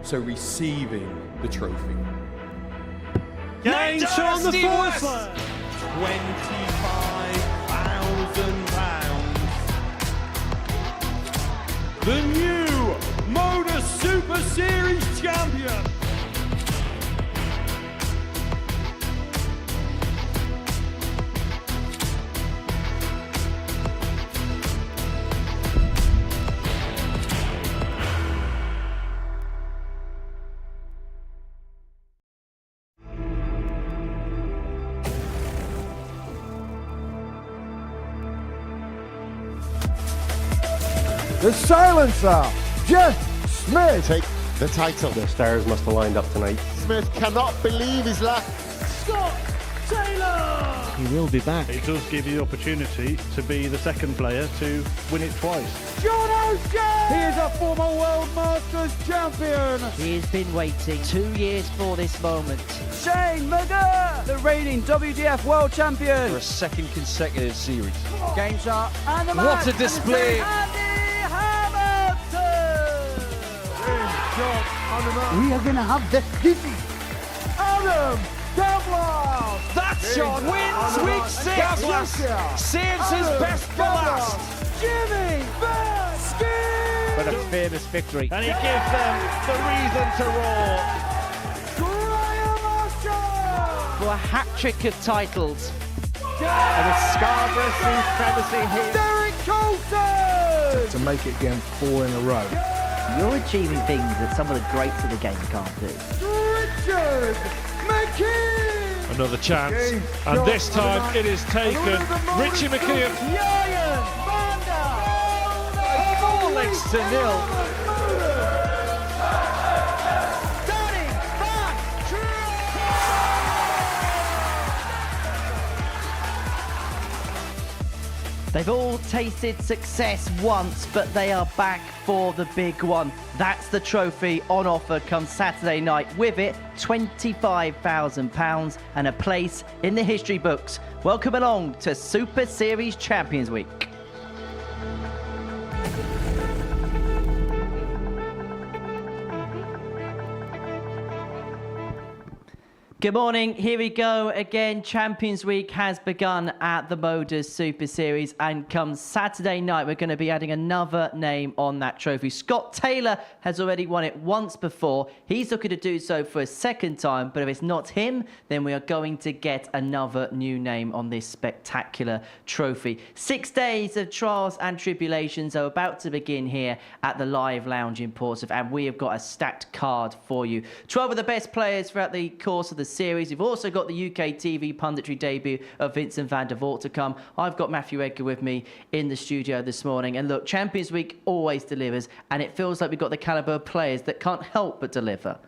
so receiving the trophy. Gains on the fourth line. £25,000. The new Modus Super Series champion. The silencer, Jeff Smith. Take the title. The stars must have lined up tonight. Smith cannot believe his luck. Scott Taylor. He will be back. It does give you the opportunity to be the second player to win it twice. John Usher. He is a former World Masters champion. He's been waiting 2 years for this moment. Schie, McGurk, the reigning WDF World Champion. For a second consecutive series. Game shot and the match. What a display. We are going to have the dizzy. Adam Douglas. That shot wins week 6. Saves his best for last. Jimmy Vansky. But a famous victory. And he gives them the reason to roar. For a hat-trick of titles. And a Scarborough supremacy here. Derek Coulson. To make it again 4 in a row. You're achieving things that some of the greats of the game can't do. Richard McKee. Another chance, and this time it is taken. Richie McKee. Ryan Vander. 4 legs to 0. They've all tasted success once, but they are back for the big one. That's the trophy on offer come Saturday night. With it, £25,000 and a place in the history books. Welcome along to Super Series Champions Week. Good morning, here we go again. Champions Week has begun at the Modus Super Series, and come Saturday night we're going to be adding another name on that trophy. Scott Taylor has already won it once before. He's looking to do so for a second time, but if it's not him, then we are going to get another new name on this spectacular trophy. 6 days of trials and tribulations are about to begin here at the Live Lounge in Portsmouth, and we have got a stacked card for you. 12 of the best players throughout the course of the series. We've also got the UK TV punditry debut of Vandervelde to come. I've got Matthew Edgar with me in the studio this morning. And look, Champions Week always delivers, and it feels like we've got the calibre of players that can't help but deliver.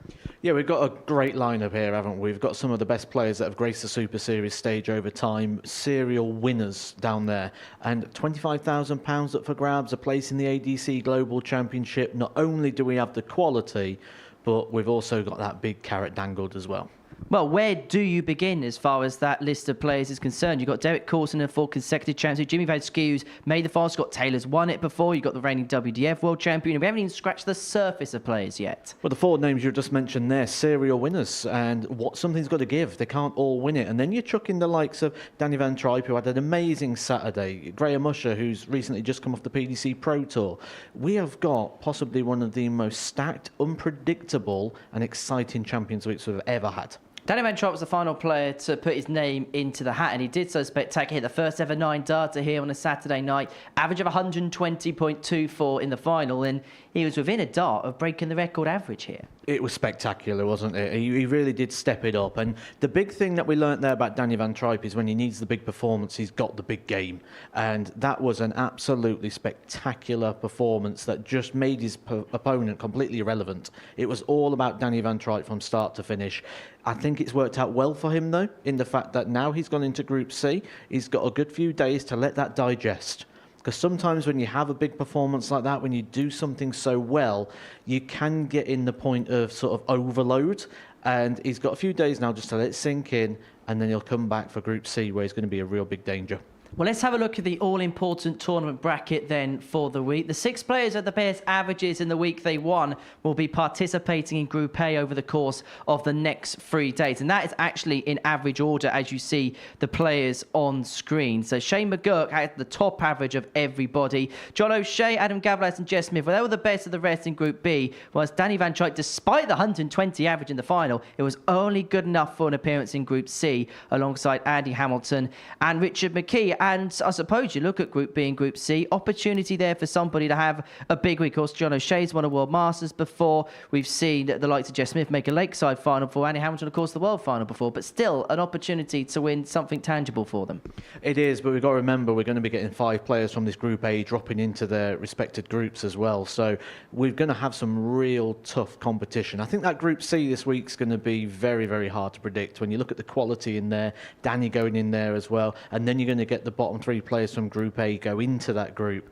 Yeah, we've got a great lineup here, haven't we? We've got some of the best players that have graced the Super Series stage over time, serial winners down there, and £25,000 up for grabs, a place in the ADC Global Championship. Not only do we have the quality, but we've also got that big carrot dangled as well. Well, where do you begin as far as that list of players is concerned? You've got Derek Coulson in 4 consecutive champions. Jimmy Vansky, who's made the final. Scott Taylor's won it before. You've got the reigning WDF World Champion. We haven't even scratched the surface of players yet. Well, the 4 names you just mentioned there, serial winners, and something's got to give. They can't all win it. And then you chuck in the likes of Danny Van Tripe, who had an amazing Saturday. Graham Usher, who's recently just come off the PDC Pro Tour. We have got possibly one of the most stacked, unpredictable and exciting Champions Weeks we've ever had. Danny Van Tripe was the final player to put his name into the hat, and he did so spectacularly. The first ever 9-darter here on a Saturday night, average of 120.24 in the final, and he was within a dart of breaking the record average here. It was spectacular, wasn't it? He really did step it up. And the big thing that we learnt there about Danny Van Tripe is when he needs the big performance, he's got the big game. And that was an absolutely spectacular performance that just made his opponent completely irrelevant. It was all about Danny Van Tripe from start to finish. I think it's worked out well for him, though, in the fact that now he's gone into Group C. He's got a good few days to let that digest. Because sometimes when you have a big performance like that, when you do something so well, you can get in the point of sort of overload. And he's got a few days now just to let it sink in, and then he'll come back for Group C, where he's going to be a real big danger. Well, let's have a look at the all-important tournament bracket then for the week. The 6 players at the best averages in the week they won will be participating in Group A over the course of the next 3 days. And that is actually in average order as you see the players on screen. So Shane McGurk had the top average of everybody. John O'Shea, Adam Gavlas and Jess Smith, well, they were the best of the rest in Group B. Whilst Danny Van Tripe, despite the 120 average in the final, it was only good enough for an appearance in Group C alongside Andy Hamilton and Richard McKee. And I suppose you look at Group B and Group C, opportunity there for somebody to have a big week. Of course, John O'Shea's won a World Masters before. We've seen the likes of Jess Smith make a Lakeside final before. Andy Hamilton, of course, the World final before. But still, an opportunity to win something tangible for them. It is, but we've got to remember we're going to be getting 5 players from this Group A dropping into their respected groups as well. So we're going to have some real tough competition. I think that Group C this week's going to be very, very hard to predict. When you look at the quality in there, Danny going in there as well, and then you're going to get the bottom 3 players from Group A go into that group.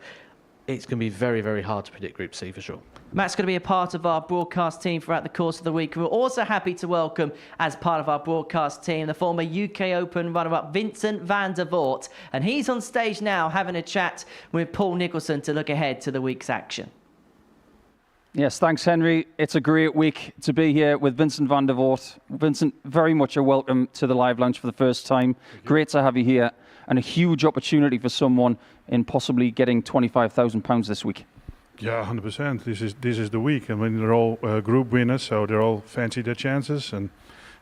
It's going to be very, very hard to predict Group C for sure. Matt's going to be a part of our broadcast team throughout the course of the week. We're also happy to welcome, as part of our broadcast team, the former UK Open runner-up Vincent Vandervelde. And he's on stage now having a chat with Paul Nicholson to look ahead to the week's action. Yes, thanks, Henry. It's a great week to be here with Vincent Vandervelde. Vincent, very much a welcome to the Live Lounge for the first time. Great to have you here, and a huge opportunity for someone in possibly getting £25,000 this week. Yeah, 100%. This is the week. I mean, they're all group winners, so they're all fancy their chances, and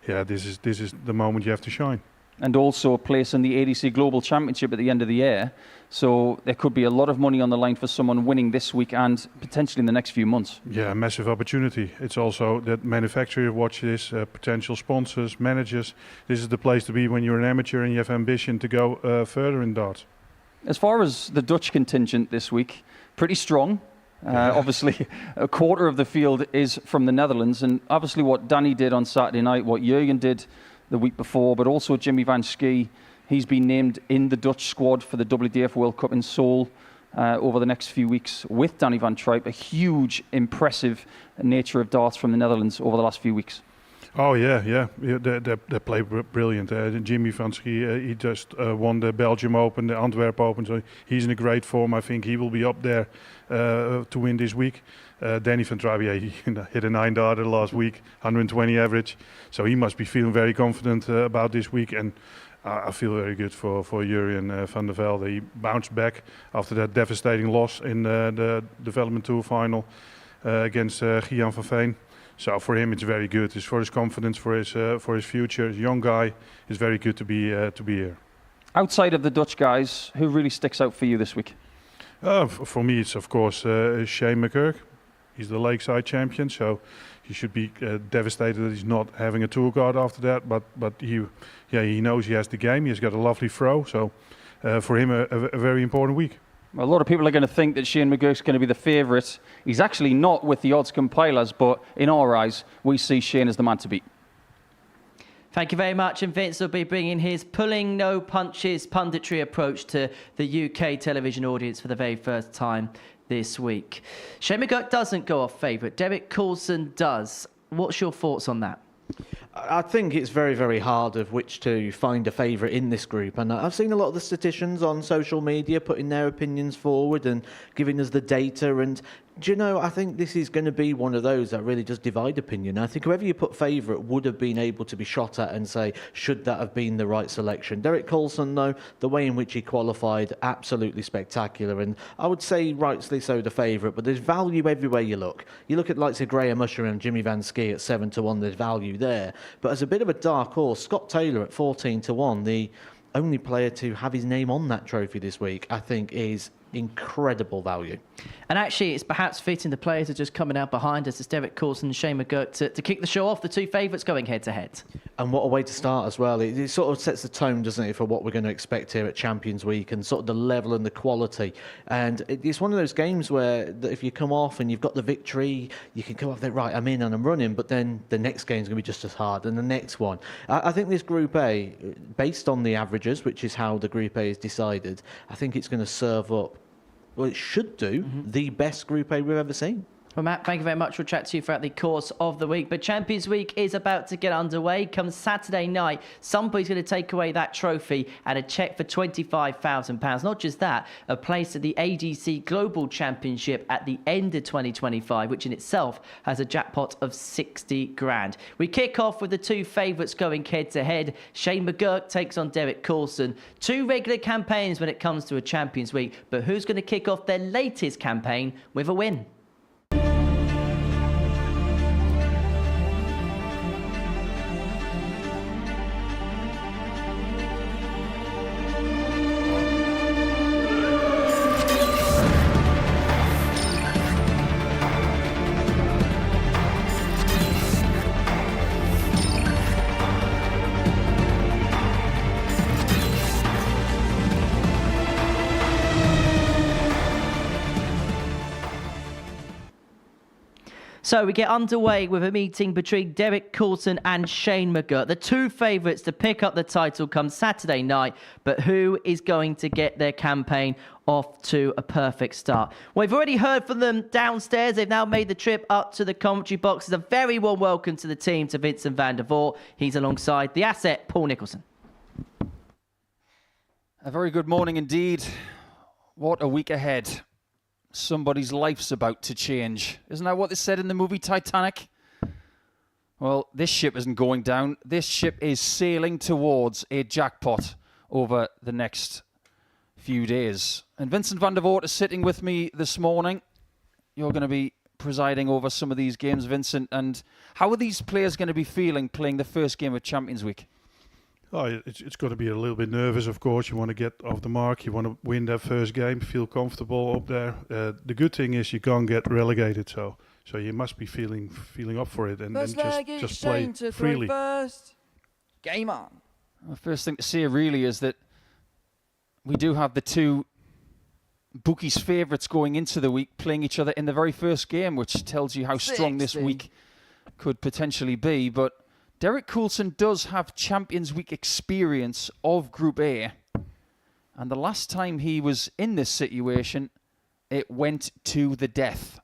yeah, this is the moment you have to shine. And also a place in the ADC Global Championship at the end of the year. So there could be a lot of money on the line for someone winning this week and potentially in the next few months. Yeah, massive opportunity. It's also that manufacturer watch this, potential sponsors, managers. This is the place to be when you're an amateur and you have ambition to go further in darts. As far as the Dutch contingent this week, pretty strong. Obviously, a quarter of the field is from the Netherlands. And obviously what Danny did on Saturday night, what Jurgen did the week before, but also Jimmy Vansky. He's been named in the Dutch squad for the WDF World Cup in Seoul over the next few weeks with Danny Van Tripe. A huge, impressive nature of darts from the Netherlands over the last few weeks. Oh, yeah. They play brilliant. Jimmy Vansky, he just won the Belgium Open, the Antwerp Open, so he's in a great form. I think he will be up there to win this week. Danny Van Tripe, yeah, he hit a 9-darter last week, 120 average, so he must be feeling very confident about this week, and I feel very good for Jurgen Vandervelde. He bounced back after that devastating loss in the Development Tour final against Gian van Veen. So for him, it's very good. It's for his confidence, for his future. He's a young guy. It's very good to be here. Outside of the Dutch guys, who really sticks out for you this week? For me, it's of course Schie McGurk. He's the Lakeside champion, so he should be devastated that he's not having a tour card after that. But he knows he has the game. He's got a lovely throw, so for him a very important week. Well, a lot of people are going to think that Shane McGurk's going to be the favourite. He's actually not with the odds compilers, but in our eyes, we see Shane as the man to beat. Thank you very much. And Vince will be bringing his pulling no punches punditry approach to the UK television audience for the very first time this week. Shane McGurk doesn't go off favourite. Derek Coulson does. What's your thoughts on that? I think it's very, very hard of which to find a favourite in this group. And I've seen a lot of the statisticians on social media putting their opinions forward and giving us the data. And do you know, I think this is going to be one of those that really does divide opinion. I think whoever you put favourite would have been able to be shot at and say, should that have been the right selection? Derek Coulson, though, the way in which he qualified, absolutely spectacular. And I would say rightly so the favourite, but there's value everywhere you look. You look at likes of Graham Usher and Jimmy Vansky at 7-1, there's value there. But as a bit of a dark horse, Scott Taylor at 14-1, the only player to have his name on that trophy this week, I think is incredible value. And actually, it's perhaps fitting the players are just coming out behind us. It's Derek Coulson and Shane McGurk to kick the show off, the two favourites going head-to-head. And what a way to start as well. It sort of sets the tone, doesn't it, for what we're going to expect here at Champions Week and sort of the level and the quality. And it's one of those games where if you come off and you've got the victory, you can come off there, right, I'm in and I'm running, but then the next game's going to be just as hard, and the next one. I think this Group A, based on the averages, which is how the Group A is decided, I think it's going to serve up, well, it should do, the best Group A we've ever seen. Well, Matt, thank you very much. We'll chat to you throughout the course of the week. But Champions Week is about to get underway. Come Saturday night, somebody's going to take away that trophy and a cheque for £25,000. Not just that, a place at the ADC Global Championship at the end of 2025, which in itself has a jackpot of 60 grand. We kick off with the two favourites going head-to-head. Schie McGurk takes on Derek Coulson. Two regular campaigns when it comes to a Champions Week. But who's going to kick off their latest campaign with a win? So we get underway with a meeting between Derek Coulson and Schie McGurk. The two favourites to pick up the title come Saturday night, but who is going to get their campaign off to a perfect start? Well, we've already heard from them downstairs. They've now made the trip up to the commentary boxes. A very warm welcome to the team to Vincent Vandervelde. He's alongside the asset, Paul Nicholson. A very good morning indeed. What a week ahead. Somebody's life's about to change. Isn't that what they said in the movie Titanic? Well, this ship isn't going down. This ship is sailing towards a jackpot over the next few days. And Vincent Vandervelde is sitting with me this morning. You're going to be presiding over some of these games, Vincent. And how are these players going to be feeling playing the first game of Champions Week? Oh, it's going to be a little bit nervous, of course. You want to get off the mark. You want to win that first game, feel comfortable up there. The good thing is you can't get relegated, so you must be feeling up for it and just play freely. First. Game on. The first thing to say really is that we do have the two bookies' favourites going into the week playing each other in the very first game, which tells you how strong this week could potentially be. But Derek Coulson does have Champions Week experience of Group A. And the last time he was in this situation, it went to the death.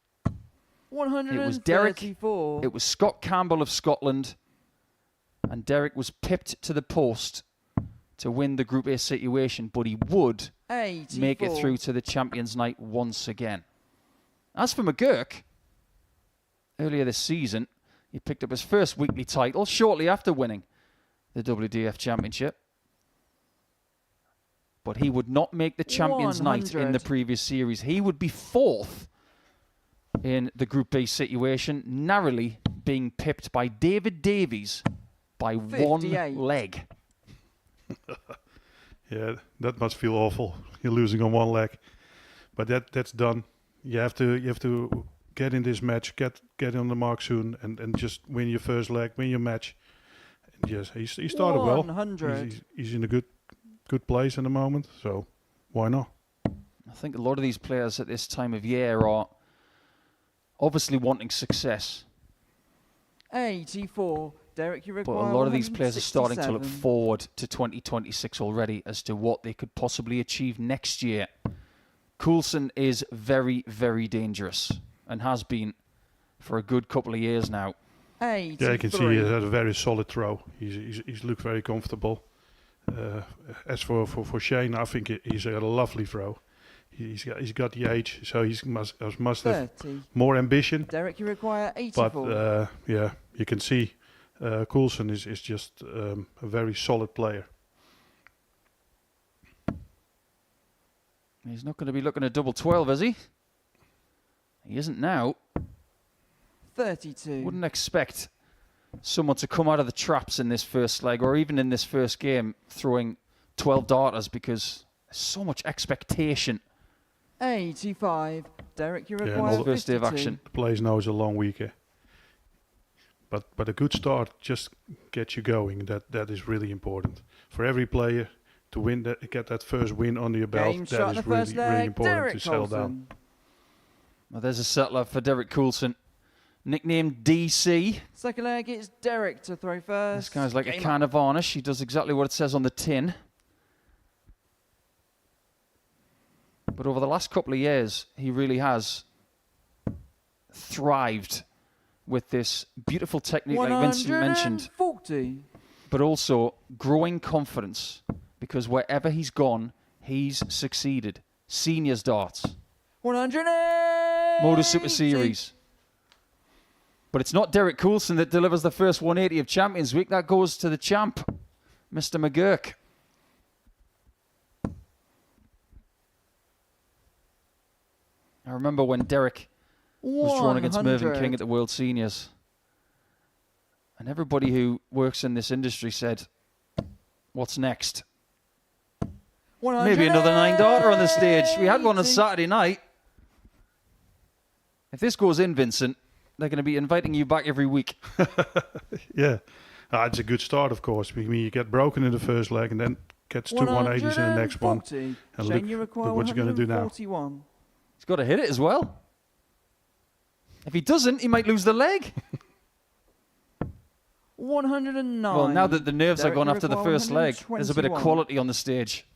134. It was Derek, it was Scott Campbell of Scotland, and Derek was pipped to the post to win the Group A situation, but he would 84. Make it through to the Champions Night once again. As for McGurk, earlier this season, he picked up his first weekly title shortly after winning the WDF Championship. But he would not make the Champions Night in the previous series. He would be fourth in the Group B situation, narrowly being pipped by David Davies by 58. One leg. Yeah, that must feel awful. You're losing on one leg. But that's done. You have to get in this match, get on the mark soon, and just win your first leg, win your match. And yes, he started 100. Well. He's in a good place in the moment, so why not? I think a lot of these players at this time of year are obviously wanting success. 84. Derek, you require. But a lot of these players are starting to look forward to 2026 already as to what they could possibly achieve next year. Coulson is very, very dangerous and has been for a good couple of years now. 83. Yeah, you can see he has a very solid throw. He's looked very comfortable. As for Shane, I think he's got a lovely throw. He's got the age, so he must have more ambition. Derek, you require 84. But yeah, you can see Coulson is just a very solid player. He's not going to be looking at double 12, is he? He isn't now. 32. Wouldn't expect someone to come out of the traps in this first leg or even in this first game throwing 12 darters because there's so much expectation. 85. Derek, you require and the first day of action. The players know it's a long week. But a good start just gets you going. That is really important. For every player to win get that first win under your belt, that is really important Derek to settle Coulson. down. Well, there's a settler for Derek Coulson, nicknamed DC. Second leg, it's Derek to throw first. This guy's like a can of varnish. He does exactly what it says on the tin. But over the last couple of years, he really has thrived with this beautiful technique, like Vincent mentioned, 140. but also growing confidence, because wherever he's gone, he's succeeded. Seniors darts. 180. Modus Super Series. But it's not Derek Coulson that delivers the first 180 of Champions Week. That goes to the champ, Mr. McGurk. I remember when Derek was drawn against Mervyn King at the World Seniors. And everybody who works in this industry said, what's next? Maybe another 9-darter on the stage. We had one on Saturday night. If this goes in, Vincent, they're going to be inviting you back every week. Yeah. It's a good start, of course. I mean, you get broken in the first leg and then gets two 180s in the next one. And look what you're going to do now. He's got to hit it as well. If he doesn't, he might lose the leg. 109. Well, now that the nerves are gone after the first leg, there's a bit of quality on the stage.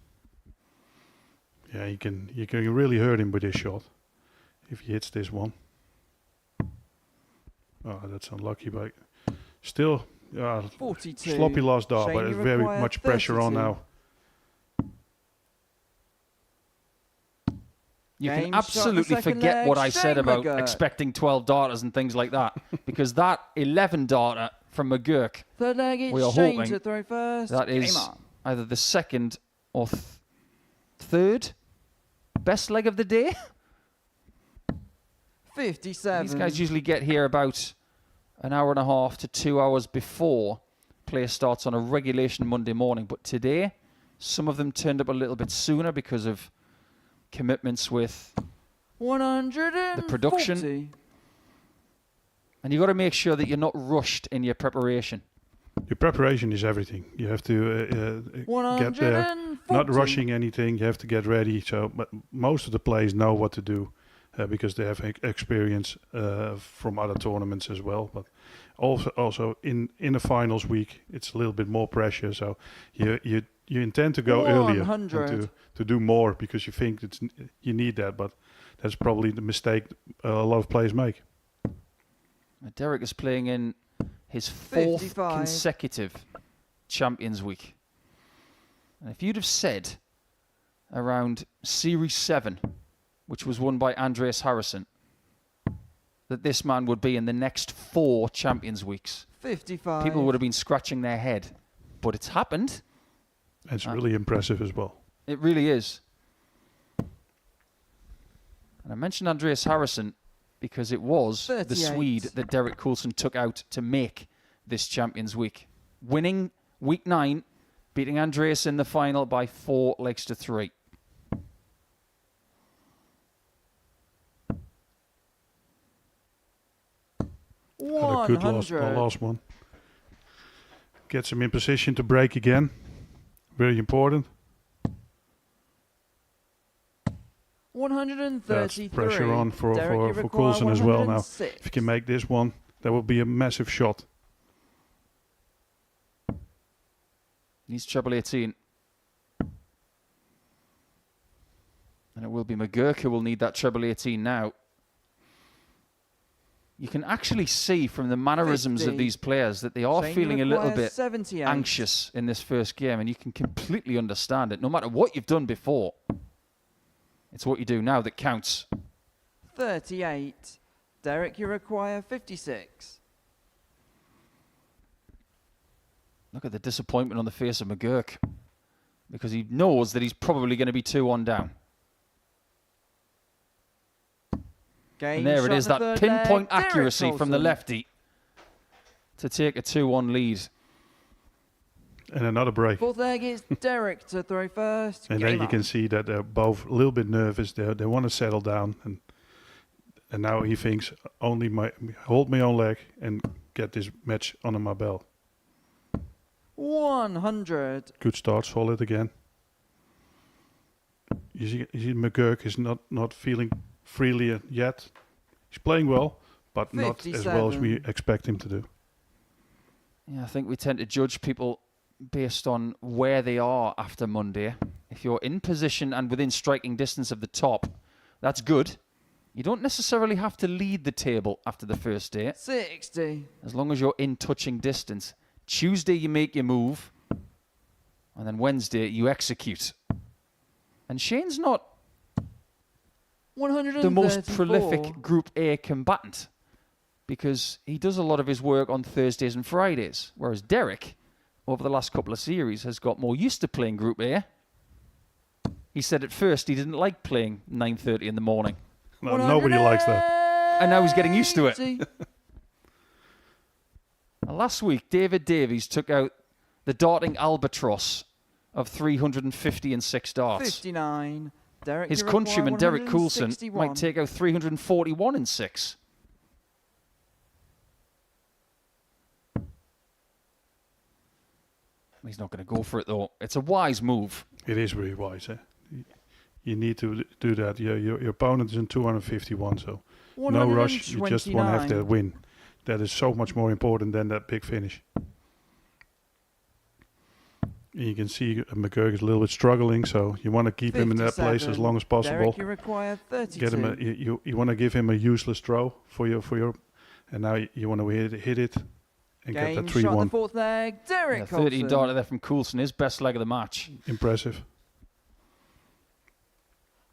Yeah, you can really hurt him with this shot if he hits this one. Oh, that's unlucky, but still 42. Sloppy last dart, but there's very much pressure on now. You can absolutely forget what I said about expecting 12 darters and things like that, because that 11 darter from McGurk, third leg, we are hoping to throw first. that is either the second or third best leg of the day. 57. These guys usually get here about an hour and a half to 2 hours before play starts on a regulation Monday morning. But today, some of them turned up a little bit sooner because of commitments with the production. And you've got to make sure that you're not rushed in your preparation. Your preparation is everything. You have to get there, not rushing anything. You have to get ready. So, but most of the players know what to do because they have experience from other tournaments as well. But also in the finals week, it's a little bit more pressure. So you intend to go earlier and to do more because you think you need that. But that's probably the mistake a lot of players make. Derek is playing in his fourth consecutive Champions Week. And if you'd have said around Series 7, which was won by Andreas Harrison, that this man would be in the next 4 Champions Weeks, 55. People would have been scratching their head. But it's happened. It's really impressive as well. It really is. And I mentioned Andreas Harrison because it was 38. the Swede that Derek Coulson took out to make this Champions Week. Winning week 9, beating Andreas in the final by 4 legs to 3. Had a good last one. Gets him in position to break again. Very important. 133. That's pressure on for Coulson as well now. If he can make this one, that will be a massive shot. He's treble 18. And it will be McGurk who will need that treble 18 now. You can actually see from the mannerisms 50. of these players that they are feeling a little bit 78. anxious in this first game, and you can completely understand it. No matter what you've done before, it's what you do now that counts. 38. Derek, you require 56. Look at the disappointment on the face of McGurk, because he knows that he's probably going to be 2-1 down. And there it is, that pinpoint accuracy from the lefty to take a 2-1 lead. And another break. Fourth leg is Derek to throw first. And then you can see that they're both a little bit nervous. They want to settle down. And now he thinks, hold my own leg and get this match under my belt. 100. Good start, solid again. You see McGurk is not feeling freely yet. He's playing well, but 57. Not as well as we expect him to do. Yeah, I think we tend to judge people based on where they are after Monday. If you're in position and within striking distance of the top, that's good. You don't necessarily have to lead the table after the first day, 60. as long as you're in touching distance. Tuesday, you make your move, and then Wednesday, you execute. And Shane's not the most prolific Group A combatant, because he does a lot of his work on Thursdays and Fridays, whereas Derek, over the last couple of series, has got more used to playing Group A. He said at first he didn't like playing 9:30 in the morning. No, nobody likes that. And now he's getting used to it. Last week, David Davies took out the darting albatross of 356 darts. 59. Derek, His countryman, Derek Coulson, might take out 341 in 6. He's not going to go for it, though. It's a wise move. It is really wise. You need to do that. Your opponent is in 251, so no rush. You just want to have that win. That is so much more important than that big finish. You can see McGurk is a little bit struggling, so you want to keep him in that place as long as possible. Derek, you require 32. Get him. You want to give him a useless throw for your, and now you want to hit it and get that 3-1. Shot the fourth leg. Derek Coulson. 13 darter there from Coulson, his best leg of the match. Impressive.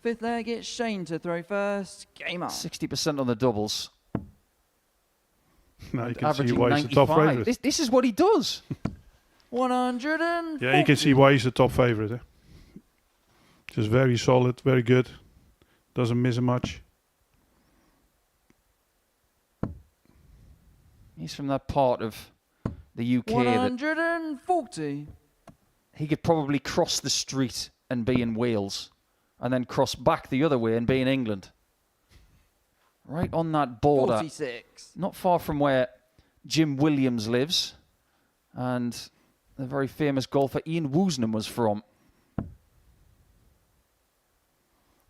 Fifth leg, it's Shane to throw first. Game on. 60% on the doubles. Now you can see why he's the top favourite. This is what he does. 140. Yeah, you can see why he's the top favourite. Just very solid, very good. Doesn't miss much. He's from that part of the UK 140. He could probably cross the street and be in Wales, and then cross back the other way and be in England. Right on that border. 46. Not far from where Jim Williams lives, and the very famous golfer Ian Woosnam was from.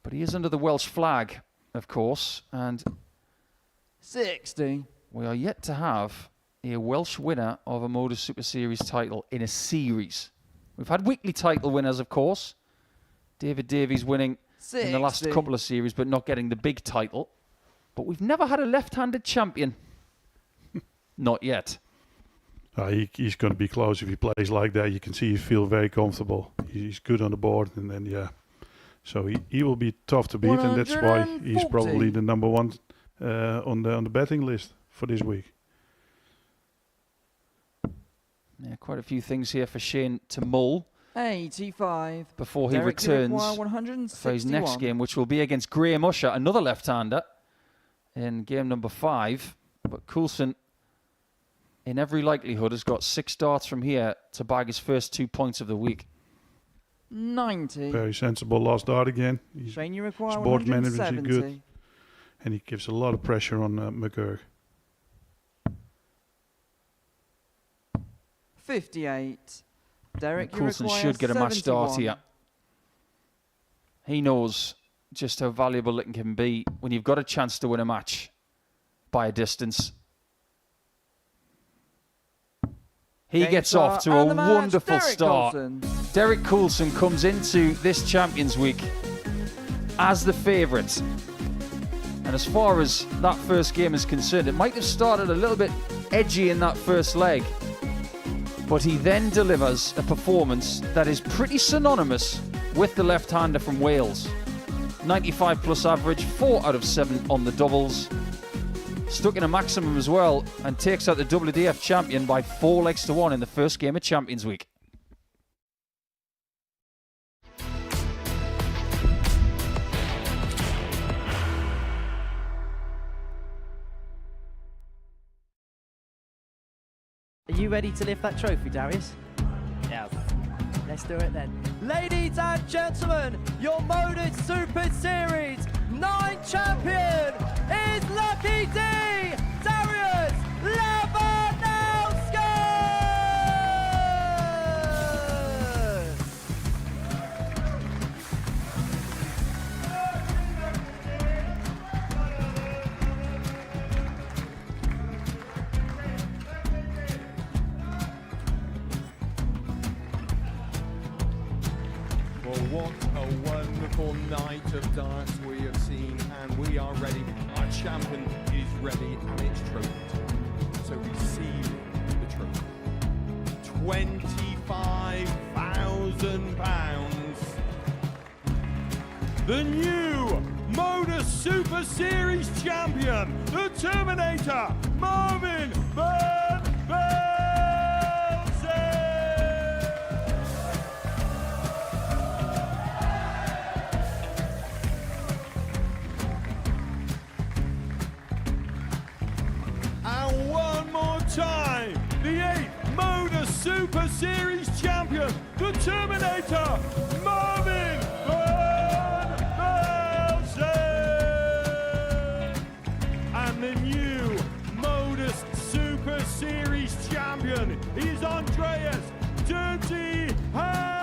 But he is under the Welsh flag, of course, and 60. we are yet to have a Welsh winner of a Modus Super Series title in a series. We've had weekly title winners, of course. David Davies winning 60. in the last couple of series, but not getting the big title. But we've never had a left-handed champion. Not yet. He's going to be close if he plays like that. You can see he feels very comfortable. He's good on the board, and then so he will be tough to beat, and that's why he's probably the number one on the betting list for this week. Yeah, quite a few things here for Shane to mull 85. before he Derek, returns for his next game, which will be against Graham Usher, another left-hander, in game number 5. But Coulson, in every likelihood, has got 6 darts from here to bag his first 2 points of the week. 90. Very sensible last dart again. Shane, you require board 170. management is good, and he gives a lot of pressure on McGurk. 58. Derek, Coulson you should get a match start 71. here. He knows just how valuable it can be when you've got a chance to win a match by a distance. He gets off to a wonderful start. Derek Coulson comes into this Champions Week as the favourite. And as far as that first game is concerned, it might have started a little bit edgy in that first leg. But he then delivers a performance that is pretty synonymous with the left-hander from Wales. 95 plus average, 4 out of 7 on the doubles. Stuck in a maximum as well, and takes out the WDF champion by 4 legs to 1 in the first game of Champions Week. Are you ready to lift that trophy, Darius? Yes. Let's do it then. Ladies and gentlemen, your Modus Super Series 9 champion is Lucky D, Darius Lewandowski! Well, what a wonderful night of darts we have seen, and we are ready. Our champion is ready, and it's trophy time. So receive the trophy. £25,000. The new Modus Super Series champion, the Terminator, Marvin Vandervelde. And one more time, the 8th Modus Super Series champion, the Terminator, Marvin Vandervelde. And the new Modus Super Series champion is Andreas Dirty Harrison.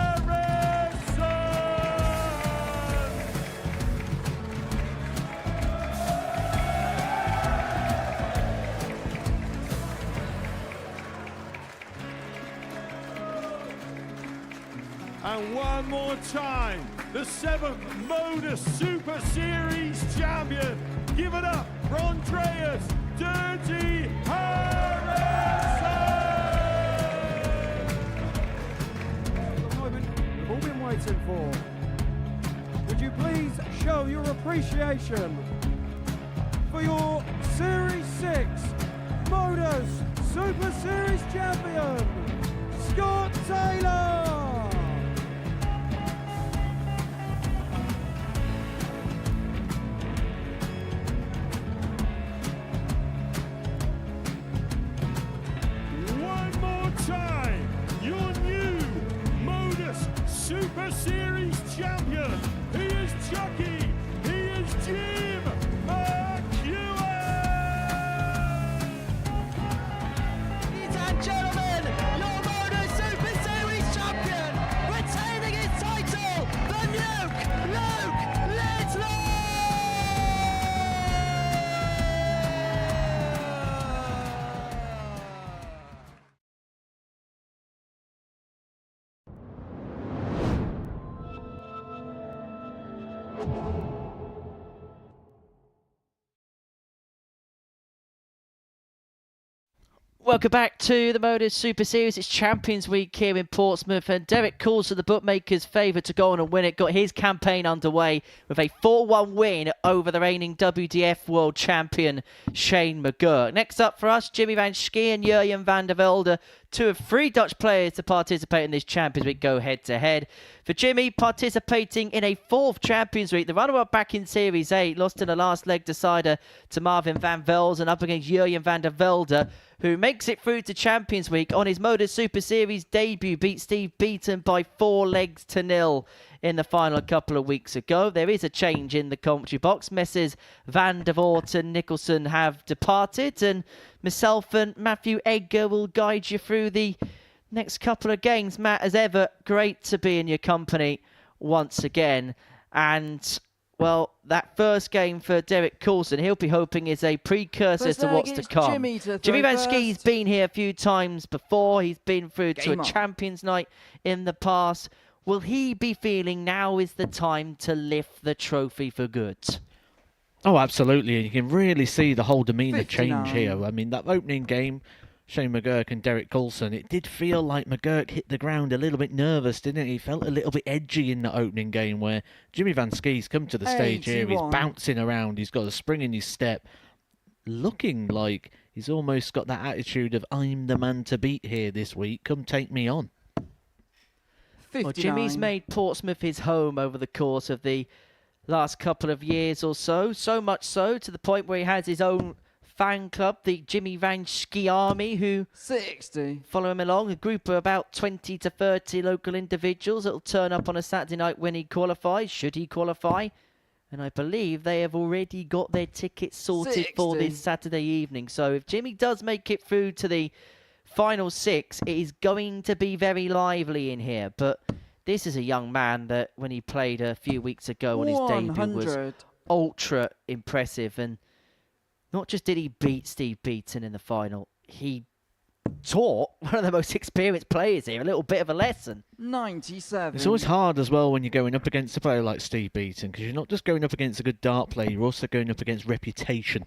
And one more time, the 7th Modus Super Series champion. Give it up for Andreas Dirty Harrison. The moment we've all been waiting for. Would you please show your appreciation for your Series 6 Modus Super Series champion, Scott Taylor. Time, your new Modus Super Series champion. He is Chucky. He is Jim McGurk. Ladies and gentlemen, your Modus Super Series champion, retaining his title, the Nuke, Luke Littler! Welcome back to the Modus Super Series. It's Champions Week here in Portsmouth, and Derek Coulson, the bookmaker's favourite to go on and win it, got his campaign underway with a 4-1 win over the reigning WDF World Champion Shane McGurk. Next up for us, Jimmy Vanskey and Jurjen Vandervelde, 2 of 3 Dutch players to participate in this Champions Week go head-to-head. For Jimmy, participating in a 4th Champions Week, the runner-up back in Series 8, lost in the last leg decider to Marvin Vandervelde and up against Jurjen Vandervelde, who makes it through to Champions Week on his Modus Super Series debut, beat Steve Beaton by 4-0 in the final a couple of weeks ago. There is a change in the commentary box. Messrs. Vandervelde and Nicholson have departed, and myself and Matthew Edgar will guide you through the next couple of games. Matt, as ever, great to be in your company once again. And, well, that first game for Derek Coulson, he'll be hoping is a precursor to what's to come. Jimmy Vanskey's been here a few times before. He's been through to a Champions Night in the past. Will he be feeling now is the time to lift the trophy for good? Oh, absolutely. And you can really see the whole demeanour change here. I mean, that opening game, Shane McGurk and Derek Coulson, it did feel like McGurk hit the ground a little bit nervous, didn't it? He felt a little bit edgy in the opening game, where Jimmy Vanskey's come to the stage here. He's bouncing around. He's got a spring in his step, looking like he's almost got that attitude of, I'm the man to beat here this week. Come take me on. 59. Well, Jimmy's made Portsmouth his home over the course of the last couple of years or so. So much so to the point where he has his own fan club, the Jimmy Vanskey Army, who 60 follow him along. A group of about 20 to 30 local individuals that will turn up on a Saturday night when he qualifies, should he qualify. And I believe they have already got their tickets sorted for this Saturday evening. So if Jimmy does make it through to the final 6, it is going to be very lively in here. But this is a young man that, when he played a few weeks ago on his debut, was ultra impressive. And not just did he beat Steve Beaton in the final, he taught one of the most experienced players here a little bit of a lesson. 97. It's always hard as well when you're going up against a player like Steve Beaton, because you're not just going up against a good dart player, you're also going up against reputation.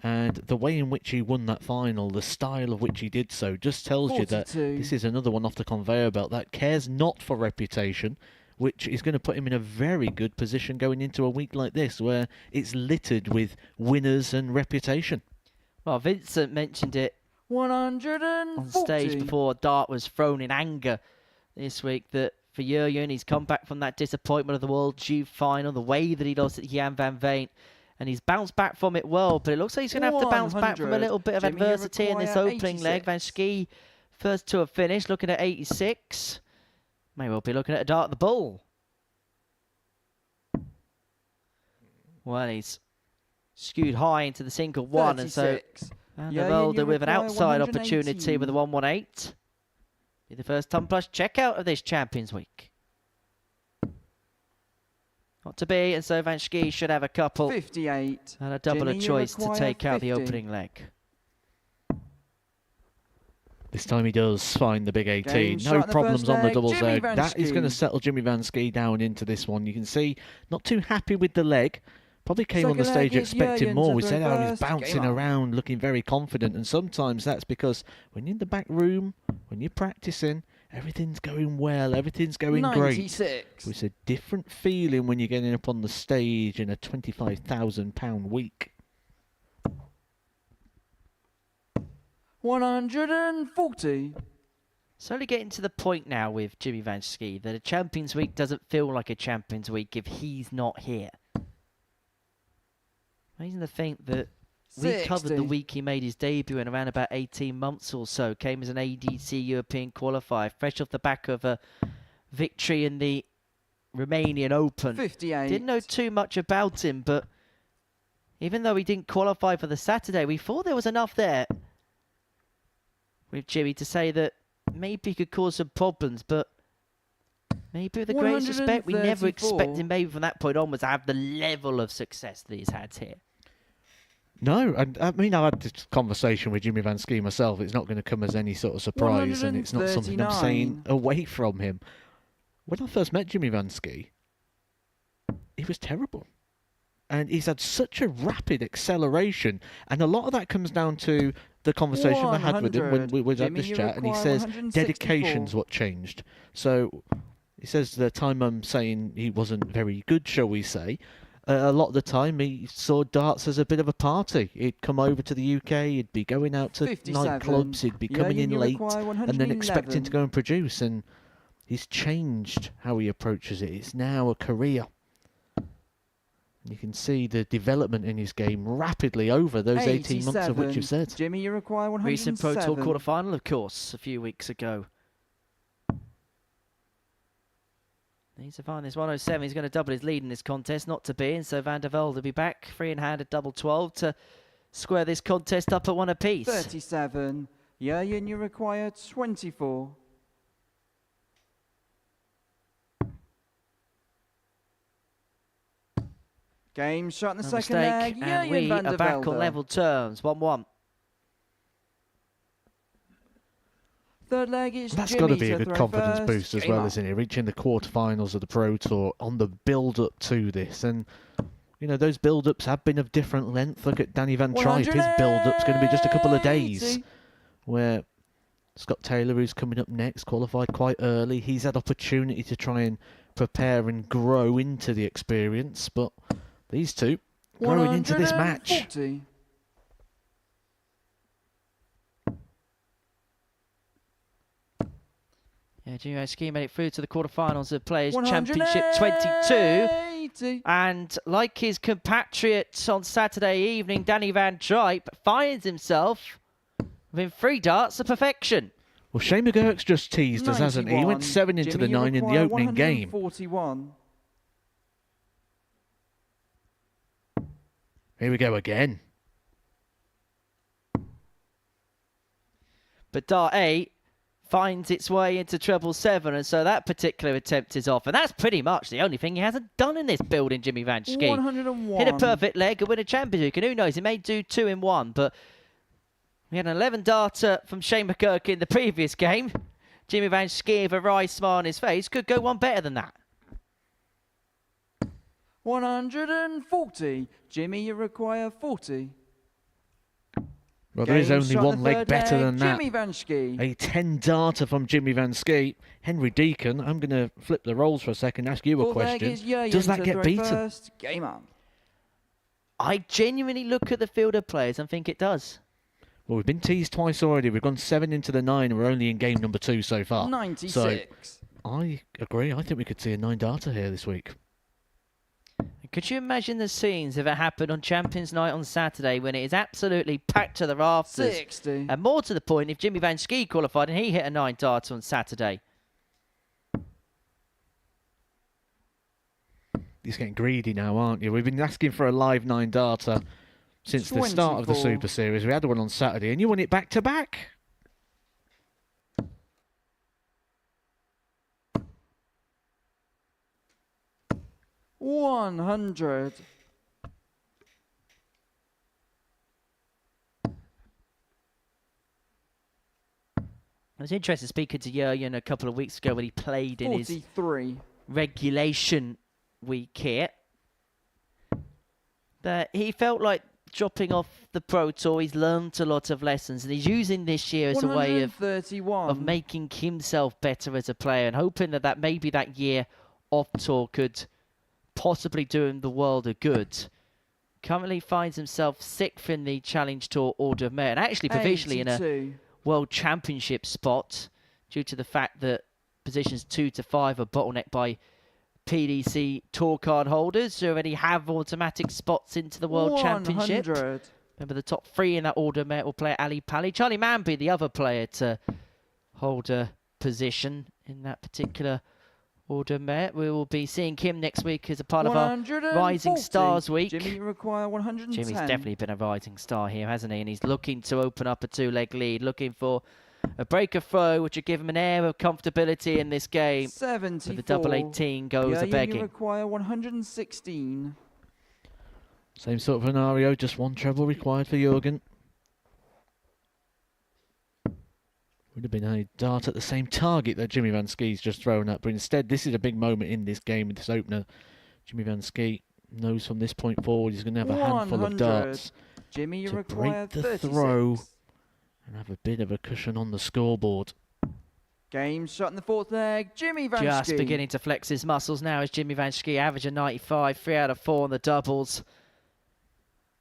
And the way in which he won that final, the style of which he did so, just tells 42. you that this is another one off the conveyor belt that cares not for reputation, which is going to put him in a very good position going into a week like this, where it's littered with winners and reputation. Well, Vincent mentioned it 140. on stage before dart was thrown in anger this week, that for Jurjen, he's come back from that disappointment of the World G final, the way that he lost at Jan van Veen, and he's bounced back from it well, but it looks like he's going to have to bounce back from a little bit of adversity in this opening leg. Vansky, first tour finish, looking at 86. May well be looking at a dart at the bull. Well, he's skewed high into the single one, 36. and so Vandervelde with an outside opportunity with a 118. Be the first ton plus checkout of this Champions Week. Not to be, and so Vansky should have a couple 58. and a double of choice to take out the opening leg. This time he does find the big 18. No problems on the doubles leg. That is going to settle Jimmy Vansky down into this one. You can see, not too happy with the leg. Probably came on the stage expecting more. We said how he's bouncing around, looking very confident. And sometimes that's because when you're in the back room, when you're practicing, everything's going well, everything's going 96. great. It's a different feeling when you're getting up on the stage in a £25,000 week. 140. Slowly getting to the point now with Jimmy Vansky that a Champions Week doesn't feel like a Champions Week if he's not here. Amazing to think that we covered the week he made his debut in around about 18 months or so. Came as an ADC European qualifier, fresh off the back of a victory in the Romanian Open. 58. Didn't know too much about him, but even though he didn't qualify for the Saturday, we thought there was enough there with Jimmy to say that maybe he could cause some problems, but maybe with the greatest respect, we never expected maybe from that point onwards to have the level of success that he's had here. No, and I mean, I had this conversation with Jimmy Vansky myself. It's not going to come as any sort of surprise, and it's not something I'm saying away from him. When I first met Jimmy Vansky, he was terrible. And he's had such a rapid acceleration, and a lot of that comes down to the conversation I had with him when we were at this chat, and he says dedication's what changed. So he says the time I'm saying he wasn't very good, shall we say, a lot of the time he saw darts as a bit of a party. He'd come over to the UK, he'd be going out to nightclubs, he'd be coming in late, and then expecting to go and produce, and he's changed how he approaches it. It's now a career. You can see the development in his game rapidly over those 18 months of which you've said. Jimmy, you require 107. Recent Pro Tour quarter-final, of course, a few weeks ago. Needs to find this 107. He's going to double his lead in this contest, not to be. And so Vandervelde will be back, free in hand at double 12 to square this contest up at one apiece. 37. Jurjen, you require 24. Game shot in the second leg. And we are back on level terms. 1-1. Third leg is That's got to be a good confidence boost as well, isn't it? Reaching the quarterfinals of the Pro Tour on the build-up to this. And, you know, those build-ups have been of different length. Look at Danny Van Tripe. His build-up's going to be just a couple of days. Where Scott Taylor, who's coming up next, qualified quite early. He's had opportunity to try and prepare and grow into the experience. But these two growing into this match. Yeah, Jimmy Vansky made it through to the quarterfinals of Players Championship 22. And like his compatriot on Saturday evening, Danny Van Tripe finds himself within 3 darts of perfection. Well, Schie McGurk's just teased us, hasn't he? He went 7 into the 9 in the opening game. 41. Here we go again. But dart 8 finds its way into treble 7, and so that particular attempt is off. And that's pretty much the only thing he hasn't done in this build in Jimmy Vansky. 101. Hit a perfect leg and win a championship, and who knows, he may do 2 in 1, but We had an 11 darter from Shane McGurk in the previous game. Jimmy Vanskee with a wry smile on his face. Could go one better than that. 140. Jimmy, you require 40. Well, there is only one leg better than that. Jimmy Vanskee. A 10 darter from Jimmy Vanskee. Henry Deacon, I'm going to flip the roles for a second, ask you a question. Does that get beaten? First. Game on. I genuinely look at the field of players and think it does. Well, we've been teased twice already. We've gone 7 into the 9 and we're only in game number 2 so far. 96. So I agree. I think we could see a 9 darter here this week. Could you imagine the scenes if it happened on Champions Night on Saturday when it is absolutely packed to the rafters? 60. And more to the point, if Jimmy Vanskee qualified and he hit a 9 darter on Saturday. You're getting greedy now, aren't you? We've been asking for a live 9 darter since the start of the Super Series. We had one on Saturday and you won it back to back. $100. I was interested speaking to Jurgen a couple of weeks ago when he played in 43. his regulation week here. That he felt like dropping off the Pro Tour. He's learned a lot of lessons and he's using this year as a way of making himself better as a player and hoping that maybe that year off tour could possibly do him the world of good. Currently finds himself 6th in the Challenge Tour Order of Merit and actually provisionally 82. in a World Championship spot due to the fact that positions 2 to 5 are bottlenecked by PDC Tour card holders who already have automatic spots into the World 100. Championship. Remember the top 3 in that Order of Merit will play Ali Pali. Charlie Manby, the other player to hold a position in that particular Order of Merit. We will be seeing Kim next week as a part of our Rising Stars week. Jimmy, you require 110. Jimmy's definitely been a rising star here, hasn't he? And he's looking to open up a 2-leg lead, looking for a breaker throw, which would give him an air of comfortability in this game. 74. But the double 18 goes a begging. You require 116. Same sort of scenario, just 1 treble required for Jurgen. Would have been a dart at the same target that Jimmy Vanskee's just thrown up, but instead this is a big moment in this game, in this opener. Jimmy Vanskee knows from this point forward he's going to have a handful of darts Jimmy, you to require break the 36. throw and have a bit of a cushion on the scoreboard. Game shot in the 4th leg. Jimmy Vanskee. Just beginning to flex his muscles now as Jimmy Vanskee average a 95, 3 out of 4 on the doubles.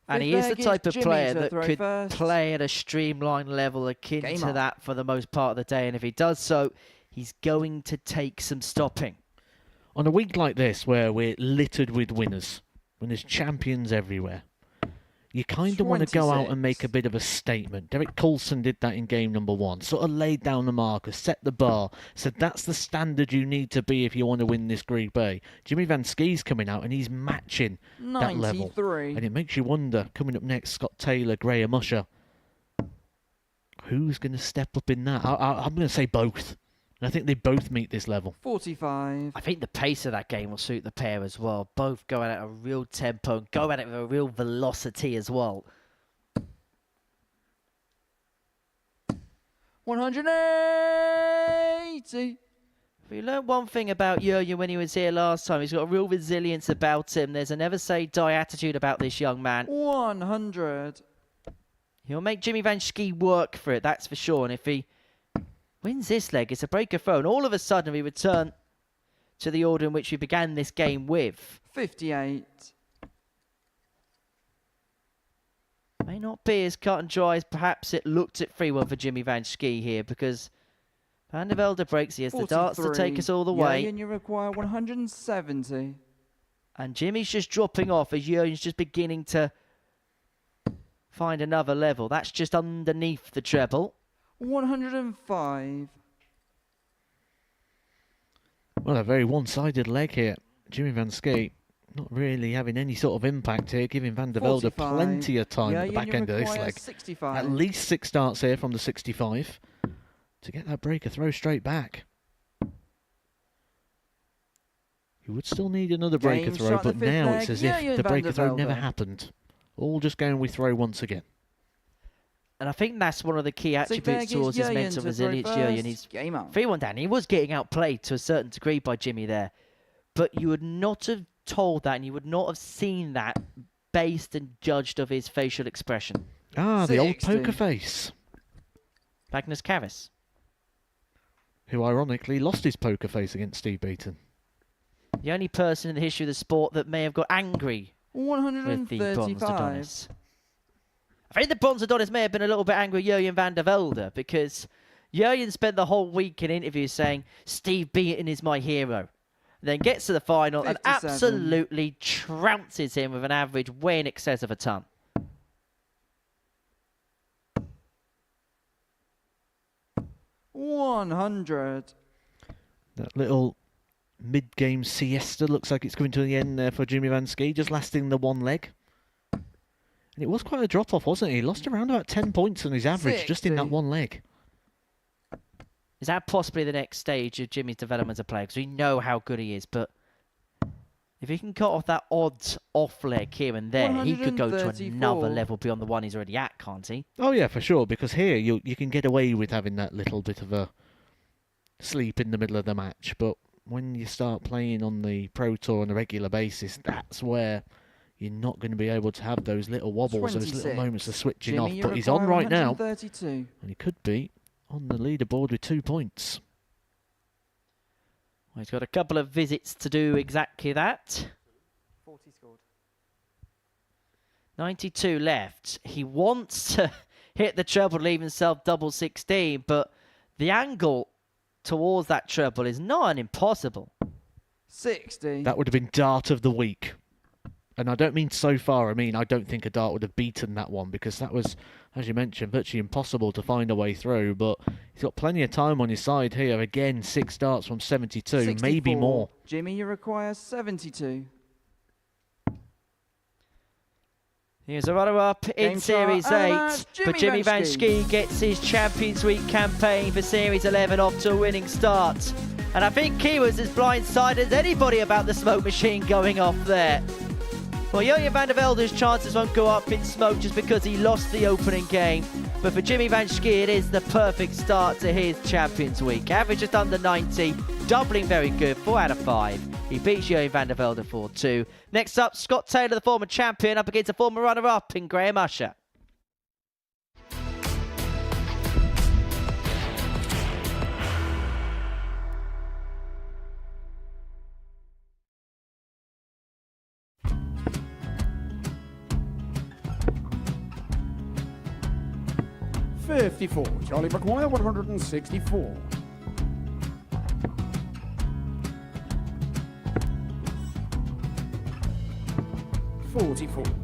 And he is the type of player that could play at a streamlined level akin to that for the most part of the day. And if he does so, he's going to take some stopping. On a week like this, where we're littered with winners, when there's champions everywhere, you kind of want to go out and make a bit of a statement. Derek Coulson did that in game number 1. Sort of laid down the marker, set the bar, said that's the standard you need to be if you want to win this Group A. Jimmy Vanskee's coming out and he's matching that level. And it makes you wonder, coming up next, Scott Taylor, Graham Usher. Who's going to step up in that? I'm going to say both. And I think they both meet this level. 45. I think the pace of that game will suit the pair as well. Both go at it at a real tempo and go at it with a real velocity as well. 180. We learned one thing about Jurgen when he was here last time. He's got a real resilience about him. There's a never say die attitude about this young man. 100. He'll make Jimmy Vanskee work for it, that's for sure. And if he wins this leg, it's a breaker throw. And all of a sudden, we return to the order in which we began this game with. 58. May not be as cut and dry as perhaps it looked at 3-1 for Jimmy Vanskee here, because Vandervelde breaks. He has 43. The darts to take us all the way. And you require 170. And Jimmy's just dropping off as Jurgen's just beginning to find another level. That's just underneath the treble. 105. Well, a very one-sided leg here. Jimmy Vanskee not really having any sort of impact here, giving Vandervelde plenty of time at the back end of this leg. 65. At least 6 starts here from the 65 to get that breaker throw straight back. You would still need another breaker throw, but now it's as if the breaker throw never happened. All just going with throw once again. And I think that's one of the key attributes towards his mental resilience, Jurgen. He's 3-1 down. He was getting outplayed to a certain degree by Jimmy there. But you would not have told that, and you would not have seen that based and judged of his facial expression. Ah, the old poker face. Magnus Carus. Who ironically lost his poker face against Steve Beaton. The only person in the history of the sport that may have got angry with the Bronze Adonis. I think the Bronze Adonis may have been a little bit angry with Jurgen Vandervelde, because Jurgen spent the whole week in interviews saying, Steve Beaton is my hero. Then gets to the final 57. And absolutely trounces him with an average way in excess of a ton. $100. That little mid-game siesta looks like it's coming to the end there for Jimmy Vansky, just lasting the one leg. And it was quite a drop-off, wasn't it? He lost around about 10 points on his average 60. Just in that one leg. Is that possibly the next stage of Jimmy's development as a player? Because we know how good he is, but if he can cut off that odd off leg here and there, he could go to another level beyond the one he's already at, can't he? Oh yeah, for sure, because here you can get away with having that little bit of a sleep in the middle of the match, but when you start playing on the Pro Tour on a regular basis, that's where you're not going to be able to have those little wobbles, 26. Those little moments of switching off. But he's on right now, and he could be on the leaderboard with 2 points. Well, he's got a couple of visits to do exactly that. 40 scored. 92 left. He wants to hit the treble, leave himself double 16, but the angle towards that treble is not an impossible. 60. That would have been dart of the week. And I don't mean so far, I mean I don't think a dart would have beaten that one, because that was, as you mentioned, virtually impossible to find a way through, but he's got plenty of time on his side here. Again, 6 darts from 72, 64. Maybe more. Jimmy, you require 72. Here's a runner-up in Series 8, but Jimmy Vansky gets his Champions Week campaign for Series 11 off to a winning start. And I think he was as blindsided as anybody about the smoke machine going off there. Well, Jurgen Vandervelde's chances won't go up in smoke just because he lost the opening game. But for Jimmy Vansky, it is the perfect start to his Champions Week. Average just under 90, doubling very good, 4 out of 5. He beats Jurgen Vandervelde 4-2. Next up, Scott Taylor, the former champion, up against a former runner-up in Graham Usher. $54. Charlie McGuire, 164. $44.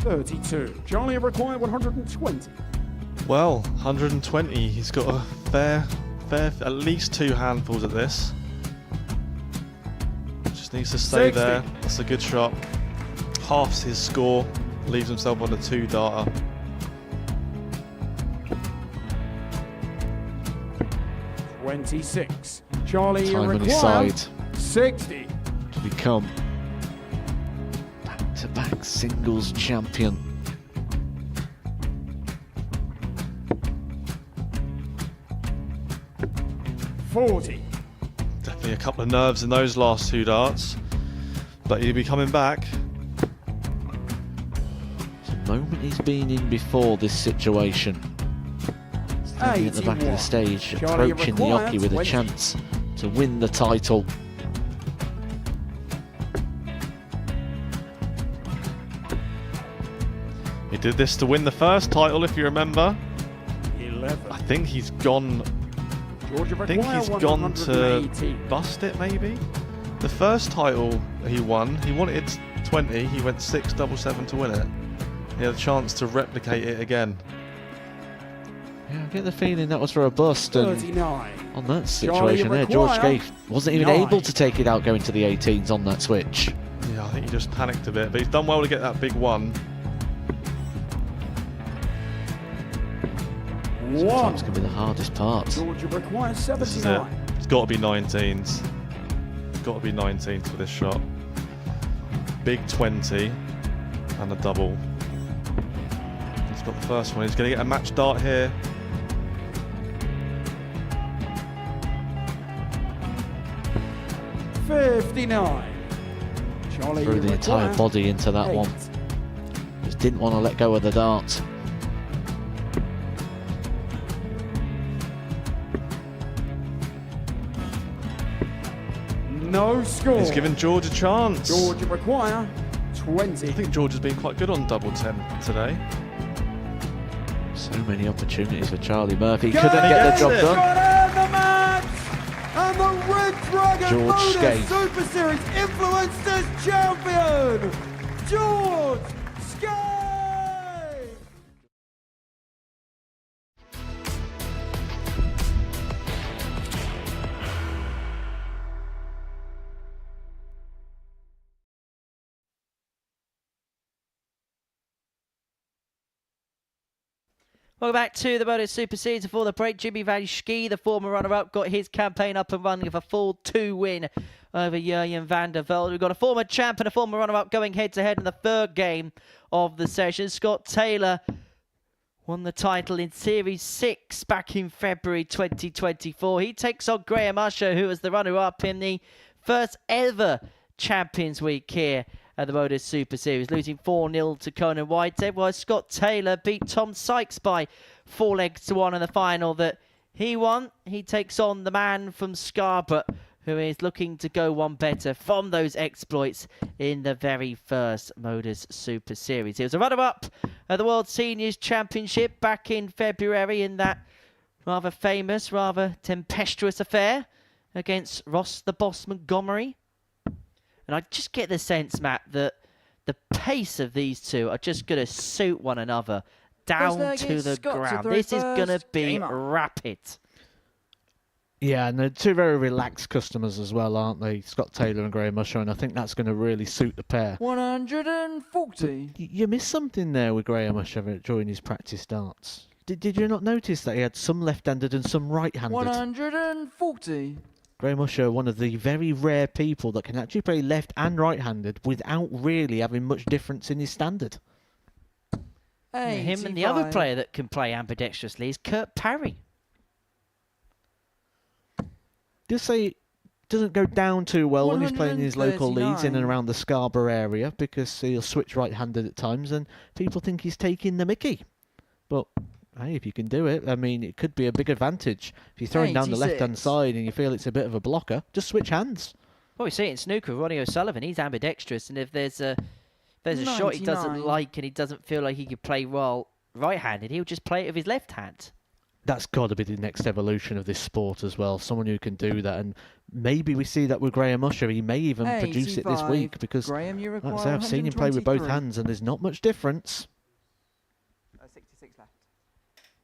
$32. Charlie required 120. Well, 120. He's got a fair, at least 2 handfuls at this. Just needs to stay 60. There. That's a good shot. Halves his score, leaves himself on a 2-darter. $26. Charlie time on his side. 60. To become back-to-back singles champion. $40. Definitely a couple of nerves in those last 2 darts, but he'll be coming back. It's a moment he's been in before this situation. Standing at the back of the stage, approaching the hockey with a chance to win the title. He did this to win the first title, if you remember. 11. I think he's gone. I think he's gone to bust it, maybe. The first title he wanted 20. He went 6-7-7 to win it. He had a chance to replicate it again. Yeah, I get the feeling that was for a bust. And 39. on that situation there, George Scaife wasn't even able to take it out going to the 18s on that switch. Yeah, I think he just panicked a bit, but he's done well to get that big one. Sometimes can be the hardest part. Georgia requires This is it. 79. It's got to be 19s. It's got to be 19s for this shot. Big 20 and a double. He's got the first one. He's going to get a match dart here. $59. Charlie, Threw you the entire require body into that 8. one. Just didn't want to let go of the dart. No score. He's given George a chance. Georgia require 20. I think George has been quite good on double 10 today. So many opportunities for Charlie Murphy. Go Couldn't get the job it. done. Got in the match. And the Red Dragon George Modus Schie. Super Series Influencers Champion, George Schie. Welcome back to the Modus Super Series. Before the break, Jimmy Vansky, the former runner-up, got his campaign up and running with a full 2 win over Jurgen Vandervelde. We've got a former champ and a former runner-up going head-to-head in the third game of the session. Scott Taylor won the title in Series 6 back in February 2024. He takes on Graham Usher, who was the runner-up in the first ever Champions Week here at the Modus Super Series, losing 4-0 to Conan Whitehead, while Scott Taylor beat Tom Sykes by 4 legs to 1 in the final that he won. He takes on the man from Scarborough, who is looking to go one better from those exploits in the very first Modus Super Series. He was a runner-up at the World Seniors Championship back in February in that rather famous, rather tempestuous affair against Ross the Boss Montgomery. And I just get the sense, Matt, that the pace of these two are just going to suit one another down to the ground. This is going to be rapid. Yeah, and they're two very relaxed customers as well, aren't they? Scott Taylor and Graham Usher, and I think that's going to really suit the pair. 140. You missed something there with Graham Usher during his practice darts. Did you not notice that he had some left-handed and some right-handed? 140. Graham Usher, one of the very rare people that can actually play left and right-handed without really having much difference in his standard. Him and the other player that can play ambidextrously is Kurt Parry. Just say it doesn't go down too well when he's playing in his local leagues in and around the Scarborough area, because he'll switch right-handed at times and people think he's taking the mickey. But hey, if you can do it, I mean, it could be a big advantage. If you're throwing down the left-hand side and you feel it's a bit of a blocker, just switch hands. Well, we see it in snooker. Ronnie O'Sullivan, he's ambidextrous, and if there's a shot he doesn't like and he doesn't feel like he could play well right-handed, he'll just play it with his left hand. That's got to be the next evolution of this sport as well. Someone who can do that, and maybe we see that with Graham Usher. He may even produce it this week, because Graham, you like I say, I've seen him play with both hands, and there's not much difference. 66 left.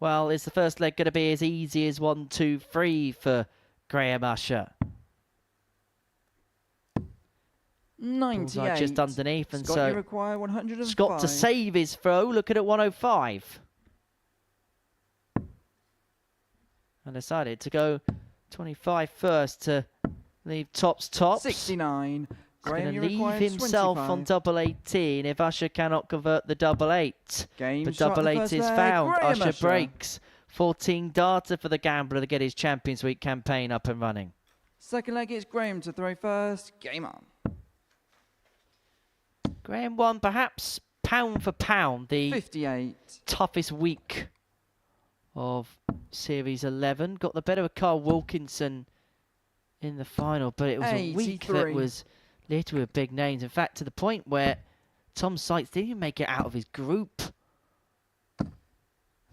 Well, is the first leg going to be as easy as 1, 2, 3 for Graham Usher? 98. Just underneath, and Scott, so you require 105. Scott to save his throw, looking at 105. And decided to go 25 first to leave tops. 69. Graham, going to leave himself 25. on double 18 if Usher cannot convert the double 8. Game But start double the 8 first is leg. found. Graham Usher breaks. 14 data for the gambler to get his Champions Week campaign up and running. Second leg is Graham to throw first. Game on. Graham won perhaps pound for pound the 58. toughest week of Series 11. Got the better of Carl Wilkinson in the final, but it was a week that was littered with big names. In fact, to the point where Tom Sykes didn't even make it out of his group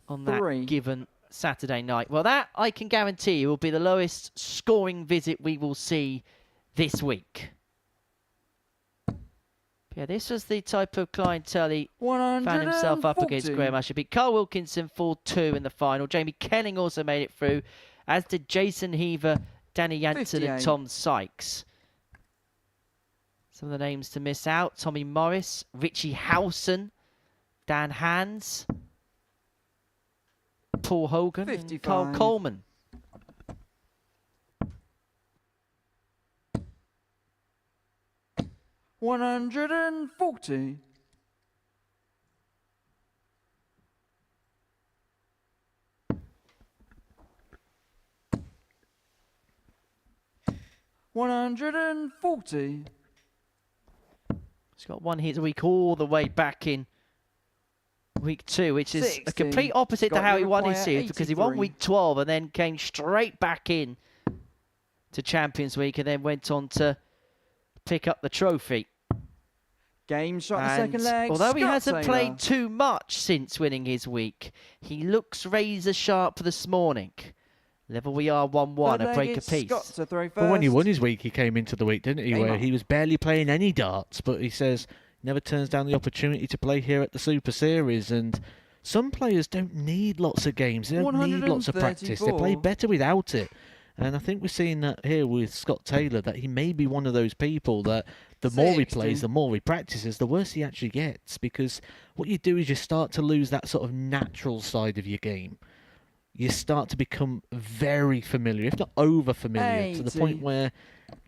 on that given Saturday night. Well, that I can guarantee you will be the lowest scoring visit we will see this week. Yeah, this was the type of clientele he found himself up against. Graham Usher beat Carl Wilkinson 4-2 in the final. Jamie Kenning also made it through, as did Jason Heaver, Danny Jansen and Tom Sykes. Some of the names to miss out: Tommy Morris, Richie Howson, Dan Hans, Paul Hogan and Carl Coleman. $140. $140. He's got one hit a week all the way back in week 2, which is 60. a complete opposite to how he won his series, 83. because he won week 12 and then came straight back in to Champions Week and then went on to pick up the trophy. Game shot in the second leg. Although he Scott hasn't Taylor. played too much since winning his week, he looks razor sharp for this morning. Level we are 1-1, a break apiece. But when he won his week, he came into the week, didn't he? Where he was barely playing any darts, but he says he never turns down the opportunity to play here at the Super Series. And some players don't need lots of games. They don't need lots of practice. They play better without it. And I think we're seeing that here with Scott Taylor, that he may be one of those people that the more he plays, the more he practices, the worse he actually gets. Because what you do is you start to lose that sort of natural side of your game. You start to become very familiar, if not over-familiar, to the point where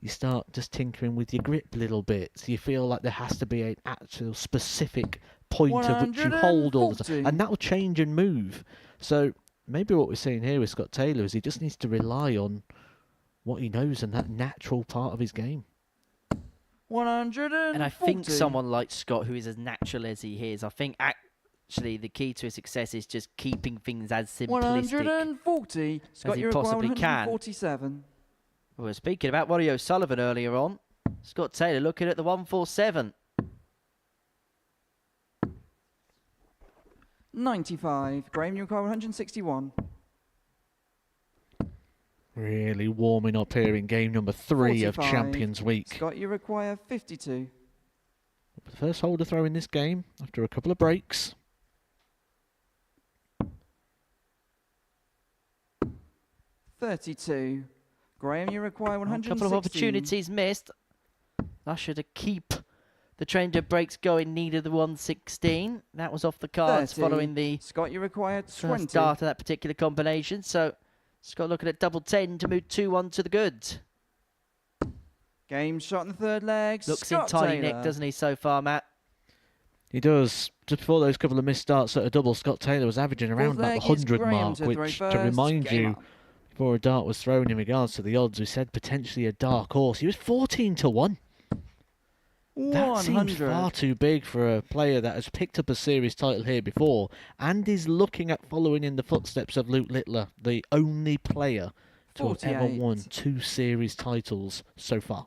you start just tinkering with your grip little bits. You feel like there has to be an actual specific point of which you hold all the time. And that will change and move. So maybe what we're seeing here with Scott Taylor is he just needs to rely on what he knows and that natural part of his game. 140. And I think someone like Scott, who is as natural as he is, I think actually the key to his success is just keeping things as simplistic 140. Scott, as he possibly can. 147. We were speaking about Ronnie O'Sullivan earlier on. Scott Taylor looking at the 147. 95. Graham, you require 161. Really warming up here in game number 3 of Champions Week. Scott, you require 52. The first hole to throw in this game after a couple of breaks. $32. Graham, you require 116. A couple of opportunities missed. Usher to keep the trend of breaks going, needed the 116. That was off the cards 30. following the Start first start of that particular combination. So Scott looking at double 10 to move 2-1 to the good. Game shot in the third leg. Looks Scott in tiny Taylor. nick, doesn't he, so far, Matt? He does. Just before those couple of missed starts at a double, Scott Taylor was averaging around about the 100 mark, which, to remind you, before a dart was thrown in regards to the odds, we said potentially a dark horse. He was 14-1. That seems far too big for a player that has picked up a series title here before and is looking at following in the footsteps of Luke Littler, the only player to have ever won 2 series titles so far.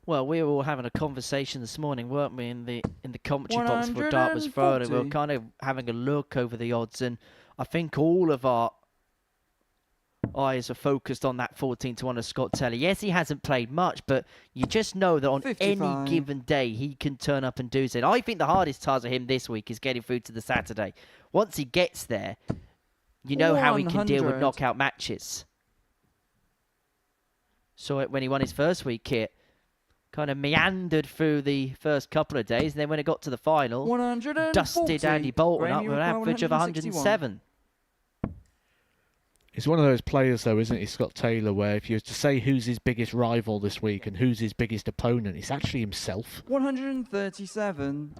Well, we were all having a conversation this morning, weren't we, in the commentary box before dart was thrown, and we were kind of having a look over the odds, and I think all of our eyes are focused on that 14-1 of Scott Taylor. Yes, he hasn't played much, but you just know that on 55. any given day he can turn up and do so. And I think the hardest task for him this week is getting through to the Saturday. Once he gets there, you know how he can deal with knockout matches. Saw it when he won his first week here. Kind of meandered through the first couple of days, and then when it got to the final, dusted Andy Bolton up with an average of 107. He's one of those players, though, isn't he, Scott Taylor, where if you were to say who's his biggest rival this week and who's his biggest opponent, it's actually himself. 137.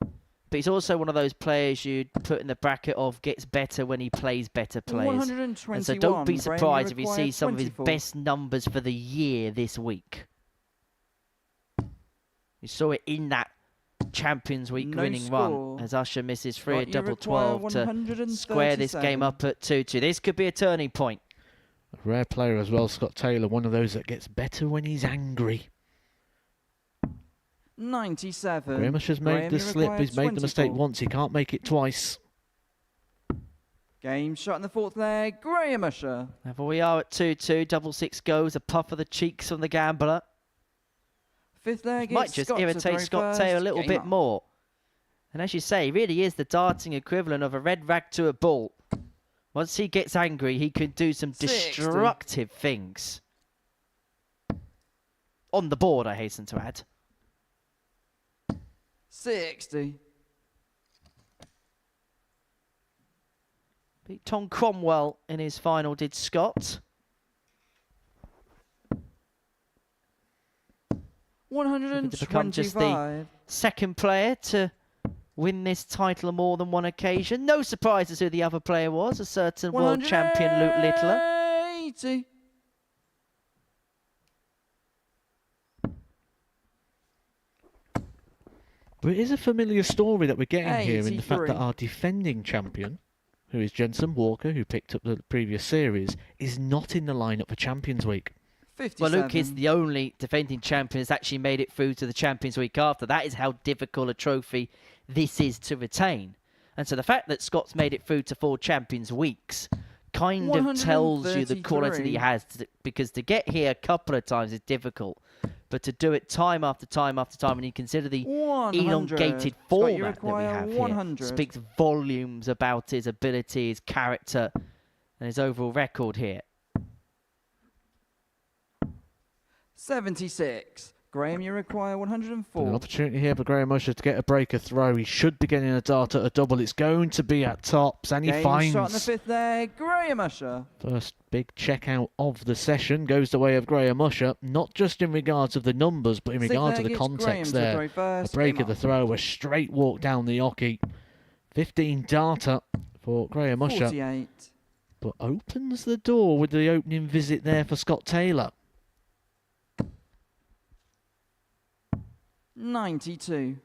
But he's also one of those players you'd put in the bracket of gets better when he plays better players. 121. And so don't be Graham, surprised you if you see some of his 24. best numbers for the year this week. You saw it in that Champions Week winning run as Usher misses 3 at double 12 to square this game up at 2-2. This could be a turning point. A rare player as well, Scott Taylor, one of those that gets better when he's angry. 97. Graham Usher's made the slip, he's made the mistake once, he can't make it twice. Game shot in the fourth leg, Graham Usher. Now we are at 2-2, double 6 goes, a puff of the cheeks from the gambler. Fifth leg Might just irritate Scott Taylor a little bit more. And as you say, he really is the darting equivalent of a red rag to a ball. Once he gets angry, he can do some destructive things. On the board, I hasten to add. 60. Beat Tom Cromwell in his final, did Scott. 125. To become just the second player to win this title on more than one occasion. No surprise as who the other player was, a certain world champion Luke Littler. 180. But it is a familiar story that we're getting here in the fact that 83. our defending champion, who is Jensen Walker, who picked up the previous series, is not in the lineup for Champions Week. 57. Well, Luke is the only defending champion that's actually made it through to the Champions Week after. That is how difficult a trophy this is to retain. And so the fact that Scott's made it through to 4 Champions Weeks kind of tells you the quality that he has, because to get here a couple of times is difficult. But to do it time after time after time, when you consider the 100. elongated Scott, format that we have 100. here, speaks volumes about his ability, his character, and his overall record here. 76. Graham, you require 104. An opportunity here for Graham Usher to get a breaker throw. He should be getting a dart at a double. It's going to be at tops, and he finds... shot in the 5th there, Graham Usher. First big check out of the session goes the way of Graham Usher, not just in regards of the numbers, but in regard to the context there. A break of the throw, a straight walk down the oche. 15 darter for Graham Usher. 48. But opens the door with the opening visit there for Scott Taylor. 92.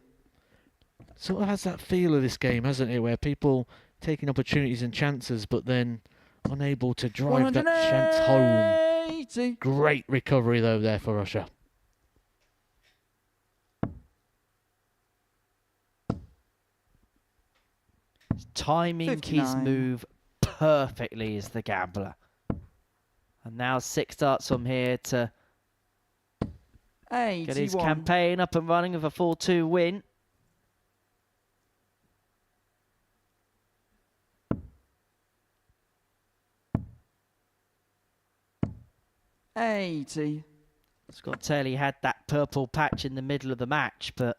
Sort of has that feel of this game, hasn't it, where people taking opportunities and chances, but then unable to drive that chance home. Great recovery, though, there for Usher. Timing 59. his move perfectly is the gambler. And now 6 darts from here to 81. get his campaign up and running with a 4-2 win. Scott Taylor had that purple patch in the middle of the match, but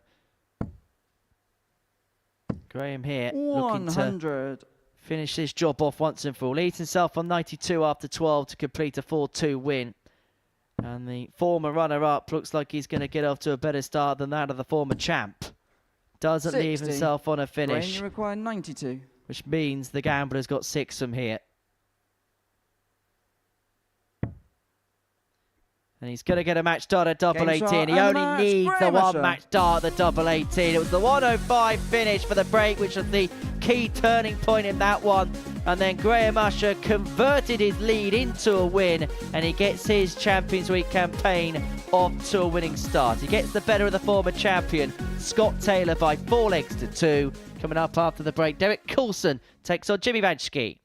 Graham here looking to finish this job off once and for all. Leads himself on 92 after 12 to complete a 4-2 win. And the former runner-up looks like he's going to get off to a better start than that of the former champ. Doesn't 60. leave himself on a finish. Graham, you require 92. Which means the gambler's got 6 from here. And he's going to get a match dart at double 18. He only needs the one match dart at the double 18. It was the 105 finish for the break, which was the key turning point in that one. And then Graham Usher converted his lead into a win, and he gets his Champions Week campaign off to a winning start. He gets the better of the former champion, Scott Taylor, by 4 legs to 2. Coming up after the break, Derek Coulson takes on Jimmy Vansky.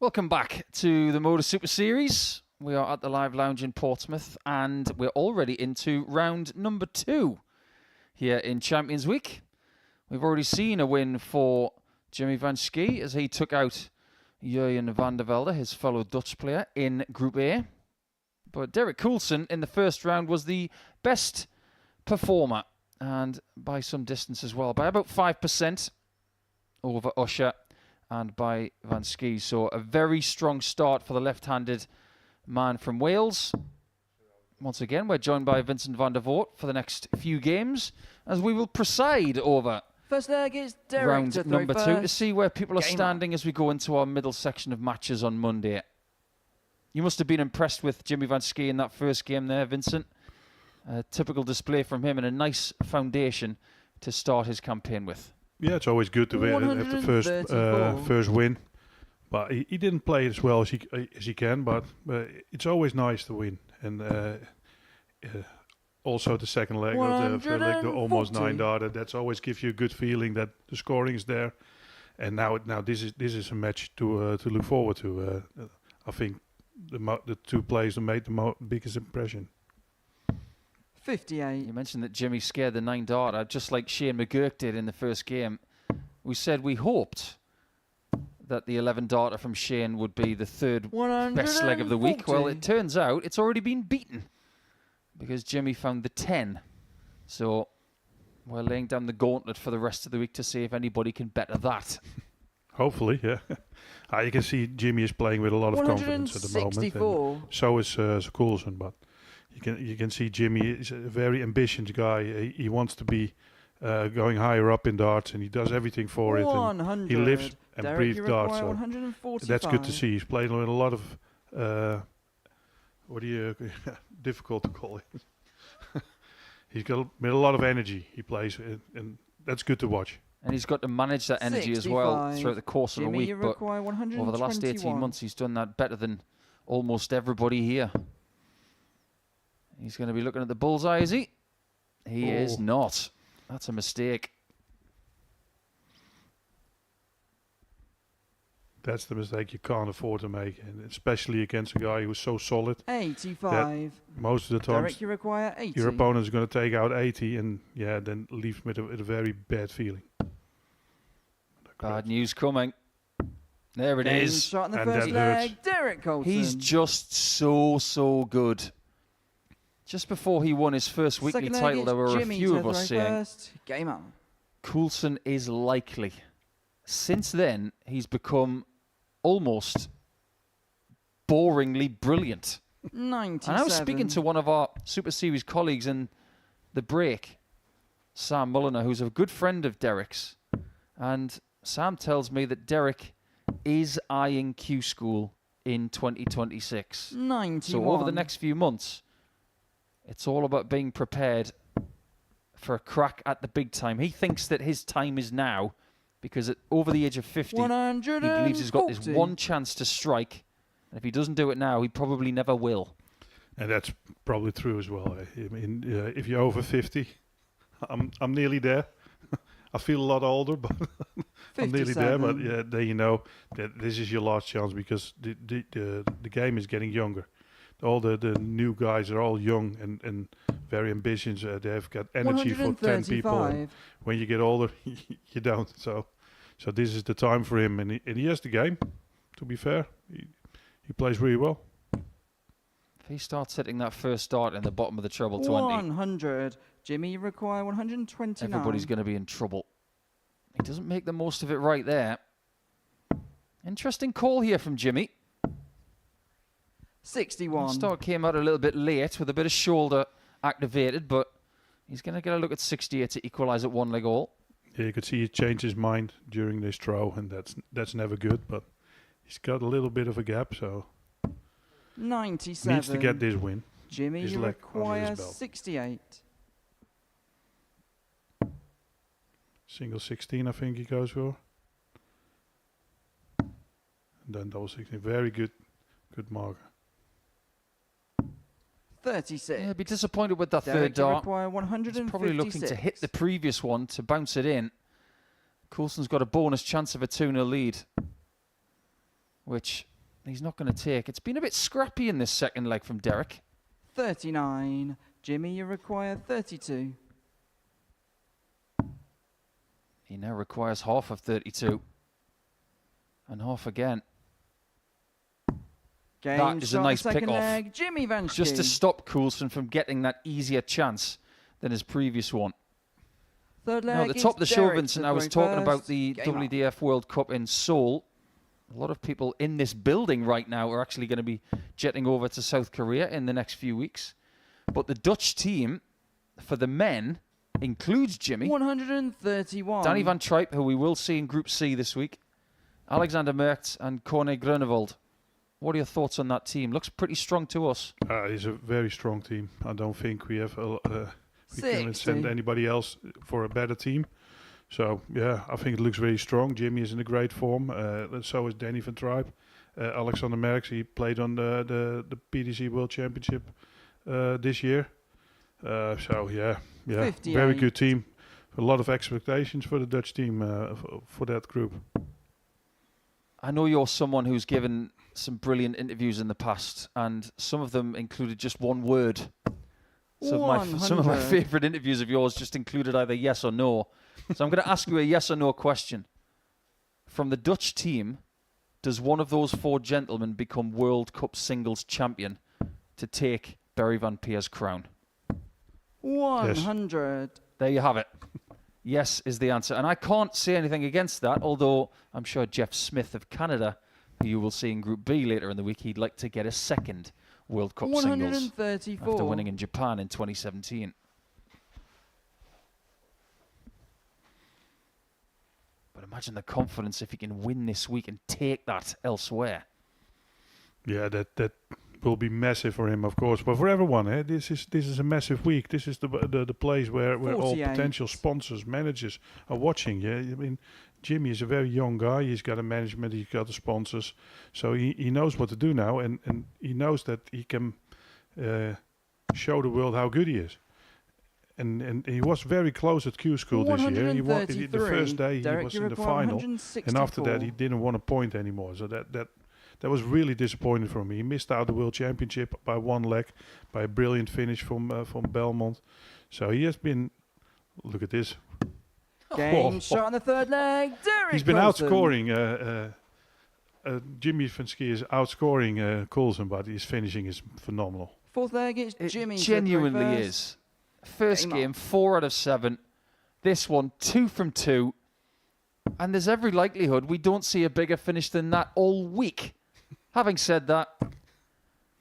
Welcome back to the Modus Super Series. We are at the Live Lounge in Portsmouth, and we're already into round number 2 here in Champions Week. We've already seen a win for Jimmy Vansky as he took out Jurjen Vandervelde, his fellow Dutch player, in Group A. But Derek Coulson in the first round was the best performer, and by some distance as well, by about 5% over Usher and by Vansky. So a very strong start for the left-handed man from Wales. Once again, we're joined by Vincent van der Voort for the next few games, as we will preside over first leg is Derek round to throw number first. 2 to see where people are Game standing as we go into our middle section of matches on Monday. You must have been impressed with Jimmy Vansky in that first game there, Vincent. A typical display from him and a nice foundation to start his campaign with. Yeah, it's always good to have the first win. But he didn't play as well as he can, but it's always nice to win. And also the second leg of the third leg, the almost 9-darter, that's always gives you a good feeling that the scoring is there. And now this is a match to look forward to. I think the two players who made the biggest impression. 58. You mentioned that Jimmy scared the 9-darter, just like Schie and McGurk did in the first game. We said we hoped that the 11-darter from Schie would be the third best leg of the week. Well, it turns out it's already been beaten because Jimmy found the 10. So we're laying down the gauntlet for the rest of the week to see if anybody can better that. Hopefully, yeah. You can see Jimmy is playing with a lot of confidence at the moment. And so is Coulson, but you can see Jimmy is a very ambitious guy. He wants to be going higher up in darts, and he does everything for it. And he lives and breathes darts. So that's good to see. He's playing with a lot of difficult to call it. He's got with a lot of energy. He plays, and that's good to watch. And he's got to manage that energy as well throughout the course of a week. But over the last 18 months, he's done that better than almost everybody here. He's going to be looking at the bullseye, is he? He is not. That's a mistake. That's the mistake you can't afford to make, and especially against a guy who's so solid. 85. Most of the time, Derek, you require 80. Your opponent is going to take out 80, and then leave with a very bad feeling. Bad news coming. There it is. Shot in the first leg, Derek Coulson. He's just so good. Just before he won his first weekly title, there were a few of us saying, Game on. Coulson is likely. Since then, he's become almost boringly brilliant. 97. And I was speaking to one of our Super Series colleagues in the break, Sam Mulliner, who's a good friend of Derek's. And Sam tells me that Derek is eyeing Q School in 2026. 91. So over the next few months, it's all about being prepared for a crack at the big time. He thinks that his time is now because over the age of 50, he believes he's got this one chance to strike. And if he doesn't do it now, he probably never will. And that's probably true as well. I mean, if you're over 50, I'm nearly there. I feel a lot older, but I'm nearly there. But yeah, then you know that this is your last chance because the game is getting younger. All the new guys are all young and very ambitious. They've got energy for 10 people. And when you get older, you don't. So this is the time for him, and he has the game. To be fair, he plays really well. If he starts hitting that first start in the bottom of the treble 20, 100. Jimmy, you require 129. Everybody's going to be in trouble. He doesn't make the most of it right there. Interesting call here from Jimmy. 61. The start came out a little bit late with a bit of shoulder activated, but he's going to get a look at 68 to equalise at 1 leg all. Yeah, you could see he changed his mind during this throw, and that's never good, but he's got a little bit of a gap, so 97. Needs to get this win. Jimmy, you require 68. Single 16, I think he goes for. And then double 16. Very good marker. 36. Yeah, I'd be disappointed with that Derek, third dart. Require 156. He's probably looking to hit the previous one to bounce it in. Coulson's got a bonus chance of a 2-0 lead, which He's not going to take. It's been a bit scrappy in this second leg from Derek. 39. Jimmy, you require 32. He now requires half of 32. And half again. Game That is a nice pick-off. Jimmy Vansky. Just to stop Coulson from getting that easier chance than his previous one. Third leg now, at the top of the show, Derek Vincent, I was talking about the WDF World Cup in Seoul. A lot of people in this building right now are actually going to be jetting over to South Korea in the next few weeks. But the Dutch team, for the men, includes Jimmy. 131. Danny van Tripe, who we will see in Group C this week. Alexander Merckx and Corne Grunewald. What are your thoughts on that team? Looks pretty strong to us. It's a very strong team. I don't think we have we can send anybody else for a better team. So, yeah, I think it looks very strong. Jimmy is in a great form. So is Danny van Tripe. Alexander Merckx, he played on the PDC World Championship this year. So, yeah, very good team. A lot of expectations for the Dutch team for that group. I know you're someone who's given some brilliant interviews in the past, and some of them included just one word. Some of my favourite interviews of yours just included either yes or no. So I'm going to ask you a yes or no question. From the Dutch team, does one of those four gentlemen become World Cup singles champion to take Barry Van Peer's crown? 100. Yes. There you have it. Yes is the answer. And I can't say anything against that, although I'm sure Jeff Smith of Canada, who you will see in Group B later in the week, he'd like to get a second World Cup singles after winning in Japan in 2017. But imagine the confidence if he can win this week and take that elsewhere. Yeah, that will be massive for him, of course, but for everyone. This is a massive week. This is the place where all potential sponsors, managers are watching. Yeah, I mean, Jimmy is a very young guy. He's got a management. He's got the sponsors, so he knows what to do now, and he knows that he can show the world how good he is. And he was very close at Q School this year. He won the first day. Derek, he was in the final, and after that he didn't want a point anymore. So that was really disappointing for me. He missed out the World Championship by one leg, by a brilliant finish from Belmont. So he has been. Look at this. Game shot on the third leg. Derek He's been Coulson. outscoring. Jimmy Vansky is outscoring Coulson, but his finishing is phenomenal. Fourth leg, it's Jimmy. It genuinely is. First game, 4 out of 7. This one, 2 from 2. And there's every likelihood we don't see a bigger finish than that all week. Having said that,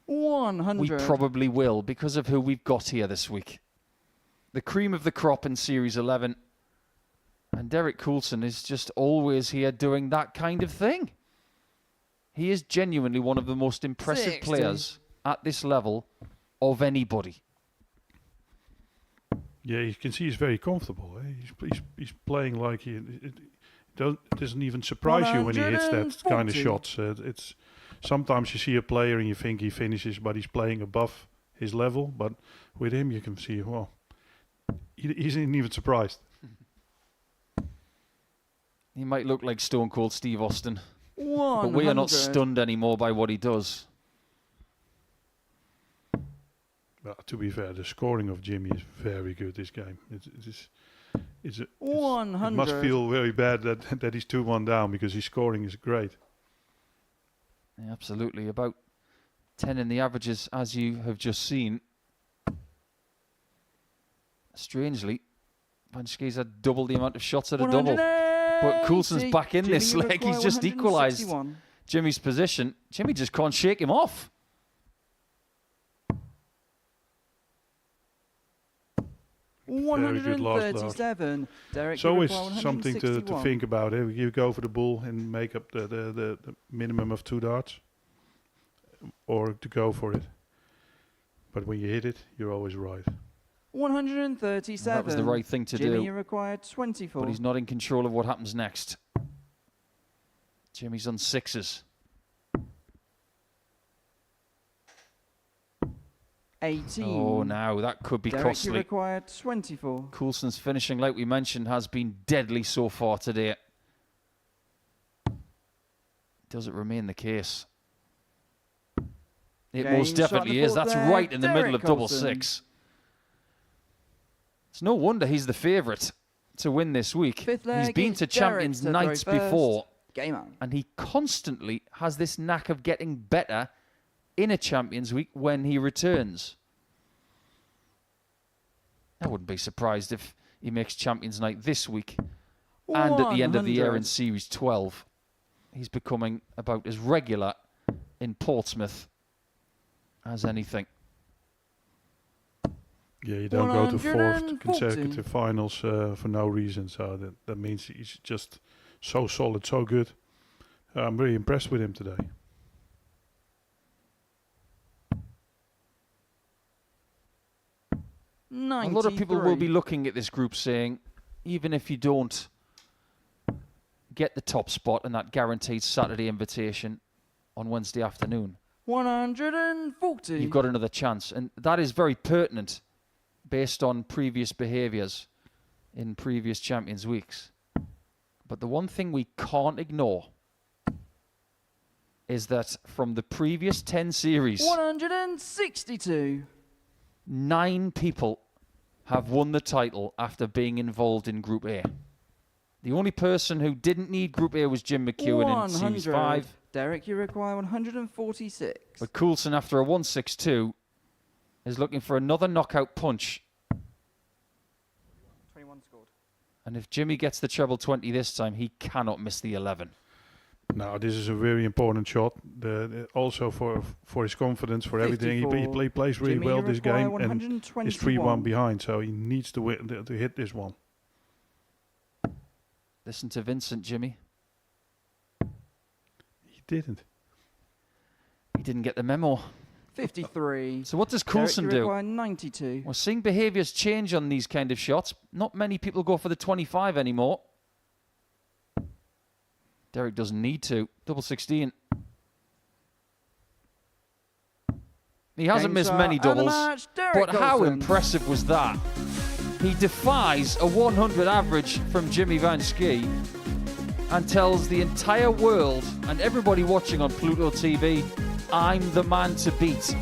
100. we probably will because of who we've got here this week. The cream of the crop in Series 11. And Derek Coulson is just always here doing that kind of thing. He is genuinely one of the most impressive players at this level of anybody. Yeah, you can see he's very comfortable. He's playing like it doesn't even surprise you when he hits that kind of shots. It's sometimes you see a player and you think he finishes, but he's playing above his level. But with him, you can see, well, he isn't even surprised. He might look like Stone Cold Steve Austin, 100. but we are not stunned anymore by what he does. Well, to be fair, the scoring of Jimmy is very good this game. It 100. must feel very bad that he's 2-1 down because his scoring is great. Yeah, absolutely. About 10 in the averages, as you have just seen. Strangely, Vansky's had double the amount of shots at a double. But Coulson's back in this leg. He's just equalised Jimmy's position. Jimmy just can't shake him off. Very good last 137. Derek, so it's something to think about. You go for the bull and make up the minimum of 2 darts, or to go for it. But when you hit it, you're always right. 137. That was the right thing to do. Jimmy required 24. But he's not in control of what happens next. Jimmy's on 6s. 18. Oh, now that could be Derek, costly. you required 24. Coulson's finishing, like we mentioned, has been deadly so far today. Does it remain the case? It most definitely is. That's right in the middle of double six. It's no wonder he's the favourite to win this week. He's been to champions nights before. Game on. And he constantly has this knack of getting better in a champions week when he returns. I wouldn't be surprised if he makes champions night this week and at the end of the year in Series 12. He's becoming about as regular in Portsmouth as anything. Yeah, you don't go to 4th consecutive finals for no reason. So that means he's just so solid, so good. I'm really impressed with him today. A lot of people will be looking at this group saying, even if you don't get the top spot and that guaranteed Saturday invitation on Wednesday afternoon, 140. you've got another chance. And that is very pertinent based on previous behaviours in previous Champions Weeks. But the one thing we can't ignore is that from the previous 10 series, 162. 9 people have won the title after being involved in Group A. The only person who didn't need Group A was Jim McEwen in Series 5. Derek, you require 146. But Coulson, after a 162, is looking for another knockout punch. 21 scored. And if Jimmy gets the treble 20 this time, he cannot miss the 11. No, this is a very important shot. Also for his confidence, for everything. He plays really well this game, and is 3-1 behind, so he needs to hit this one. Listen to Vincent, Jimmy. He didn't. He didn't get the memo. 53. So what does Coulson do? 92. We're seeing behaviours change on these kind of shots. Not many people go for the 25 anymore. Derek doesn't need to. Double 16. He hasn't missed many doubles, but how impressive was that? He defies a 100 average from Jimmy Vansky and tells the entire world and everybody watching on Pluto TV, I'm the man to beat.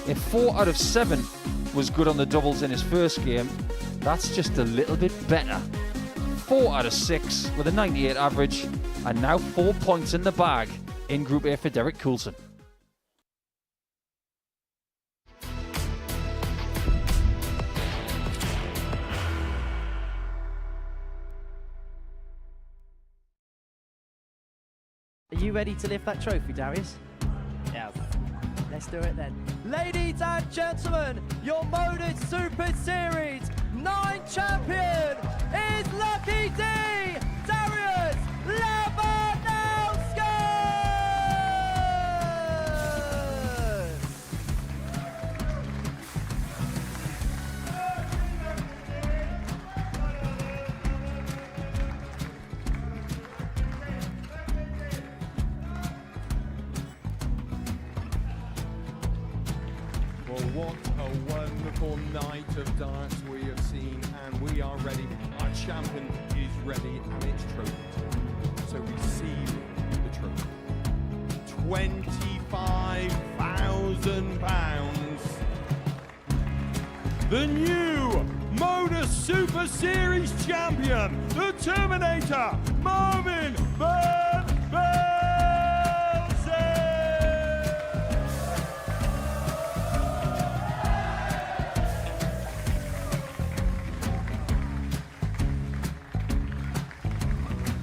If 4 out of 7 was good on the doubles in his first game, that's just a little bit better. 4 out of 6 with a 98 average, and now 4 points in the bag in Group A for Derek Coulson. Are you ready to lift that trophy, Darius? Yes. Let's do it then. Ladies and gentlemen, your Modus Super Series 9 champion is Lucky D, Darius Lewandowski! Well, what a wonderful night of darts we have seen, and we are ready. Our champion is ready, and it's trophy time. So receive the trophy. £25,000. The new Modus Super Series champion, the Terminator, Marvin Vandervelde.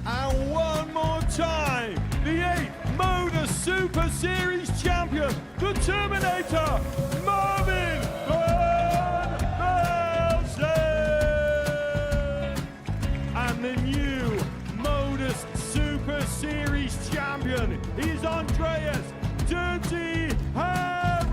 And one more time, the 8th Modus Super Series champion, the Terminator, Marvin Vandervelde. And the new Modus Super Series champion is Andreas Dirty Harrison.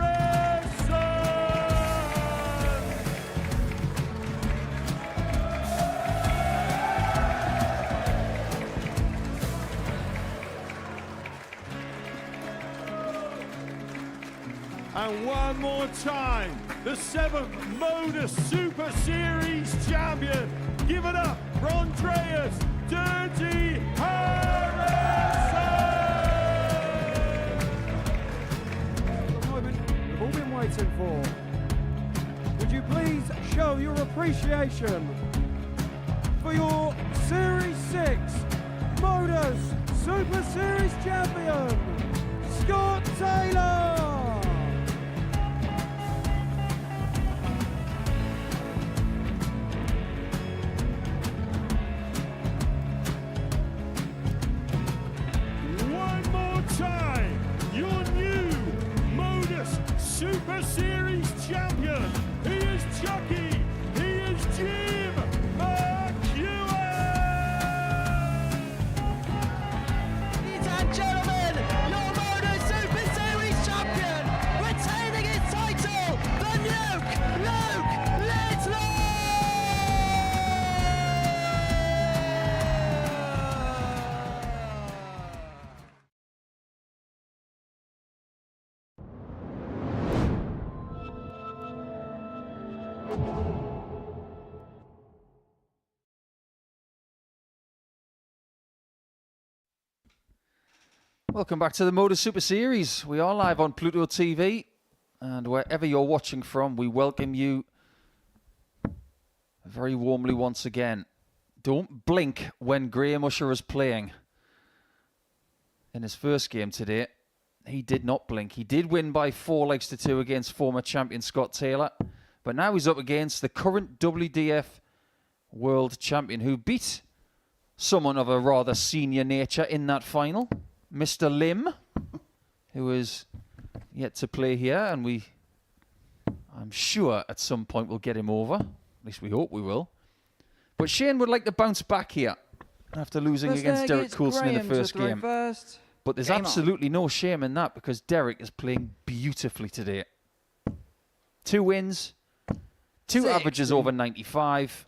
And one more time, the 7th Modus Super Series champion. Give it up for Andreas Dirty Harrison. fighting for. Would you please show your appreciation for your Series 6 Modus Super Series champion, Scott Taylor! One more time, your new Modus Super Series champion. He is Chucky. He is Jim McGurk. Ladies and gentlemen, your Modus Super Series champion, retaining his title, the Nuke, Luke Littler! Welcome back to the Modus Super Series. We are live on Pluto TV, and wherever you're watching from, we welcome you very warmly once again. Don't blink when Graham Usher is playing. In his first game today, he did not blink. He did win by 4-2 against former champion Scott Taylor, but now he's up against the current WDF world champion who beat someone of a rather senior nature in that final. Mr. Lim, who is yet to play here, and I'm sure at some point we'll get him over. At least we hope we will. But Shane would like to bounce back here after losing against Derek Coulson in the first game. But there's absolutely no shame in that because Derek is playing beautifully today. 2 wins, 2 averages over 95,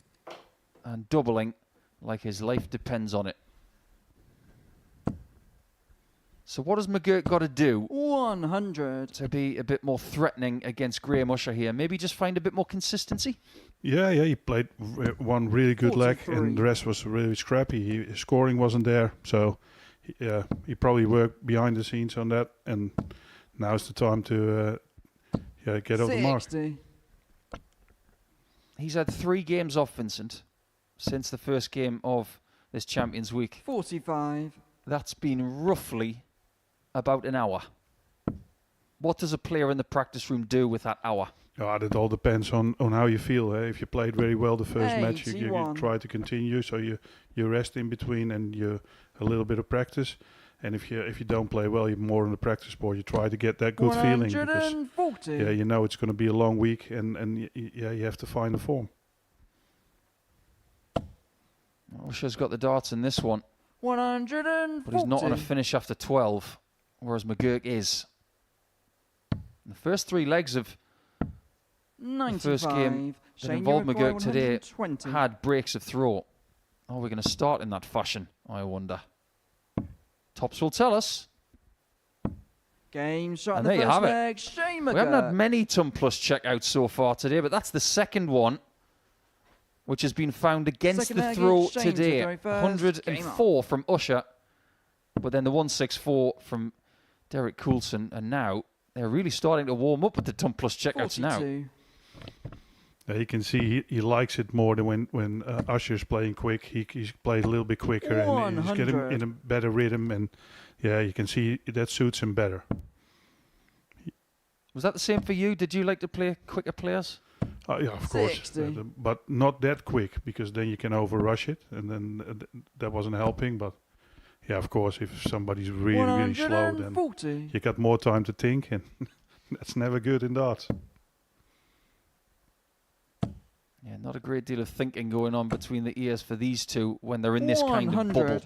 and doubling like his life depends on it. So what has McGurk got to do 100 to be a bit more threatening against Graham Usher here? Maybe just find a bit more consistency? Yeah, he played one really good leg, and the rest was really scrappy. His scoring wasn't there, so he probably worked behind the scenes on that, and now's the time to get over the mark. He's had 3 games off, Vincent, since the first game of this Champions Week. 45. That's been roughly about an hour. What does a player in the practice room do with that hour? It all depends on how you feel. If you played very well the first match, you try to continue, so you rest in between and you a little bit of practice. And if you don't play well, you're more on the practice board. You try to get that good feeling because you know it's going to be a long week, and you have to find the form. Usher's got the darts in this one. 140. But he's not on a finish after 12, whereas McGurk is. The first 3 legs of the first game that involved McGurk today had breaks of throw. Are we going to start in that fashion, I wonder? Tops will tell us. Game shot and in the there you first have leg. it. Schie We haven't had many Tum Plus checkouts so far today, but that's the second one, which has been found against the throw today. 104 from Usher, but then the 164 from Derek Coulson, and now they're really starting to warm up with the Tum Plus checkouts 42. Now. You can see he likes it more than when Usher's playing quick. He's played a little bit quicker and he's getting in a better rhythm, and you can see that suits him better. Was that the same for you? Did you like to play quicker players? Yeah, of course, but not that quick, because then you can overrush it, and then that wasn't helping. But yeah, of course, if somebody's really slow, then you got more time to think, and that's never good in darts. Yeah, not a great deal of thinking going on between the ears for these two when they're in this kind of bubble.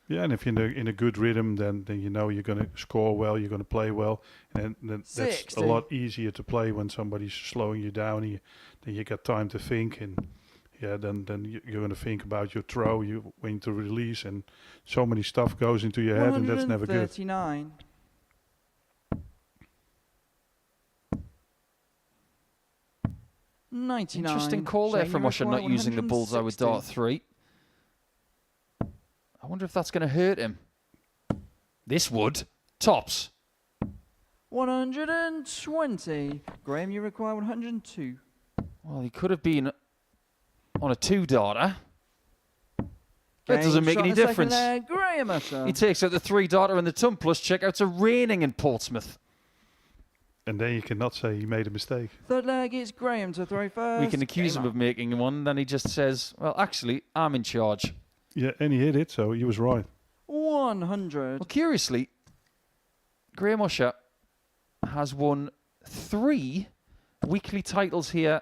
Yeah, and if you're in a good rhythm, then you know you're going to score well, you're going to play well, and then that's a lot easier to play when somebody's slowing you down. Then you got time to think, and then you're going to think about your throw, when to release, and so many stuff goes into your head, and that's never good. 139. Interesting call there from Usher, not using the bullseye with dart 3. I wonder if that's going to hurt him. This would. Tops. 120. Graham, you require 102. Well, he could have been on a 2-darter. That doesn't make any difference. Graham Usher. He takes out the 3-darter and the ton plus checkouts are raining in Portsmouth. And then you cannot say he made a mistake. Third leg is Graham to throw first. We can accuse him of making one, then he just says, well, actually, I'm in charge. Yeah, and he hit it, so he was right. 100. Well, curiously, Graham Usher has won 3 weekly titles here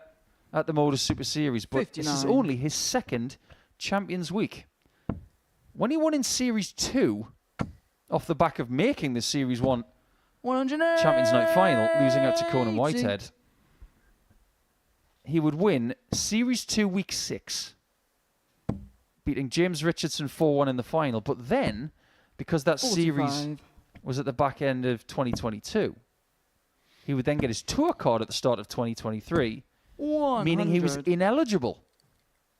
at the Modus Super Series, but 59. this is only his 2nd Champions Week. When he won in Series 2, off the back of making the Series 1 Champions Night final, losing out to Conan Whitehead, he would win Series 2 Week 6, beating James Richardson 4-1 in the final. But then, because that 45. series was at the back end of 2022, he would then get his tour card at the start of 2023, 100. meaning he was ineligible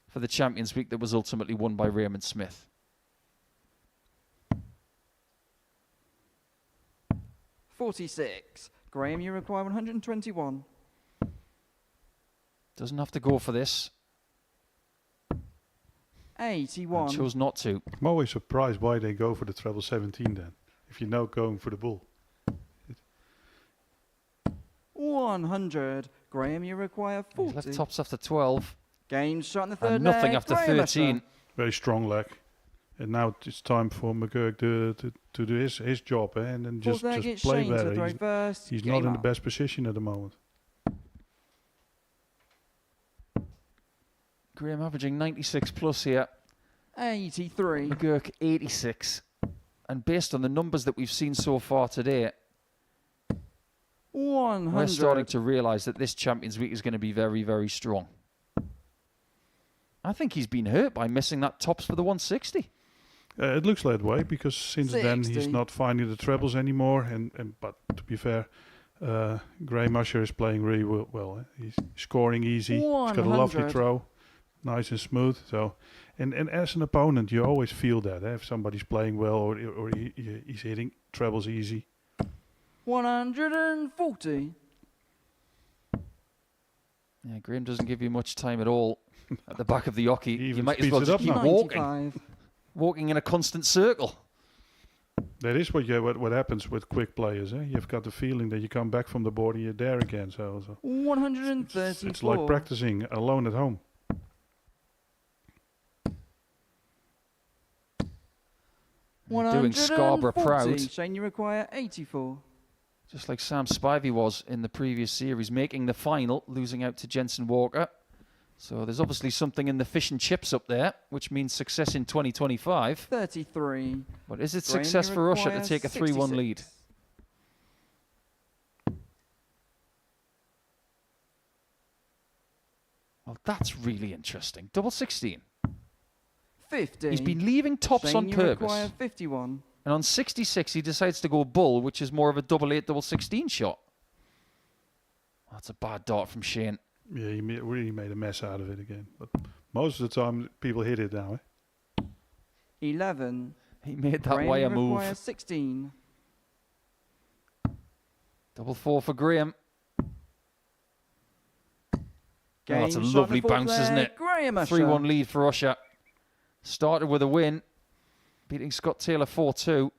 for the Champions Week that was ultimately won by Raymond Smith. 46. Graham, you require 121. Doesn't have to go for this. 81. And chose not to. I'm always surprised why they go for the treble 17 then, if you're not going for the bull. 100. Graham, you require 40. He's left tops after 12. Game shot in the third And nothing leg. after Graham 13. Usher. Very strong leg. And now it's time for McGurk to do his job, and then just Fourth leg, it's play Shane to better. throw first. He's Game not in the up. best position at the moment. Graham averaging 96 plus here. 83. McGurk 86. And based on the numbers that we've seen so far today, 100. we're starting to realise that this Champions Week is going to be very, very strong. I think he's been hurt by missing that tops for the 160. It looks that way because since then 60. he's not finding the trebles anymore. But to be fair, Graham Usher is playing really well. He's scoring easy. He's got a lovely 100. throw, nice and smooth. So, and as an opponent, you always feel that if somebody's playing well or he's hitting trebles easy. 140. Yeah, Graham doesn't give you much time at all at the back of the hockey. You even might as speeds well it just up keep now. walking. Walking in a constant circle. That is what happens with quick players. You've got the feeling that you come back from the board and you're there again. So 134. it's like practicing alone at home. Doing Scarborough proud. Shane, you require 84. Just like Sam Spivey was in the previous series, making the final, losing out to Jensen Walker. So there's obviously something in the fish and chips up there, which means success in 2025. 33. But is it Graham, success you for Usher to require take a 3-1 66. lead? Well, that's really interesting. Double 16. 50. He's been leaving tops Shane, on you purpose. require 51. And on 66, he decides to go bull, which is more of a double 8, double 16 shot. That's a bad dart from Shane. Yeah, he really made a mess out of it again. But most of the time, people hit it now. 11. He made that Graham, wire you move. require 16. Double 4 for Graham. Game That's a shot lovely in the fourth bounce, isn't leg. it? Graham Usher. 3-1 lead for Usher. Started with a win, beating Scott Taylor 4-2.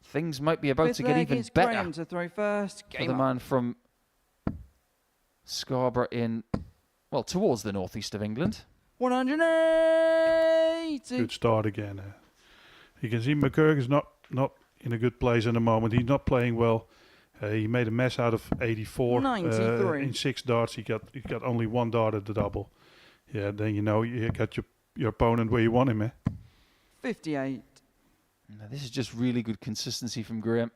Things might be about Fifth to get leg even is better Graham to throw first. for Game the up. man from Scarborough in, well, towards the northeast of England. 180. Good start again. You can see McGurk is not in a good place at the moment. He's not playing well. He made a mess out of 84. 93. In 6 darts, he got only 1 dart at the double. Yeah, then you know you got your opponent where you want him. 58. Now, this is just really good consistency from Graham.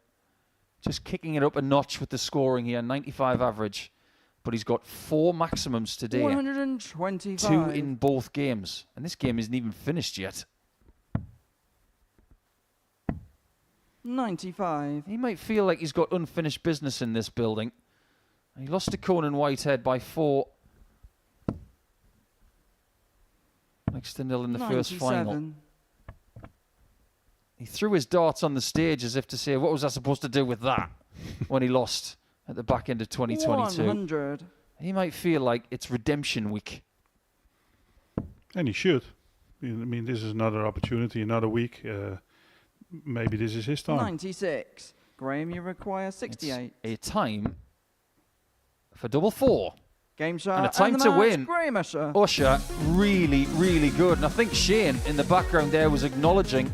Just kicking it up a notch with the scoring here, 95 average. But he's got 4 maximums today. 125. 2 in both games. And this game isn't even finished yet. 95. He might feel like he's got unfinished business in this building. He lost to Conan Whitehead by 4. Next to 0 in the first final. 97. He threw his darts on the stage as if to say, what was I supposed to do with that? When he lost at the back end of 2022. 100. He might feel like it's redemption week. And he should. I mean, this is another opportunity, another week. Maybe this is his time. 96. Graham, you require 68. It's a time for double 4. Game shot. And a time to win. Graham Usher. Usher, really, really good. And I think Shane in the background there was acknowledging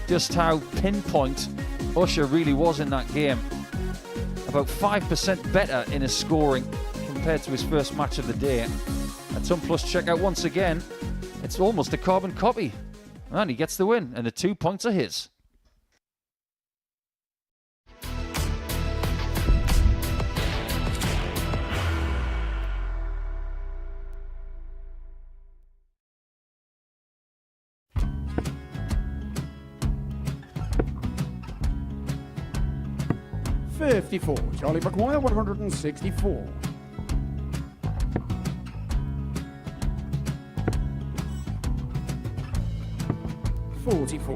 just how pinpoint Usher really was in that game. About 5% better in his scoring compared to his first match of the day. At Ton Plus checkout once again, it's almost a carbon copy. And he gets the win, and the 2 points are his. $54. Charlie McGuire, 164. $44.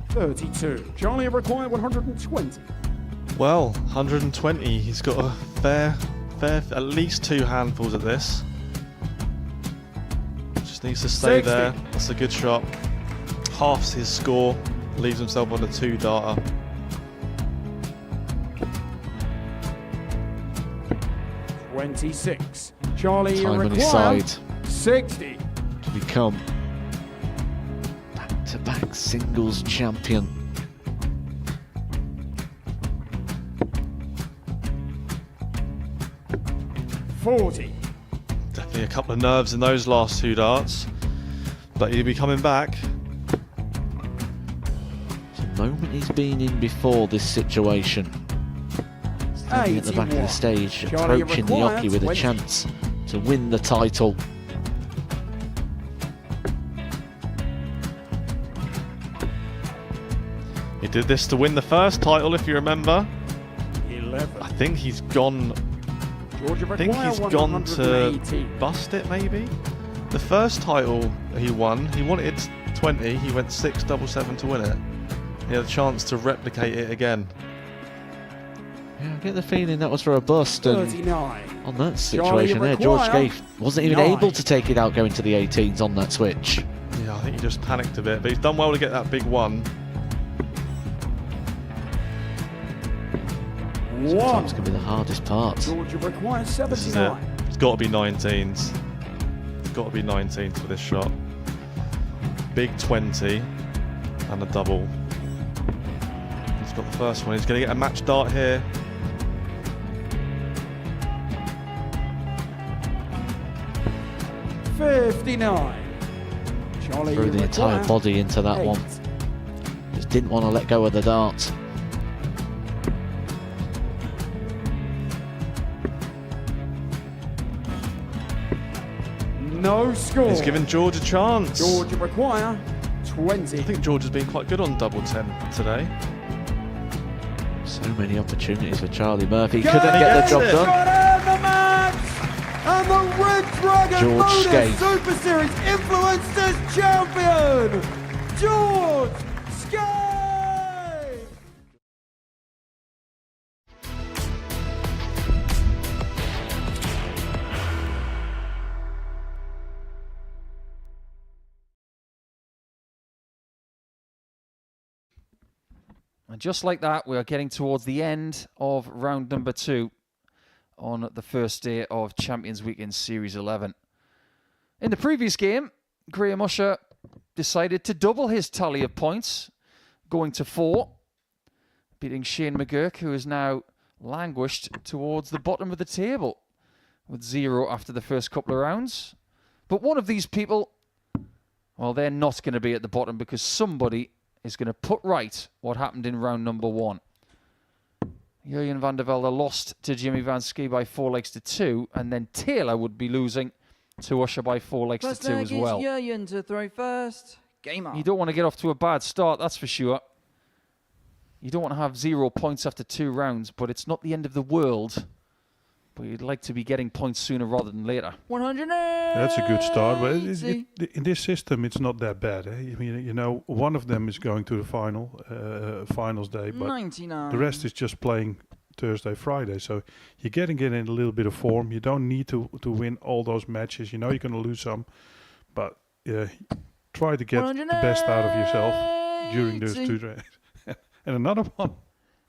$32. Charlie required 120. Well, 120. He's got a fair, at least 2 handfuls of this. Just needs to stay 60. there. That's a good shot. Halves his score. Leaves himself on a 2-darter. $26. Charlie Time on his required side 60. to become back-to-back singles champion. $40. Definitely a couple of nerves in those last 2 darts. But he'll be coming back. The moment he's been in before this situation. Standing at the back of the stage, Charlie approaching the required Yoki with 20. a chance to win the title. He did this to win the first title, if you remember. 11. I think he's gone. Georgia I think he's gone to 180. bust it, maybe. The first title he won, he wanted 20. He went 6-7-7 to win it. He had a chance to replicate it again. Yeah, I get the feeling that was for a bust, and 39. on that situation there, George Schie wasn't even 9. able to take it out going to the 18s on that switch. Yeah, I think he just panicked a bit, but he's done well to get that big one. Sometimes can be the hardest part. Georgia requires This is it. 79. It's got to be 19s. It's got to be 19s for this shot. Big 20 and a double. He's got the first one. He's going to get a match dart here. $59. Charlie Threw the entire required body into that 8. one. Just didn't want to let go of the dart. No score. He's given George a chance. Georgia require 20. I think George has been quite good on double 10 today. So many opportunities for Charlie Murphy. Go! Couldn't get the job Got done. in the match! And the Red Dragon George Modus Schie. Super Series Influencers Champion, George Schie! And just like that, we are getting towards the end of round number 2 on the first day of Champions Week in Series 11. In the previous game, Graham Usher decided to double his tally of points, going to 4, beating Shane McGurk, who is now languished towards the bottom of the table with 0 after the first couple of rounds. But one of these people, well, they're not going to be at the bottom because somebody is going to put right what happened in round number 1. Vandervelde lost to Jimmy Vansky by 4-2, and then Taylor would be losing to Usher by 4-2 as well. Jurgen to throw first. Game on. You don't want to get off to a bad start, that's for sure. You don't want to have 0 points after 2 rounds, but it's not the end of the world But you'd like to be getting points sooner rather than later. 100. That's a good start, but in this system, it's not that bad. I mean, you know, one of them is going to the finals day, but 99. the rest is just playing Thursday, Friday. So you're getting it in a little bit of form. You don't need to win all those matches. You know you're going to lose some, but try to get the best out of yourself during those 2 days. And another one.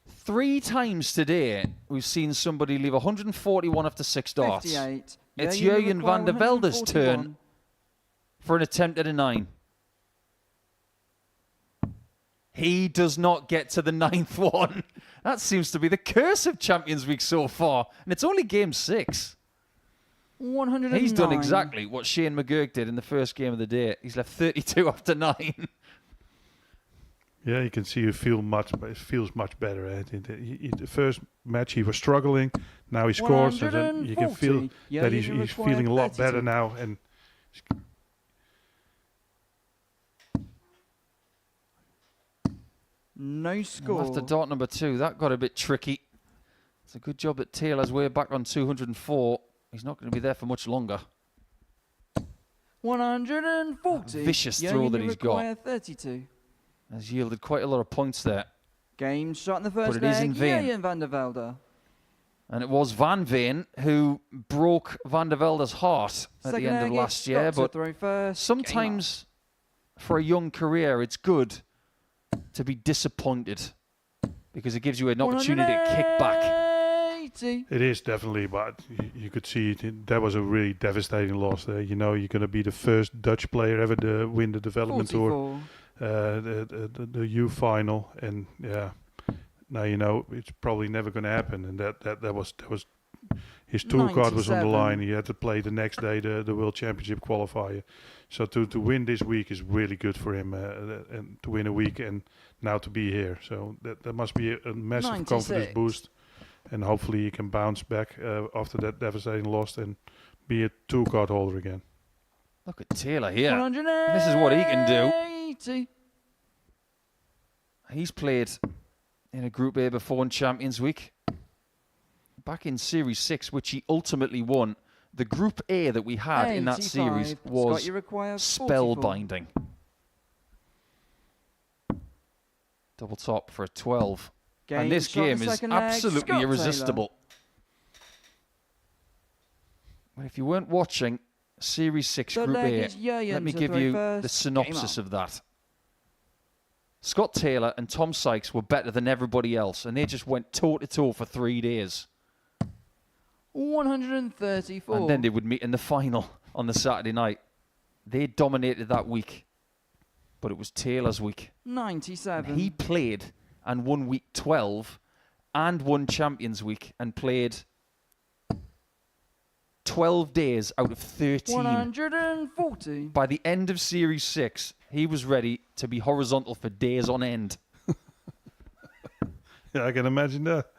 3 times today, we've seen somebody leave 141 after 6 darts. 58. It's Jurgen Vandervelde's turn for an attempt at a 9. He does not get to the 9th one. That seems to be the curse of Champions Week so far. And it's only game 6. 109. He's done exactly what Schie and McGurk did in the first game of the day. He's left 32 after 9. Yeah, you can see it feels much better. The first match he was struggling. Now he scores, and then you can feel that he's feeling a lot better now. And no score. After dart number 2, that got a bit tricky. It's a good job that Taylor's way back on 204. He's not going to be there for much longer. 140. Vicious throw that he's got. 32. Has yielded quite a lot of points there. Game shot in the first but it is in vain. Vandervelde. And it was Van Veen who broke Vandervelde's heart at the end of last year. But sometimes for a young career, it's good to be disappointed because it gives you an opportunity to kick back. It is definitely, but you could see that was a really devastating loss there. You know, you're going to be the first Dutch player ever to win the development 44. tour. The U final, and now you know it's probably never going to happen. And that was his tour card was on the line. He had to play the next day the World Championship qualifier. So to win this week is really good for him, and to win a week and now to be here. So that must be a massive 96. confidence boost, and hopefully he can bounce back after that devastating loss and be a tour card holder again. Look at Taylor here. This is what he can do. He's played in a Group A before in Champions Week. Back in Series 6, which he ultimately won. The Group A that we had in that series was spellbinding. Double top for a 12. And this game is absolutely irresistible. But if you weren't watching Series 6 Group A, let me give you the synopsis of that. Scott Taylor and Tom Sykes were better than everybody else, and they just went toe-to-toe for 3 days. 134. And then they would meet in the final on the Saturday night. They dominated that week, but it was Taylor's week. 97. And he played and won week 12 and won Champions Week and played 12 days out of 13. 140. By the end of Series 6, he was ready to be horizontal for days on end. Yeah, I can imagine that.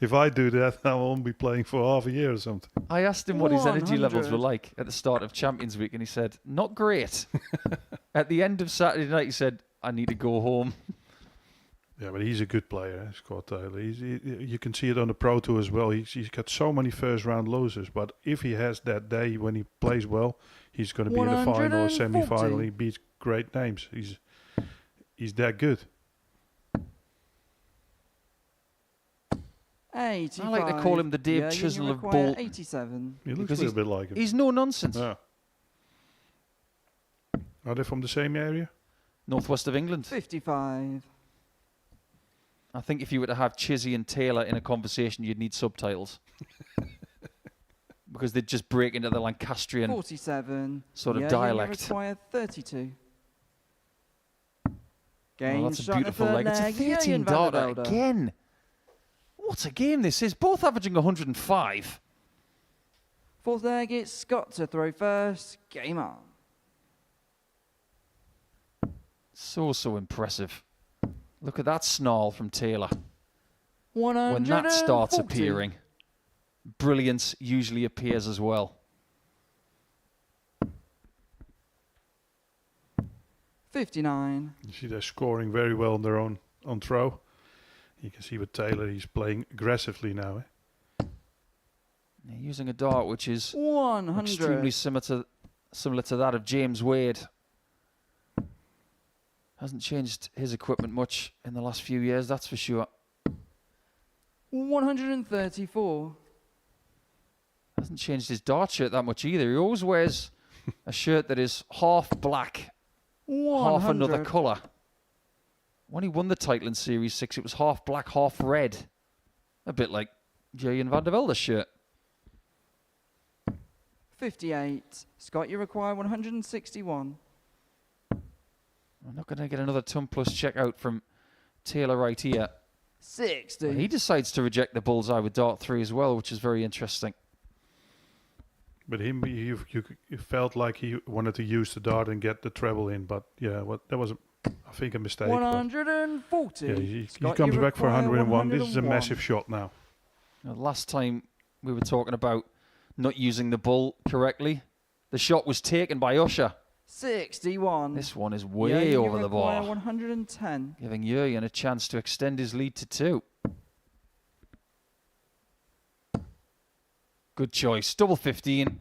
If I do that, I won't be playing for half a year or something. I asked him what his energy levels were like at the start of Champions Week, and he said, not great. At the end of Saturday night, he said, I need to go home. Yeah, but he's a good player, Scott Taylor. You can see it on the Pro Tour as well. He's got so many first-round losers, but if he has that day when he plays well, he's going to be in the final or semi-final. He beats great names. He's that good. 85. I like to call him the Dave Chisnell of ball. 87. He looks a little bit like him. He's no nonsense. Yeah. Are they from the same area? Northwest of England. 55. I think if you were to have Chizzy and Taylor in a conversation, you'd need subtitles. Because they'd just break into the Lancastrian 47. sort of dialect. Require 32. Oh, that's a beautiful leg. It's a 13 darter again. What a game this is. Both averaging 105. Fourth leg, it's Scott to throw first. Game on. So impressive. Look at that snarl from Taylor. 140. When that starts appearing, brilliance usually appears as well. 59. You see they're scoring very well on their own on throw. You can see with Taylor, he's playing aggressively now. Using a dart which is 100. extremely similar to that of James Wade. Hasn't changed his equipment much in the last few years, that's for sure. 134. Hasn't changed his dart shirt that much either. He always wears a shirt that is half black, 100. half another colour. When he won the title in Series 6, it was half black, half red. A bit like Jurjen Vandervelde's shirt. 58. Scott, you require 161. I'm not going to get another ton plus check out from Taylor right here. 60. Well, he decides to reject the bullseye with dart 3 as well, which is very interesting. But you felt like he wanted to use the dart and get the treble in. But yeah, that was, I think, a mistake. 140. Yeah, he Scott, comes you back for 101. This is a 101. massive shot now. Now, last time we were talking about not using the bull correctly, the shot was taken by Usher. 61. This one is way over the bar. 110. Giving Jurjen a chance to extend his lead to 2. Good choice. Double 15.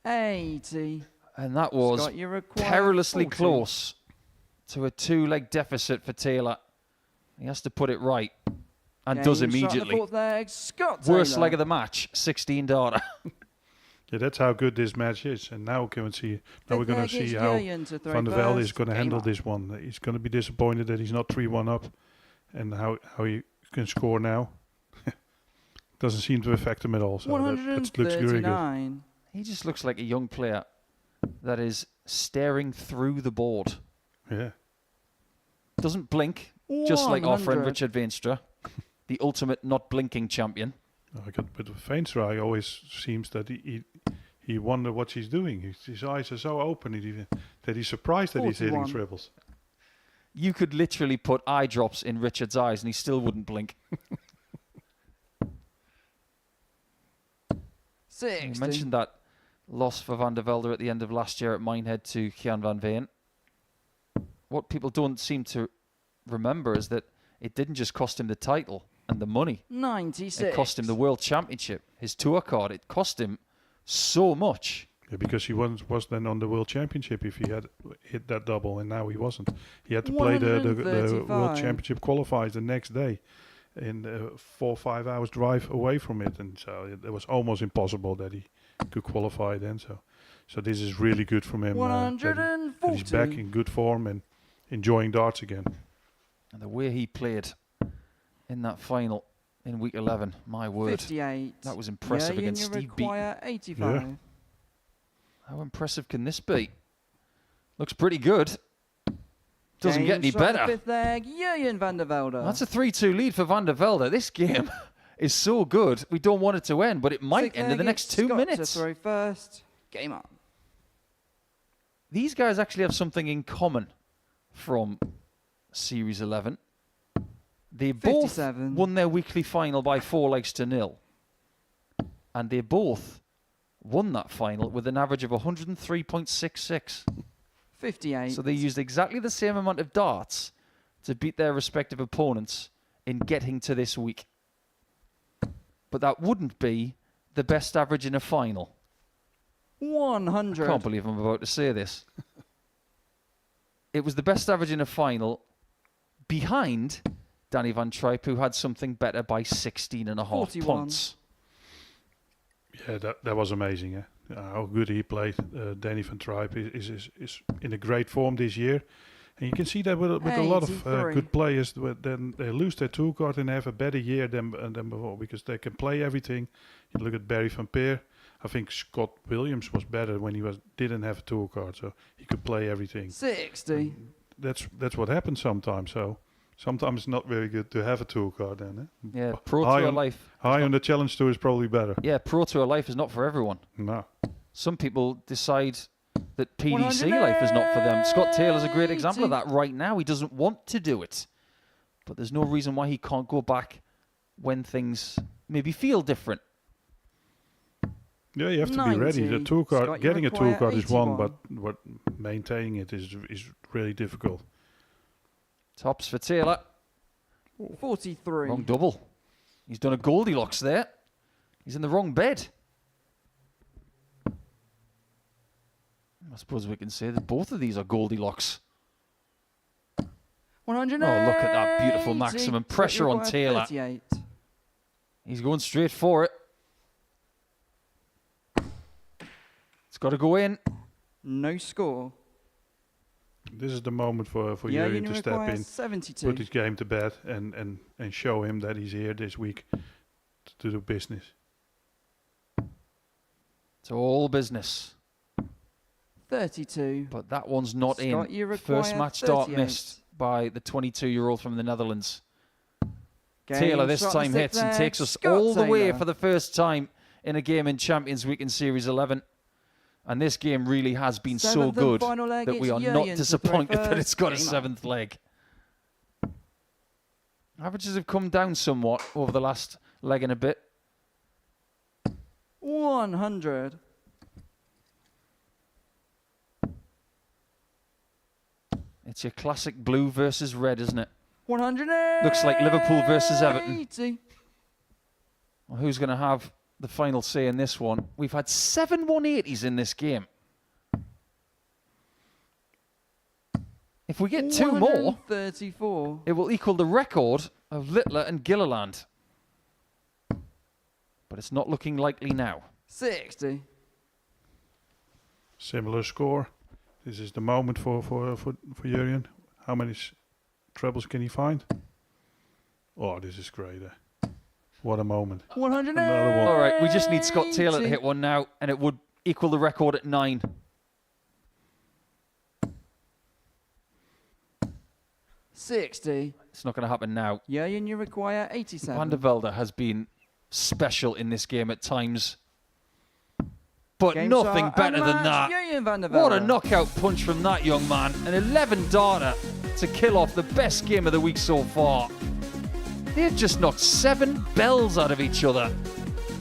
80. And that was Scott, you require perilously 40. close to a 2-leg deficit for Taylor. He has to put it right. And does Game shot in the immediately. fourth leg. Scott Worst Taylor. leg of the match. 16 darter. Yeah, that's how good this match is. And now we're going to see how Vandervelde is going to handle this one. He's going to be disappointed that he's not 3-1 up, and how he can score now. Doesn't seem to affect him at all. So that looks really good. He just looks like a young player that is staring through the board. Yeah. Doesn't blink, just like our friend 100. Richard Veenstra, the ultimate not blinking champion. But with Veenstra, always seems that he wonder what he's doing. His eyes are so open that he's surprised that he's hitting 41. triples. You could literally put eye drops in Richard's eyes and he still wouldn't blink. 60. You mentioned that loss for Vandervelde at the end of last year at Minehead to Jan van Veen. What people don't seem to remember is that it didn't just cost him the title and the money. 96. It cost him the World Championship, his tour card. It cost him so much. Yeah, because he was then on the World Championship if he had hit that double, and now he wasn't. He had to play the World Championship qualifiers the next day in 4 or 5 hours drive away from it, and so it was almost impossible that he could qualify then. So this is really good from him. 140. That he's back in good form and enjoying darts again. And the way he played in that final in week 11, my word. 58. That was impressive against Steve Beaton. require 85. Yeah. How impressive can this be? Looks pretty good. Doesn't Game get any shot in the better. fifth leg, Jurjen Vandervelde. That's a 3-2 lead for Vandervelde. This game is so good. We don't want it to end, but it might Sixth end in the leg, next 2 Scott minutes. to throw first. Game on. These guys actually have something in common from Series 11. They both 57. won their weekly final by 4 legs to 0. And they both won that final with an average of 103.66. 58. So they used exactly the same amount of darts to beat their respective opponents in getting to this week. But that wouldn't be the best average in a final. 100. I can't believe I'm about to say this. It was the best average in a final behind Danny Van Tripe, who had something better by 16.5 41. points. Yeah, that was amazing. Yeah, how good he played. Danny Van Tripe is in a great form this year, and you can see that with a lot of 83. good players. Then they lose their tool card and have a better year than before because they can play everything. You look at Barry Van Peer. I think Scott Williams was better when he didn't have a tool card, so he could play everything. 60. That's what happens sometimes. So sometimes it's not very good to have a tool card then. Yeah, Pro Tour Life. High on the Challenge Tour is probably better. Yeah, Pro Tour Life is not for everyone. No. Some people decide that PDC life is not for them. Scott Taylor's a great example of that right now. He doesn't want to do it. But there's no reason why he can't go back when things maybe feel different. Yeah, you have to be ready. The tool card, getting a tool card is one, but maintaining it is really difficult. Tops for Taylor. 43. Wrong double. He's done a Goldilocks there. He's in the wrong bed. I suppose we can say that both of these are Goldilocks. 180. Oh, look at that beautiful maximum pressure on Taylor. 38. He's going straight for it. It's got to go in. No score. This is the moment for Jurjen to step in, 72. put his game to bed, and show him that he's here this week to do business. It's all business. 32. But that one's not Scott, in. you require First match start 38. missed by the 22-year-old from the Netherlands. Game Taylor this shot time stick hits and leg. takes us Scott all the way Taylor. for the first time in a game in Champions Week in Series 11. And this game really has been so Seventh and good final leg, that we it's are Jurjen not to disappointed throw that it's got a first. Game seventh leg. Averages have come down somewhat over the last leg and a bit. 100. It's your classic blue versus red, isn't it? 180. Looks like Liverpool versus Everton. Well, who's going to have the final say in this one? We've had 7 180s in this game. If we get 2 more, 34. it will equal the record of Littler and Gilliland. But it's not looking likely now. 60. Similar score. This is the moment for Jurjen. How many trebles can he find? Oh, this is great. What a moment. 180. Another one. All right, we just need Scott Taylor to hit one now, and it would equal the record at 9. 60. It's not going to happen now. Yeah, and you require 87. Vandervelde has been special in this game at times. But Game nothing shot better and than match, that. Jurjen Vandervelde. What a knockout punch from that young man. An 11 darter to kill off the best game of the week so far. They had just knocked 7 bells out of each other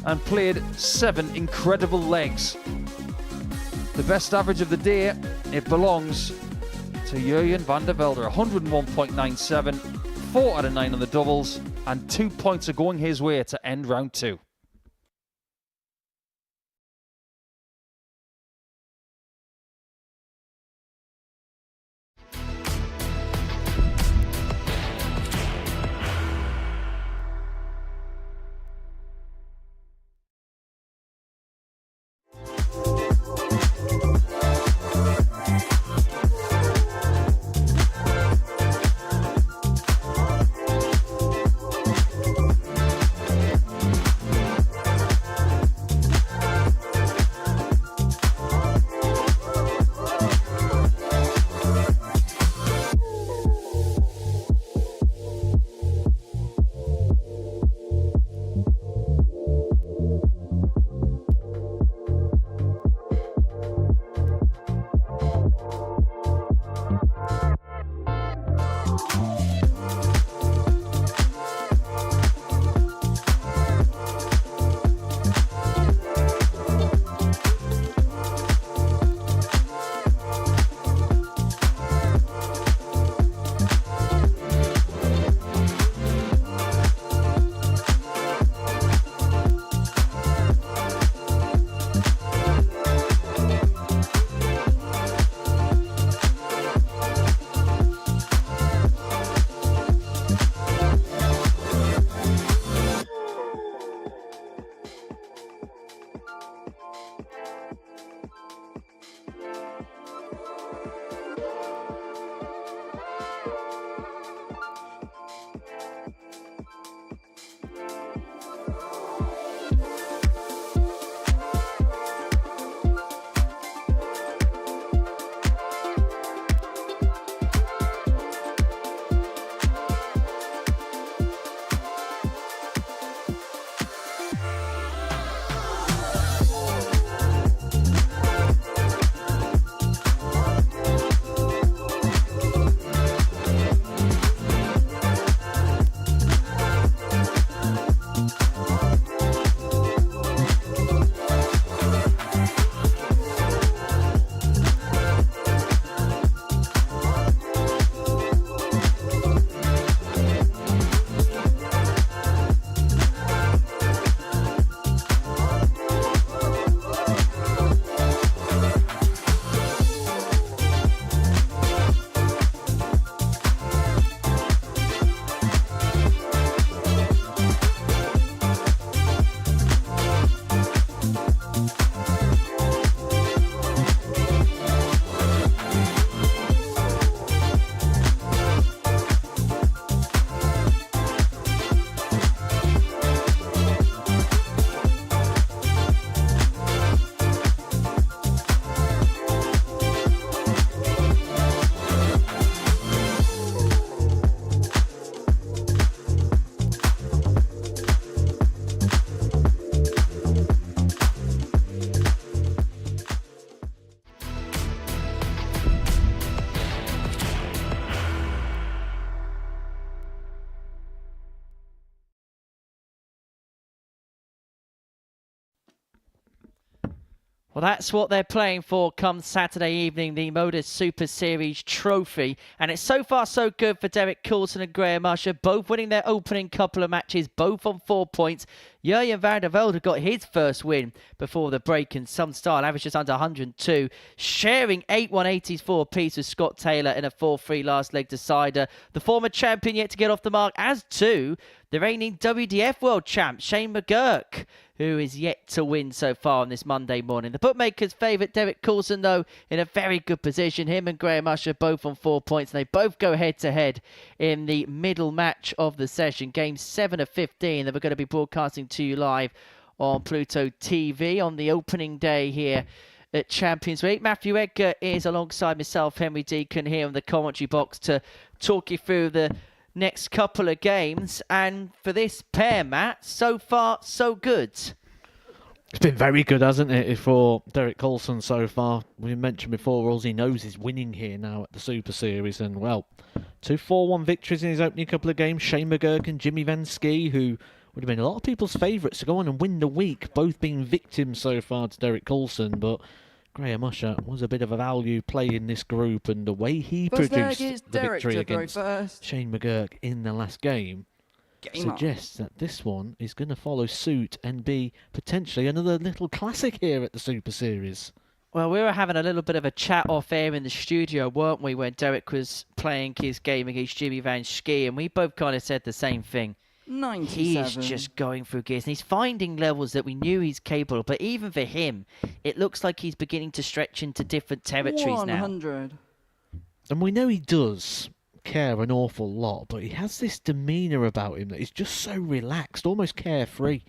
and played 7 incredible legs. The best average of the day, it belongs to Jurjen Vandervelde, 101.97, 4 out of 9 on the doubles, and 2 points are going his way to end round 2. Well, that's what they're playing for come Saturday evening, the Modus Super Series trophy. And it's so far so good for Derek Coulson and Graham Usher, both winning their opening couple of matches, both on 4 points. Vandervelde got his first win before the break in some style, average just under 102, sharing 8-180s for a piece with Scott Taylor in a 4-3 last leg decider. The former champion yet to get off the mark, as too the reigning WDF World Champ, Shane McGurk, who is yet to win so far on this Monday morning. The bookmakers favourite Derek Coulson, though, in a very good position. Him and Graham Usher both on 4 points, and they both go head-to-head in the middle match of the session. Game 7 of 15 that we're going to be broadcasting to you live on Pluto TV on the opening day here at Champions Week. Matthew Edgar is alongside myself, Henry Deacon, here in the commentary box to talk you through the next couple of games. And for this pair, Matt, so far so good. It's been very good, hasn't it, for Derek Coulson so far? We mentioned before, all he knows is winning here now at the Super Series. And, well, 2 4-1 victories in his opening couple of games. Shane McGurk and Jimmy Vansky, who would have been a lot of people's favourites to go on and win the week, both being victims so far to Derek Coulson. But Graham Usher was a bit of a value play in this group, and the way he produced the victory against Shane McGurk in the last game suggests that this one is going to follow suit and be potentially another little classic here at the Super Series. Well, we were having a little bit of a chat off air in the studio, weren't we, when Derek was playing his game against Jimmy Vandervelde, and we both kind of said the same thing. 97. He is just going through gears, and he's finding levels that we knew he's capable of, but even for him, it looks like he's beginning to stretch into different territories 100. now. And we know he does care an awful lot, but he has this demeanour about him that he's just so relaxed, almost carefree,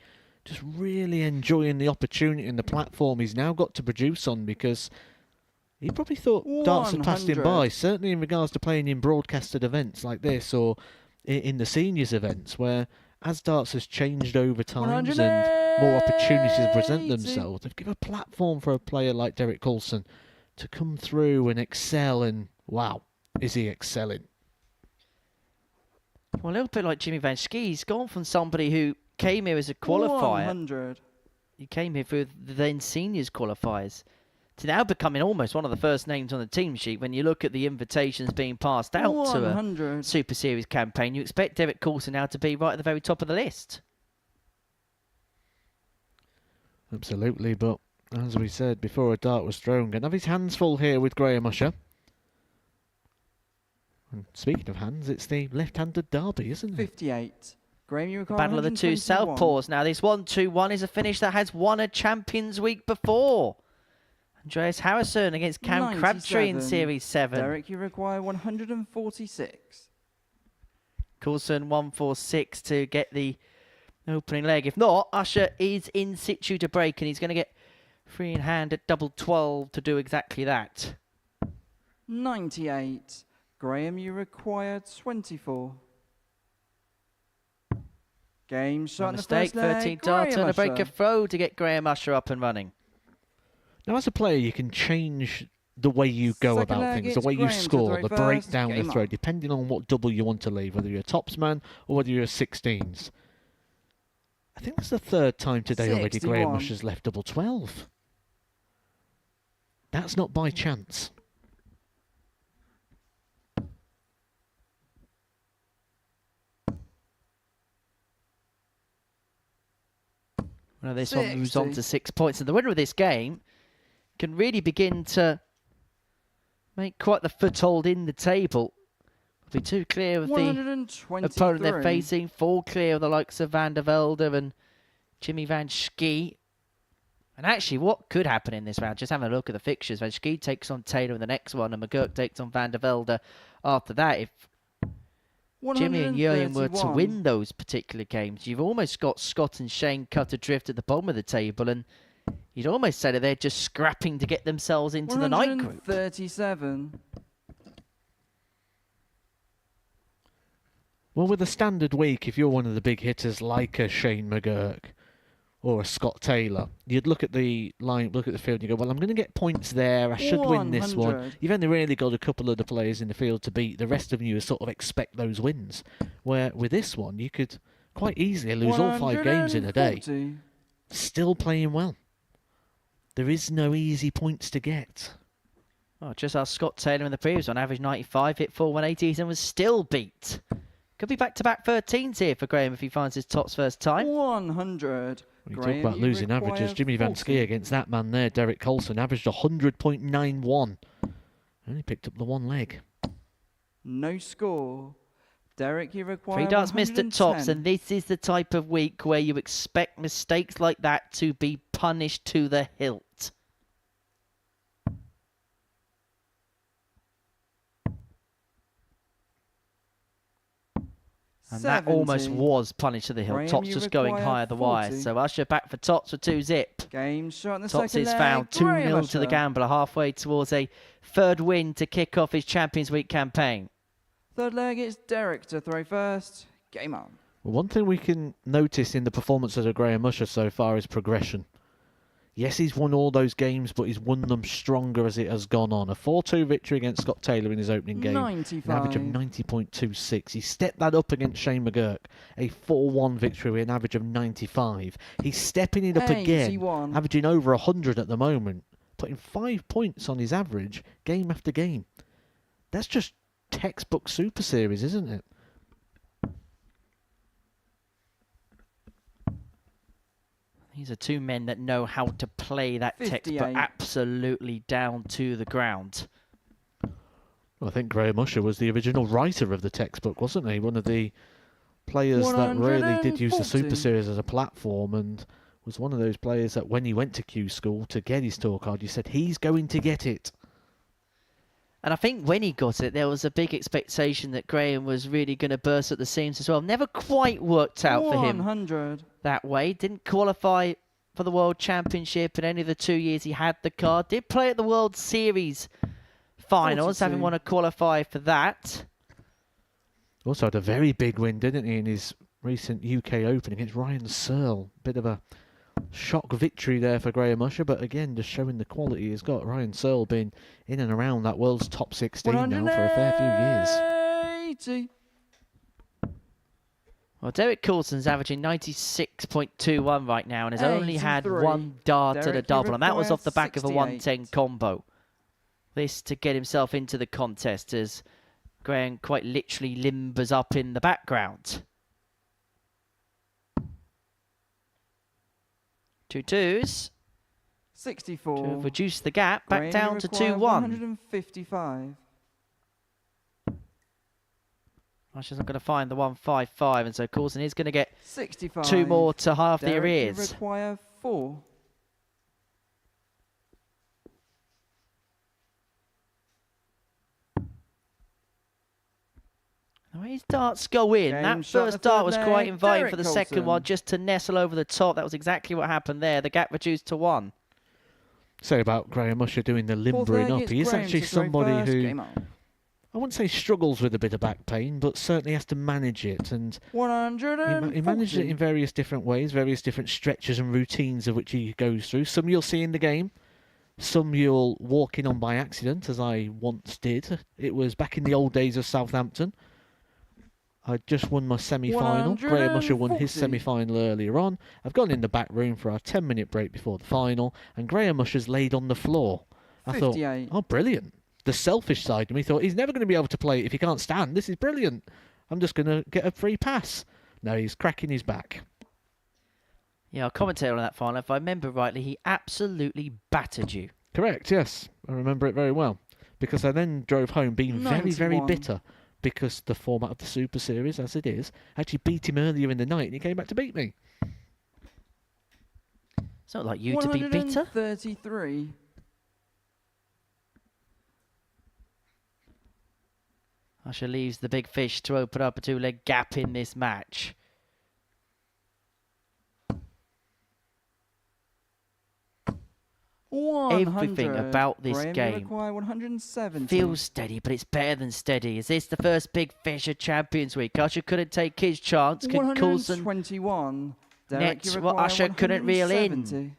just really enjoying the opportunity and the platform he's now got to produce on, because he probably thought darts had passed him by, certainly in regards to playing in broadcasted events like this, or in the seniors events, where as darts has changed over time and more opportunities present themselves, they've given a platform for a player like Derek Coulson to come through and excel, and wow, is he excelling. Well, a little bit like Jimmy Vandervelde, he's gone from somebody who came here as a qualifier. 100. He came here through the then seniors qualifiers to now becoming almost one of the first names on the team sheet. When you look at the invitations being passed out 100. to a Super Series campaign, you expect Derek Coulson now to be right at the very top of the list. Absolutely, but as we said before a dart was thrown, going to have his hands full here with Graham Usher. And speaking of hands, it's the left-handed derby, isn't it? 58. Graham, you require Battle of the two southpaws. Now, this 1-2-1 is a finish that has won a Champions Week before. Andreas Harrison against Cam Crabtree in Series 7. Derek, you require 146. Coulson 146 to get the opening leg. If not, Usher is in situ to break, and he's going to get free in hand at double 12 to do exactly that. 98. Graham, you require 24. Game shot in the first leg. 13 darter and a breaker throw to get Graham Usher up and running. Now, as a player, you can change the way you go about things, the way you score, the breakdown, the throw, depending on what double you want to leave, whether you're a topsman or whether you're a 16s. I think that's the third time today already Graham Usher's left double 12. That's not by chance. Well, this one moves on to 6 points, and the winner of this game can really begin to make quite the foothold in the table. Will be 2 clear of the opponent they're facing, 4 clear of the likes of Vandervelde and Jimmy Vandervelde. And actually, what could happen in this round, just having a look at the fixtures, Vandervelde takes on Taylor in the next one, and McGurk takes on Vandervelde after that. If Jimmy and Jurgen were to win those particular games, you've almost got Scott and Shane cut adrift at the bottom of the table, and you'd almost say that they're just scrapping to get themselves into the night group. 37. Well, with a standard week, if you're one of the big hitters like a Shane McGurk or a Scott Taylor, you'd look at the line, look at the field, and you go, well, I'm going to get points there. I should win this one. You've only really got a couple of the players in the field to beat. The rest of you sort of expect those wins. Where with this one, you could quite easily lose all 5 games in a day. Still playing well. There is no easy points to get. Well, just as Scott Taylor in the previous one, average 95, hit 4 180s and was still beat. Could be back-to-back 13s here for Graham if he finds his tops first time. 100. We talk about losing averages. Jimmy Vansky against that man there, Derek Coulson, averaged 100.91. Only picked up the one leg. No score. Derek, you require 3 darts missed at tops, and this is the type of week where you expect mistakes like that to be punished to the hilt. And 70. that almost was punished to the hilt. Graham, Tops you just going require higher the wire. 40. So Usher back for Tots for 2-zip. Game shot in the Tots second is leg. found 2-0 to the Usher. gambler, halfway towards a third win to kick off his Champions Week campaign. Third leg, it's Derek to throw first. Game on. Well, one thing we can notice in the performances of Graham Usher so far is progression. Yes, he's won all those games, but he's won them stronger as it has gone on. A 4-2 victory against Scott Taylor in his opening game. 95. An average of 90.26. He stepped that up against Shie McGurk. A 4-1 victory with an average of 95. He's stepping it up again, 81. averaging over 100 at the moment. Putting 5 points on his average game after game. That's just textbook Super Series, isn't it? These are two men that know how to play that 58. textbook absolutely down to the ground. Well, I think Graham Usher was the original writer of the textbook, wasn't he? One of the players that really did use the Super 140. Series as a platform, and was one of those players that when he went to Q School to get his tour card, you said, he's going to get it. And I think when he got it, there was a big expectation that Graham was really going to burst at the seams as well. Never quite worked out for him 100. that way. Didn't qualify for the World Championship in any of the 2 years he had the card. Did play at the World Series finals, 42. having won a qualifier for that. Also had a very big win, didn't he, in his recent UK Open against Ryan Searle. Bit of a shock victory there for Graham Usher, but again, just showing the quality he's got. Ryan Searle been in and around that world's top 16 now for a fair few years. 180. Well, Derek Coulson's averaging 96.21 right now and has only had 83. one dart at a Derek, double, you and that was require off the back of a 68. 110 combo. This to get himself into the contest as Graham quite literally limbers up in the background. 2-2s 64. to reduce the gap back Graham, down you to require 2-1. 155. Usher's not going to find the 155, and so Coulson is going to get 65. 2 more to half the Derek, you arrears. require 4. The way his darts go in, Game that shot first the dart third was leg, quite inviting Derek for the second one, Coulson. just to nestle over the top. That was exactly what happened there. The gap reduced to 1. Say about Graham Usher doing the Fourth limbering leg, up. it's He is Graham actually to throw somebody first. who, Game on. I wouldn't say struggles with a bit of back pain, but certainly has to manage it. And 140. he managed it in various different ways, various different stretches and routines of which he goes through. Some you'll see in the game. Some you'll walk in on by accident, as I once did. It was back in the old days of Southampton. I just won my semi-final. Graham Usher won his 140. semi-final earlier on. I've gone in the back room for our 10-minute break before the final, and Graham Usher's laid on the floor. I 58. thought, oh, brilliant. The selfish side of me thought, he's never going to be able to play it if he can't stand. This is brilliant. I'm just going to get a free pass. No, he's cracking his back. Yeah, I'll commentate on that final. If I remember rightly, he absolutely battered you. Correct, yes. I remember it very well. Because I then drove home being very, very 91. bitter. Because the format of the Super Series, as it is, actually beat him earlier in the night and he came back to beat me. It's not like you to be bitter. 133. Usher leaves the big fish to open up a 2-leg gap in this match. Everything about this Graham, you game require 170. feels steady, but it's better than steady. Is this the first big fish of Champions Week? Usher couldn't take his chance. Could Coulson 121. Derek, net you what require Usher couldn't reel in? 170.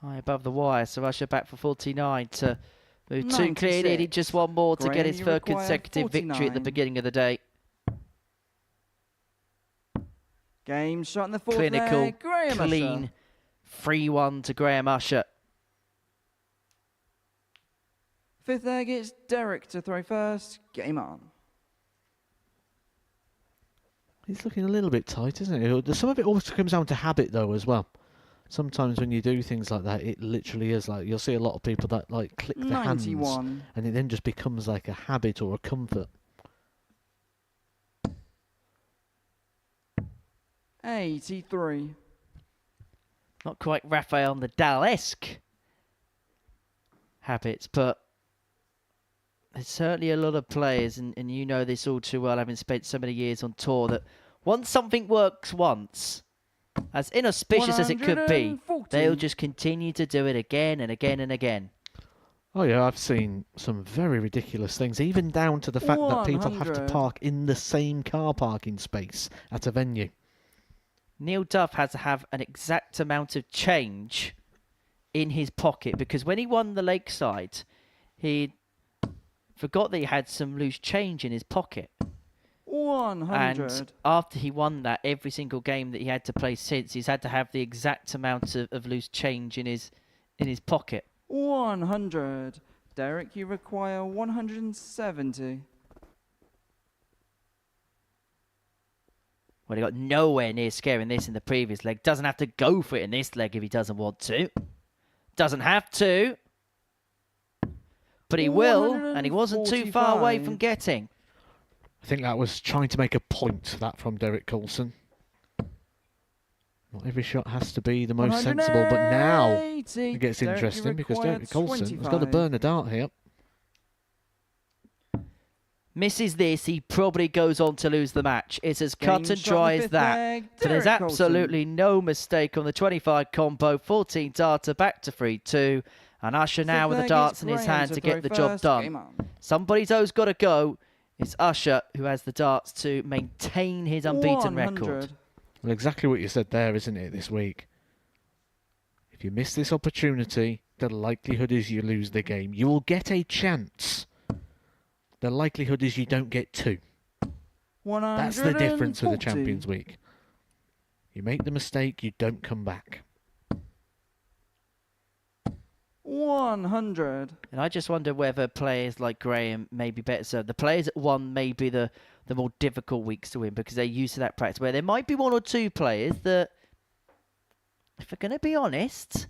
High above the wire, so Usher back for 49 to move 2 clear. 96. Needed just one more to get Graham, his you third require consecutive victory at the 49. beginning of the day. Game shot in the fourth Clinical, leg. Graham clean, Usher. 3-1 to Graham Usher. Fifth leg, it's Derek to throw first. Game on. He's looking a little bit tight, isn't it? Some of it also comes down to habit, though, as well. Sometimes when you do things like that, it literally is like, you'll see a lot of people that like click their hands, 91. and it then just becomes like a habit or a comfort. 83. Not quite Rafael Nadal-esque habits, but there's certainly a lot of players, and you know this all too well, having spent so many years on tour, that once something works once, as inauspicious as it could be, they'll just continue to do it again and again and again. Oh yeah, I've seen some very ridiculous things, even down to the fact that people have to 100. park in the same car parking space at a venue. Neil Duff has to have an exact amount of change in his pocket, because when he won the Lakeside, he forgot that he had some loose change in his pocket. 100. And after he won that, every single game that he had to play since, he's had to have the exact amount of loose change in his pocket. 100. Derek, you require 170. Well, he got nowhere near scaring this in the previous leg. Doesn't have to go for it in this leg if he doesn't want to. Doesn't have to. But he will, and he wasn't too far away from getting. I think that was trying to make a point, that from Derek Coulson. Not every shot has to be the most sensible, but now it gets interesting because Derek Coulson has got to burn a dart here. Misses this, he probably goes on to lose the match. It's as cut and dry as that. So there's absolutely no mistake on the 25 combo. 14 darter back to 3-2. And Usher now with the darts in his hand to get the job done. Somebody's always got to go. It's Usher who has the darts to maintain his unbeaten record. Well, exactly what you said there, isn't it, this week? If you miss this opportunity, the likelihood is you lose the game. You will get a chance. The likelihood is you don't get two. That's the difference with the Champions Week. You make the mistake, you don't come back. 100. And I just wonder whether players like Graham may be better served. The players that won may be the more difficult weeks to win because they're used to that practice, where there might be one or two players that, if we're going to be honest,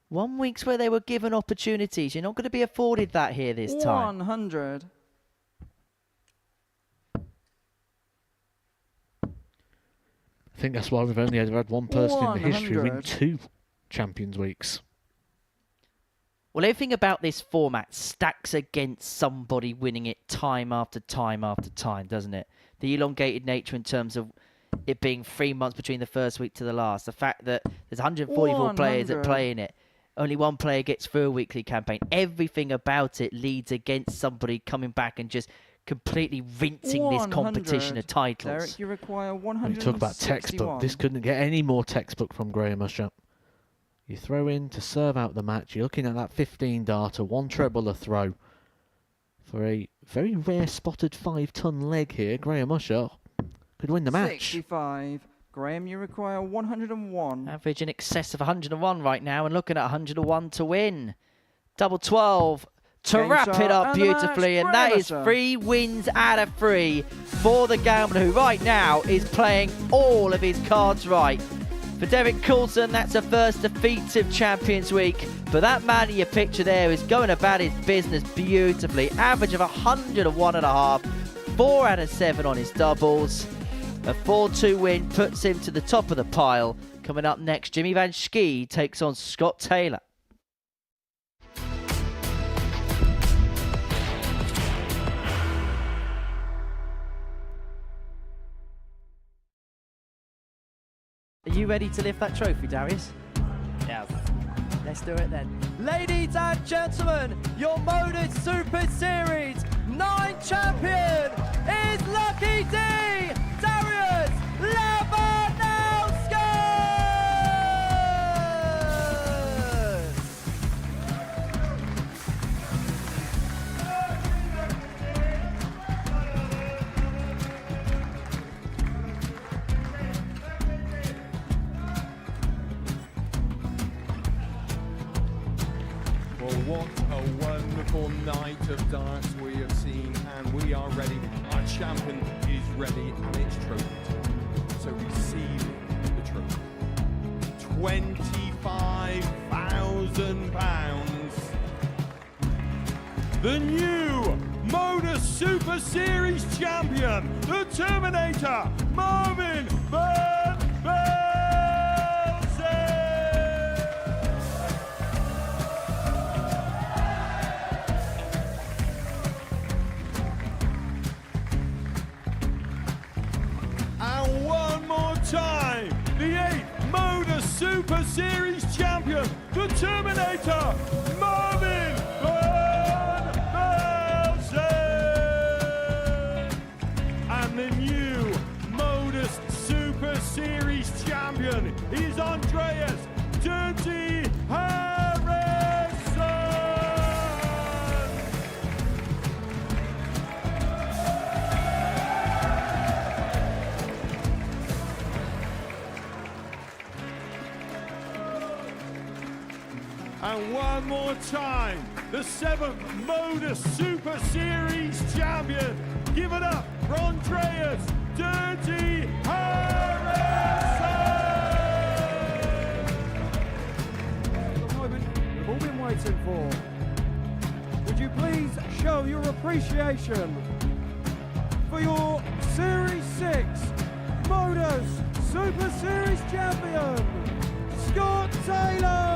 won weeks where they were given opportunities. You're not going to be afforded that here this time. 100. I think that's why we've only ever had one person in the history win 2 Champions Weeks. Well, everything about this format stacks against somebody winning it time after time after time, doesn't it? The elongated nature in terms of it being 3 months between the first week to the last. The fact that there's 144 players that play in it. Only one player gets through a weekly campaign. Everything about it leads against somebody coming back and just completely rinsing this competition of titles. Derek, you require 161. When you talk about textbook, this couldn't get any more textbook from Graham Usher. You throw in to serve out the match. You're looking at that 15 darter, 1 treble a throw. For a very rare spotted 5-ton leg here, Graham Usher could win the match. 65. Graham, you require 101. Average in excess of 101 right now, and looking at 101 to win. Double 12 to wrap it up beautifully, and that is 3 wins out of 3 for the gambler, who right now is playing all of his cards right. For Derek Coulson, that's a first defeative Champions Week, but that man in your picture there is going about his business beautifully. Average of 101.5, 4 out of 7 on his doubles. A 4-2 win puts him to the top of the pile. Coming up next, Jimmy Vandervelde takes on Scott Taylor. Are you ready to lift that trophy, Darius? Yes. Let's do it then. Ladies and gentlemen, your Modus Super Series 9 champion is Lucky D! Darius Labanowski! What a wonderful night of darts we have seen, and we are ready. Our champion is ready, and it's trophy time. So receive the trophy. £25,000. The new Modus Super Series champion, the Terminator, Marvin Vandervelde. And one more time, the 8th Modus Super Series champion, the Terminator, Marvin Vandervelde. And the new Modus Super Series champion is Andreas Dirty Harrison. And one more time, the 7th Modus Super Series champion. Give it up for Andreas Dirty Harrison. The moment we've all been waiting for. Would you please show your appreciation for your Series 6 Modus Super Series champion, Scott Taylor.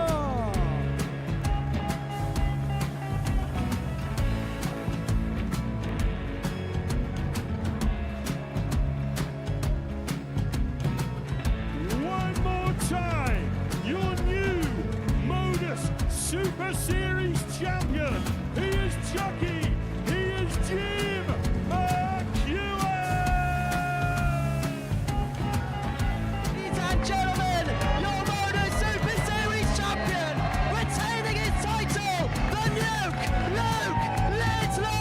Time, your new Modus Super Series champion. He is Chucky. He is Jim McGurk. Ladies and gentlemen, your Modus Super Series champion, retaining his title, the Nuke, Luke Littler.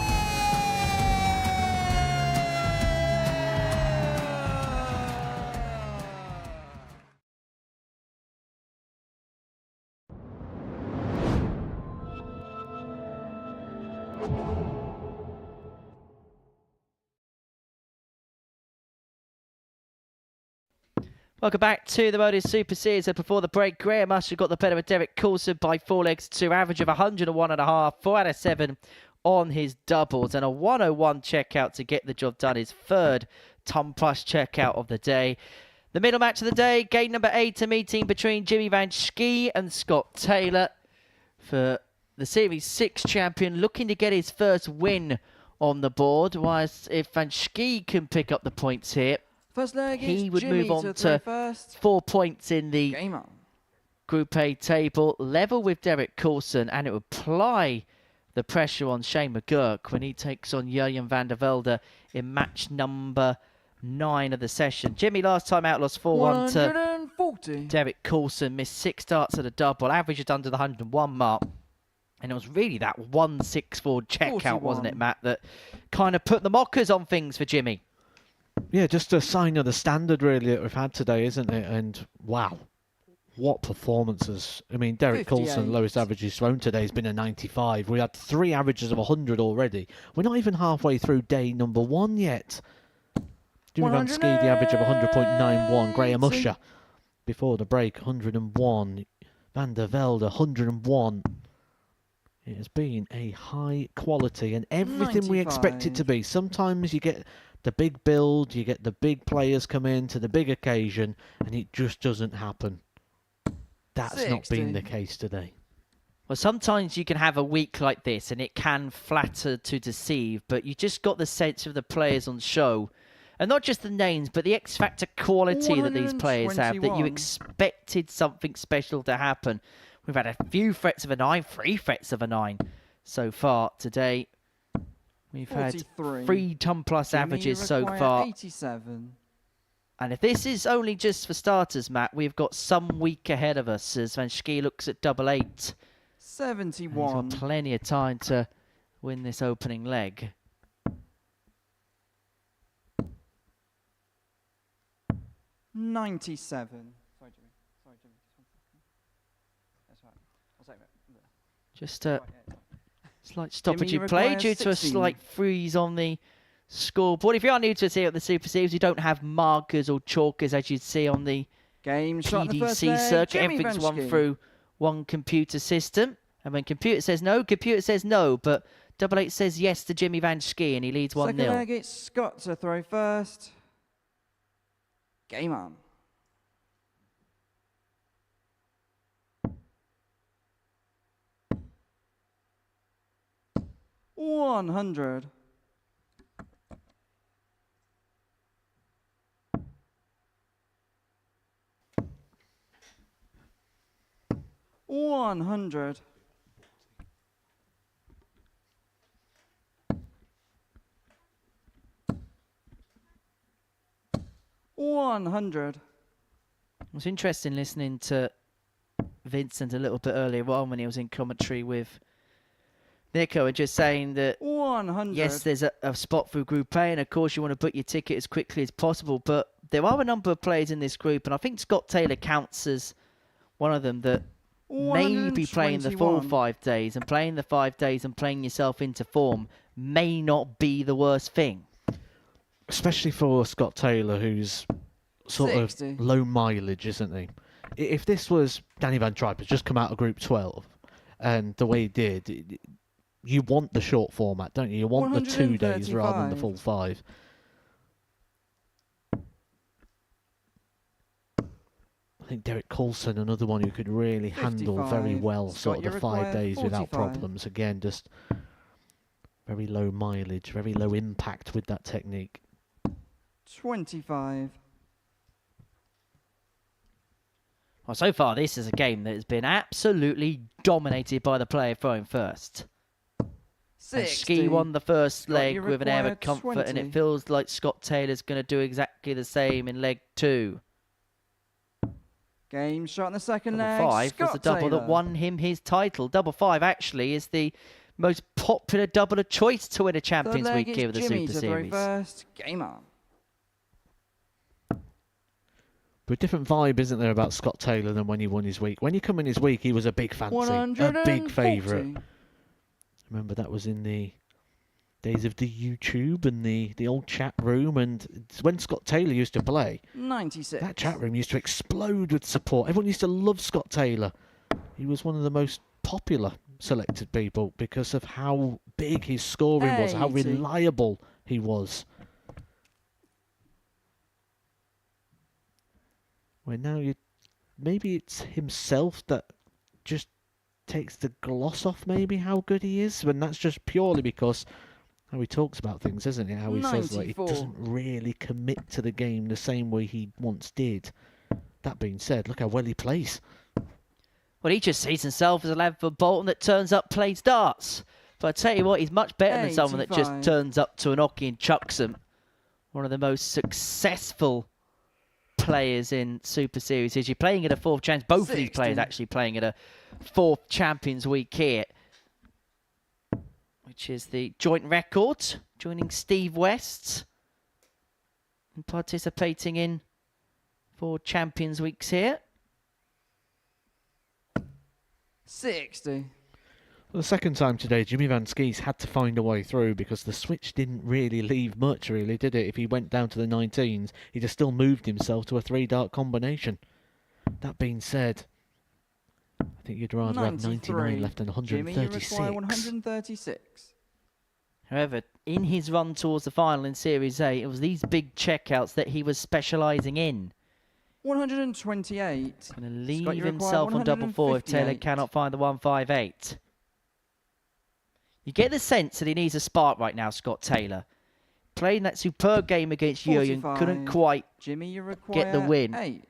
Welcome back to the Modus Super Series. Before the break, Graham Usher got the better of Derek Coulson by 4 legs to average of 101.5, 4 out of 7 on his doubles, and a 101 checkout to get the job done. His third ton plus checkout of the day. The middle match of the day, game number 8, a meeting between Jimmy Vansky and Scott Taylor for the Series 6 champion, looking to get his first win on the board. Whilst if Vansky can pick up the points here, First leg he would Jimmy move on to to 4 points in the Group A table, level with Derek Coulson, and it would apply the pressure on Schie McGurk when he takes on Vandervelde in match number 9 of the session. Jimmy last time out lost 4-1 to 140. Derek Coulson, missed 6 starts at a double, averaged under the 101 mark. And it was really that 164 checkout, wasn't it, Matt, that kind of put the mockers on things for Jimmy. Yeah, just a sign of the standard, really, that we've had today, isn't it? And, wow, what performances. I mean, Derek Coulson, lowest average he's thrown today has been a 95. We had 3 averages of 100 already. We're not even halfway through day number 1 yet. Jimmy Vansky, the average of 100.91. Graham Usher, before the break, 101. Vandervelde, 101. It has been a high quality and everything we expect it to be. Sometimes you get the big build, you get the big players come in to the big occasion, and it just doesn't happen. That's not been the case today. Well, sometimes you can have a week like this, and it can flatter to deceive, but you just got the sense of the players on show. And not just the names, but the X-Factor quality that these players have, that you expected something special to happen. We've had a few threats of a 9, 3 threats of a 9 so far today. We've 43. had 3 ton plus averages so far. 87. And if this is only just for starters, Matt, we've got some week ahead of us as Vansky looks at 88. 71. And he's got plenty of time to win this opening leg. $97. Sorry, Jimmy. That's right. I'll take it. Just a slight stoppage Jimmy, in play requires due to a 16. slight freeze on the scoreboard. If you are new to us here at the Super Series, we don't have markers or chalkers as you'd see on the Game shot in the first PDC leg, circuit. Jimmy Everything's run Vansky. through one computer system. And when computer says no, but Double 8 says yes to Jimmy Vansky, and he leads 1-0. Second leg, it's Scott to throw first. Game on. $100. $100. $100. It was interesting listening to Vincent a little bit earlier on when he was in commentary with Nico and just saying that 100. Yes, there's a spot for Group A, and of course you want to book your ticket as quickly as possible, but there are a number of players in this group, and I think Scott Taylor counts as one of them that may be playing the full 5 days, and playing the 5 days and playing yourself into form may not be the worst thing. Especially for Scott Taylor, who's sort 60. of low mileage, isn't he? If this was Danny Van Tripe has just come out of Group 12, and the way he did, you want the short format, don't you? You want the 2 days rather than the full 5. I think Derek Coulson, another one who could really handle very 55. well Scott, sort of you the 5 require days without 45. problems. Again, just very low mileage, very low impact with that technique. 25. Well, so far this is a game that has been absolutely dominated by the player throwing first. And 60. Schie won the first Scott, leg you with an air of require comfort, and 20. it feels like Scott Taylor's going to do exactly the same in leg 2. Game shot in the second leg. Double 5 was Scott the double Taylor. that won him his title. Double 5 actually is the most popular double of choice to win a Third Champions leg, Week here with it's the Jimmy Super to throw Series. first. Game on. But a different vibe, isn't there, about Scott Taylor than when he won his week? When he come in his week, he was a big fancy, a big favourite. Remember, that was in the days of the YouTube and the old chat room, and when Scott Taylor used to play, 96. that chat room used to explode with support. Everyone used to love Scott Taylor. He was one of the most popular selected people because of how big his scoring was, how 80. reliable he was. Where now maybe it's himself that just takes the gloss off maybe how good he is, and that's just purely because how he talks about things, isn't it? How he says like he 94. doesn't really commit to the game the same way he once did. That being said, look how well he plays. Well, he just sees himself as a lad for Bolton that turns up, plays darts. But I tell you what, he's much better than someone that just 85. turns up to an hockey and chucks them. One of the most successful players in Super Series. You're playing at a 4th chance. Both of these 60. players actually playing at a 4th Champions Week here, which is the joint record, joining Steve West and participating in 4 Champions Weeks here. 60. Well, the second time today, Jimmy Vansky's had to find a way through because the switch didn't really leave much, really, did it? If he went down to the 19s, he'd have still moved himself to a 3-dart combination. That being said, I think you'd rather have 99 left than Jimmy, you 136. require 136. However, in his run towards the final in Series A, it was these big checkouts that he was specialising in. 128. Going to leave Scott, you himself require on double 4 if Taylor 158. cannot find the 158. You get the sense that he needs a spark right now, Scott Taylor. Playing that superb game against Jurgen, couldn't 45. quite Jimmy, you get the require win. 8.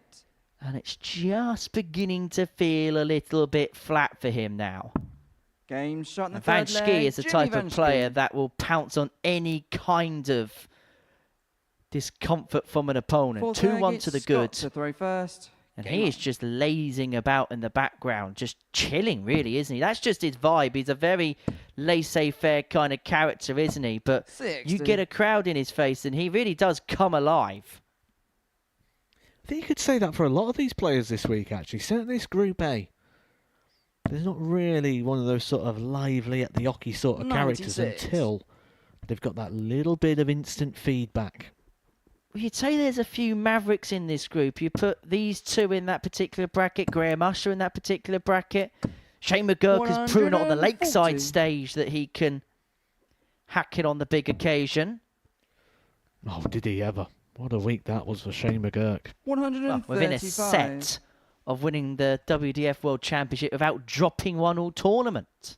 And it's just beginning to feel a little bit flat for him now. Game shot in the And third leg. Vansky is the Jimmy type of Vansky. player that will pounce on any kind of discomfort from an opponent. Fourth 2-1 leg, to the it's Scott good. to throw first. And Game he is on. just lazing about in the background, just chilling, really, isn't he? That's just his vibe. He's a very laissez-faire kind of character, isn't he? But 60. you get a crowd in his face, and he really does come alive. I think you could say that for a lot of these players this week, actually. Certainly this Group A. There's not really one of those sort of lively at the hockey sort of characters 96. until they've got that little bit of instant feedback. Well, you'd say there's a few mavericks in this group. You put these two in that particular bracket, Graham Usher in that particular bracket. Schie McGurk has proven on the Lakeside stage that he can hack it on the big occasion. Oh, did he ever? What a week that was for Schie McGurk. 135. Within a set of winning the WDF World Championship without dropping one all tournament.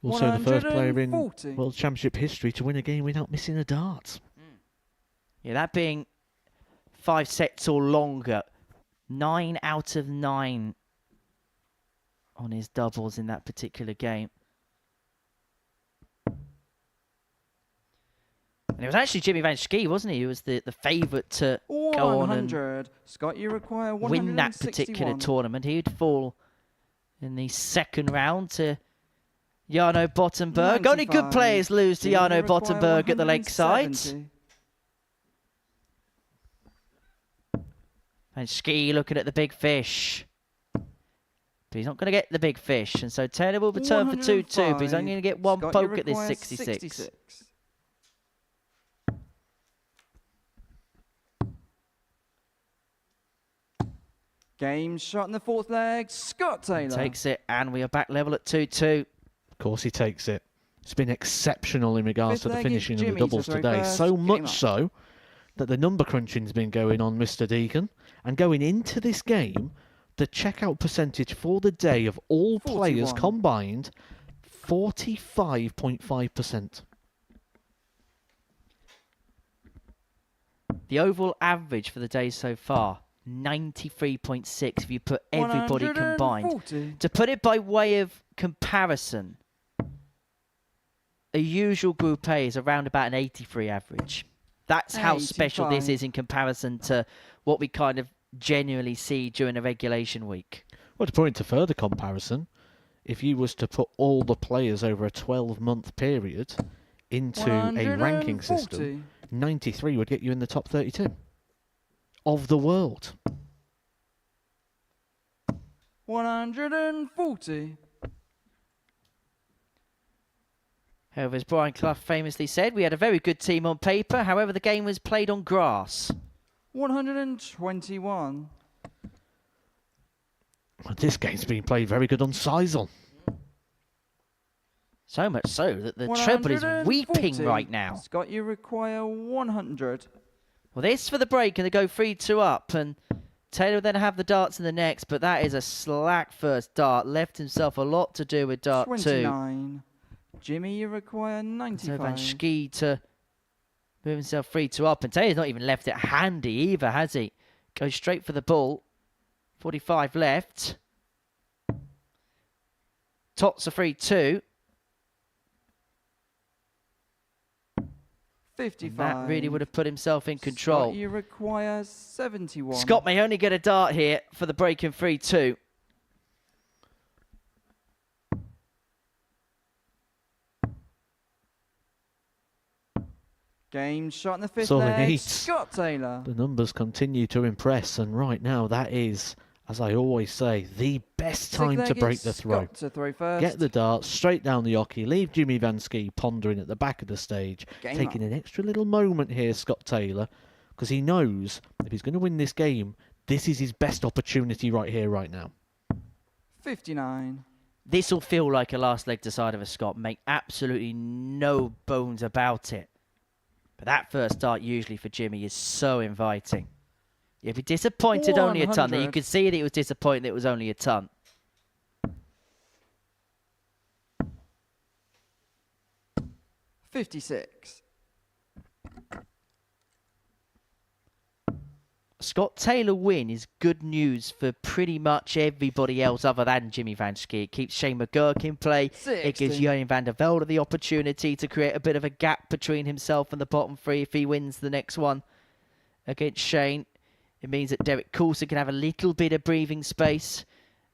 Also the first player in World Championship history to win a game without missing a dart. Yeah, that being 5 sets or longer. 9 out of 9 on his doubles in that particular game. And it was actually Jimmy Vandervelde, wasn't he? Who was the favourite to go on and Scott, you require win that particular tournament. He'd fall in the second round to Jarno Bottenberg. 95. Only good players lose to Jarno Bottenberg at the Lakeside. And Schie looking at the big fish. But he's not going to get the big fish. And so Taylor will return for 2-2, but he's only going to get one poke at this 66. Game shot in the fourth leg. Scott Taylor takes it, and we are back level at 2-2. Of course he takes it. It's been exceptional in regards to the finishing of the doubles today. So much so that the number crunching's been going on, Mr. Deacon. And going into this game, the checkout percentage for the day of all players combined, 45.5%. The overall average for the day so far, 93.6 if you put everybody combined. To put it by way of comparison, a usual Group A is around about an 83 average. That's how special this is in comparison to what we kind of genuinely see during a regulation week. Well, to put into further comparison, if you was to put all the players over a 12-month period into a ranking system, 93 would get you in the top 32 of the world. 140. However, as Brian Clough famously said, we had a very good team on paper. However, the game was played on grass. 121. Well, this game's been played very good on Sisal. So much so that the treble is weeping right now. Scott, you require 100. Well, this for the break, and they go 3-2 up, and Taylor will then have the darts in the next, but that is a slack first dart. Left himself a lot to do with dart 29. Jimmy, you require 95. So Vanski to move himself 3-2 up, and Taylor's not even left it handy either, has he? Goes straight for the ball. 45 left. Tots a 3-2. 55. That really would have put himself in control. Scott, you require 71. Scott may only get a dart here for the break in 3-2. Game shot in the fifth So leg. neat. Scott Taylor. The numbers continue to impress, and right now that is, as I always say, the best time to break the throw. Scott to throw first. Get the dart straight down the hockey, leave Jimmy Vanski pondering at the back of the stage, taking an extra little moment here, Scott Taylor, because he knows if he's going to win this game, this is his best opportunity right here, right now. 59. This will feel like a last leg decider for Scott. Make absolutely no bones about it. But that first dart usually for Jimmy is so inviting. You'd be disappointed only a ton. You could see that he was disappointed that it was only a ton. $56. Scott Taylor win is good news for pretty much everybody else other than Jimmy Vanski. It keeps Schie McGurk in play. 60. It gives Vandervelde the opportunity to create a bit of a gap between himself and the bottom three if he wins the next one against Shane. It means that Derek Coulson can have a little bit of breathing space,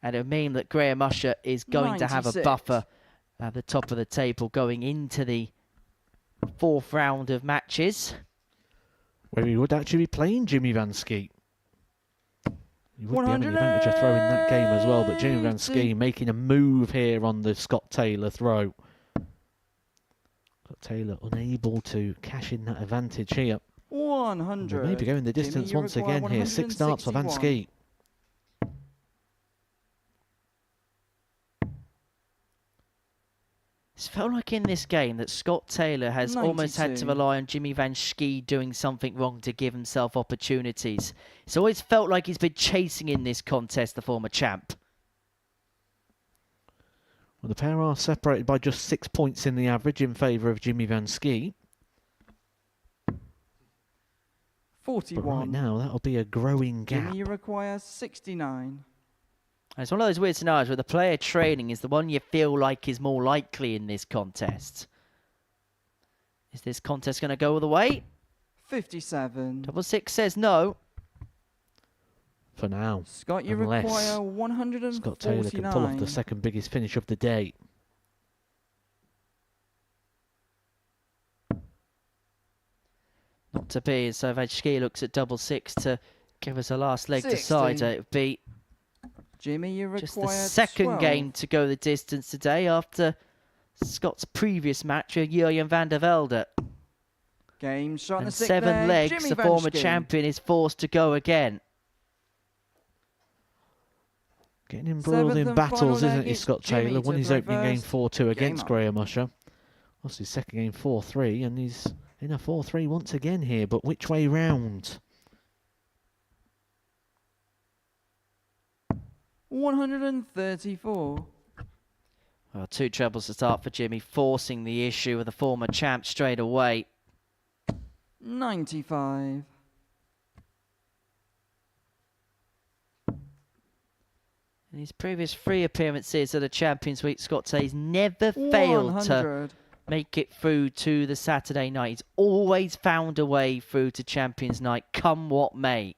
and it'll mean that Graham Usher is going to have a buffer at the top of the table going into the fourth round of matches. Where he would actually be playing Jimmy Vanski. You would be having the advantage of throwing that game as well, but Jimmy Vansky making a move here on the Scott Taylor throw. Scott Taylor unable to cash in that advantage here. 100. Maybe going the distance once again here. 6 darts for Vansky. It's felt like in this game that Scott Taylor has almost had to rely on Jimmy Vanski doing something wrong to give himself opportunities. It's always felt like he's been chasing in this contest, the former champ. Well, the pair are separated by just 6 points in the average in favour of Jimmy Vanski. 41. But right now, that'll be a growing gap. Jimmy, you require 69. It's one of those weird scenarios where the player training is the one you feel like is more likely in this contest. Is this contest going to go all the way? 57. 6 says no. For now. Scott, you require 149. Scott Taylor can pull off the second biggest finish of the day. Not to be, so Schie looks at 6 to give us a last leg decider. It would be Jimmy, you require just the second 12. game to go the distance today after Scott's previous match with Jurgen Vandervelde. Game shot and the 7 legs, Jimmy the former Vanski. champion is forced to go again. Getting embroiled in battles, isn't he, Scott Taylor? Won his opening game 4-2 against Graham Usher. Lost his second game 4-3, and he's in a 4-3 once again here, but which way round? 134. Well, 2 trebles to start for Jimmy, forcing the issue with the former champ straight away. 95. In his previous 3 appearances at the Champions Week, Scott says never failed 100. to make it through to the Saturday night. He's always found a way through to Champions Night, come what may.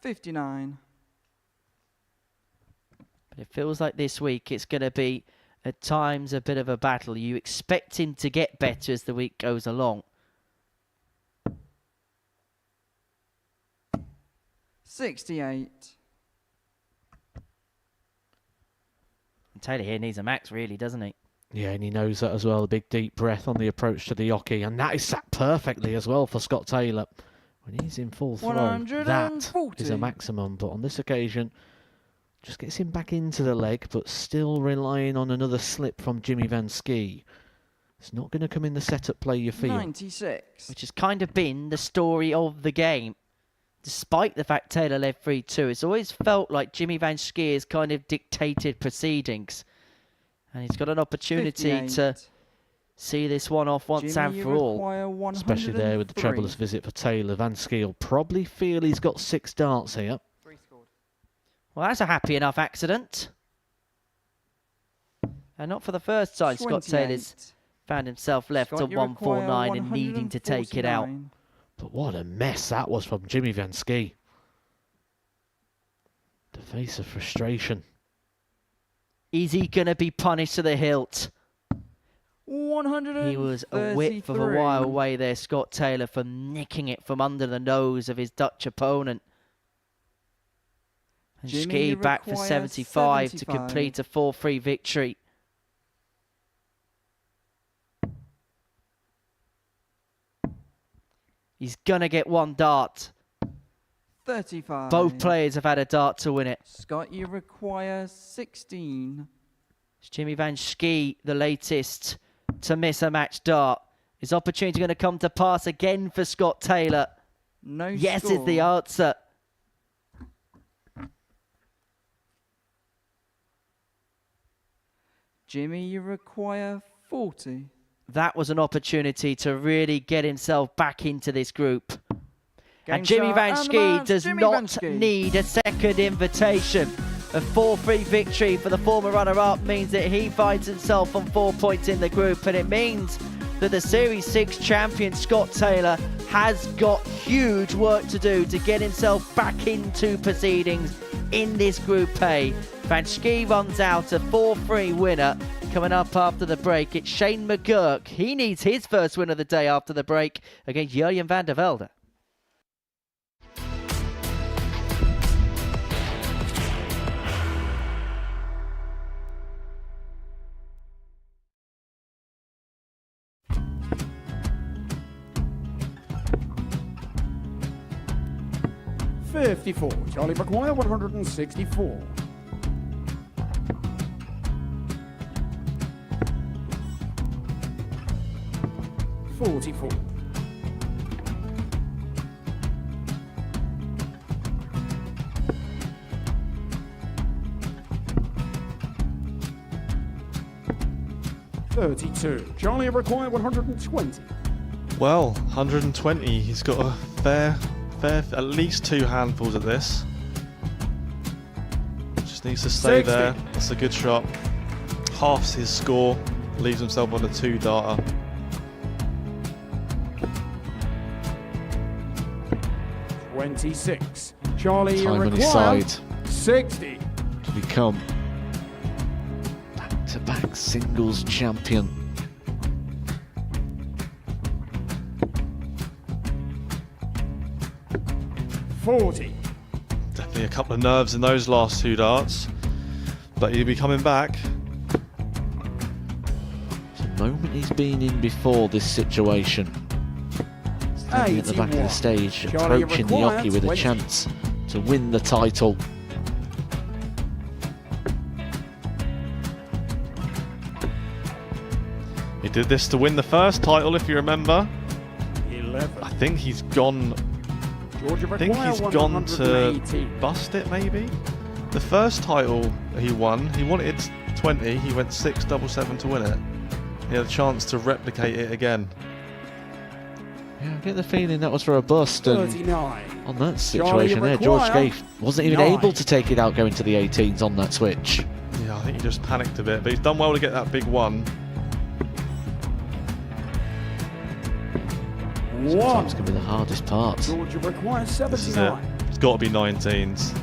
59. But it feels like this week it's going to be, at times, a bit of a battle. You expect him to get better as the week goes along. 68. And Taylor here needs a max, really, doesn't he? Yeah, and he knows that as well. A big deep breath on the approach to the Yoki. And that is sat perfectly as well for Scott Taylor. When he's in full throw, that is a maximum. But on this occasion, just gets him back into the leg, but still relying on another slip from Jimmy Vanski. It's not going to come in the setup play, you feel. 96. Which has kind of been the story of the game. Despite the fact Taylor led 3-2, it's always felt like Jimmy Vanski has kind of dictated proceedings. And he's got an opportunity 58. to see this one off once Jimmy, and for all. Especially there with the trebleless visit for Taylor. Vanski will probably feel he's got 6 darts here. Well, that's a happy enough accident. And not for the first time Scott 28. Taylor's found himself left Scott, on you require 149 and needing to take it out. 149. But what a mess that was from Jimmy Vanski. The face of frustration. Is he going to be punished to the hilt? 133. He was a width of a while away there, Scott Taylor, from nicking it from under the nose of his Dutch opponent. And Jimmy, Schie back for 75 to complete a 4-3 victory. He's going to get 1 dart. 35. Both players have had a dart to win it. Scott, you require 16. It's Jimmy Vanski, the latest to miss a match dart. His opportunity going to come to pass again for Scott Taylor. No yes score. is the answer. Jimmy, you require 40. That was an opportunity to really get himself back into this group. And Jimmy Vanski does not need a second invitation. A 4-3 victory for the former runner-up means that he finds himself on 4 points in the group, and it means that the Series 6 champion Scott Taylor has got huge work to do to get himself back into proceedings in this Group A. Vanski runs out a 4-3 winner. Coming up after the break, it's Shane McGurk. He needs his first win of the day after the break against Jurgen Vandervelde. 54. Charlie Maguire, 164. 44. 32. Charlie required 120. Well, 120. He's got a fair, at least 2 handfuls at this. Just needs to stay 60. there. That's a good shot. Halves his score. Leaves himself on a 2-darter. $26. Charlie Time on his required side 60. to become back-to-back singles champion. $40. Definitely a couple of nerves in those last 2 darts, but he'll be coming back. It's a moment he's been in before this situation. Standing at the back of the stage, Charlie approaching the required jockey with a 20. chance to win the title. He did this to win the first title, if you remember. 11. I think he's gone. Georgia I think he's required gone to 180. bust it, maybe. The first title he won, he wanted 20. He went 6-7-7 to win it. He had a chance to replicate it again. Yeah, I get the feeling that was for a bust, and 39. on that situation there, George require Schie wasn't even 9. able to take it out going to the 18s on that switch. Yeah, I think he just panicked a bit, but he's done well to get that big one. Sometimes can be the hardest part. Georgia requires This is it. 79. It's got to be 19s.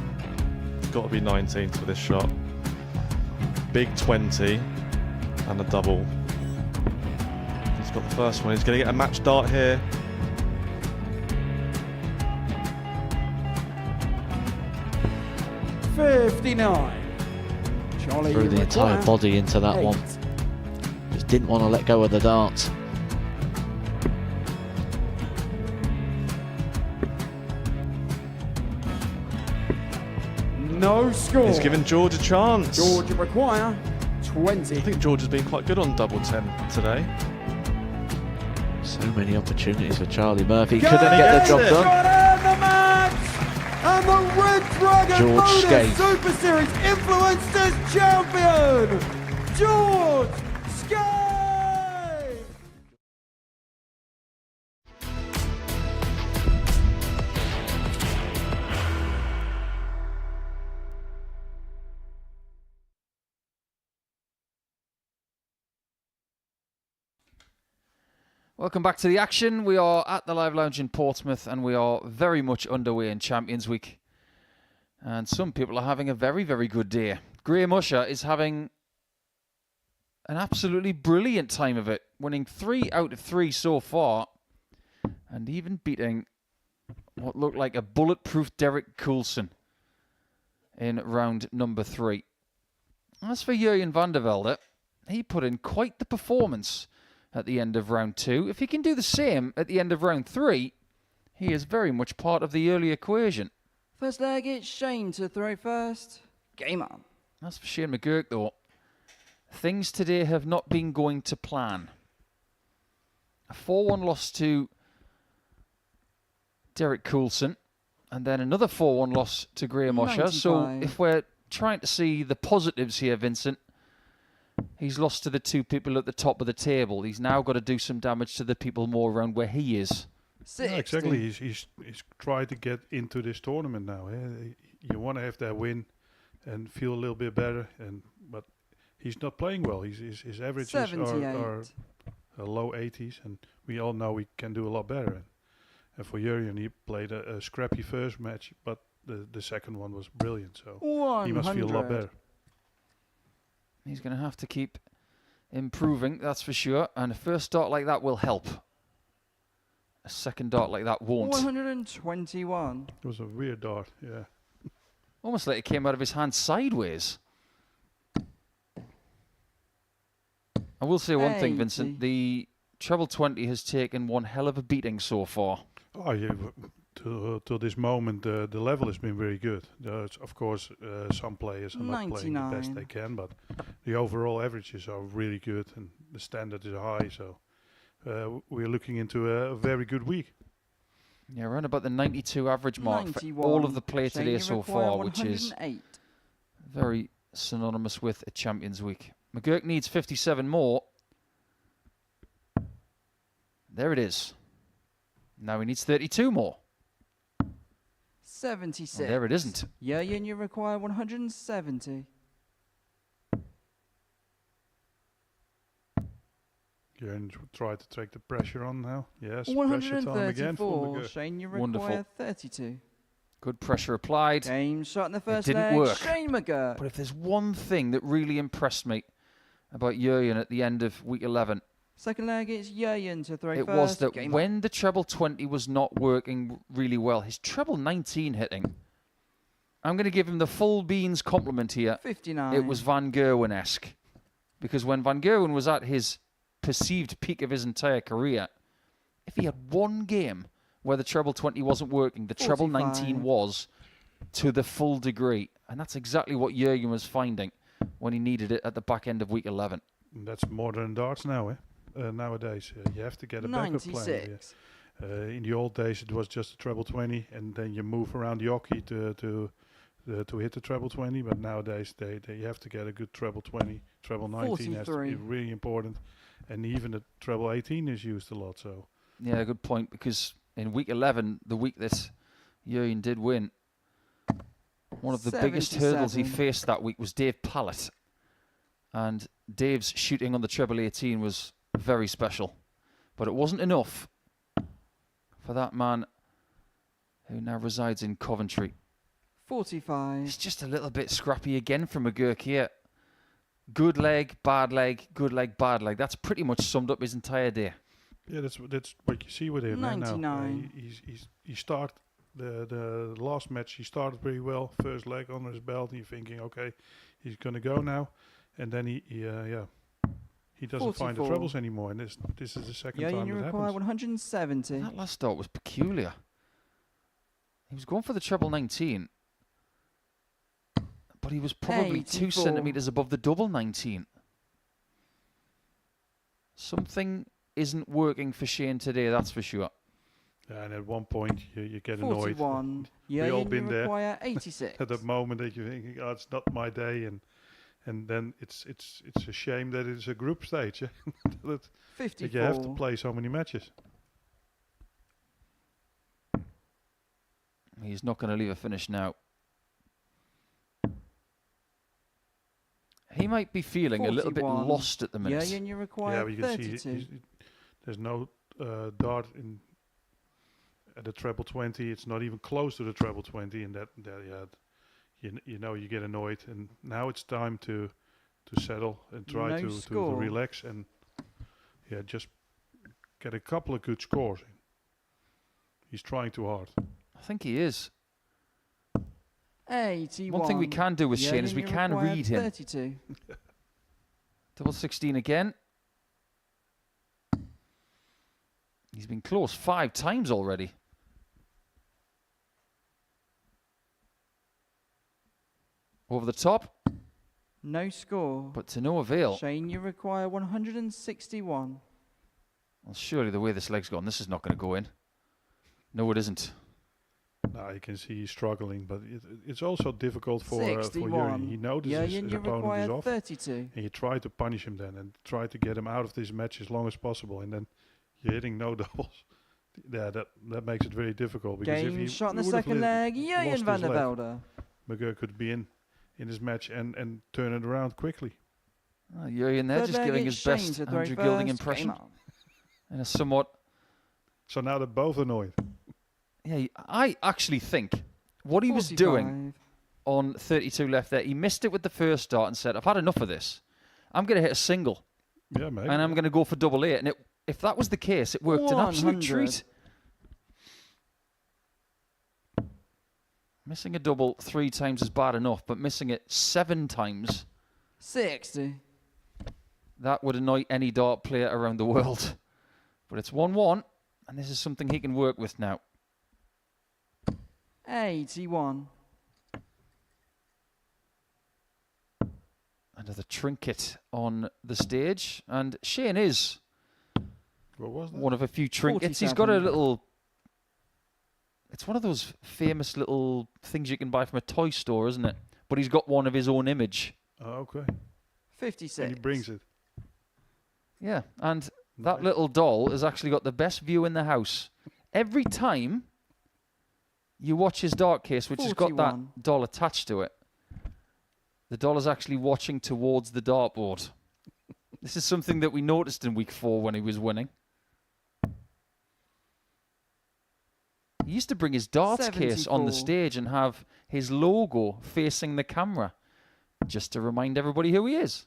It's got to be 19s for this shot. Big 20 and a double. He's got the first one. He's going to get a match dart here. $59. Charlie Threw the entire required body into that 8. one. Just didn't want to let go of the dart. No score. He's given George a chance. Georgia require 20. I think George has been quite good on double 10 today. So many opportunities for Charlie Murphy. Can Couldn't he get the get job it? done. Got in the match! And the Red Dragon George Modus Schie. Super Series Influencers Champion, George Schie! Welcome back to the action. We are at the Live Lounge in Portsmouth and we are very much underway in Champions Week. And some people are having a very, very good day. Graham Usher is having an absolutely brilliant time of it, winning 3 out of 3 so far and even beating what looked like a bulletproof Derek Coulson in round number 3. As for Vandervelde, he put in quite the performance at the end of round 2. If he can do the same at the end of round 3, he is very much part of the early equation. First leg, it's Shane to throw first. Game on. As for Shane McGurk, though, things today have not been going to plan. A 4-1 loss to Derek Coulson, and then another 4-1 loss to Graham Usher. So 95. if we're trying to see the positives here, Vincent, he's lost to the 2 people at the top of the table. He's now got to do some damage to the people more around where he is. Yeah, exactly. He's tried to get into this tournament now. You want to have that win and feel a little bit better, but he's not playing well. His averages are low 80s, and we all know he can do a lot better. And for Jurjen, he played a scrappy first match, but the second one was brilliant. So he must feel a lot better. He's going to have to keep improving, that's for sure. And a first dart like that will help. A second dart like that won't. 121. It was a weird dart, yeah. Almost like it came out of his hand sideways. I will say one thing, Vincent. The treble 20 has taken one hell of a beating so far. Oh, yeah. to this moment, the level has been very good. Of course, some players are not playing the best 99. they can, but the overall averages are really good and the standard is high. So we're looking into a very good week. Yeah, around about the 92 average mark for all of the play Shane, today you so require far, which is 108. very synonymous with a Champions Week. McGurk needs 57 more. There it is. Now he needs 32 more. 76. Well, there it isn't. Jurjen, you require 170. Jurgen try to take the pressure on now. Yes, pressure time again. 134. Shane, you require Wonderful. 32. Good pressure applied. Game shot in the first it didn't leg. work. Shane McGurk. But if there's one thing that really impressed me about Jurgen at the end of week 11, Second leg, it's Jurjen to throw it first. was that Game when the treble 20 was not working really well, his treble 19 hitting, I'm going to give him the full beans compliment here. 59. It was Van Gerwen-esque. Because when Van Gerwen was at his perceived peak of his entire career, if he had one game where the treble 20 wasn't working, the treble 19 was to the full degree. And that's exactly what Jurgen was finding when he needed it at the back end of week 11. And that's more than darts now, eh? Nowadays, you have to get a backup plan. 96. In the old days, it was just a treble 20, and then you move around the hockey to hit the treble 20. But nowadays, you have to get a good treble 20. Treble 19 has to be really important, and even the treble 18 is used a lot. So yeah, good point. Because in week 11, the week that Jurgen did win, one of the biggest hurdles he faced that week was Dave Pallett, and Dave's shooting on the treble 18 was very special, but it wasn't enough for that man who now resides in Coventry. 45. It's just a little bit scrappy again from McGurk here. Good leg, bad leg, good leg, bad leg. That's pretty much summed up his entire day. yeah, that's what you see with him now. 99. He started the last match. He started very well. First leg under his belt. And you're thinking, okay, he's gonna go now, and then he doesn't find the 44. trebles anymore. And this is the second time You that require happens. 170. That last start was peculiar. He was going for the treble 19, but he was probably 2 84. centimetres above the double 19. Something isn't working for Shane today, that's for sure. And at one point, you get annoyed. 41. We all been there. Require 86. At that moment that you're thinking, oh, it's not my day, and then it's a shame that it's a group stage. that 54. you have to play so many matches. He's not going to leave a finish now. He might be feeling a little bit 41. lost at the minute. You require but you can 32. see there's no dart at the treble 20. It's not even close to the treble 20, and you know you get annoyed. And now it's time to settle and try to relax and just get a couple of good scores in. He's trying too hard. I think he is. 81. One thing we can do with Shane is we can read him. 32. Double 16 again. He's been close 5 times already. Over the top. No score. But to no avail. Shane, you require 161. Well, surely the way this leg's gone, this is not going to go in. No, it isn't. Now you can see he's struggling, but it's also difficult for Jurgen. 61. He notices his opponent is off, 32. and you try to punish him then and try to get him out of this match as long as possible, and then you're hitting no doubles. Yeah, that makes it very difficult. Because Game if he shot in the would have second leg. lost Jurgen his leg, Vandervelde. McGurk could be in this match and turn it around quickly. Jurgen there Third just leg, giving it's his Shane best to throw Andrew Gilding first. impression. Game on. In a somewhat... So now they're both annoyed. Yeah, I actually think what he was 45. doing on 32 left there, he missed it with the first start and said, I've had enough of this. I'm going to hit a single. Yeah, mate. And I'm going to go for double 8. And if that was the case, it worked an absolute 100. treat. Missing a double 3 times is bad enough, but missing it 7 times... 60. That would annoy any dart player around the world. But it's 1-1, and this is something he can work with now. 81. Another trinket on the stage, and Shane is what was that? one of a few trinkets. He's got a little... It's one of those famous little things you can buy from a toy store, isn't it? But he's got one of his own image. Oh, okay. 56. And he brings it. Yeah, and that little doll has actually got the best view in the house. Every time you watch his dart case, which 41. has got that doll attached to it, the doll is actually watching towards the dartboard. This is something that we noticed in week 4 when he was winning. He used to bring his darts case on the 74. stage and have his logo facing the camera, just to remind everybody who he is.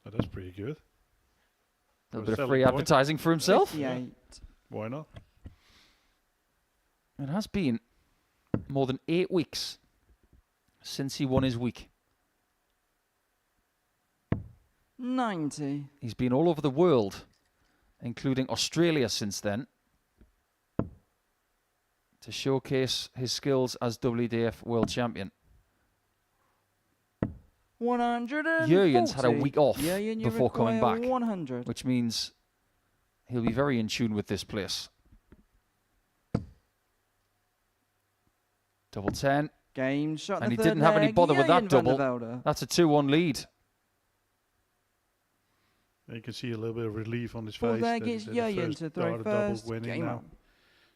Oh, that's pretty good. A little bit of free advertising for himself. 58. Why not? It has been more than 8 weeks since he won his week. 90. He's been all over the world, including Australia since then, to showcase his skills as WDF World Champion. 140. Jurjen's had a week off Jurjen, you before coming require back, 100. which means he'll be very in tune with this place. Double 10. Game shot in And the he third didn't have any leg, bother with that Jurjen double. Vandervelde. That's a 2-1 lead. You can see a little bit of relief on his Full face. leg that is the Jurjen first to throw dart double first. winning Game now. on.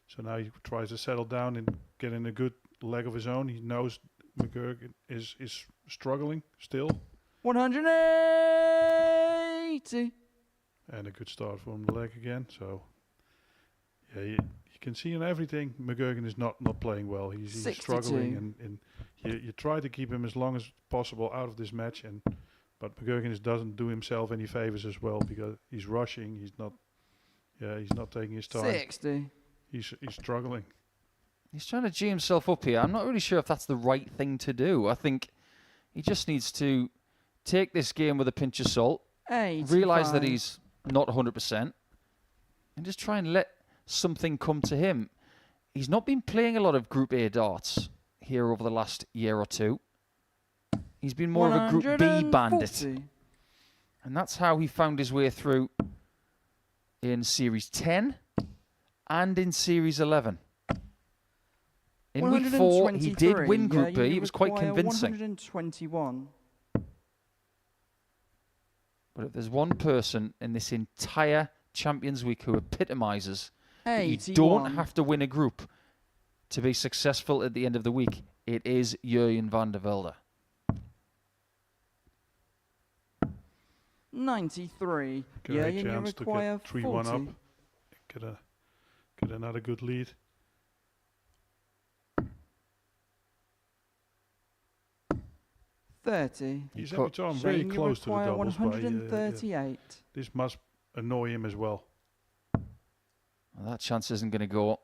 So now he tries to settle down and get in a good leg of his own. He knows McGurk is struggling still. 180. And a good start from the leg again. So, yeah, you can see in everything McGurk is not playing well. He's 62. struggling, and you try to keep him as long as possible out of this match. But McGurk doesn't do himself any favors as well because he's rushing. He's not taking his time. 60. He's struggling. He's trying to G himself up here. I'm not really sure if that's the right thing to do. I think he just needs to take this game with a pinch of salt, realise that he's not 100%, and just try and let something come to him. He's not been playing a lot of Group A darts here over the last year or two. He's been more of a Group B bandit. And that's how he found his way through in Series 10 and in Series 11. In week 4, he did win Group B. It was quite convincing. 121. But if there's one person in this entire Champions Week who epitomises that you don't have to win a group to be successful at the end of the week, it is Jurjen Vandervelde. 93. Great You chance to require get 3-1 40. up. Get another good lead. He's every time very close to the doubles. 138. This must annoy him as well. Well, that chance isn't going to go up.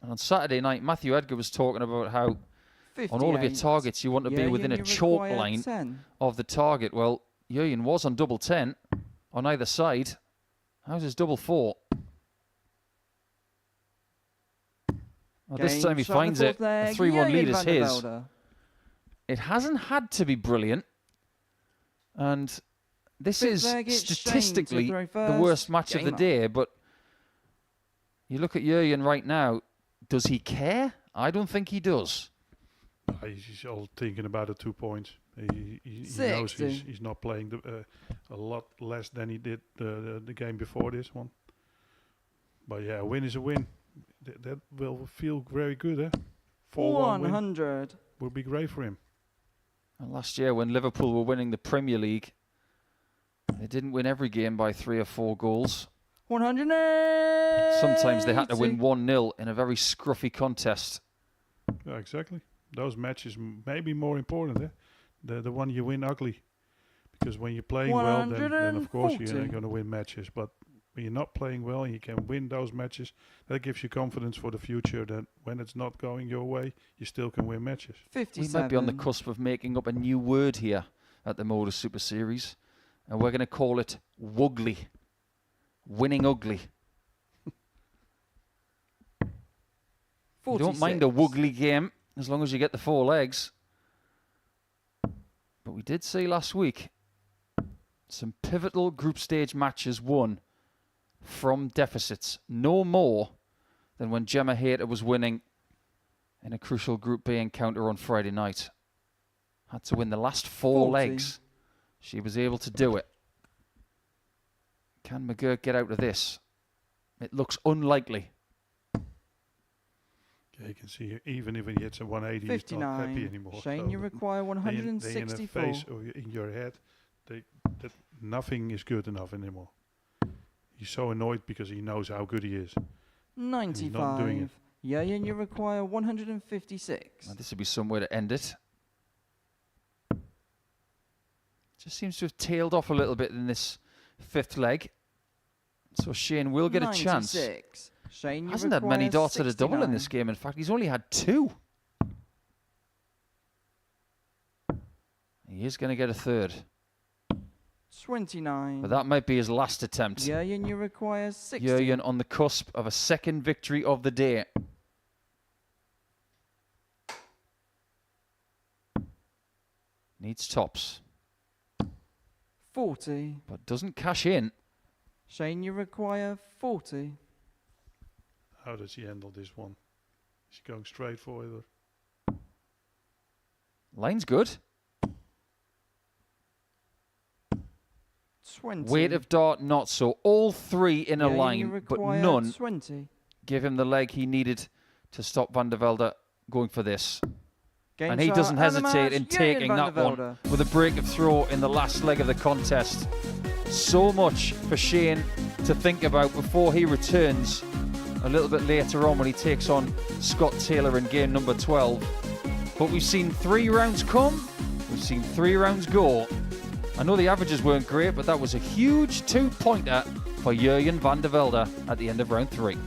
And on Saturday night, Matthew Edgar was talking about how 58. on all of your targets you want to be within a chalk line 10. of the target. Well, Jurjen was on double 10 on either side. How's his double 4? Well, this time he finds it. A 3-1 lead is his. It hasn't had to be brilliant. And this is statistically the worst match of the day. But you look at Jurjen right now. Does he care? I don't think he does. He's all thinking about the 2 points. He knows he's not playing a lot less than he did the game before this one. But yeah, a win is a win. That will feel very good, eh? 4-1 100 win would be great for him. And last year when Liverpool were winning the Premier League, they didn't win every game by 3 or 4 goals. 180. Sometimes they had to win 1-0 in a very scruffy contest. Yeah, exactly. Those matches may be more important, eh? The one you win ugly. Because when you're playing well, then of course you're going to win matches. But when you're not playing well and you can win those matches, that gives you confidence for the future that when it's not going your way, you still can win matches. 57. We might be on the cusp of making up a new word here at the Modus Super Series. And we're going to call it Wugly. Winning ugly. You don't mind a Wugly game. as long as you get the 4 legs. But we did see last week some pivotal group stage matches won from deficits. No more than when Gemma Hayter was winning in a crucial Group B encounter on Friday night. Had to win the last 4 legs. She was able to do it. Can McGurk get out of this? It looks unlikely. Yeah, you can see even if he hits a 180, 59. he's not happy anymore. Shane, you require 164. They in the face or in your head, that nothing is good enough anymore. He's so annoyed because he knows how good he is. 95. He's not doing it. Yeah, and you require 156. Now, this would be somewhere to end it. Just seems to have tailed off a little bit in this 5th leg. So Shane will get 96. a chance. Shane, Hasn't had many darts at a double in this game. In fact, he's only had 2. He is going to get a 3rd. 29. But that might be his last attempt. Jurjen, you require 60. Jurjen on the cusp of a 2nd victory of the day. Needs tops. 40. But doesn't cash in. Shane, you require 40. How does he handle this one? Is he going straight for it? Or? Line's good. 20. Weight of dart, not so. All 3 in a you line, but none 20. give him the leg he needed to stop Vandervelde going for this. Game and he start doesn't and the hesitate match, in Jurjen taking that one Vandervelde. with a break of throw in the last leg of the contest. So much for Shane to think about before he returns a little bit later on when he takes on Scott Taylor in game number 12. But we've seen 3 rounds come, we've seen 3 rounds go. I know the averages weren't great, but that was a huge 2-pointer for Jurjen Vandervelde at the end of round 3.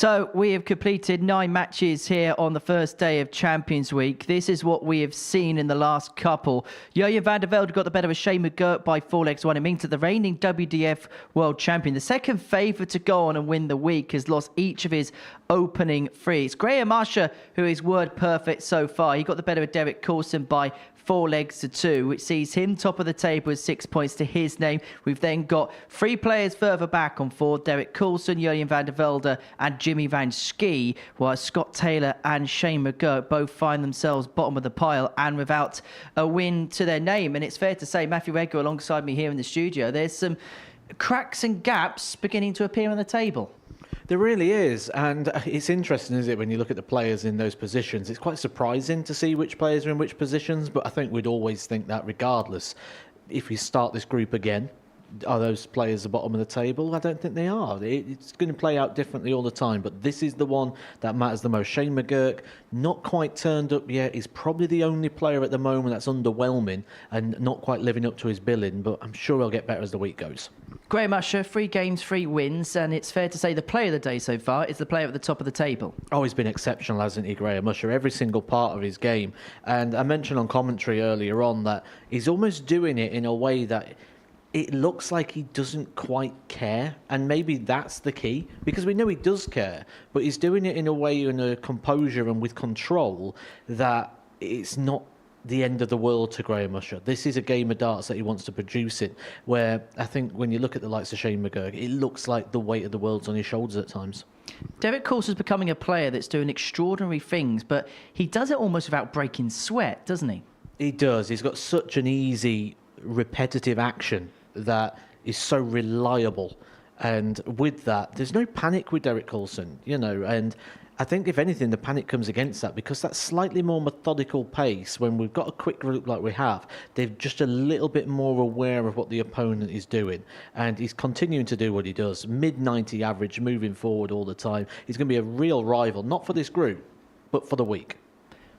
So we have completed 9 matches here on the first day of Champions Week. This is what we have seen in the last couple. Vandervelde got the better of Schie McGurk by 4 legs to 1. It means that the reigning WDF World Champion, the second favourite to go on and win the week, has lost each of his opening 3. It's Usher who is word perfect so far. He got the better of Coulson by 4 legs to 2, which sees him top of the table with 6 points to his name. We've then got 3 players further back on 4, Coulson, Vandervelde and Jimmy Vansky, while Scott Taylor and Schie McGurk both find themselves bottom of the pile and without a win to their name. And it's fair to say, Matthew Edgar alongside me here in the studio, there's some cracks and gaps beginning to appear on the table. There really is, and it's interesting, isn't it, when you look at the players in those positions. It's quite surprising to see which players are in which positions, but I think we'd always think that regardless. If we start this group again, are those players the bottom of the table? I don't think they are. It's going to play out differently all the time, but this is the one that matters the most. Schie McGurk, not quite turned up yet. He's probably the only player at the moment that's underwhelming and not quite living up to his billing, but I'm sure he'll get better as the week goes. Usher, 3 games, 3 wins, and it's fair to say the player of the day so far is the player at the top of the table. Oh, he's been exceptional, hasn't he, Usher? Every single part of his game. And I mentioned on commentary earlier on that he's almost doing it in a way that it looks like he doesn't quite care, and maybe that's the key, because we know he does care, but he's doing it in a way, in a composure and with control, that it's not the end of the world to Usher. This is a game of darts that he wants to produce it, where I think when you look at the likes of Schie McGurk, it looks like the weight of the world's on his shoulders at times. Coulson is becoming a player that's doing extraordinary things, but he does it almost without breaking sweat, doesn't he? He does. He's got such an easy, repetitive action that is so reliable, and with that there's no panic with Coulson, and I think if anything the panic comes against that, because that slightly more methodical pace, when we've got a quick group like we have, they're just a little bit more aware of what the opponent is doing, and he's continuing to do what he does, mid-90 average, moving forward all the time. He's going to be a real rival, not for this group but for the week.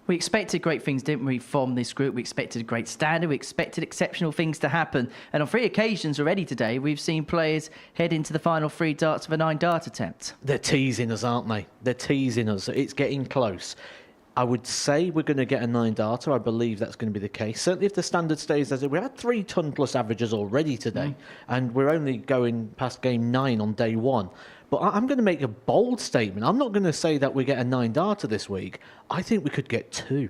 We expected great things, didn't we, from this group? We expected a great standard. We expected exceptional things to happen. And on 3 occasions already today, we've seen players head into the final 3 darts of a 9-dart attempt. They're teasing us, aren't they? They're teasing us. It's getting close. I would say we're going to get a 9-darter. I believe that's going to be the case. Certainly if the standard stays as it. We had 3 ton-plus averages already today, and we're only going past game 9 on day 1. But I'm going to make a bold statement. I'm not going to say that we get a 9-darter this week. I think we could get 2.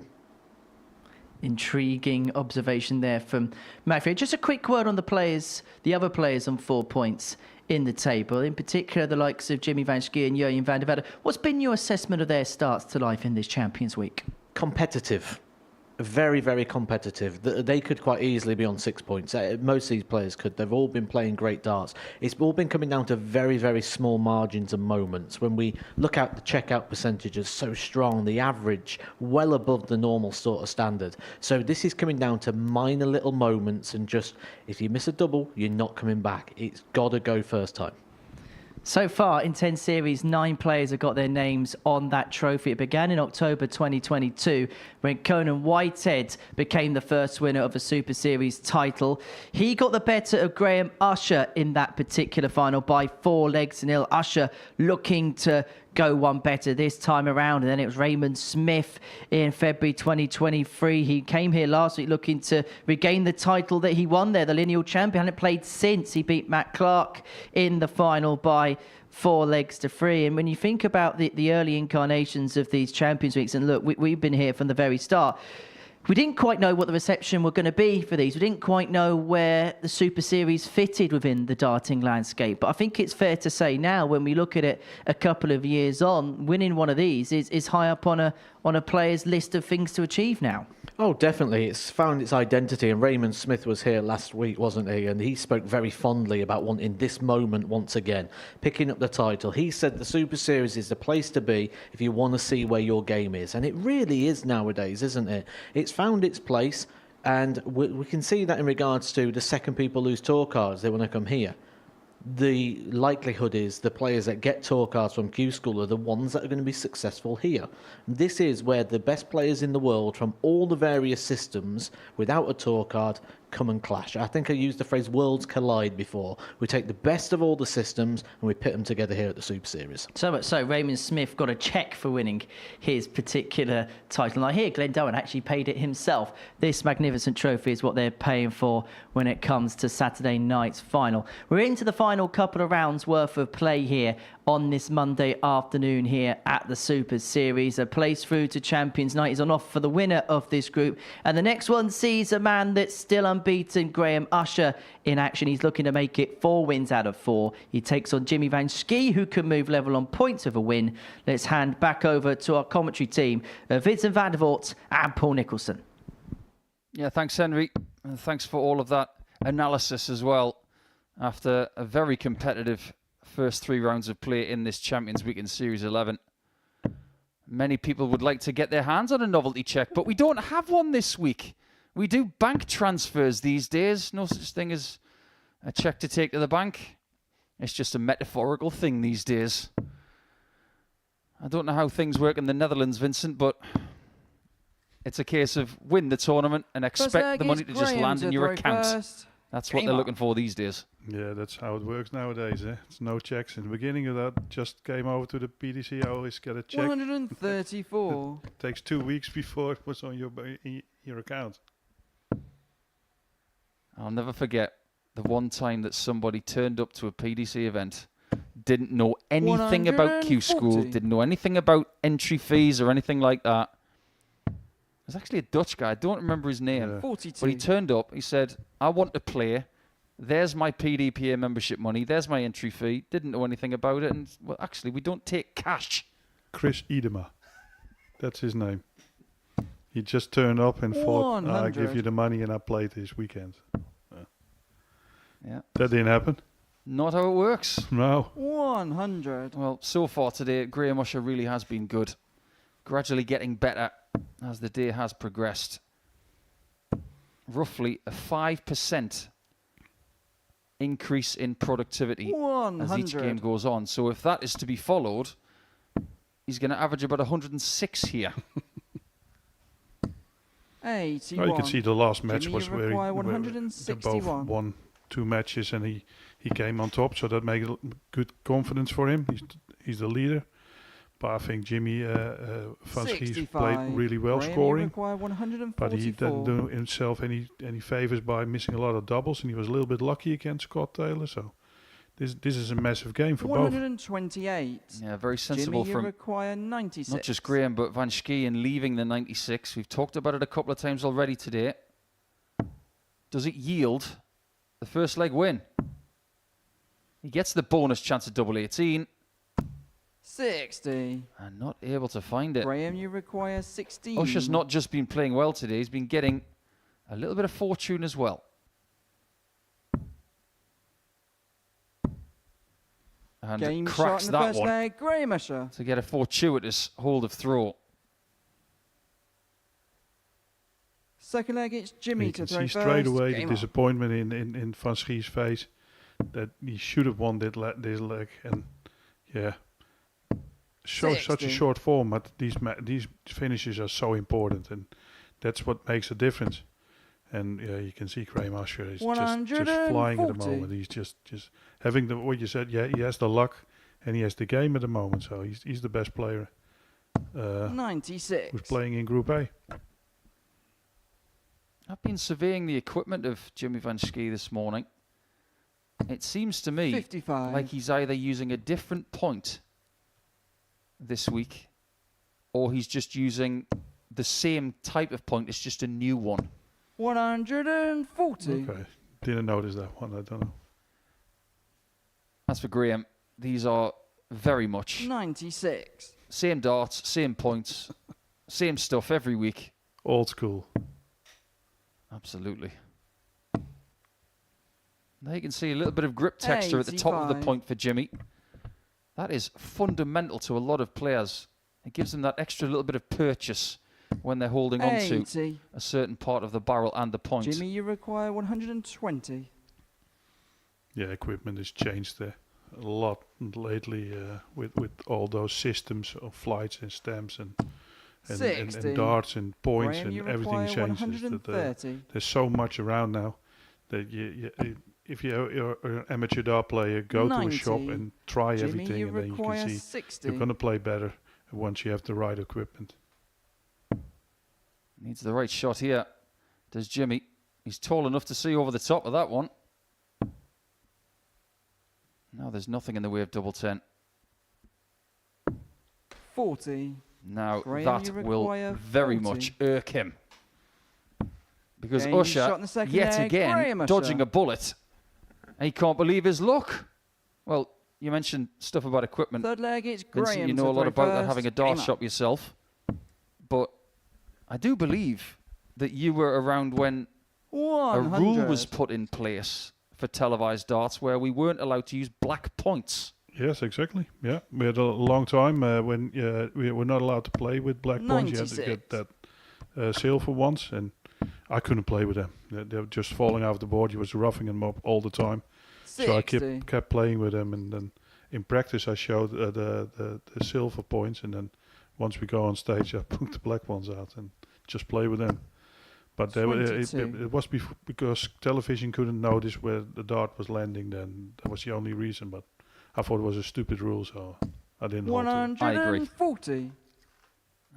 Intriguing observation there from Matthew. Just a quick word on the other players on 4 points in the table, in particular the likes of Jimmy Vansky and Vandervelde. What's been your assessment of their starts to life in this Champions Week? Competitive. Very, very competitive. They could quite easily be on 6 points. Most of these players could. They've all been playing great darts. It's all been coming down to very, very small margins and moments. When we look at the checkout percentages, so strong, the average well above the normal sort of standard. So this is coming down to minor little moments, and just if you miss a double, you're not coming back. It's got to go first time. So far, in 10 series, 9 players have got their names on that trophy. It began in October 2022, when Conan Whitehead became the first winner of a Super Series title. He got the better of Usher in that particular final by 4 legs to 0. Usher looking to go one better this time around, and then it was Raymond Smith in February 2023. He came here last week looking to regain the title that he won there, the lineal champion. Hadn't played since. He beat Matt Clark in the final by 4 legs to 3. And when you think about the early incarnations of these Champions Weeks, and look, we've been here from the very start, we didn't quite know what the reception were going to be for these. We didn't quite know where the Super Series fitted within the darting landscape. But I think it's fair to say now, when we look at it a couple of years on, winning one of these is high up on a player's list of things to achieve now. Oh, definitely. It's found its identity. And Raymond Smith was here last week, wasn't he? And he spoke very fondly about wanting this moment once again, picking up the title. He said the Super Series is the place to be if you want to see where your game is. And it really is nowadays, isn't it? It's found its place. And we can see that in regards to the second people lose tour cards, they want to come here. The likelihood is the players that get tour cards from Q School are the ones that are going to be successful here. This is where the best players in the world from all the various systems without a tour card come and clash. I think I used the phrase worlds collide before. We take the best of all the systems and we pit them together here at the Super Series. So Raymond Smith got a check for winning his particular title. And I hear Glenn Dowen actually paid it himself. This magnificent trophy is what they're paying for when it comes to Saturday night's final. We're into the final couple of rounds worth of play here on this Monday afternoon here at the Super Series. A place through to Champions Night is on offer for the winner of this group. And the next one sees a man that's still unbeaten, Graham Usher, in action. He's looking to make it 4 wins out of 4. He takes on Jimmy Vanskey, who can move level on points with a win. Let's hand back over to our commentary team, Vincent Vandervelde and Paul Nicholson. Yeah, thanks, Henry. And thanks for all of that analysis as well. After a very competitive first 3 rounds of play in this Champions Week in Series 11. Many people would like to get their hands on a novelty check, but we don't have one this week. We do bank transfers these days. No such thing as a check to take to the bank. It's just a metaphorical thing these days. I don't know how things work in the Netherlands, Vincent, but it's a case of win the tournament and expect the money to just land in your account. That's what they're looking for these days. Yeah, that's how it works nowadays. It's no checks. In the beginning of that, just came over to the PDC. I always get a check. 134. It takes 2 weeks before it was on your account. I'll never forget the one time that somebody turned up to a PDC event, didn't know anything about Q School, didn't know anything about entry fees or anything like that. It was actually a Dutch guy. I don't remember his name. 42. But he turned up. He said, I want to play. There's my PDPA membership money. There's my entry fee. Didn't know anything about it. And, well, actually, we don't take cash. Chris Idema. That's his name. He just turned up and thought, I'll give you the money and I played this weekend. Yeah. That didn't happen. Not how it works. No. 100. Well, so far today, Graham Usher really has been good. Gradually getting better as the day has progressed. Roughly a 5% increase in productivity 100. as each game goes on. So if that is to be followed, he's going to average about 106 here. 81. Well, you can see the last match Jimmy, was where they both 161. won 2 matches and he came on top, so that made good confidence for him. He's the leader. But I think Jimmy Vansky played really well, scoring. But he didn't do himself any favors by missing a lot of doubles, and he was a little bit lucky against Scott Taylor. So this is a massive game for 128. Yeah, very sensible Jimmy, from require 96. not just Graham, but Vanskey in leaving the 96. We've talked about it a couple of times already today. Does it yield the first leg win? He gets the bonus chance at double 18. 60. And not able to find it. Graham, you require 16. Usher's not just been playing well today, he's been getting a little bit of fortune as well. And Game cracks in the that first one leg, Graham Usher. to get a fortuitous hold of throw. Second leg, it's Jimmy You to can throw see first. straight away Game the on. disappointment in Vanskie's face that he should have won this leg. And yeah, such a 60. short form, but these finishes are so important, and that's what makes a difference. And yeah, you can see Graham Usher is just flying at the 140. moment. He's just having what you said. Yeah, he has the luck and he has the game at the moment. So he's the best player 96. who's playing in Group A. I've been surveying the equipment of Jimmy Vanskey this morning. It seems to me 55. like he's either using a different point this week or he's just using the same type of point. It's just a new one. 140. Okay, didn't notice that one. I don't know. As for Graham, these are very much 96. same darts, same points, same stuff every week. Old school. Absolutely. Now you can see a little bit of grip texture at the top of the 85. point for Jimmy. That is fundamental to a lot of players. It gives them that extra little bit of purchase when they're holding on to 80. a certain part of the barrel and the point. Jimmy, you require 120. Yeah, equipment has changed a lot lately with all those systems of flights and stamps and 60. darts and points Graham, and you everything require changes. 130. There's so much around now. that if you're an amateur dart player, go to a shop and try everything, and then you can see 60. you're going to play better once you have the right equipment. Needs the right shot here. Does Jimmy? He's tall enough to see over the top of that one. Now there's nothing in the way of double 10. 40. Now Graham, that you will require very 40. much irk him. Because Game shot Usher, in the second yet leg, again, Graham Usher. dodging a bullet. And he can't believe his luck. Well, you mentioned stuff about equipment. Third leg, it's Vincent, Graham. you know to a lot throw about that, first. having a dart Game up. shop yourself. But I do believe that you were around when a 100. rule was put in place for televised darts where we weren't allowed to use black points. Yes, exactly. Yeah, we had a long time when we were not allowed to play with black points. You had to get that silver ones, and I couldn't play with them. They were just falling off the board. You was roughing them up all the time. 60. So I kept playing with them, and then in practice I showed the silver points, and then once we go on stage, I put the black ones out and just play with them. But it was because television couldn't notice where the dart was landing. Then that was the only reason. But I thought it was a stupid rule, so I didn't hold to it. 140.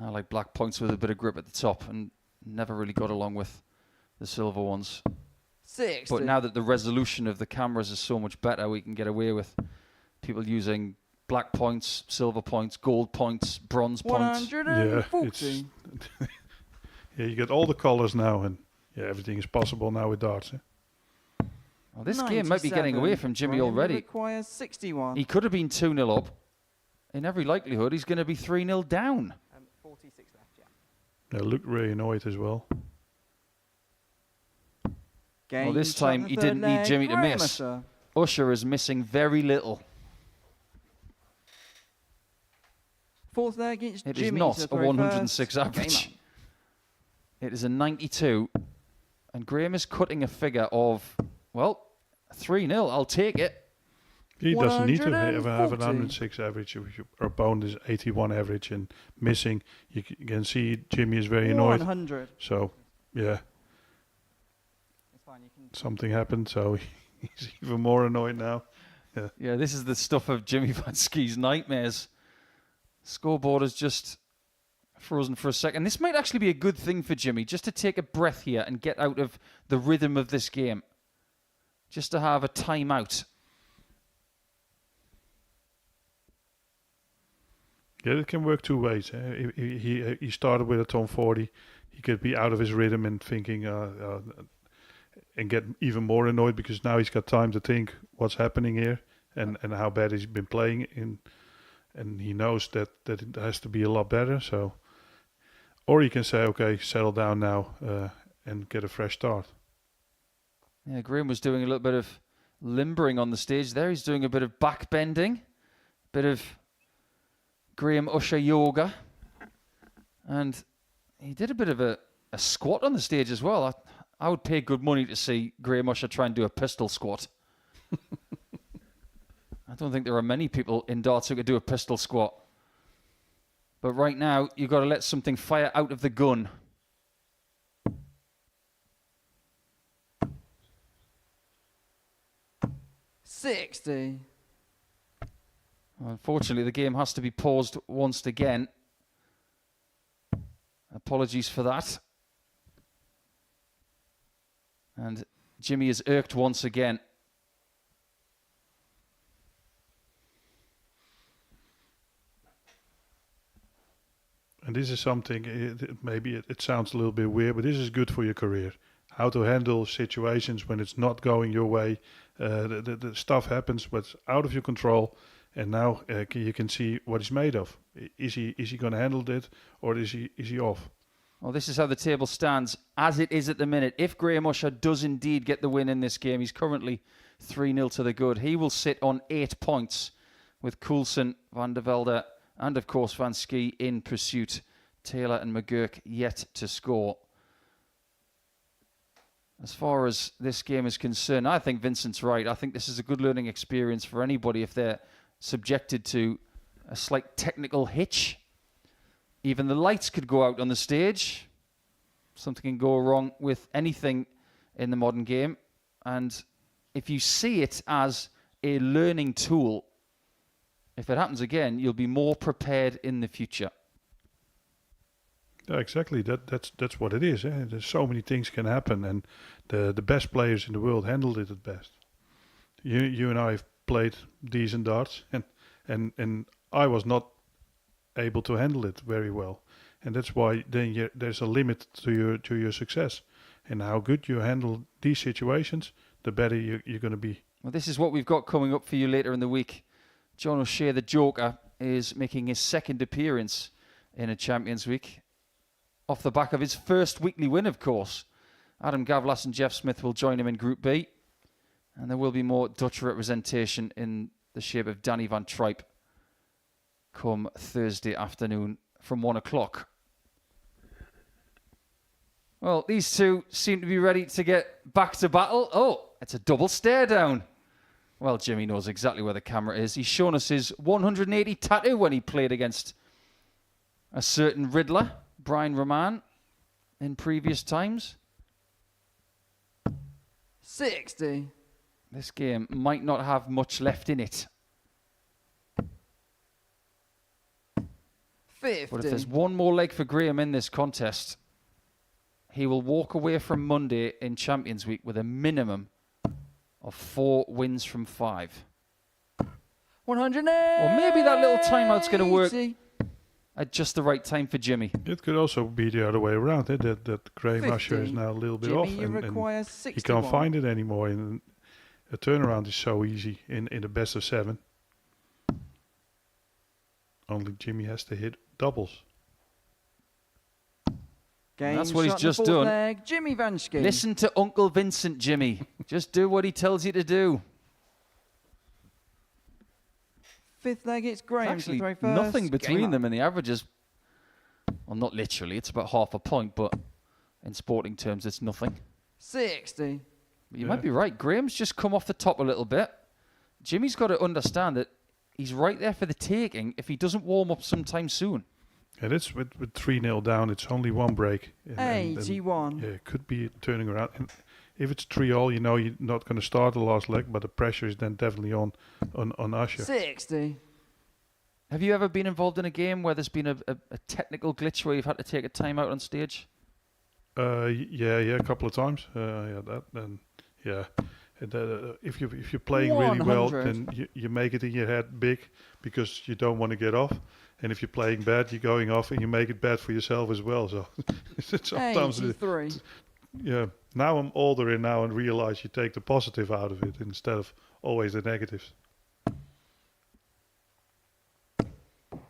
I like black points with a bit of grip at the top, and never really got along with the silver ones. 60. But now that the resolution of the cameras is so much better, we can get away with people using black points, silver points, gold points, bronze points. 140. Yeah, you get all the colors now, and everything is possible now with darts. Well, this game might be getting away from Jimmy already. Requires 61. He could have been 2-0 up. In every likelihood, he's going to be 3-0 down. 46 left, yeah. Looked really annoyed as well. Well, this time he didn't need Jimmy to miss. Usher is missing very little. Fourth leg against It Jimmy. is not a 106 average. It is a 92. And Graham is cutting a figure of, well, 3-0. I'll take it. He doesn't need to have an 106 average. If your opponent is 81 average and missing, you can see Jimmy is very annoyed. 100. So, yeah. Something happened, so he's even more annoyed now. Yeah, this is the stuff of Jimmy Vansky's nightmares. Scoreboard is just frozen for a second. This might actually be a good thing for Jimmy, just to take a breath here and get out of the rhythm of this game. Just to have a timeout. Yeah, it can work two ways. He started with a Tom 40. He could be out of his rhythm and thinking and get even more annoyed because now he's got time to think what's happening here and how bad he's been playing in. And he knows that it has to be a lot better. So, or he can say, okay, settle down now and get a fresh start. Yeah, Graham was doing a little bit of limbering on the stage there. He's doing a bit of back bending, bit of Graham Usher yoga. And he did a bit of a squat on the stage as well. I would pay good money to see Graham Usher try and do a pistol squat. I don't think there are many people in darts who could do a pistol squat. But right now, you've got to let something fire out of the gun. $60. Unfortunately, the game has to be paused once again. Apologies for that. And Jimmy is irked once again. And this is something, maybe it sounds a little bit weird, but this is good for your career. How to handle situations when it's not going your way. The stuff happens, but it's out of your control. And now you can see what he's made of. Is he going to handle it, or is he off? Well, this is how the table stands as it is at the minute. If Graham Usher does indeed get the win in this game, he's currently 3-0 to the good. He will sit on 8 points with Coulson, Vandervelde, and of course Vansky in pursuit. Taylor and McGurk yet to score. As far as this game is concerned, I think Vincent's right. I think this is a good learning experience for anybody if they're subjected to a slight technical hitch. Even the lights could go out on the stage. Something can go wrong with anything in the modern game. And if you see it as a learning tool, if it happens again, you'll be more prepared in the future. Yeah, exactly. That's what it is. There's so many things can happen, and the best players in the world handled it at best. You and I have played decent darts, and I was not able to handle it very well, and that's why then there's a limit to your success, and how good you handle these situations, the better you're going to be. Well, this is what we've got coming up for you later in the week. John O'Shea, the Joker, is making his second appearance in a Champions Week, off the back of his first weekly win, of course. Adam Gavlas and Jeff Smith will join him in Group B, and there will be more Dutch representation in the shape of Danny van Tripe come Thursday afternoon from 1 o'clock. Well, these two seem to be ready to get back to battle. Oh, it's a double stare down. Well, Jimmy knows exactly where the camera is. He's shown us his 180 tattoo when he played against a certain Riddler, Brian Roman, in previous times. 60. This game might not have much left in it. 50. But if there's one more leg for Graham in this contest, he will walk away from Monday in Champions Week with a minimum of 4 wins from 5. 180. Or maybe that little timeout's going to work at just the right time for Jimmy. It could also be the other way around. That Graham 50. Usher is now a little bit Jimmy, off, you require and 61. he can't find it anymore. And a turnaround is so easy in the best of 7. Only Jimmy has to hit doubles. That's what he's just done. Leg, Jimmy Vansky. Listen to Uncle Vincent, Jimmy. Just do what he tells you to do. Fifth leg, it's Graham Actually, to throw first. nothing between them in the averages. Well, not literally. It's about half a point, but in sporting terms, it's nothing. 60. But you might be right. Graham's just come off the top a little bit. Jimmy's got to understand that he's right there for the taking if he doesn't warm up sometime soon. And it's with 3-0 down, it's only one break. And 81. Yeah, it could be turning around. And if it's 3-all, you know you're not going to start the last leg, but the pressure is then definitely on Usher. 60. Have you ever been involved in a game where there's been a technical glitch where you've had to take a timeout on stage? Yeah, a couple of times. If you're playing 100. really well, then you make it in your head big because you don't want to get off. And if you're playing bad, you're going off and you make it bad for yourself as well. So sometimes, 83. yeah. Now I'm older and realize you take the positive out of it instead of always the negatives.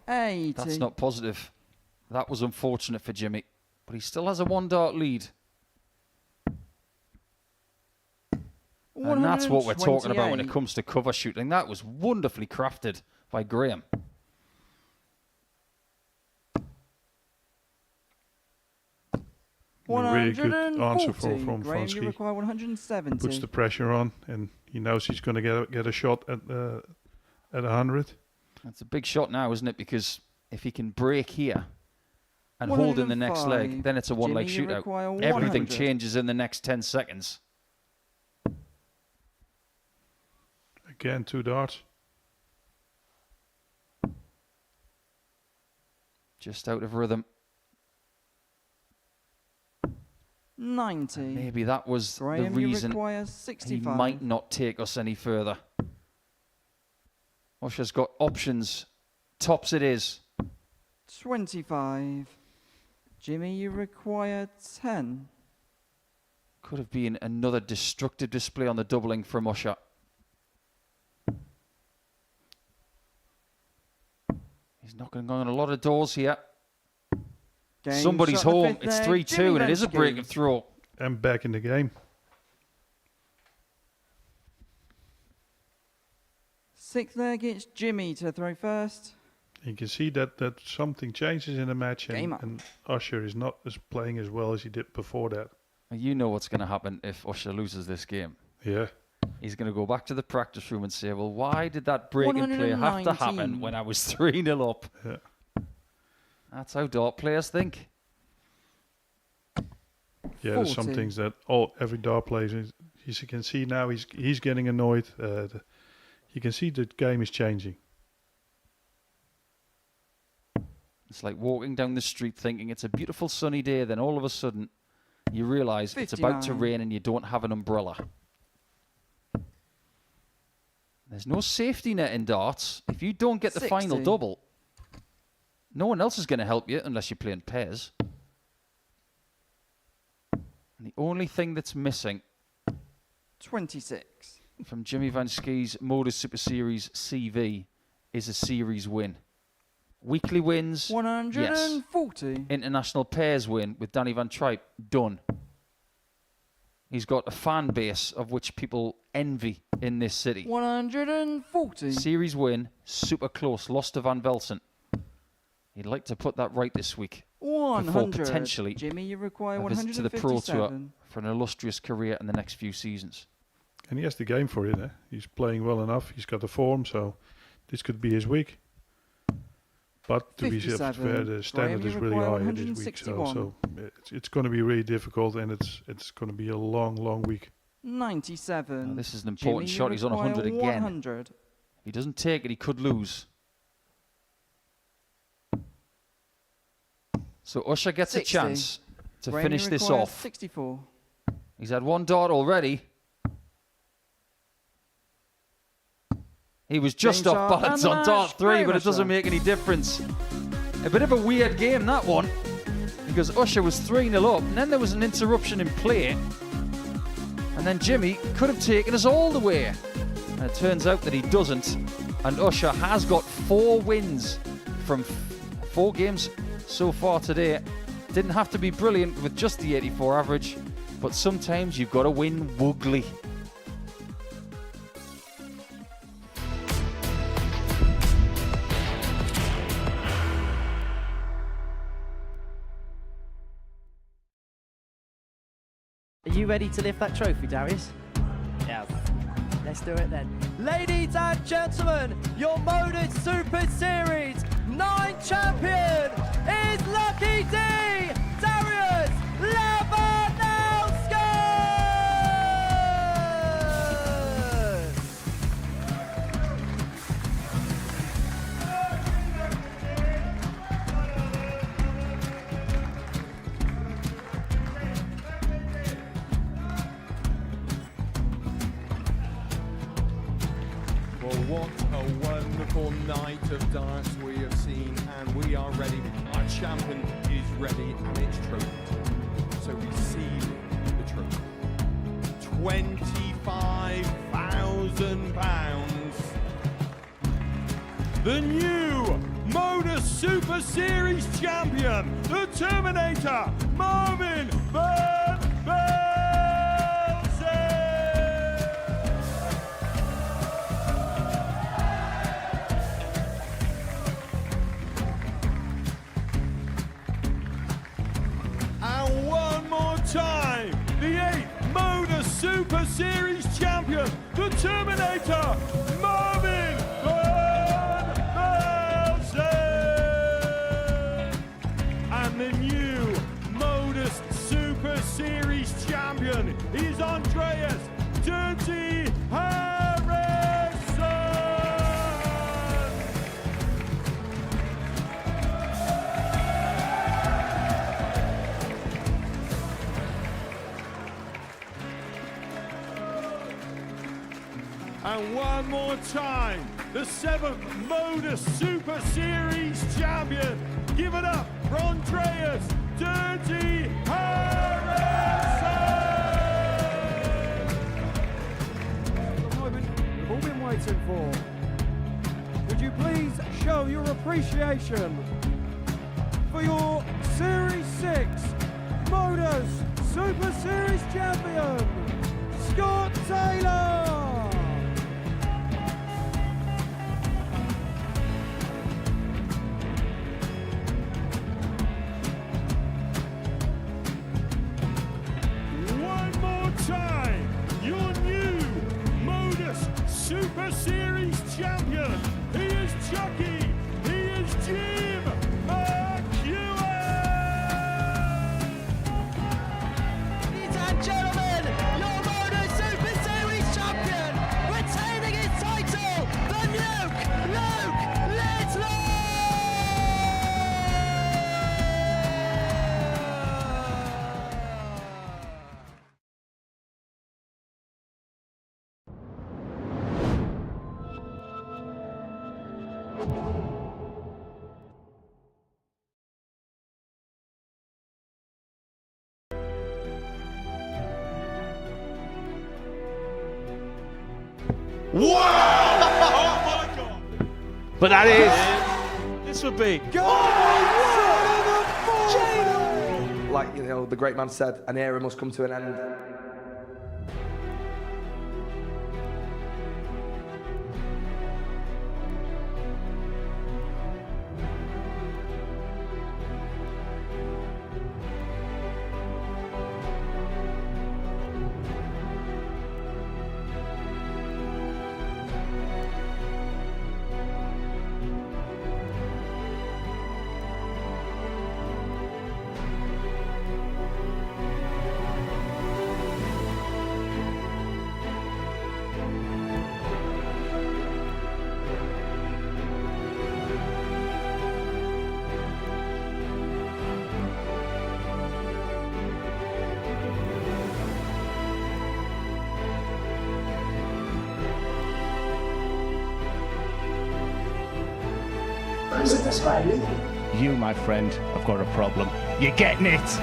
80. That's not positive. That was unfortunate for Jimmy, but he still has a 1-dart lead. And that's what we're talking about when it comes to cover shooting. That was wonderfully crafted by Graham. Really good answer from Graham, you Vansky. require 170. Puts the pressure on, and he knows he's going to get a shot at 100. That's a big shot now, isn't it? Because if he can break here and hold in the next leg, then it's a one-leg shootout. Everything changes in the next 10 seconds. Again, 2 darts. Just out of rhythm. 90. And maybe that was Graham, the reason he might not take us any further. Usher's got options. Tops it is. 25. Jimmy, you require 10. Could have been another destructive display on the doubling from Usher. He's knocking on a lot of doors here. Game Somebody's shot home. the It's fifth leg, 3-2, Jimmy and it is a Vansky. break and throw. And back in the game. 6th leg, it's Jimmy to throw first. You can see that something changes in the match, and Usher is not playing as well as he did before that. You know what's going to happen if Usher loses this game. Yeah. He's going to go back to the practice room and say, well, why did that break and play have to happen when I was 3-0 up? Yeah. That's how dart players think. Yeah, there's some things that every dart player You can see now he's getting annoyed. You can see the game is changing. It's like walking down the street thinking it's a beautiful sunny day, then all of a sudden you realise it's about to rain and you don't have an umbrella. There's no safety net in darts. If you don't get the final double, no one else is going to help you unless you're playing pairs. And the only thing that's missing 26 from Jimmy Vansky's Modus Super Series CV is a series win. Weekly wins, 140. Yes. International pairs win with Danny Van Tripe, done. He's got a fan base of which people envy in this city. 140. Series win, super close, lost to Van Velsen. He'd like to put that right this week. 100. Before potentially Jimmy, you require a visit to the Pro Tour 157. for an illustrious career in the next few seasons. And he has the game for it. He's playing well enough. He's got the form, so this could be his week. But to be fair, the standard is really high this week, so it's going to be really difficult, and it's going to be a long week. 97. Now, this is an important shot. He's on 100 again. 100. If he doesn't take it, he could lose. So Usher gets 60. a chance to Raimi finish this requires off. 64. He's had one dart already. He was just James off balance on dart 3, but it doesn't make any difference. A bit of a weird game, that one, because Usher was 3-0 up, and then there was an interruption in play, and then Jimmy could have taken us all the way. And it turns out that he doesn't, and Usher has got 4 wins from 4 games so far today. Didn't have to be brilliant with just the 84 average, but sometimes you've got to win woogly. Are you ready to lift that trophy, Darius? Yes. Let's do it then. Ladies and gentlemen, your Modus Super Series 9 champion is Lucky D, Darius Lewandowski! Well, what a wonderful night of darts we have seen, and we are ready. Our champion is ready, and it's trophy. So receive the trophy. £25,000. The new Modus Super Series champion, the Terminator, Marvin Vandervelde. And one more time, the 8th Modus Super Series champion, the Terminator, Marvin Vandervelde. And the new Modus Super Series champion is Andreas Dirty Harrison. And one more time, the 7th Modus Super Series champion. Give it up for Andreas Dirty Harrison. The moment we've all been waiting for. Would you please show your appreciation for your Series 6 Modus Super Series champion, Scott Taylor? One more time, your new Modus Super Series champion. He is Chucky. He is Jim McGurk. Ladies and gentlemen, your Modus Super Wow! Oh my God! But that is. This would be. Like, you know, the great man said, an era must come to an end. Is it this way? You, my friend, have got a problem. You're getting it!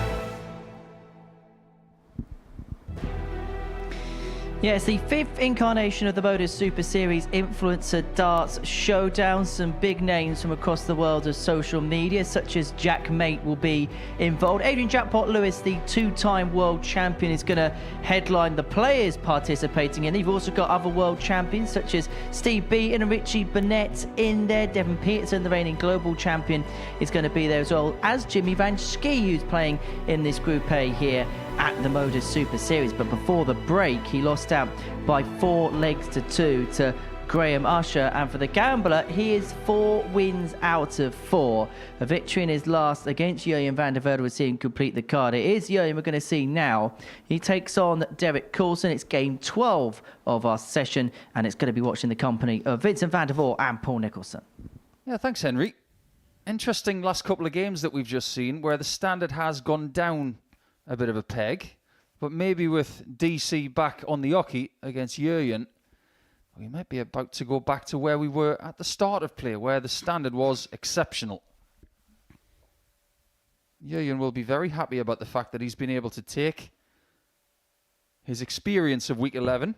Yeah, it's the 5th incarnation of the Modus Super Series Influencer Darts Showdown. Some big names from across the world of social media, such as Jack Mate, will be involved. Adrian Jackpot Lewis, the 2-time world champion, is going to headline the players participating in. You've also got other world champions, such as Steve Beaton and Richie Burnett in there. Devin Peterson, the reigning global champion, is going to be there as well as Jimmy Vansky, who's playing in this Group A here at the Modus Super Series. But before the break, he lost out by 4 legs to 2 to Graham Usher, and for the gambler, he is 4 wins out of 4. A victory in his last against Jurgen Vandervelde would see him complete the card. It is Jurgen we're going to see now. He takes on Derek Coulson. It's game 12 of our session, and it's going to be watching the company of Vincent Vandervelde and Paul Nicholson. Yeah, thanks, Henry. Interesting last couple of games that we've just seen, where the standard has gone down a bit of a peg, but maybe with DC back on the hockey against Jurgen, we might be about to go back to where we were at the start of play, where the standard was exceptional. Jurgen will be very happy about the fact that he's been able to take his experience of week 11,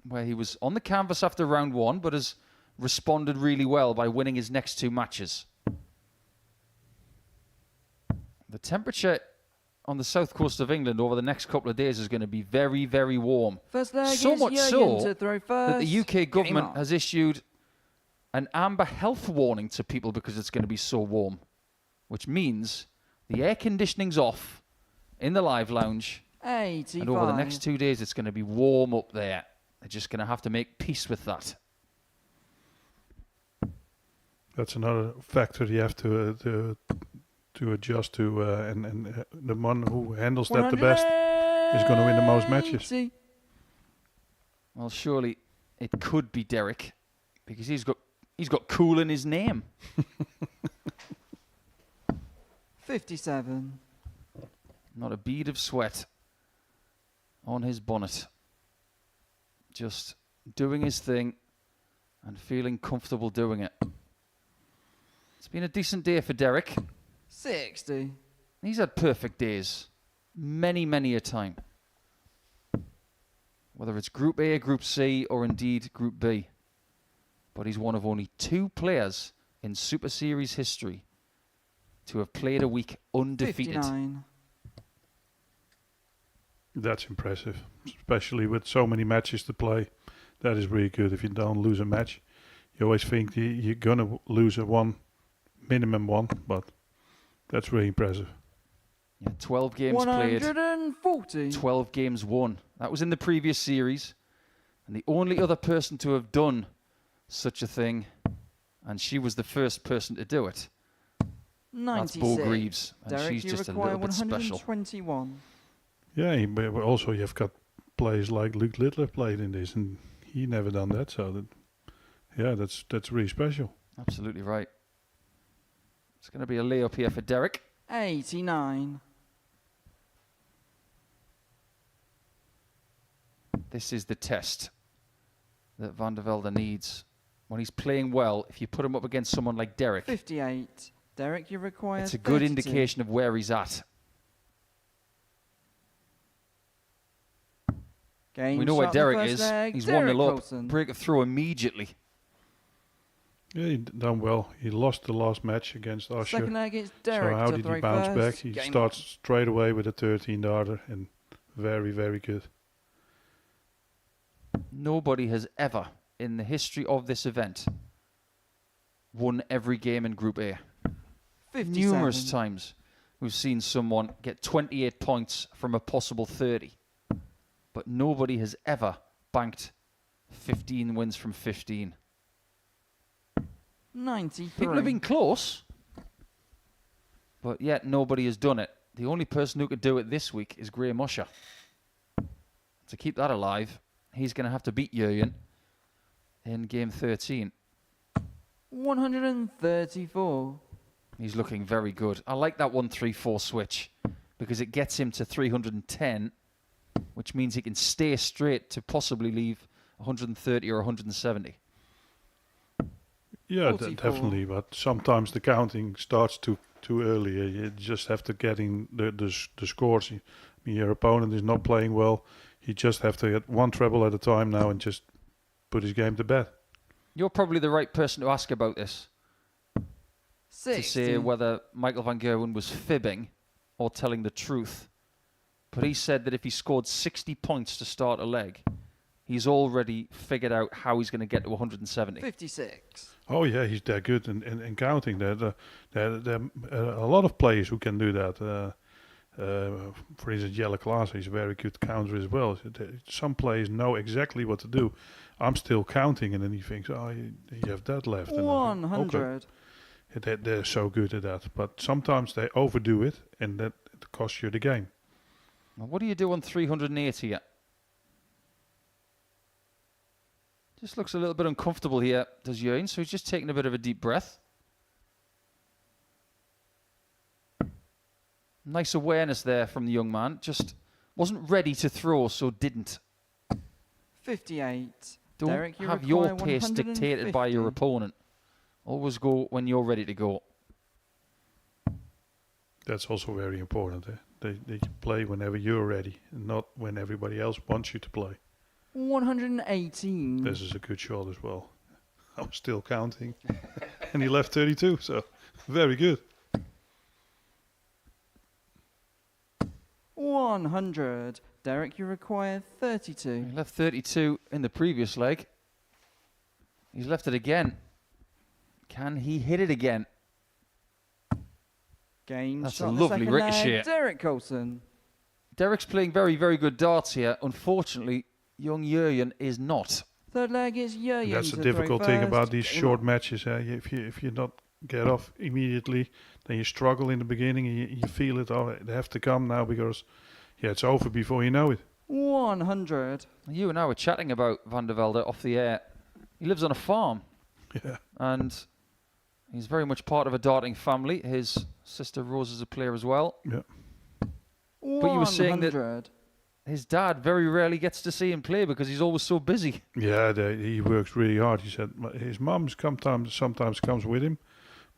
where he was on the canvas after round 1, but has responded really well by winning his next 2 matches. The temperature on the south coast of England over the next couple of days is going to be very, very warm. First leg So is much Jurgen so to throw first. that the UK government on. has issued an amber health warning to people because it's going to be so warm, which means the air conditioning's off in the live lounge, 85. and over the next 2 days it's going to be warm up there. They're just going to have to make peace with that. That's another factor you have to adjust to, and the one who handles that the best is going to win the most matches. Well, surely it could be Derek, because he's got cool in his name. 57. Not a bead of sweat on his bonnet. Just doing his thing and feeling comfortable doing it. It's been a decent day for Derek. 60. He's had perfect days. Many, many a time. Whether it's Group A, Group C, or indeed Group B. But he's one of only 2 players in Super Series history to have played a week undefeated. 59. That's impressive, especially with so many matches to play. That is really good. If you don't lose a match, you always think you're going to lose minimum one, but that's really impressive. Yeah, 12 games played. 140. 12 games won. That was in the previous series. And the only other person to have done such a thing, and she was the first person to do it, 96. that's Bo Greaves. And Derek, she's you just a require little bit special. 121. Yeah, but also you've got players like Luke Littler played in this, and he never done that. So that's really special. Absolutely right. It's going to be a layup here for Derek. 89. This is the test that Vandervelde needs. When he's playing well, if you put him up against someone like Derek, 58. Derek, you require it's a good 32. indication of where he's at. Game We know where shot in the Derek first is. leg, He's Derek 1-0 up. Coulson. Break it through immediately. Yeah, he done well. He lost the last match against Usher. Second leg, it's Derek so how to did throw he bounce first. back? He Game starts straight away with a 13-darter and very, very good. Nobody has ever, in the history of this event, won every game in Group A. 57. Numerous times we've seen someone get 28 points from a possible 30. But nobody has ever banked 15 wins from 15. 93. People have been close, but yet nobody has done it. The only person who could do it this week is Graham Usher. To keep that alive, he's going to have to beat Jurjen in game 13. 134. He's looking very good. I like that 1-3-4 switch because it gets him to 310, which means he can stay straight to possibly leave 130 or 170. Yeah, definitely. But sometimes the counting starts too early. You just have to get in the scores. I mean, your opponent is not playing well. You just have to get one treble at a time now and just put his game to bed. You're probably the right person to ask about this. 60. To say whether Michael van Gerwen was fibbing or telling the truth. But he said that if he scored 60 points to start a leg, he's already figured out how he's going to get to 170. 56. Oh yeah, he's that good in counting. There are a lot of players who can do that. For instance, Jelle Klaassen is a very good counter as well. Some players know exactly what to do. I'm still counting, and then he thinks, oh, you have that left. 100. Okay. They're so good at that. But sometimes they overdo it, and that costs you the game. Well, what do you do on 380 yet? Just looks a little bit uncomfortable here, does Jurjen, so he's just taking a bit of a deep breath. Nice awareness there from the young man. Just wasn't ready to throw, so didn't. 58. Don't Derek, you have your require pace dictated by your 150. opponent. Always go when you're ready to go. That's also very important. They play whenever you're ready, and not when everybody else wants you to play. 118. This is a good shot as well. I'm still counting. And he left 32, so very good. 100. Derek, you require 32. He left 32 in the previous leg. He's left it again. Can he hit it again? Game That's shot a in the lovely second ricochet. leg, Derek Coulson. Derek's playing very, very good darts here. Unfortunately, young Jurjen is not. Third leg is Jurjen. That's to the throw difficult thing first. about these Game short on. matches. If you not get off immediately, then you struggle in the beginning. And you feel it. Oh, they have to come now because, it's over before you know it. 100. You and I were chatting about Vandervelde off the air. He lives on a farm. Yeah. And he's very much part of a darting family. His sister Rose is a player as well. Yeah. But you were saying that 100. his dad very rarely gets to see him play because he's always so busy. Yeah, he works really hard. He said his mum sometimes comes with him,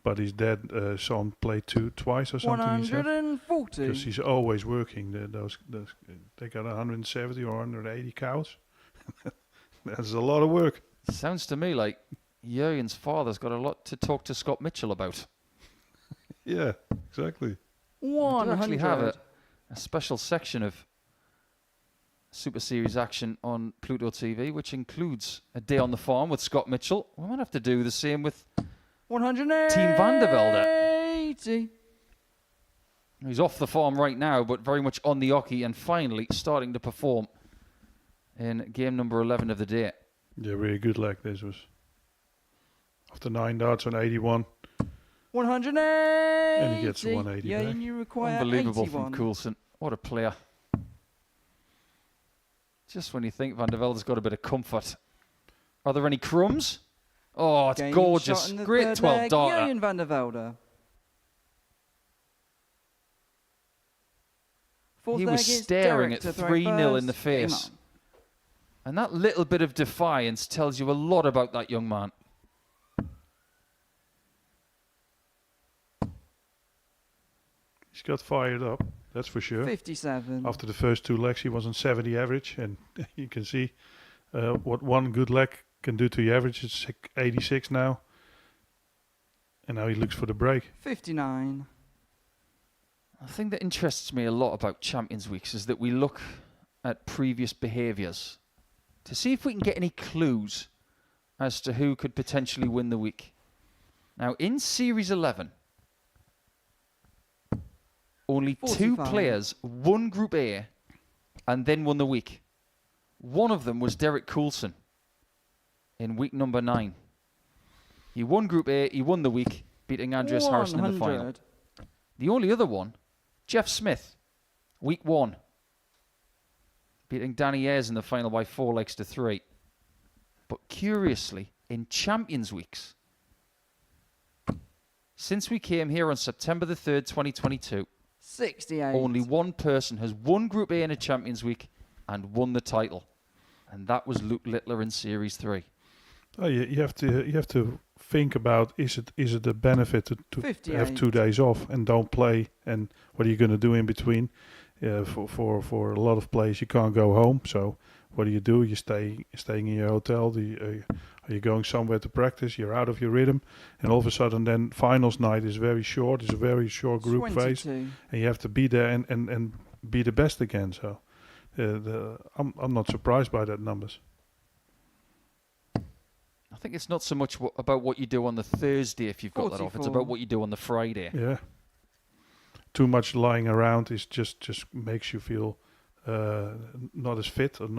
but his dad saw him play twice or something. He said, 140. because he's always working. They got 170 or 180 cows. That's a lot of work. Sounds to me like Jurjen's father's got a lot to talk to Scott Mitchell about. Yeah, exactly. We do actually have 100. a special section of Super Series action on Pluto TV, which includes a day on the farm with Scott Mitchell. We might have to do the same with 180. Team Vandervelde. He's off the farm right now, but very much on the hockey and finally starting to perform in game number 11 of the day. Yeah, really good leg this was. After 9 darts on 81. 180. And he gets a 180 Yeah, back. and you require Unbelievable 81. from Coulson. What a player. Just when you think Vandervelde's got a bit of comfort. Are there any crumbs? Oh, it's Game gorgeous. shot in the Great third 12 leg, darter. Jurjen Vandervelde. Fourth He leg was is staring Derek at to throw 3-0 in the first. Game face. on. And that little bit of defiance tells you a lot about that young man. got fired up. That's for sure. 57. After the first 2 legs, he was on 70 average, and you can see what one good leg can do to your average. It's 86 now, and now he looks for the break. 59. The thing that interests me a lot about Champions Weeks is that we look at previous behaviours to see if we can get any clues as to who could potentially win the week. Now, in Series 11, only 2 players won Group A and then won the week. One of them was Derek Coulson in week number 9. He won Group A, he won the week, beating Andreas Harrison in the final. The only other one, Jeff Smith, week 1, beating Danny Ayres in the final by 4 legs to 3. But curiously, in Champions Weeks, since we came here on September the 3rd, 2022, 68. Only one person has won Group A in a Champions Week and won the title, and that was Luke Littler in Series 3. Oh, you have to think about, is it a benefit to have 2 days off and don't play, and what are you going to do in between? For a lot of players, you can't go home. So what do? You're staying in your hotel. Are you going somewhere to practice? You're out of your rhythm, and all of a sudden, then finals night is very short. It's a very short group 22. phase, and you have to be there and be the best again. So I'm not surprised by that numbers. I think it's not so much about what you do on the Thursday if you've got 44. That off. It's about what you do on the Friday. Yeah. Too much lying around is just makes you feel not as fit or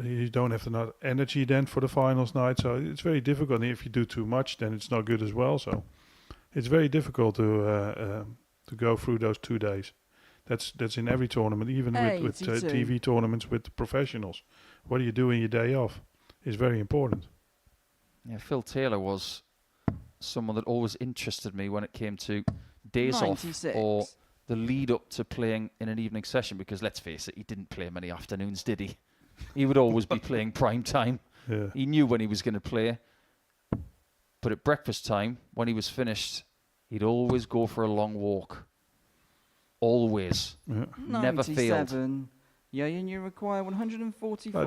you don't have enough energy then for the finals night. So it's very difficult. And if you do too much, then it's not good as well. So it's very difficult to go through those 2 days. That's in every tournament, even with TV tournaments with the professionals. What do you do in your day off? Is very important. Yeah, Phil Taylor was someone that always interested me when it came to days 96. Off or the lead up to playing in an evening session, because let's face it, he didn't play many afternoons, did he? He would always be playing prime time. Yeah. He knew when he was going to play. But at breakfast time, when he was finished, he'd always go for a long walk. Always. Yeah. Never failed. Yeah, and you require 144.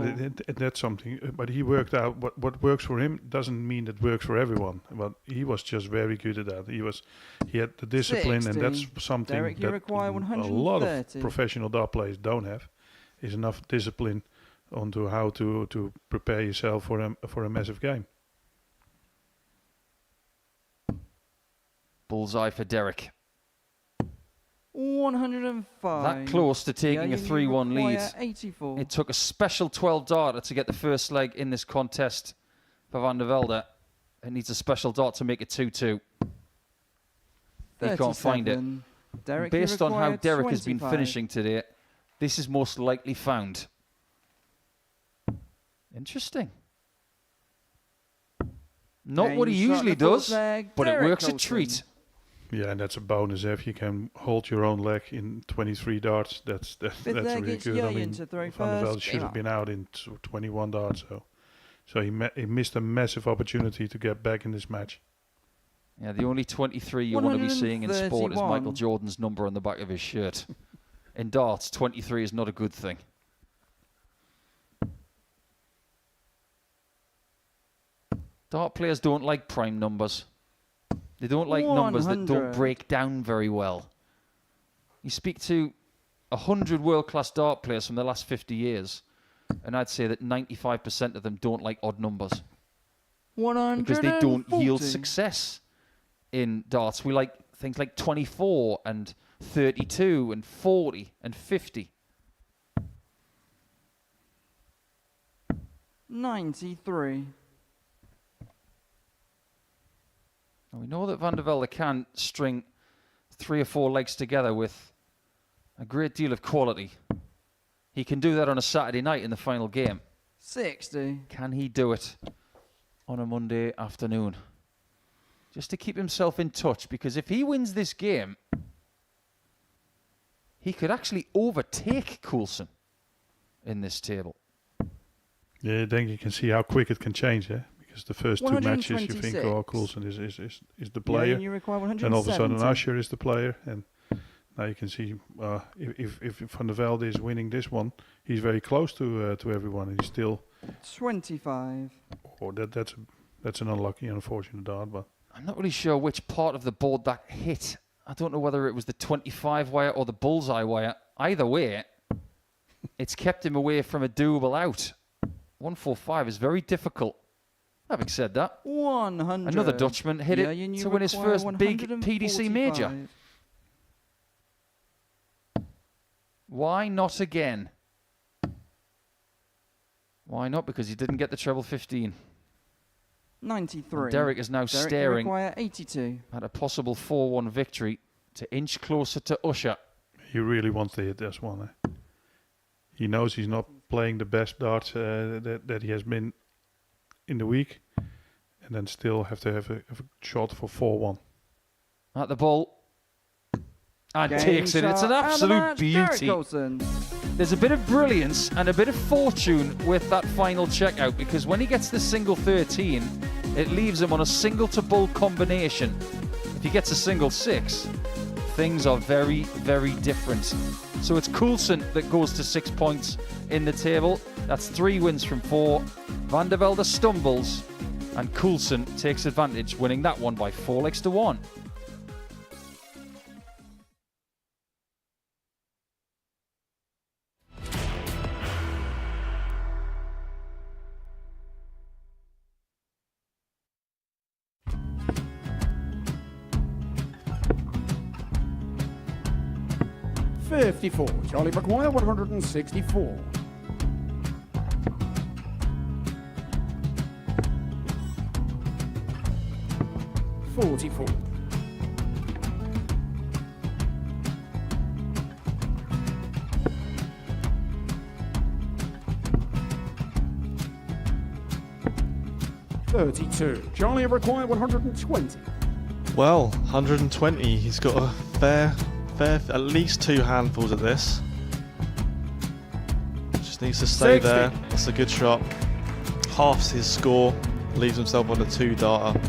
That's something, but he worked out what works for him doesn't mean it works for everyone. But he was just very good at that. He had the discipline, 60. And that's something Derek, that a lot of professional dart players don't have. Is enough discipline onto how to prepare yourself for a massive game. Bullseye for Derek. 105. That close to taking a 3-1 lead. 84. It took a special 12 darter to get the first leg in this contest for Vandervelde. It needs a special dart to make it 2-2. They can't find it. Derek, based on how Derek 25. Has been finishing today, this is most likely found. Interesting. Not what he usually does, but it works a treat. Yeah, and that's a bonus if you can hold your own leg in 23 darts. That's really good. I mean, Vandervelde should have been out in 21 darts, so he missed a massive opportunity to get back in this match. Yeah, the only 23 you want to be seeing in sport is Michael Jordan's number on the back of his shirt. In darts, 23 is not a good thing. Dart players don't like prime numbers. They don't like 100. Numbers that don't break down very well. You speak to 100 world-class dart players from the last 50 years, and I'd say that 95% of them don't like odd numbers. 140. Because they don't yield success in darts. We like things like 24 and 32 and 40 and 50. 93. We know that Vandervelde can string 3 or 4 legs together with a great deal of quality. He can do that on a Saturday night in the final game. 60. Can he do it on a Monday afternoon? Just to keep himself in touch, because if he wins this game, he could actually overtake Coulson in this table. Yeah, then you can see how quick it can change, yeah? Because the first 2 matches you think, oh, Coulson is the player. Yeah, and you require 107. And all of a sudden Usher is the player. And Now you can see if Vandervelde is winning this one, he's very close to everyone. And he's still 25. Oh, that's an unlucky, unfortunate dart, but I'm not really sure which part of the board that hit. I don't know whether it was the 25 wire or the bullseye wire. Either way, it's kept him away from a doable out. 145 is very difficult. Having said that, 100. Another Dutchman hit it to win his first big PDC major. Why not again? Why not? Because he didn't get the treble 15. 93. And Derek is now staring 82. at a possible 4-1 victory to inch closer to Usher. he really wants to hit this one. He knows he's not playing the best darts that he has been in the week, and then still have to have a shot for 4-1. At the ball. And takes it. It's an absolute beauty. There's a bit of brilliance and a bit of fortune with that final checkout, because when he gets the single 13, it leaves him on a single to bull combination. If he gets a single 6, things are very, very different. So it's Coulson that goes to 6 points in the table. That's 3 wins from 4. Vandervelde stumbles, and Coulson takes advantage, winning that one by 4 legs to 1. Charlie McGuire, 164. 44. 32. Charlie required 120. Well, 120. He's got a fair, at least 2 handfuls of this. Just needs to stay 60. there. That's a good shot. Halves his score. Leaves himself on a 2-darter.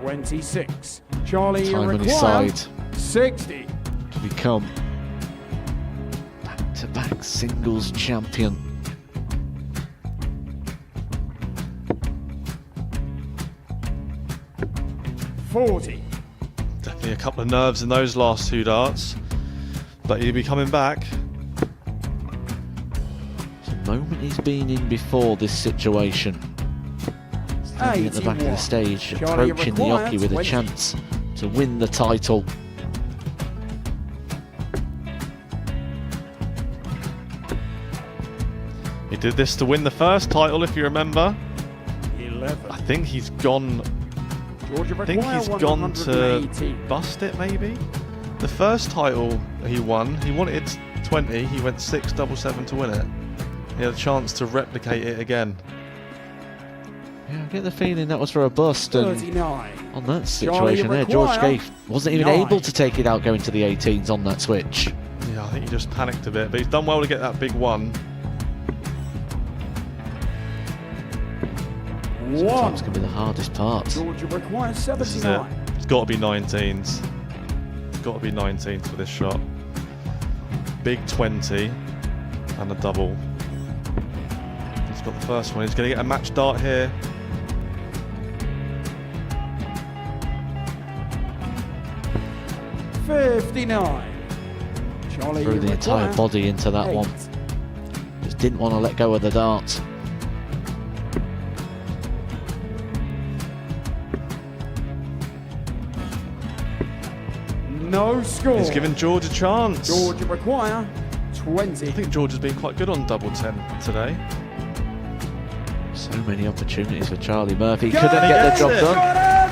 $26. Charlie Time on his required side 60. to become back-to-back singles champion. $40. Definitely a couple of nerves in those last 2 darts, but he'll be coming back. The moment he's been in before this situation. Standing at the back of the stage, Charlie approaching the required hockey with 20. a chance to win the title. He did this to win the first title, if you remember. 11. I think he's gone. I think he's gone to bust it, maybe. The first title he wanted 20. He went 6-7-7 to win it. He had a chance to replicate it again. Yeah, I get the feeling that was for a bust. And 39. on that situation there, George Schie wasn't even able to take it out going to the 18s on that switch. Yeah, I think he just panicked a bit, but he's done well to get that big one. Sometimes can be the hardest part. Georgia requires This is it. 79. It's got to be 19s. It's got to be 19s for this shot. Big 20 and a double. He's got the first one. He's going to get a match dart here. $59. Charlie Threw the entire required body into that 8. one. Just didn't want to let go of the dart. No score. He's given George a chance. Georgia require 20. I think George has been quite good on double 10 today. So many opportunities for Charlie Murphy. Couldn't get the job done.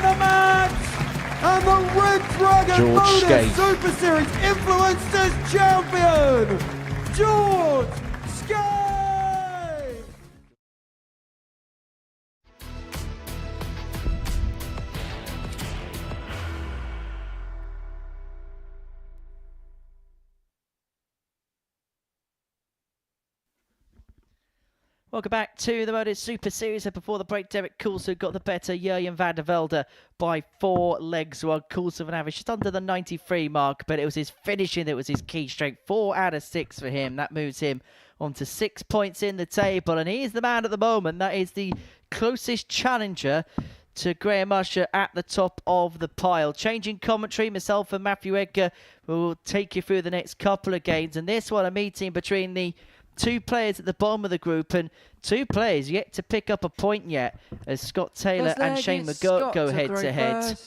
The match! And the Red Dragon George Modus Schie. Super Series Influencers Champion, George Schie! Welcome back to the Modus Super Series. And before the break, Derek Coulson got the better Vandervelde by 4 legs, while Coulson an average just under the 93 mark, but it was his finishing that was his key strength. 4 out of 6 for him. That moves him on to 6 points in the table, and he is the man at the moment. That is the closest challenger to Graham Usher at the top of the pile. Changing commentary, myself and Matthew Edgar will take you through the next couple of games, and this one a meeting between the 2 players at the bottom of the group, and 2 players yet to pick up a point yet, as Scott Taylor and Shane McGurk go head to head.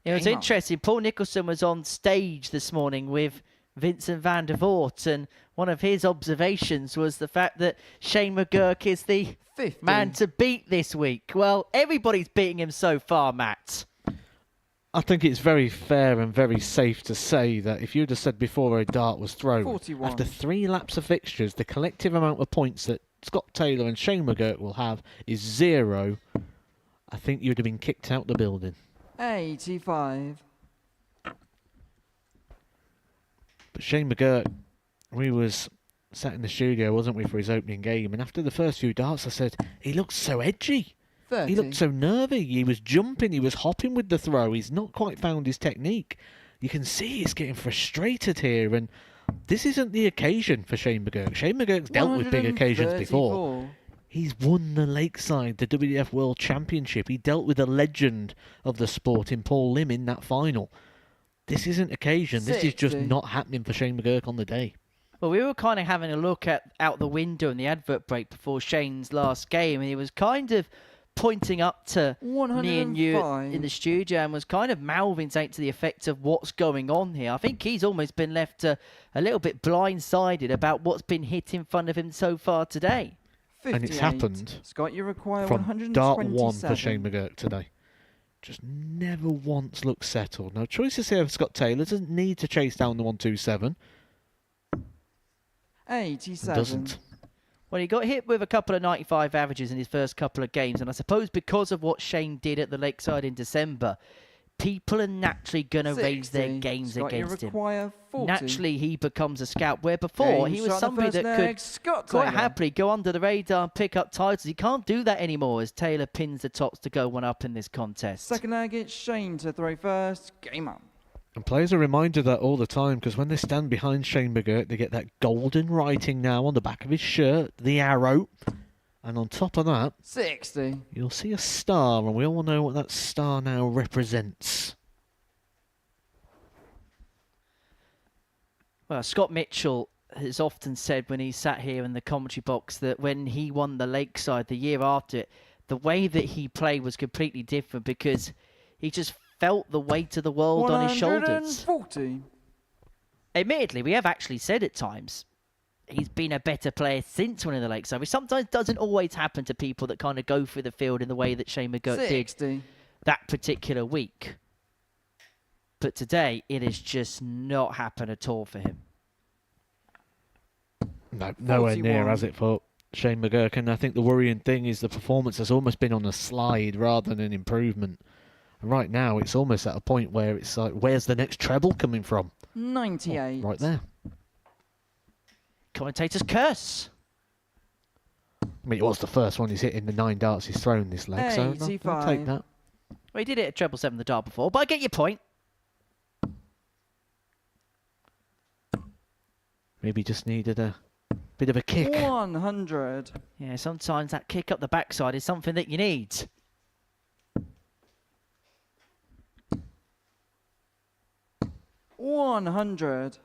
It was interesting. Paul Nicholson was on stage this morning with Vincent Vandervelde, and one of his observations was the fact that Shane McGurk is the 50 man to beat this week. Well, everybody's beating him so far, Matt. I think it's very fair and very safe to say that if you'd have said before a dart was thrown, 41. after 3 laps of fixtures, the collective amount of points that Scott Taylor and Shane McGurk will have is 0, I think you'd have been kicked out the building. 85. But Shane McGurk, we was sat in the studio, wasn't we, for his opening game, and after the first few darts I said, he looks so edgy. 30. He looked so nervy. He was jumping. He was hopping with the throw. He's not quite found his technique. You can see he's getting frustrated here. And this isn't the occasion for Shane McGurk. Shane McGurk's dealt with big occasions before. He's won the Lakeside, the WWF World Championship. He dealt with a legend of the sport in Paul Lim in that final. This isn't occasion. 60. This is just not happening for Shane McGurk on the day. Well, we were kind of having a look out the window in the advert break before Shane's last game, and he was kind of pointing up to me and you in the studio and was kind of mouthing something to the effect of what's going on here. I think he's almost been left a little bit blindsided about what's been hit in front of him so far today. 58. And it's happened Scott, you require from 127. dart 1 for Shane McGurk today. Just never once looked settled. No choices here for Scott Taylor. Doesn't need to chase down the 127. 87. Doesn't. Well, he got hit with a couple of 95 averages in his first couple of games, and I suppose because of what Shane did at the Lakeside in December, people are naturally going to raise their games Scott, against you him. require 40. Naturally, he becomes a scout, where before he was somebody that could quite happily go under the radar and pick up titles. He can't do that anymore as Taylor pins the tops to go 1 up in this contest. Second leg, it's Shane to throw first. Game on. And players are reminded of that all the time, because when they stand behind Shane McGurk, they get that golden writing now on the back of his shirt, the arrow. And on top of that, 60. You'll see a star, and we all know what that star now represents. Well, Scott Mitchell has often said when he sat here in the commentary box that when he won the Lakeside the year after it, the way that he played was completely different because he just felt the weight of the world on his shoulders. 140. Admittedly, we have actually said at times he's been a better player since winning the Lakeside, which sometimes doesn't always happen to people that kind of go through the field in the way that Shane McGurk 60. did that particular week. But today, it has just not happened at all for him. No, nowhere near, has it, for Shane McGurk? And I think the worrying thing is the performance has almost been on a slide rather than an improvement. Right now, it's almost at a point where it's like, where's the next treble coming from? 98. Oh, right there. Commentator's curse. I mean, it was the first one he's hit in the 9 darts he's thrown this leg, so I'll take that. Well, he did it at treble 7 the dart before, but I get your point. Maybe just needed a bit of a kick. 100. Yeah, sometimes that kick up the backside is something that you need. $100.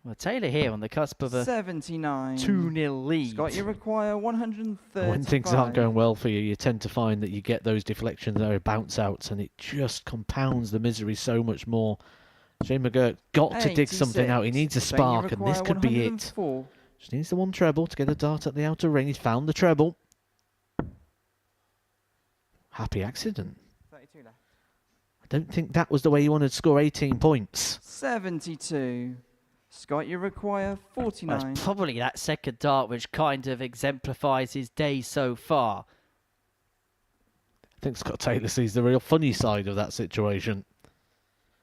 Well, Taylor here on the cusp of a 79. 2-0 lead. Scott, you require 130. When things aren't going well for you, you tend to find that you get those deflections or bounce outs, and it just compounds the misery so much more. Shane McGurk got to dig something out. He needs a spark, and this could be it. Just needs the 1 treble to get a dart at the outer ring. He's found the treble. Happy accident. 32 left. I don't think that was the way he wanted to score 18 points. 72. Scott, you require 49. Well, it's probably that second dart which kind of exemplifies his day so far. I think Scott Taylor sees the real funny side of that situation.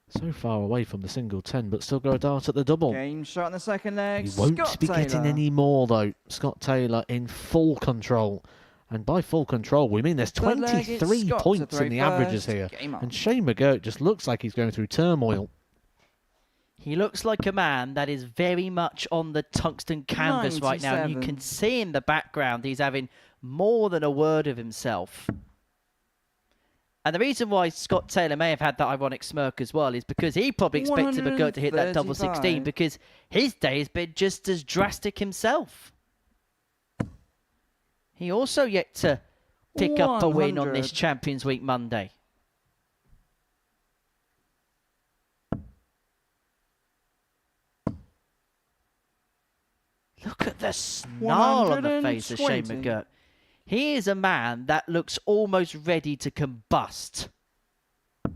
So far away from the single 10, but still got a dart at the double. Game shot in the second leg. He won't Scott be Taylor. getting any more, though. Scott Taylor in full control. And by full control, we mean there's 23 points in the averages here. And Schie McGurk just looks like he's going through turmoil. He looks like a man that is very much on the tungsten canvas right now. And you can see in the background he's having more than a word of himself. And the reason why Scott Taylor may have had that ironic smirk as well is because he probably expected McGurk to hit that double 16 because his day has been just as drastic himself. He also yet to pick up a win on this Champions Week Monday. Look at the snarl on the face of Schie McGurk. He is a man that looks almost ready to combust. And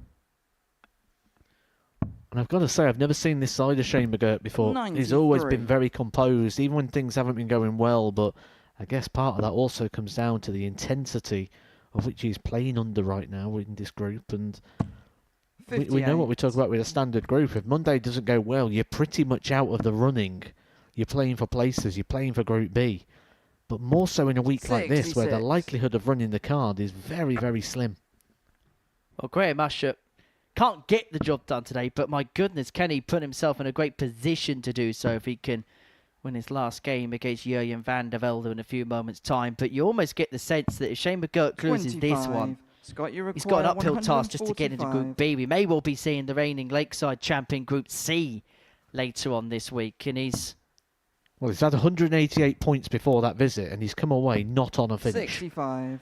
I've got to say, I've never seen this side of Schie McGurk before. 93. He's always been very composed, even when things haven't been going well. But I guess part of that also comes down to the intensity of which he's playing under right now in this group. And we know what we talk about with a standard group. If Monday doesn't go well, you're pretty much out of the running. You're playing for places, you're playing for Group B. But more so in a week like this, where the likelihood of running the card is very, very slim. Well, Graham Usher can't get the job done today, but my goodness, can he put himself in a great position to do so if he can win his last game against Vandervelde in a few moments' time. But you almost get the sense that if Schie McGurk loses this one, he's got an uphill task just to get into Group B. We may well be seeing the reigning Lakeside champion Group C later on this week, and he's... Well, he's had 188 points before that visit, and he's come away not on a finish. 65.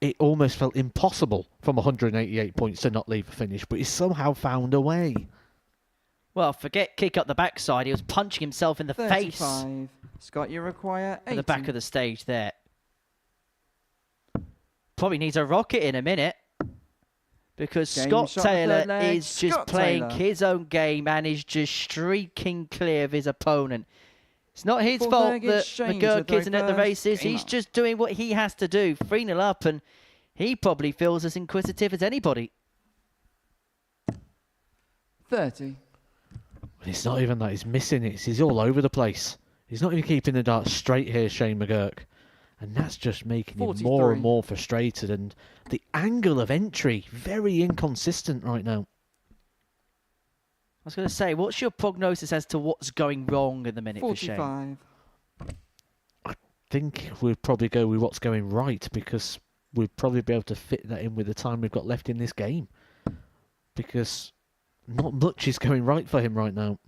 It almost felt impossible from 188 points to not leave a finish, but he's somehow found a way. Well, forget kick up the backside. He was punching himself in the 35. face. Scott, you require 80. At the back of the stage there. Probably needs a rocket in a minute. Because Scott Taylor is just playing his own game and is just streaking clear of his opponent. It's not his fault that McGurk isn't at the races. He's just doing what he has to do. 3-0 up, and he probably feels as inquisitive as anybody. 30. It's not even that he's missing it. He's all over the place. He's not even keeping the dart straight here, Schie McGurk. And that's just making 43. Him more and more frustrated. And the angle of entry, very inconsistent right now. I was going to say, what's your prognosis as to what's going wrong in the minute 45. for Schie? I think we'll probably go with what's going right, because we'll probably be able to fit that in with the time we've got left in this game. Because not much is going right for him right now.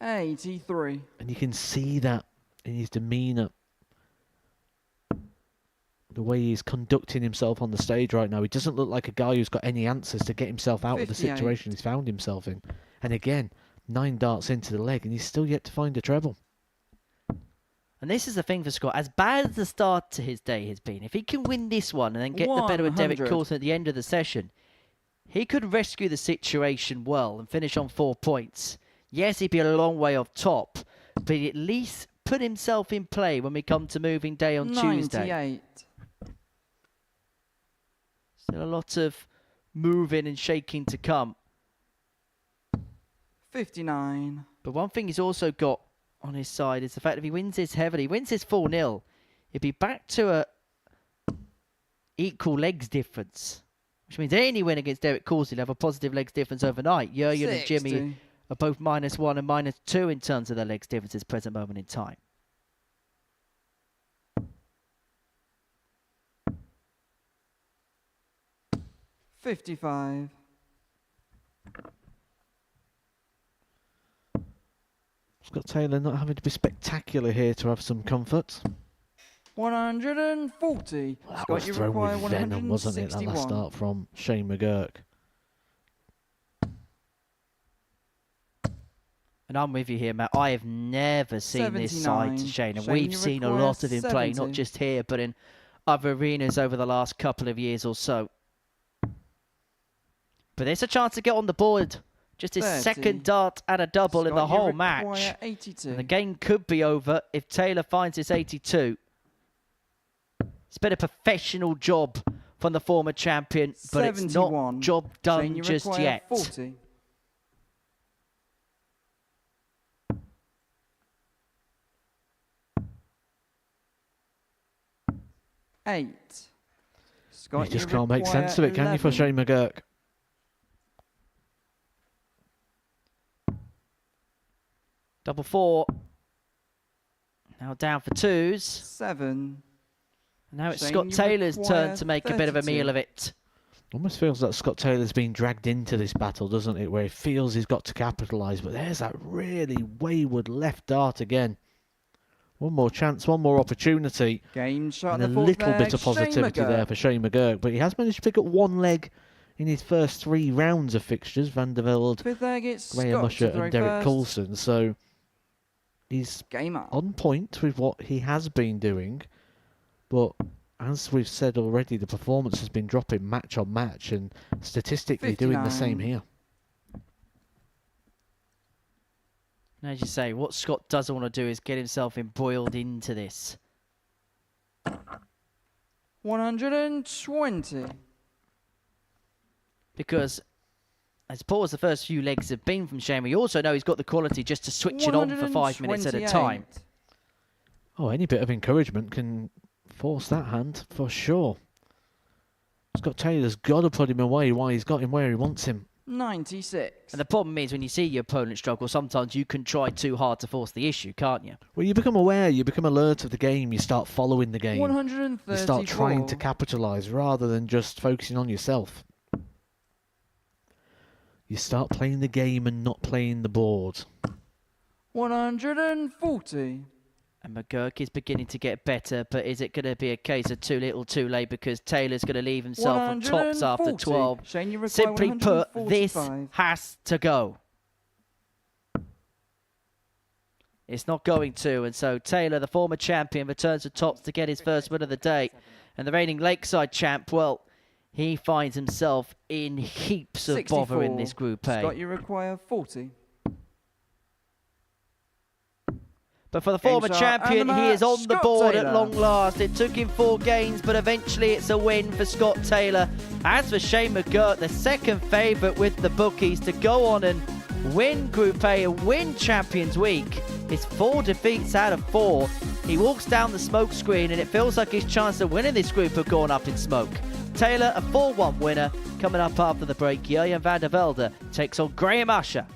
83. And you can see that in his demeanour. The way he's conducting himself on the stage right now. He doesn't look like a guy who's got any answers to get himself out 58. Of the situation he's found himself in. And again, 9 darts into the leg, and he's still yet to find a treble. And this is the thing for Scott. As bad as the start to his day has been, if he can win this one and then get the better of Derek Coulson at the end of the session, he could rescue the situation well and finish on 4 points. Yes, he'd be a long way off top, but he'd at least put himself in play when we come to moving day on 98. Tuesday. Still a lot of moving and shaking to come. 59. But one thing he's also got on his side is the fact that if he wins this heavily, wins this 4-0, he'd be back to a equal legs difference. Which means any win against Derek Coulson will have a positive legs difference overnight. Jurgen and Jimmy are both -1 and -2 in terms of their legs differences present moment in time. $55. Scott Taylor not having to be spectacular here to have some comfort. 140. Well, that was thrown with venom, wasn't it, that last start from Schie McGurk. And I'm with you here, Matt. I have never seen this side to Schie. And we've seen a lot of him play, not just here, but in other arenas over the last couple of years or so. But there's a chance to get on the board. Just his 30. Second dart at a double in the whole match. 82. And the game could be over if Taylor finds this 82. It's been a professional job from the former champion, but it's not job done just yet. 40. Eight. Scott, you just can't make sense of it, can you, for Schie McGurk? Double 4. Now down for 2s. 7. Now it's Scott Taylor's turn to make a bit of a meal of it. Almost feels like Scott Taylor's been dragged into this battle, doesn't it? Where he feels he's got to capitalise, but there's that really wayward left dart again. One more chance, one more opportunity. Game shot and a little bit of positivity there for Schie McGurk, but he has managed to pick up one leg in his first 3 rounds of fixtures. Vandervelde, Graham Usher and Derek Coulson. So he's on point with what he has been doing. But as we've said already, the performance has been dropping match on match and statistically 59. Doing the same here. And as you say, what Scott doesn't want to do is get himself embroiled into this. 120. Because as poor as the first few legs have been from Schie, we also know he's got the quality just to switch it on for 5 minutes at a time. Oh, any bit of encouragement can force that hand for sure. Scott Taylor's got to put him away while he's got him where he wants him. 96. And the problem is when you see your opponent struggle, sometimes you can try too hard to force the issue, can't you? Well, you become aware, you become alert of the game, you start following the game. 134. You start trying to capitalise rather than just focusing on yourself. You start playing the game and not playing the board. 140. And McGurk is beginning to get better, but is it going to be a case of too little too late because Taylor's going to leave himself on tops after 12? Simply put, this has to go. It's not going to, and so Taylor, the former champion, returns to tops to get his first win of the day. And the reigning Lakeside champ, well, he finds himself in heaps of 64. bother in this Group A. Scott, you require 40. But for the former champion, he is on the board at long last. It took him 4 games, but eventually it's a win for Scott Taylor. As for Schie McGurk, the second favourite with the bookies to go on and win Group A and win Champions Week. It's 4 defeats out of 4. He walks down the smoke screen and it feels like his chance of winning this group have gone up in smoke. Taylor, a 4-1 winner. Coming up after the break, Vandervelde takes on Graham Usher.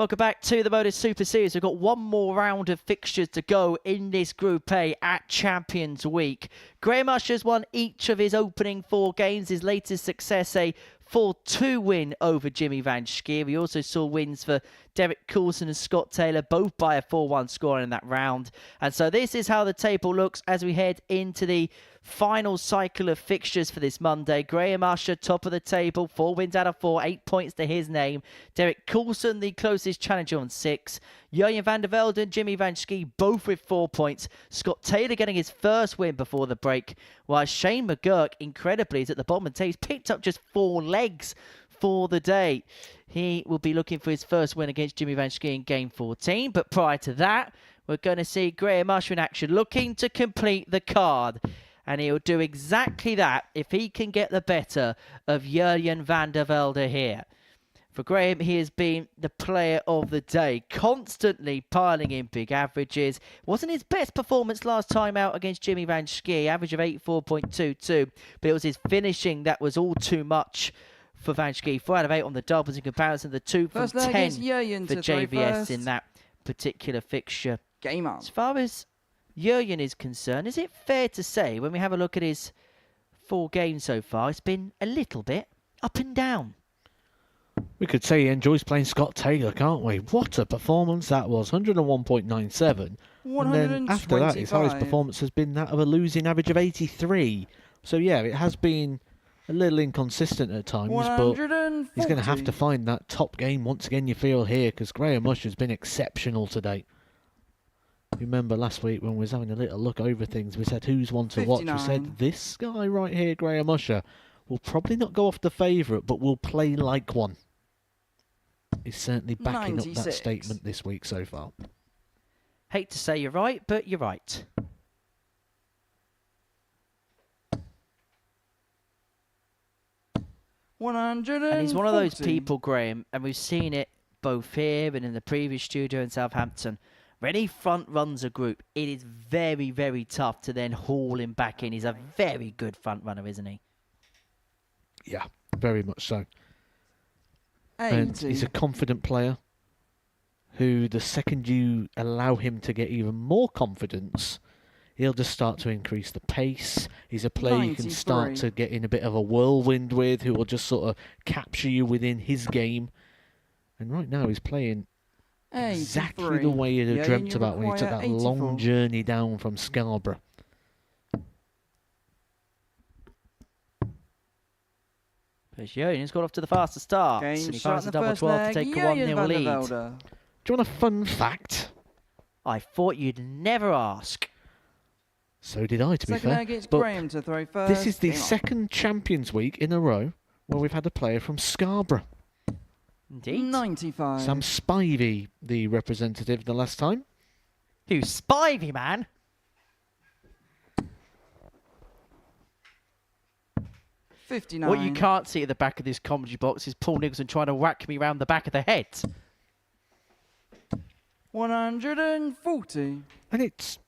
Welcome back to the Modus Super Series. We've got one more round of fixtures to go in this Group A at Champions Week. Graham Usher's won each of his opening 4 games. His latest success, a 4-2 win over Jimmy Vandervelde. We also saw wins for Derek Coulson and Scott Taylor, both by a 4-1 score in that round. And so this is how the table looks as we head into the final cycle of fixtures for this Monday. Graham Usher, top of the table, 4 wins out of 4, 8 points to his name. Derek Coulson, the closest challenger, on 6. Vandervelde and Jimmy Vandervelde, both with 4 points. Scott Taylor getting his first win before the break, while Shane McGurk, incredibly, is at the bottom of the table. He's picked up just 4 legs for the day. He will be looking for his first win against Jimmy Vandervelde in Game 14. But prior to that, we're going to see Graham Usher in action, looking to complete the card. And he'll do exactly that if he can get the better of Vandervelde here. For Graham, he has been the player of the day, constantly piling in big averages. Wasn't his best performance last time out against Jimmy Vandervelde, average of 84.22, but it was his finishing that was all too much for Vandervelde. 4 out of 8 on the doubles in comparison to the 2 from 10 for JVS in that particular fixture. Game on. As far as Jurjen is concerned, is it fair to say, when we have a look at his 4 games so far, it's been a little bit up and down? We could say he enjoys playing Scott Taylor, can't we? What a performance that was, 101.97. And then after that, his highest performance has been that of a losing average of 83. So yeah, it has been a little inconsistent at times, but he's going to have to find that top game once again, you feel, here, because Graham Usher's been exceptional today. Remember last week when we was having a little look over things, we said who's one to 59. Watch. We said this guy right here, Graham Usher, will probably not go off the favourite, but will play like one. He's certainly backing 96. Up that statement this week so far. Hate to say you're right, but you're right. And he's one of those people, Graham, and we've seen it both here and in the previous studio in Southampton. When he front runs a group, it is very, very tough to then haul him back in. He's a very good front runner, isn't he? Yeah, very much so. And he's a confident player who, the second you allow him to get even more confidence, he'll just start to increase the pace. He's a player you can start to get in a bit of a whirlwind with, who will just sort of capture you within his game. And right now he's playing exactly the way you'd have dreamt about when he took that long journey down from Scarborough. Jurjen's got off to the faster start. And he finds the double 12 to take a 1-0 lead. Do you want a fun fact? I thought you'd never ask. So did I, to be fair. Graham to throw first. This is the second Champions Week in a row where we've had a player from Scarborough. Indeed. 95. Sam Spivey, the representative the last time. Who's Spivey, man? What you can't see at the back of this commentary box is Paul Nicholson trying to whack me round the back of the head. 140. And it's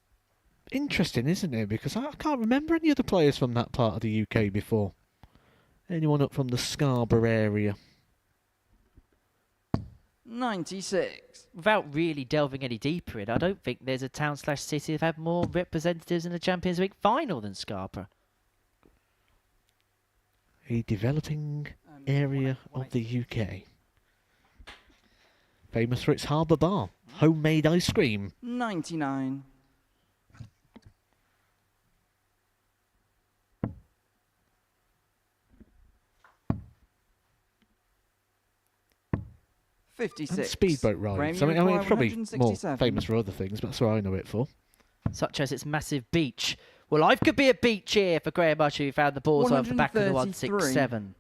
interesting, isn't it? Because I can't remember any other players from that part of the UK before. Anyone up from the Scarborough area? 96. Without really delving any deeper in, I don't think there's a town/city that have had more representatives in the Champions League final than Scarborough. A developing area of the UK. Famous for its harbour bar. Homemade ice cream. 99. And speedboat rides. I mean, it's probably more famous for other things, but that's what I know it for. Such as its massive beach. Well, life could be a beach here for Graham Usher, who found the balls over the back of the 167.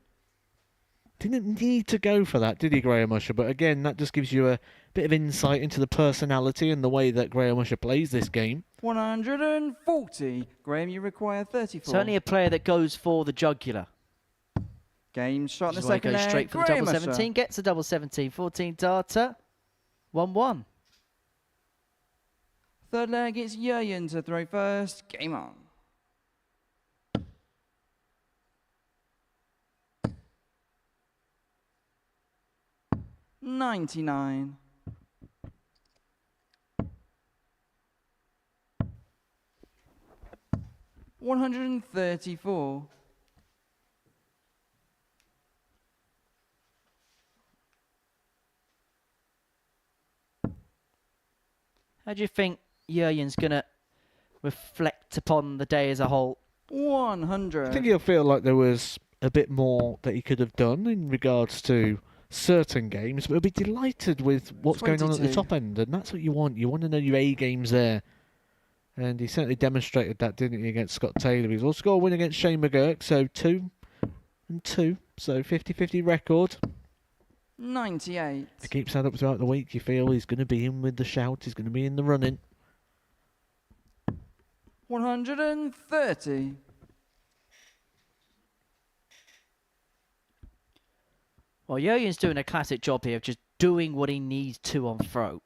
Didn't need to go for that, did he, Graham Usher? But again, that just gives you a bit of insight into the personality and the way that Graham Usher plays this game. 140. Graham, you require 34. Certainly a player that goes for the jugular. Game shot in the second leg. Goes straight for the double 17, gets a double 17. 14 data. 1-1. Third leg, it's Jurjen to throw first. Game on. $99. 134. How do you think Jurjen's going to reflect upon the day as a whole? 100. I think he'll feel like there was a bit more that he could have done in regards to certain games, but he'll be delighted with what's going on at the top end, and that's what you want. You want to know your A games there. And he certainly demonstrated that, didn't he, against Scott Taylor. He's also got a win against Schie McGurk, so 2 and 2, so 50-50 record. 98. If he keeps that up throughout the week, you feel he's going to be in with the shout, he's going to be in the running. 130. Well, Jurjen's doing a classic job here of just doing what he needs to on throw.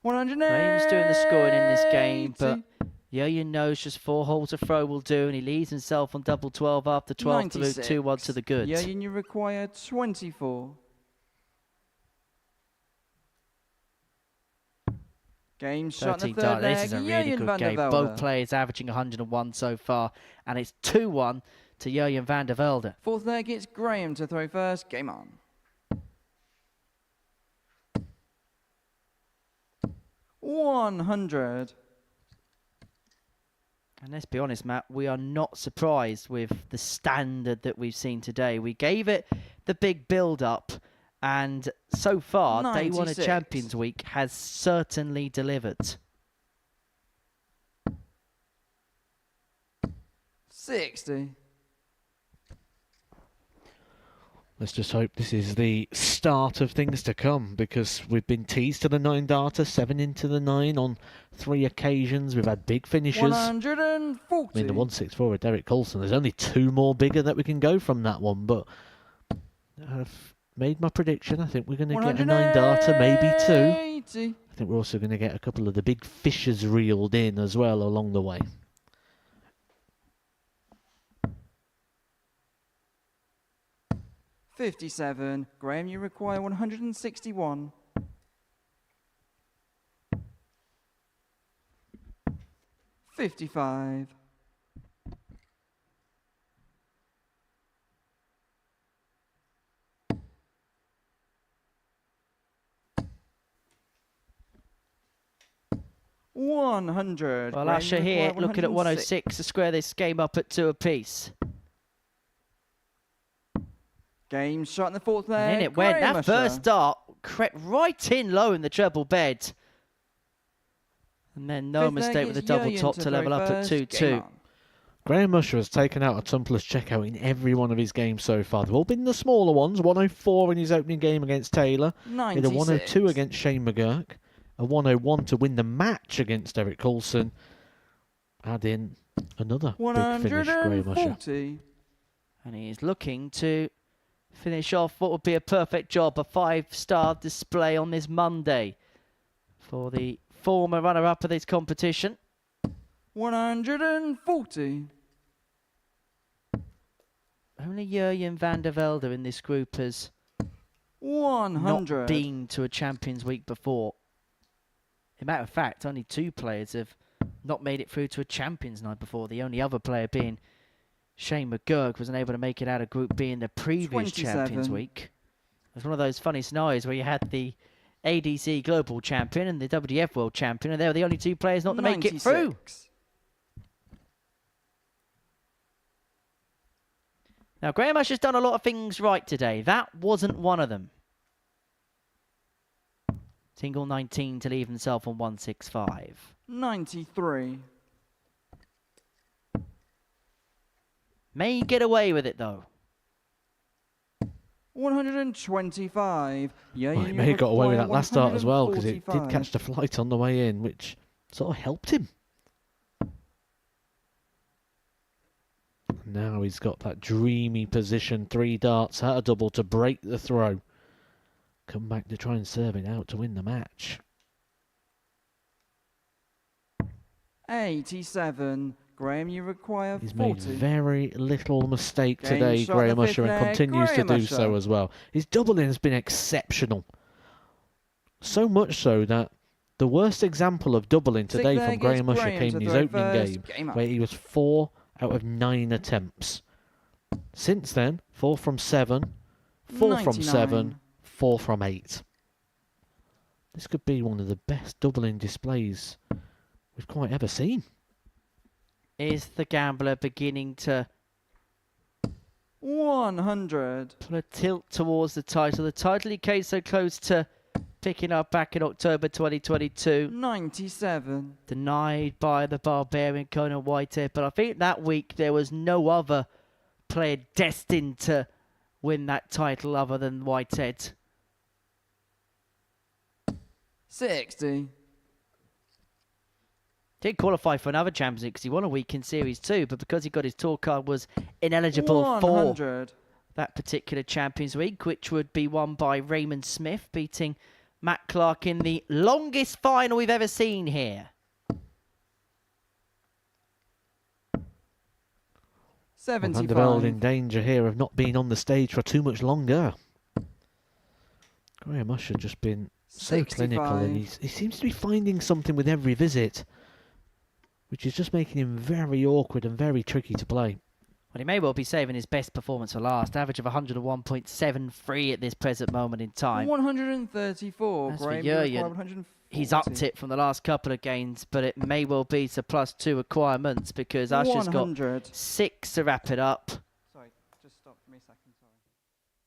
180. Graham's doing the scoring in this game, but Jurjen knows just 4 holes of throw will do, and he leaves himself on double 12 after 12 to move 2-1 to the goods. Jurjen, you require 24. Game shot in the third leg. This is a really good game. Both players averaging 101 so far, and it's 2-1 to Jurjen Vandervelde. Fourth leg, it's Graham to throw first. Game on. $100. And let's be honest, Matt, we are not surprised with the standard that we've seen today. We gave it the big build-up, and so far, 96. Day 1 of Champions Week has certainly delivered. 60. Let's just hope this is the start of things to come, because we've been teased to the 9 darter, 7 into the 9 on 3 occasions. We've had big finishes. 140. I mean, the 164 with Derek Coulson. There's only 2 more bigger that we can go from that one, but I've made my prediction. I think we're going to get a 9 darter, maybe 2. I think we're also going to get a couple of the big fishes reeled in as well along the way. $57. Graham, you require 161. $55. $100. Well, Usher here looking at 106 to square this game up at 2 apiece. Game shot in the fourth leg. And in it went. That first dart crept right in low in the treble bed. And then no mistake with the double top to level up at 2-2. Graham Usher has taken out a tumbleless checkout in every one of his games so far. They've all been the smaller ones. 104 in his opening game against Taylor. 96. He had a 102 against Schie McGurk. A 101 to win the match against Derek Coulson. Add in another big finish, Graham Usher. And he's looking to finish off what would be a perfect job, a 5-star display on this Monday for the former runner-up of this competition. 140. Only Jurjen Vandervelde in this group has 100. not been to a Champions Week before. As a matter of fact, only 2 players have not made it through to a Champions Night before. The only other player being Schie McGurk wasn't able to make it out of Group B in the previous 27. Champions Week. It was one of those funny scenarios where you had the ADC Global Champion and the WDF World Champion, and they were the only 2 players not to make it through. Now, Graham Usher's done a lot of things right today. That wasn't one of them. Single 19 to leave himself on 165. 93. May get away with it, though. 125. Yeah, well, he may have got away with that last start as well, because it did catch the flight on the way in, which sort of helped him. Now he's got that dreamy position, 3 darts out a double to break the throw. Come back to try and serve it out to win the match. 87. Graham, you require 40. He's made very little mistake today, Graham Usher, and continues to do so as well. His doubling has been exceptional. So much so that the worst example of doubling today from Graham Usher came in his opening game, where he was 4 out of 9 attempts. Since then, 4 from 7, 4 from 7, 4 from 8. This could be one of the best doubling displays we've quite ever seen. Is the gambler beginning to 100 put a tilt towards the title? The title he came so close to picking up back in October 2022. 97. Denied by the Barbarian Conan Whitehead. But I think that week there was no other player destined to win that title other than Whitehead. 60. Didn't qualify for another Champions League because he won a weekend series too, but because he got his tour card, was ineligible 100. for that particular Champions League, which would be won by Raymond Smith, beating Matt Clark in the longest final we've ever seen here. 75. Vandervelde in danger here of not being on the stage for too much longer. Graham Usher just been so 65. clinical, and he seems to be finding something with every visit, which is just making him very awkward and very tricky to play. Well, he may well be saving his best performance for last. Average of 101.73 at this present moment in time. 134. As for Graham Jurjen, he's upped it from the last couple of games, but it may well be to +2 requirements because Usher's 100. got 6 to wrap it up. Sorry, just stop for me a second. Sorry.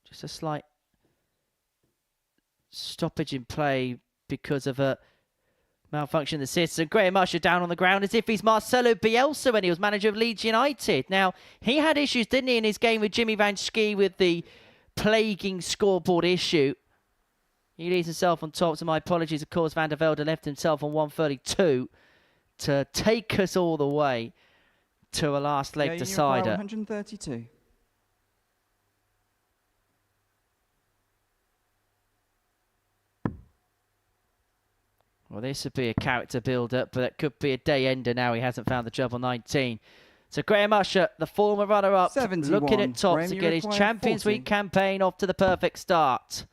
Just a slight stoppage in play because of a malfunction in the system. Graham Usher down on the ground as if he's Marcelo Bielsa when he was manager of Leeds United. Now, he had issues, didn't he, in his game with Jimmy Vanskey with the plaguing scoreboard issue. He leaves himself on top, so my apologies. Of course, Vandervelde left himself on 132 to take us all the way to a last leg decider. 132. Well, this would be a character build-up, but it could be a day ender now. He hasn't found the job on 19. So Graham Usher, the former runner-up, 71. looking at top Graham, to you get his require Champions 40. League campaign off to the perfect start.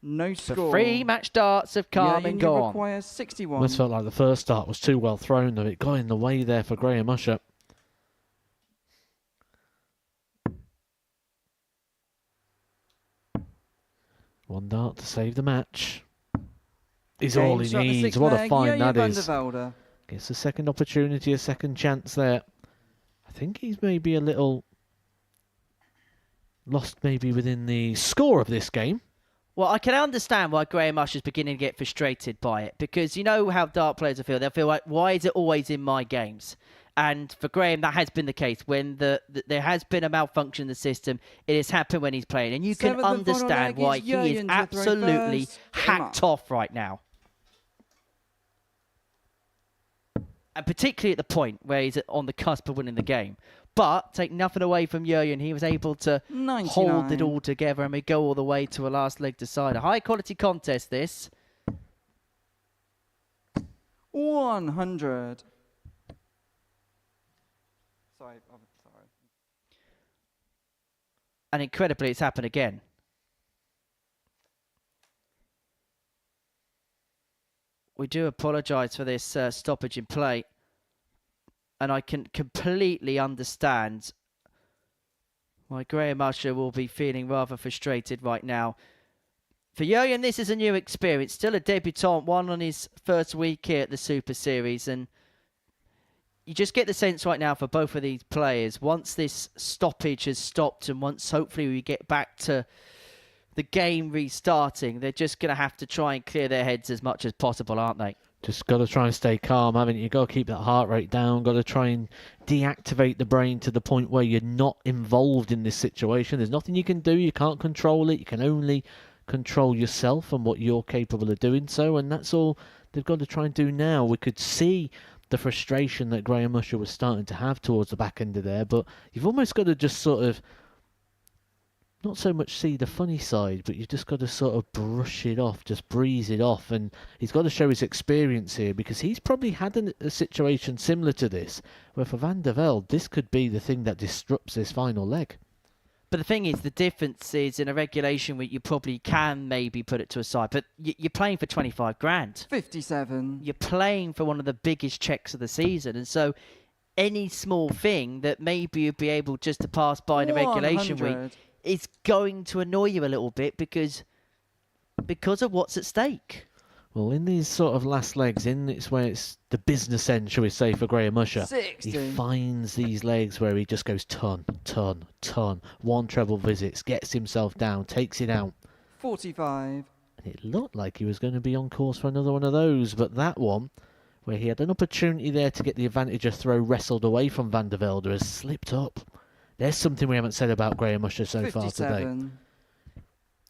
No The score. 3 match darts have come and you gone. require 61. Almost felt like the first start was too well thrown, though. It got in the way there for Graham Usher. One dart to save the match. Is all he needs. What a find that is. Vandervelde. Gets a second opportunity, a second chance there. I think he's maybe a little lost maybe within the score of this game. Well, I can understand why Graham Usher's beginning to get frustrated by it, because you know how dart players feel. They'll feel like, why is it always in my games? And for Graham, that has been the case. When there has been a malfunction in the system, it has happened when he's playing. And you can understand why he is absolutely hacked off right now. And particularly at the point where he's on the cusp of winning the game. But take nothing away from Jurjen. He was able to 99. hold it all together, and we go all the way to a last leg decider. High quality contest, this. 100. Sorry. And incredibly, it's happened again. We do apologise for this stoppage in play. And I can completely understand why Graham Usher will be feeling rather frustrated right now. For Jurjen, this is a new experience. Still a debutant, one on his first week here at the Super Series. And you just get the sense right now for both of these players, once this stoppage has stopped and once hopefully we get back to the game restarting, they're just going to have to try and clear their heads as much as possible, aren't they? Just got to try and stay calm, haven't you? Got to keep that heart rate down. Got to try and deactivate the brain to the point where you're not involved in this situation. There's nothing you can do. You can't control it. You can only control yourself and what you're capable of doing so. And that's all they've got to try and do now. We could see the frustration that Graham Usher was starting to have towards the back end of there. But you've almost got to just sort of not so much see the funny side, but you've just got to sort of brush it off, just breeze it off. And he's got to show his experience here, because he's probably had a situation similar to this, where for Vandervelde, this could be the thing that disrupts this final leg. But the thing is, the difference is in a regulation week, you probably can maybe put it to a side. But you're playing for 25 grand. 57. You're playing for one of the biggest checks of the season. And so any small thing that maybe you'd be able just to pass by in a regulation week is going to annoy you a little bit because of what's at stake. Well, in these sort of last legs, it's where it's the business end, shall we say, for Graham Usher. 60. He finds these legs where he just goes ton. One treble visits, gets himself down, takes it out. 45. And it looked like he was going to be on course for another one of those, but that one, where he had an opportunity there to get the advantage of throw wrestled away from Vandervelde, has slipped up. There's something we haven't said about Graham Usher so 57. far today.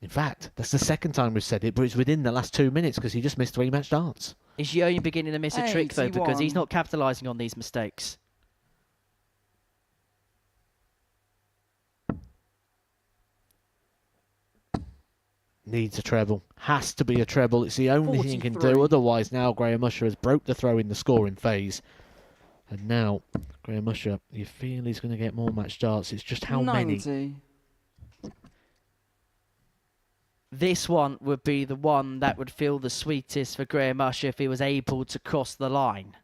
In fact, that's the second time we've said it, but it's within the last 2 minutes because he just missed 3 match darts. Is Jurgen beginning to miss a trick, though, because he's not capitalising on these mistakes? Needs a treble. Has to be a treble. It's the only thing he can do. 43. Otherwise, now Graham Usher has broke the throw in the scoring phase. And now, Graham Usher, you feel he's going to get more match darts. It's just how 90. many. This one would be the one that would feel the sweetest for Graham Usher if he was able to cross the line.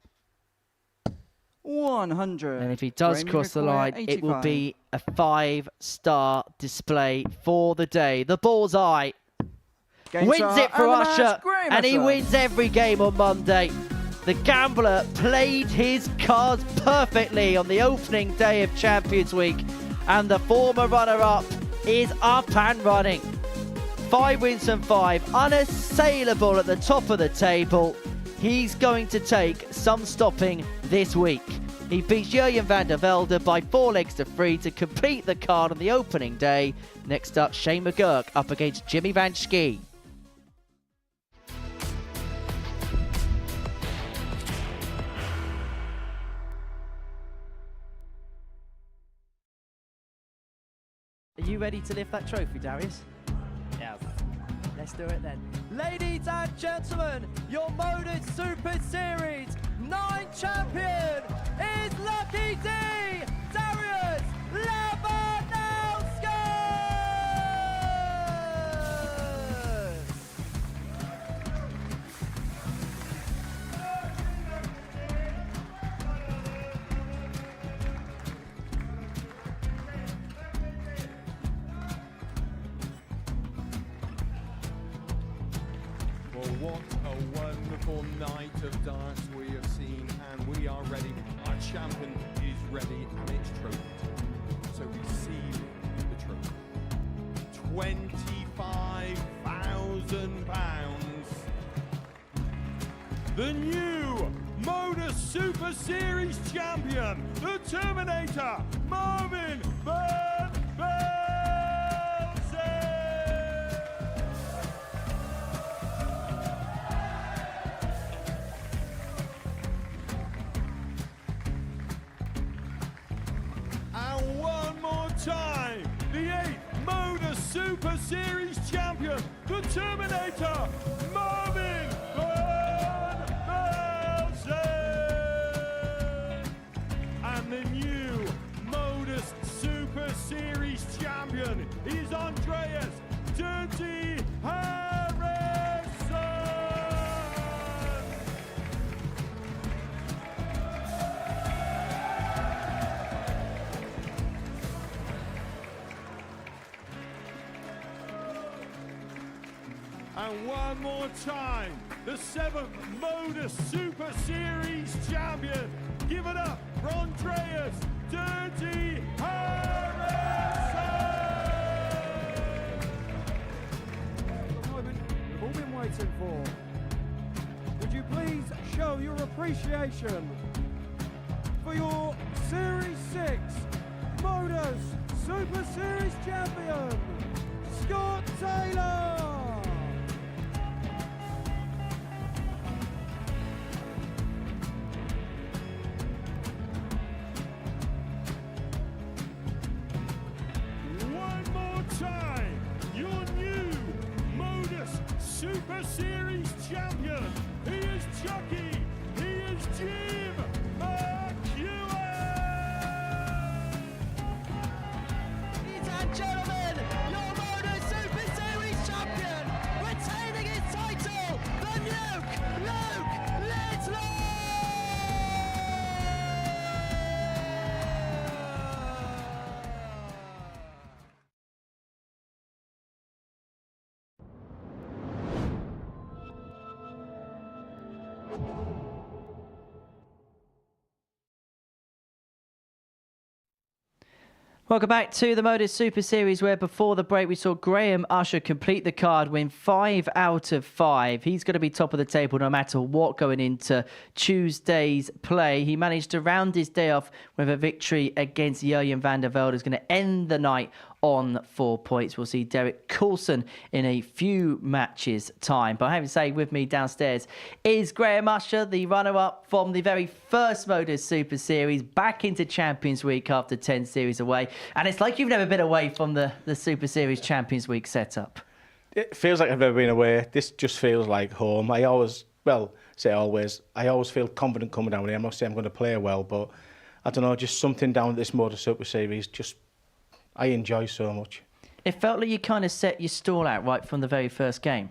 100. And if he does cross the line, it will be a 5-star display for the day. The bullseye wins it for Usher, and he wins every game on Monday. The gambler played his cards perfectly on the opening day of Champions Week, and the former runner-up is up and running. 5 wins from 5, unassailable at the top of the table. He's going to take some stopping this week. He beats Jurgen Vandervelde by 4 legs to 3 to complete the card on the opening day. Next up, Schie McGurk up against Jimmy Vansky. Are you ready to lift that trophy, Darius? Yes. Let's do it then. Ladies and gentlemen, your Modus Super Series 9 champion is Lucky D, Darius Labanowski! What a wonderful night of darts we have seen, and we are ready. Our champion is ready, and it's trophy time. So receive the trophy. £25,000. The new Modus Super Series champion, the Terminator, Marvin Vandervelde. Time, the 8th Modus Super Series champion, the Terminator, Marvin Vandervelde. And the new Modus Super Series champion is Andreas Dirty Harrison. And one more time, the 7th Modus Super Series champion. Give it up for Andreas Dirty Harrison! The moment we've all been waiting for. Would you please show your appreciation for your Series 6 Modus Super Series champion, Scott Taylor! Time, your new Modus Super Series champion. He is Chucky. He is Jim McGurk. Ladies and gentlemen, Welcome back to the Modus Super Series, where before the break we saw Graham Usher complete the card, win 5 out of 5. He's going to be top of the table no matter what going into Tuesday's play. He managed to round his day off with a victory against Vandervelde. Is going to end the night on 4 points. We'll see Derek Coulson in a few matches' time. But I have to say, with me downstairs is Graham Usher, the runner-up from the very first Modus Super Series, back into Champions Week after 10 series away. And it's like you've never been away from the Super Series Champions Week setup. It feels like I've never been away. This just feels like home. I always feel confident coming down here. I'm not saying I'm going to play well, but I don't know, just something down at this Modus Super Series, I enjoy so much. It felt like you kind of set your stall out right from the very first game.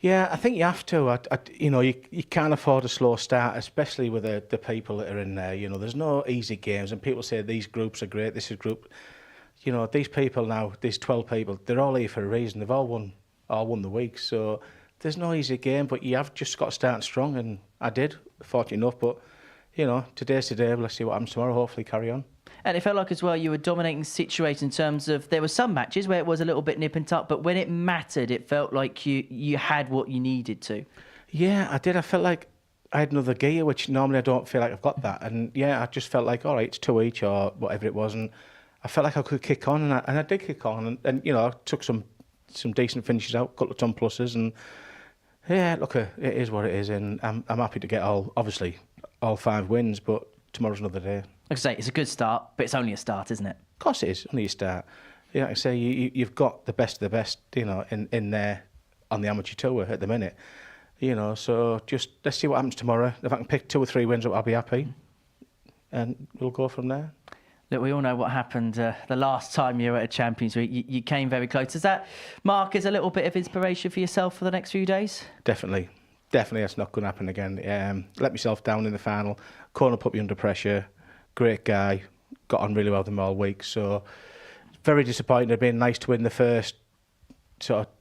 Yeah, I think you have to. You can't afford a slow start, especially with the people that are in there. You know, there's no easy games, and people say these groups are great. This is group. You know, these people now, these 12 people, they're all here for a reason. They've all won the week. So there's no easy game, but you have just got to start strong, and I did, fortunate enough. But you know, today's today. Let's see what happens tomorrow. Hopefully, carry on. And it felt like as well you were dominating the situation in terms of there were some matches where it was a little bit nip and tuck, but when it mattered, it felt like you had what you needed to. Yeah, I did. I felt like I had another gear, which normally I don't feel like I've got that. And yeah, I just felt like, all right, it's 2 each or whatever it was. And I felt like I could kick on, and I did kick on. And you know, I took some decent finishes out, a couple of ton pluses. And yeah, look, it is what it is. And I'm happy to get all 5 wins, but tomorrow's another day. Like I say, it's a good start, but it's only a start, isn't it? Of course it is, only a start. You know, like I say, you've got the best of the best, you know, in there on the amateur tour at the minute. You know, so just let's see what happens tomorrow. If I can pick 2 or 3 wins up, I'll be happy. And we'll go from there. Look, we all know what happened the last time you were at a Champions Week. You came very close. Does that mark as a little bit of inspiration for yourself for the next few days? Definitely, that's not going to happen again. Let myself down in the final. Corner put me under pressure. Great guy, got on really well with him all week. So very disappointed. It'd been nice to win the first sort of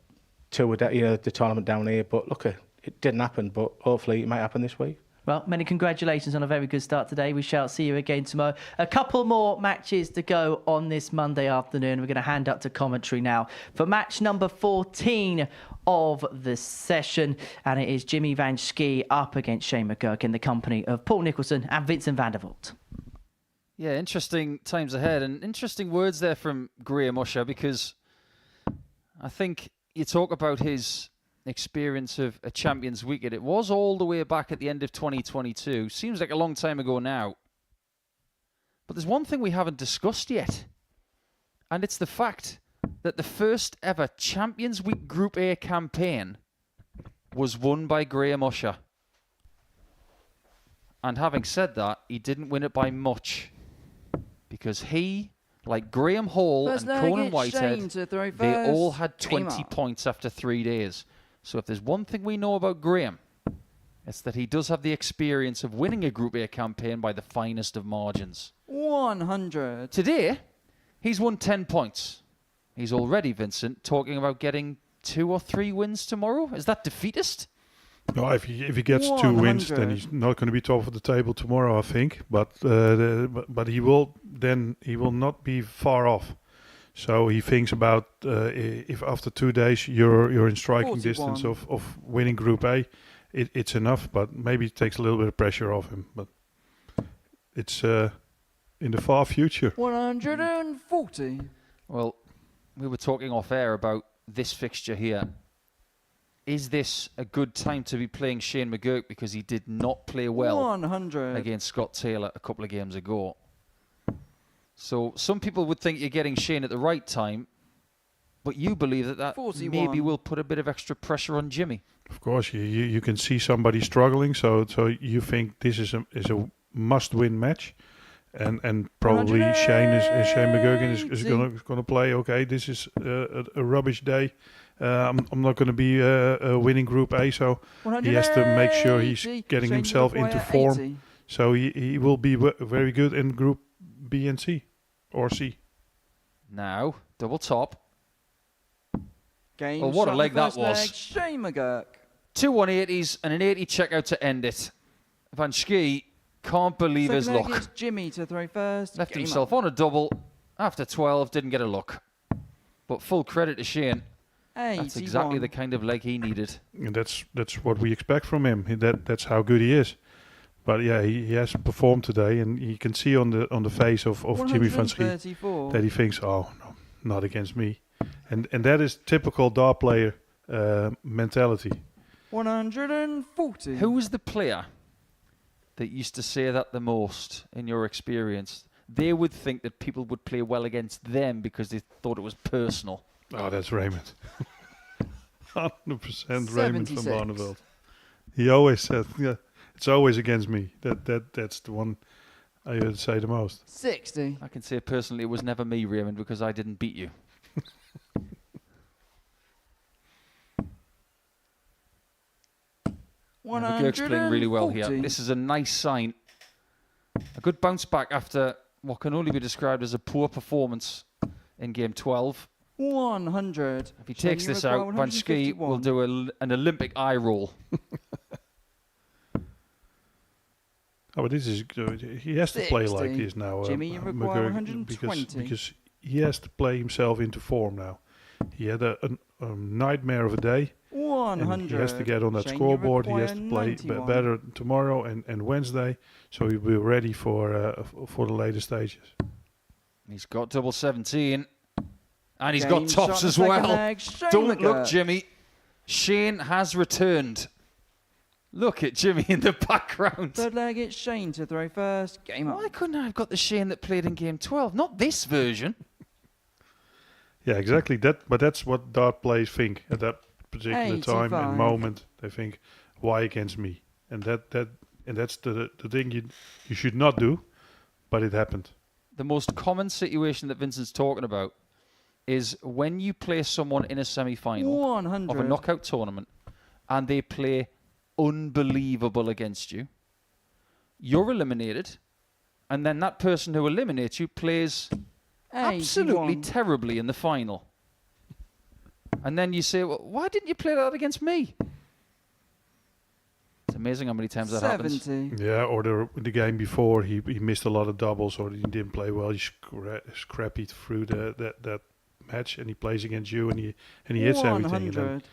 tour, the tournament down here. But look, it didn't happen. But hopefully it might happen this week. Well, many congratulations on a very good start today. We shall see you again tomorrow. A couple more matches to go on this Monday afternoon. We're going to hand up to commentary now for match number 14 of the session. And it is Jimmy Vansky up against Schie McGurk in the company of Paul Nicholson and Vincent Vandervelde. Yeah, interesting times ahead, and interesting words there from Graham Usher, because I think you talk about his experience of a Champions Week, and it was all the way back at the end of 2022. Seems like a long time ago now. But there's one thing we haven't discussed yet, and it's the fact that the first ever Champions Week Group A campaign was won by Graham Usher. And having said that, he didn't win it by much, because he, like Graham Hall and Conan Whitehead, they all had 20 points after 3 days. So if there's one thing we know about Graham, it's that he does have the experience of winning a Group A campaign by the finest of margins. 100. Today, he's won 10 points. He's already, Vincent, talking about getting 2 or 3 wins tomorrow. Is that defeatist? No, if he gets 100. 2 wins, then he's not going to be top of the table tomorrow, I think. But he will not be far off. So he thinks about if after 2 days you're in striking 41. distance of winning Group A, it's enough. But maybe it takes a little bit of pressure off him. But it's in the far future. 140. Well, we were talking off air about this fixture here. Is this a good time to be playing Schie McGurk, because he did not play well 100. against Scott Taylor a couple of games ago? So some people would think you're getting Schie at the right time, but you believe that 41. maybe will put a bit of extra pressure on Jimmy. Of course, you can see somebody struggling, so you think this is a must-win match, and probably Schie McGurk is going to play. Okay, this is a rubbish day. I'm not going to be winning Group A, so he has to make sure he's getting himself into form. 80. So he will be very good in Group B and C, or C. Now, double top. Game well, what a leg that was. Schie McGurk. 2 180s and an 80 checkout to end it. Vansky can't believe his luck. Jimmy to throw first. Left himself on a double, After 12, didn't get a look. But full credit to Shane. 81. That's exactly the kind of leg he needed. And that's what we expect from him. That's how good he is. But yeah, he has performed today, and you can see on the face of Jimmy Vansky that he thinks, oh no, not against me, and that is typical dart player mentality. 140. Who was the player that used to say that the most in your experience? They would think that people would play well against them because they thought it was personal. Oh, that's Raymond. 100% Raymond from 76. Vandervelde. He always said, yeah, it's always against me. That's the one I heard say the most. 60. I can say personally it was never me, Raymond, because I didn't beat you. McGurk's playing really well here. This is a nice sign. A good bounce back after what can only be described as a poor performance in game 12. 100. If he takes this out, Vansky will do an Olympic eye roll. Oh, but this is he has to play like this now, Jimmy, you require McGurk, 120. because he has to play himself into form now. He had a nightmare of a day. 100. He has to get on that scoreboard. He has to play better tomorrow and Wednesday, so he'll be ready for the later stages. He's got double 17, and he's Game got tops shot as in the well. second leg, Shane Don't look, McGurk. Jimmy. Shane has returned. Look at Jimmy in the background. Third leg, it's Shane to throw first. Game on. Why couldn't I have got the Shane that played in game 12? Not this version. Yeah, exactly. But that's what dart players think at that particular time 85. and moment. They think, why against me? And that's the thing you should not do, but it happened. The most common situation that Vincent's talking about is when you play someone in a semi-final 100. of a knockout tournament and they play unbelievable against you, you're eliminated, and then that person who eliminates you plays absolutely 81. terribly in the final. And then you say, well, why didn't you play that against me? It's amazing how many times that happens. 70. Yeah, or the game before he missed a lot of doubles, or he didn't play well. He scrapped through that match, and he plays against you, and he hits everything. And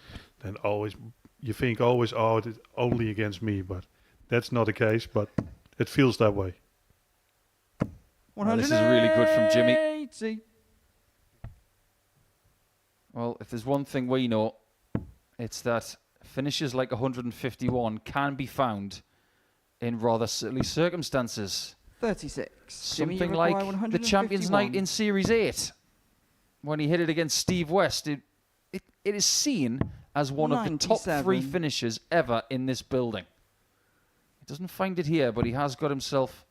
then always you think always, oh, it's only against me, but that's not the case. But it feels that way. Well, this is really good from Jimmy. Well, if there's one thing we know, it's that finishes like 151 can be found in rather silly circumstances. 36. Something like the Champions Night in Series 8, when he hit it against Steve West. It is seen as one of the top 3 finishes ever in this building. He doesn't find it here, but he has got himself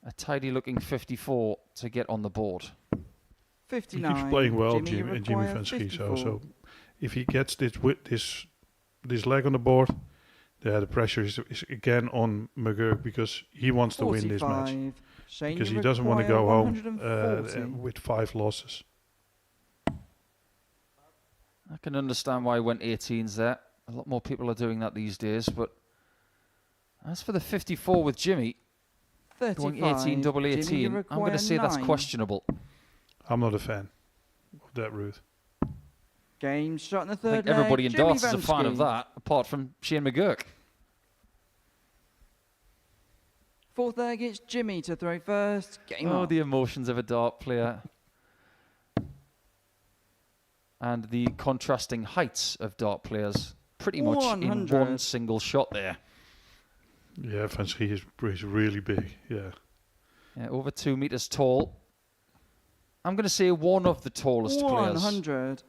a tidy-looking 54 to get on the board. 59. He keeps playing well, Jimmy Jimmy Vansky. So if he gets this leg on the board, the pressure is again on McGurk, because he wants to win this match. Shane, because you he doesn't want to go home 140. with 5 losses. I can understand why he went 18s there. A lot more people are doing that these days. But as for the 54 with Jimmy, 35. going 18, double 18, I'm going to say that's questionable. I'm not a fan of that route. Game shot in the I third think everybody leg, in Jimmy darts is a fan of Vansky. that, apart from Shane McGurk. Fourth leg, it's Jimmy to throw first. Game Oh, on. the emotions of a dart player. And the contrasting heights of dart players. Pretty much in 100. one single shot there. Yeah, Vansky is really big. Yeah. Over 2 meters tall. I'm going to say one of the tallest players. 100.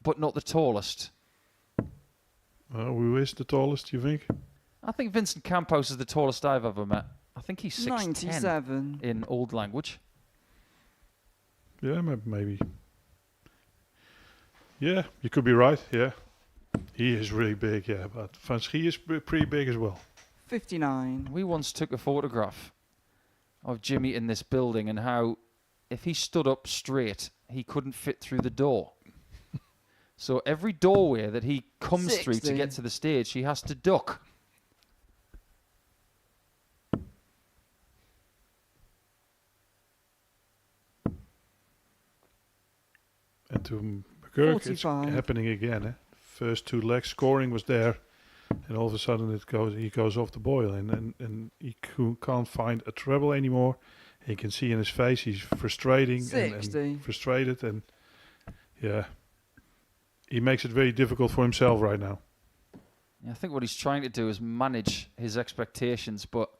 But not the tallest. Who is the tallest, you think? I think Vincent Campos is the tallest I've ever met. I think he's 6'10" 97. in old language. Yeah, maybe. Yeah, you could be right. Yeah, he is really big. Yeah, but Vansky is pretty big as well. 59. We once took a photograph of Jimmy in this building and how if he stood up straight, he couldn't fit through the door. So every doorway that he comes through to 60. get to the stage, he has to duck. to McGurk, it's 45. happening again. First 2 legs scoring was there, and all of a sudden he goes off the boil, and he can't find a treble anymore. You can see in his face he's frustrating and frustrated, and yeah, he makes it very difficult for himself right now. Yeah, I think what he's trying to do is manage his expectations, but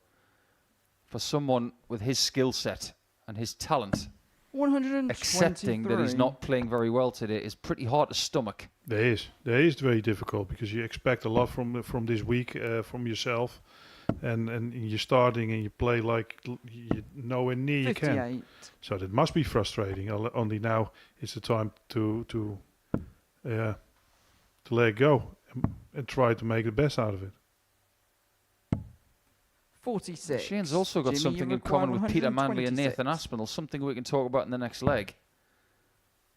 for someone with his skill set and his talent, 123. accepting that he's not playing very well today is pretty hard to stomach. There is very difficult because you expect a lot from this week from yourself, and you're starting and you play like you nowhere near you can. So that must be frustrating. Only now is the time to let it go and try to make the best out of it. 46. Shane's also got Jimmy, something you in common require with Peter Manley and 126. Nathan Aspinall, something we can talk about in the next leg.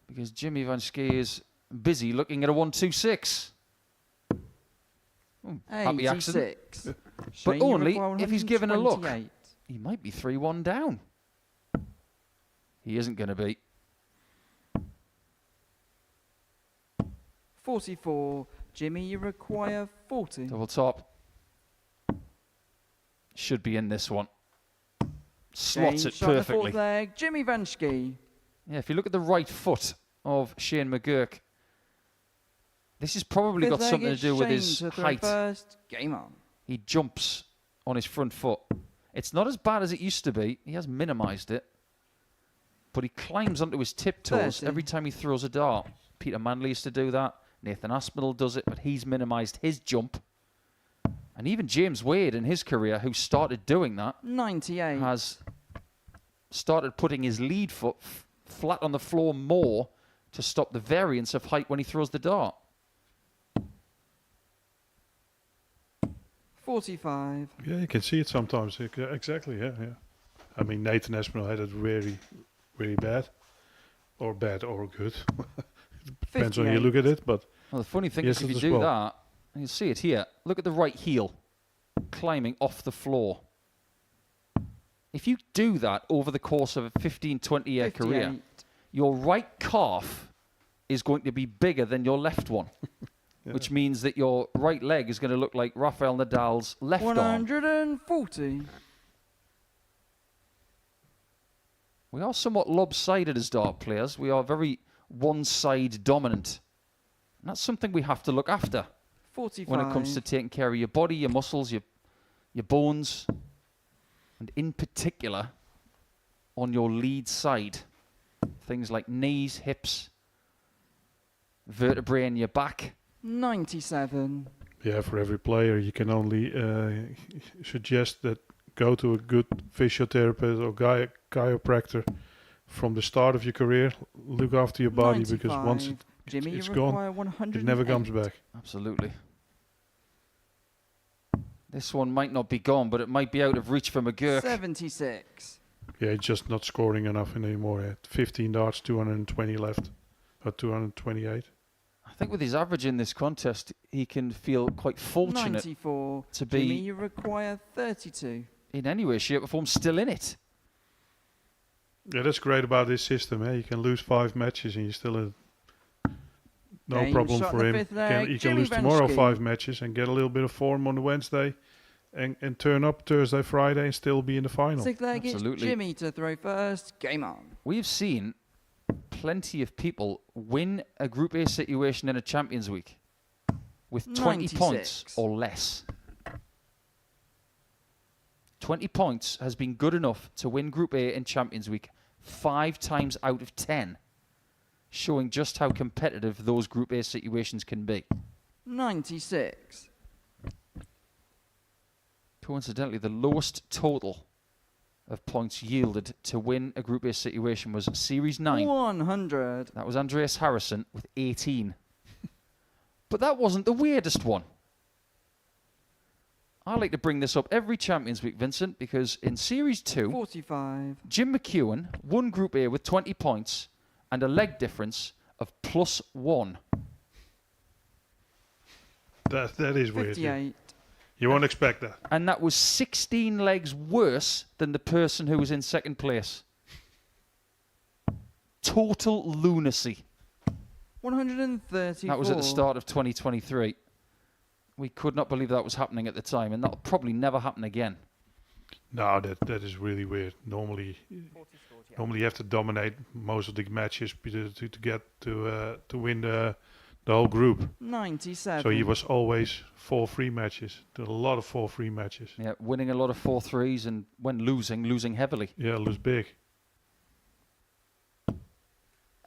Because Jimmy Vansky is busy looking at a 126. Happy accident. But only if he's given a look. He might be 3-1 down. He isn't going to be. 44. Jimmy, you require 40. Double top. Should be in this one. Slots Shane it shot the perfectly. fourth leg. Jimmy Vansky. Yeah, if you look at the right foot of Shane McGurk, this has probably Fifth got something to leg do is with Shane his to throw height. first. Game on. He jumps on his front foot. It's not as bad as it used to be. He has minimised it. But he climbs onto his tiptoes 30. every time he throws a dart. Peter Manley used to do that. Nathan Aspinall does it, but he's minimised his jump. And even James Wade in his career, who started doing that, 98. has started putting his lead foot flat on the floor more to stop the variance of height when he throws the dart. 45. Yeah, you can see it sometimes. Exactly, yeah. I mean, Nathan Aspinall had it really, really bad. Or bad or good. Depends on how you look at it. But well, the funny thing is if you do that, and you see it here, look at the right heel climbing off the floor. If you do that over the course of a 15, 20-year career, your right calf is going to be bigger than your left one. Which means that your right leg is going to look like Rafael Nadal's left arm. 140. We are somewhat lopsided as dart players. We are very one-side dominant. And that's something we have to look after 45. when it comes to taking care of your body, your muscles, your bones, and in particular on your lead side. Things like knees, hips, vertebrae in your back. 97. yeah, for every player, you can only suggest that go to a good physiotherapist or chiropractor from the start of your career. Look after your body 95. because once Jimmy, it's you gone, require it never comes 108. back. Absolutely. This one might not be gone, but it might be out of reach for McGurk. 76. Yeah, he's just not scoring enough anymore. 15 darts, 220 left, or 228. I think with his average in this contest, he can feel quite fortunate 94. to Jimmy, be, you require 32. in any way, shape or form, still in it. Yeah, that's great about this system. You can lose 5 matches and you still no Game problem shot for the him. fifth leg, He can Jimmy lose tomorrow Vansky. 5 matches and get a little bit of form on the Wednesday and turn up Thursday, Friday and still be in the final. Sixth leg is Absolutely. Jimmy to throw first. Game on. We've seen plenty of people win a Group A situation in a Champions Week with 20 96. points or less. 20 points has been good enough to win Group A in Champions Week 5 times out of 10, showing just how competitive those Group A situations can be. 96. Coincidentally, the lowest total of points yielded to win a Group A situation was Series 9. 100. That was Andreas Harrison with 18. But that wasn't the weirdest one. I like to bring this up every Champions Week, Vincent, because in Series 2, 45. Jim McEwen won Group A with 20 points and a leg difference of +1. That is weird. 58. You won't expect that. And that was 16 legs worse than the person who was in second place. Total lunacy. 134. That was at the start of 2023. We could not believe that was happening at the time, and that'll probably never happen again. No, that is really weird. Normally you have to dominate most of the matches to get to win the whole group. 97. So he was always 4-3 matches. Did a lot of 4-3 matches. Yeah, winning a lot of 4-3s, and when losing heavily. Yeah, lose big.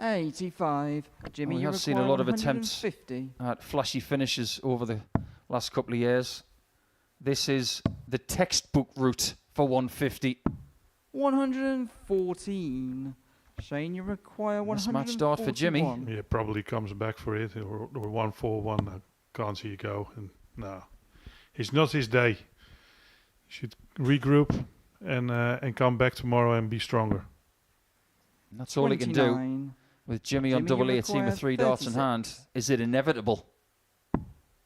85. Jimmy, We you have seen a lot of attempts 150. at flashy finishes over the last couple of years. This is the textbook route for 150. 114. Shane, you require 141. Mismatch start for Jimmy. Yeah, probably comes back for it, or 141. I can't see it go. And no, it's not his day. He should regroup and come back tomorrow and be stronger. And that's all he can do. With Jimmy on double A, a team with 3 darts in hand. Is it inevitable?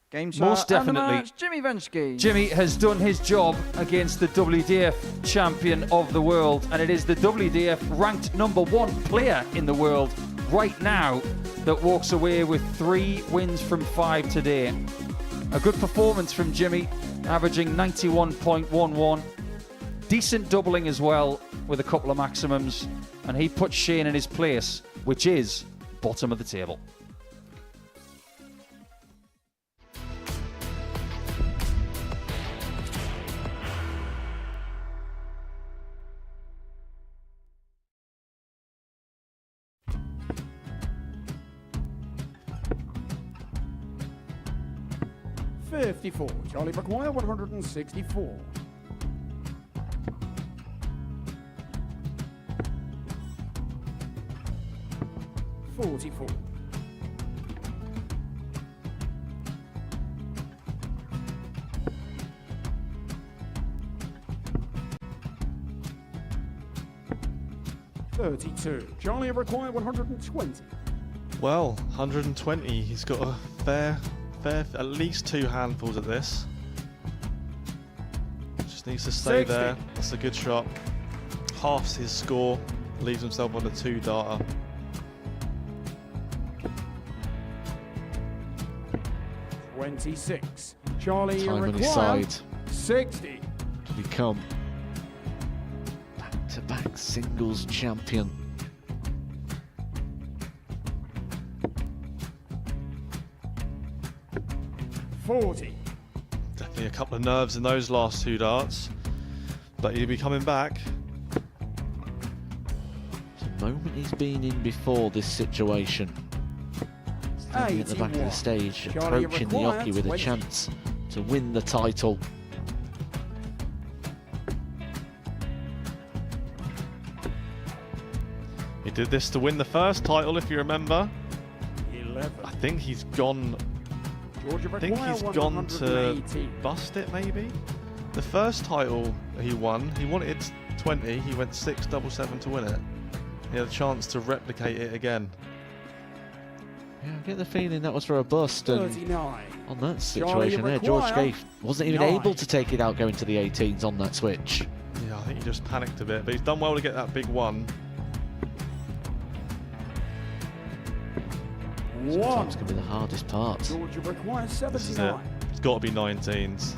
Game Most definitely. Jimmy Vansky. Jimmy has done his job against the WDF champion of the world, and it is the WDF ranked #1 player in the world right now that walks away with 3 wins from 5 today. A good performance from Jimmy, averaging 91.11. Decent doubling as well, with a couple of maximums, and he puts Shane in his place, which is bottom of the table. $54. Charlie McGuire, 164. $44. $32. Charlie require 120. Well, 120. He's got a fair, at least 2 handfuls of this. Just needs to stay 60. there. That's a good shot. Halves his score. Leaves himself on a 2-darter. $26. Charlie Time on his require side 60. to become back-to-back singles champion. $40. Definitely a couple of nerves in those last 2 darts. But he'll be coming back. The moment he's been in before this situation. Standing at the back of the stage, Charlie approaching the require hockey with a 20. chance to win the title. He did this to win the first title, if you remember. 11. I think he's gone. Georgia I think he's gone to bust it, maybe. The first title he won, he wanted 20. He went 6-7-7 to win it. He had a chance to replicate it again. Yeah, I get the feeling that was for a bust, and 39. on that situation there, George Schie wasn't even able to take it out going to the 18s on that switch. Yeah, I think he just panicked a bit, but he's done well to get that big one. Sometimes can be the hardest part. Georgia requires This is it. 79. It's got to be 19s.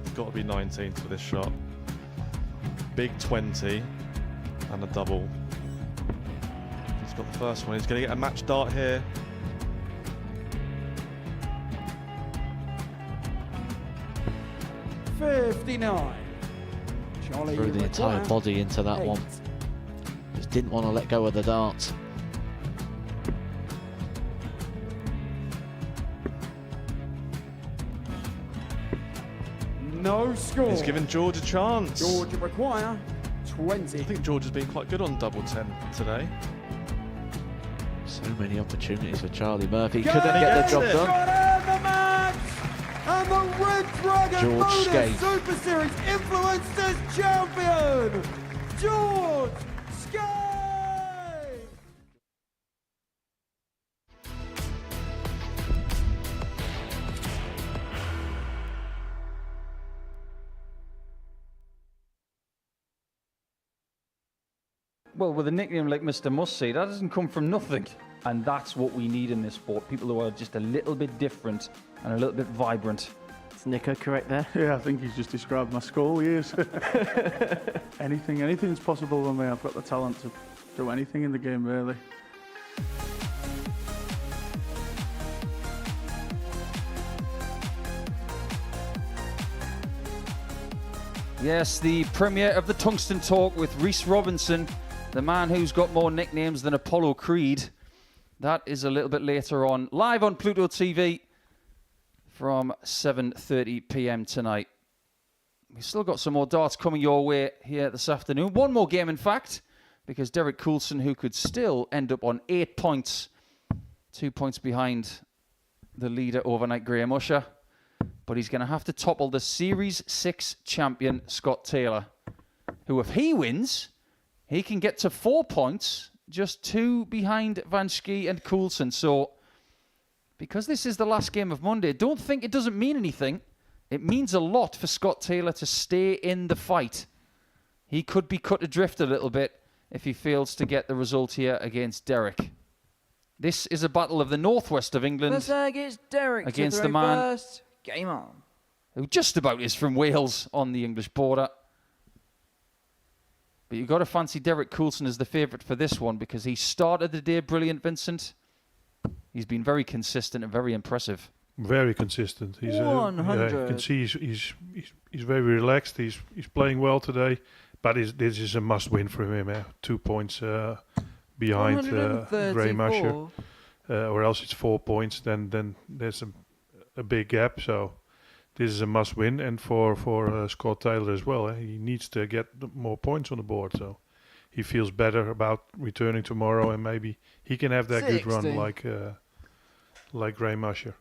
It's got to be 19s for this shot. Big 20 and a double. He's got the first one. He's going to get a match dart here. $59. Charlie Threw the entire require body into that 8. one. Just didn't want to let go of the dart. No score. He's given George a chance. Georgia require 20. I think George has been quite good on double 10 today. So many opportunities for Charlie Murphy. Got Couldn't get the job it. done. Got in the match. And the Red Dragon George Modus Schie. Super Series Influencers Champion, George Schie. Well, with a nickname like Mr. Must See, that doesn't come from nothing. And that's what we need in this sport. People who are just a little bit different and a little bit vibrant. Is Nico correct there? Yeah, I think he's just described my school years. Anything's possible with me. I've got the talent to do anything in the game, really. Yes, the premiere of the Tungsten Talk with Rhys Robinson, the man who's got more nicknames than Apollo Creed. That is a little bit later on, live on Pluto TV from 7:30 p.m. tonight. We've still got some more darts coming your way here this afternoon. One more game, in fact, because Derek Coulson, who could still end up on 8 points, 2 points behind the leader overnight, Graham Usher. But he's going to have to topple the Series 6 champion, Scott Taylor, who, if he wins, he can get to 4 points, just 2 behind Vansky and Coulson. So, because this is the last game of Monday, don't think it doesn't mean anything. It means a lot for Scott Taylor to stay in the fight. He could be cut adrift a little bit if he fails to get the result here against Derek. This is a battle of the northwest of England against Derek against the man first. Game on. Who just about is from Wales on the English border. But you've got to fancy Derek Coulson as the favourite for this one because he started the day brilliant, Vincent. He's been very consistent and very impressive. Very consistent. He's 100. you can see he's very relaxed. He's playing well today, but this is a must-win for him. 2 points behind Graham Usher, or else it's 4 points. Then there's a big gap. So this is a must-win, and for Scott Taylor as well. He needs to get more points on the board. So he feels better about returning tomorrow, and maybe he can have that 60. good run like Graham Usher.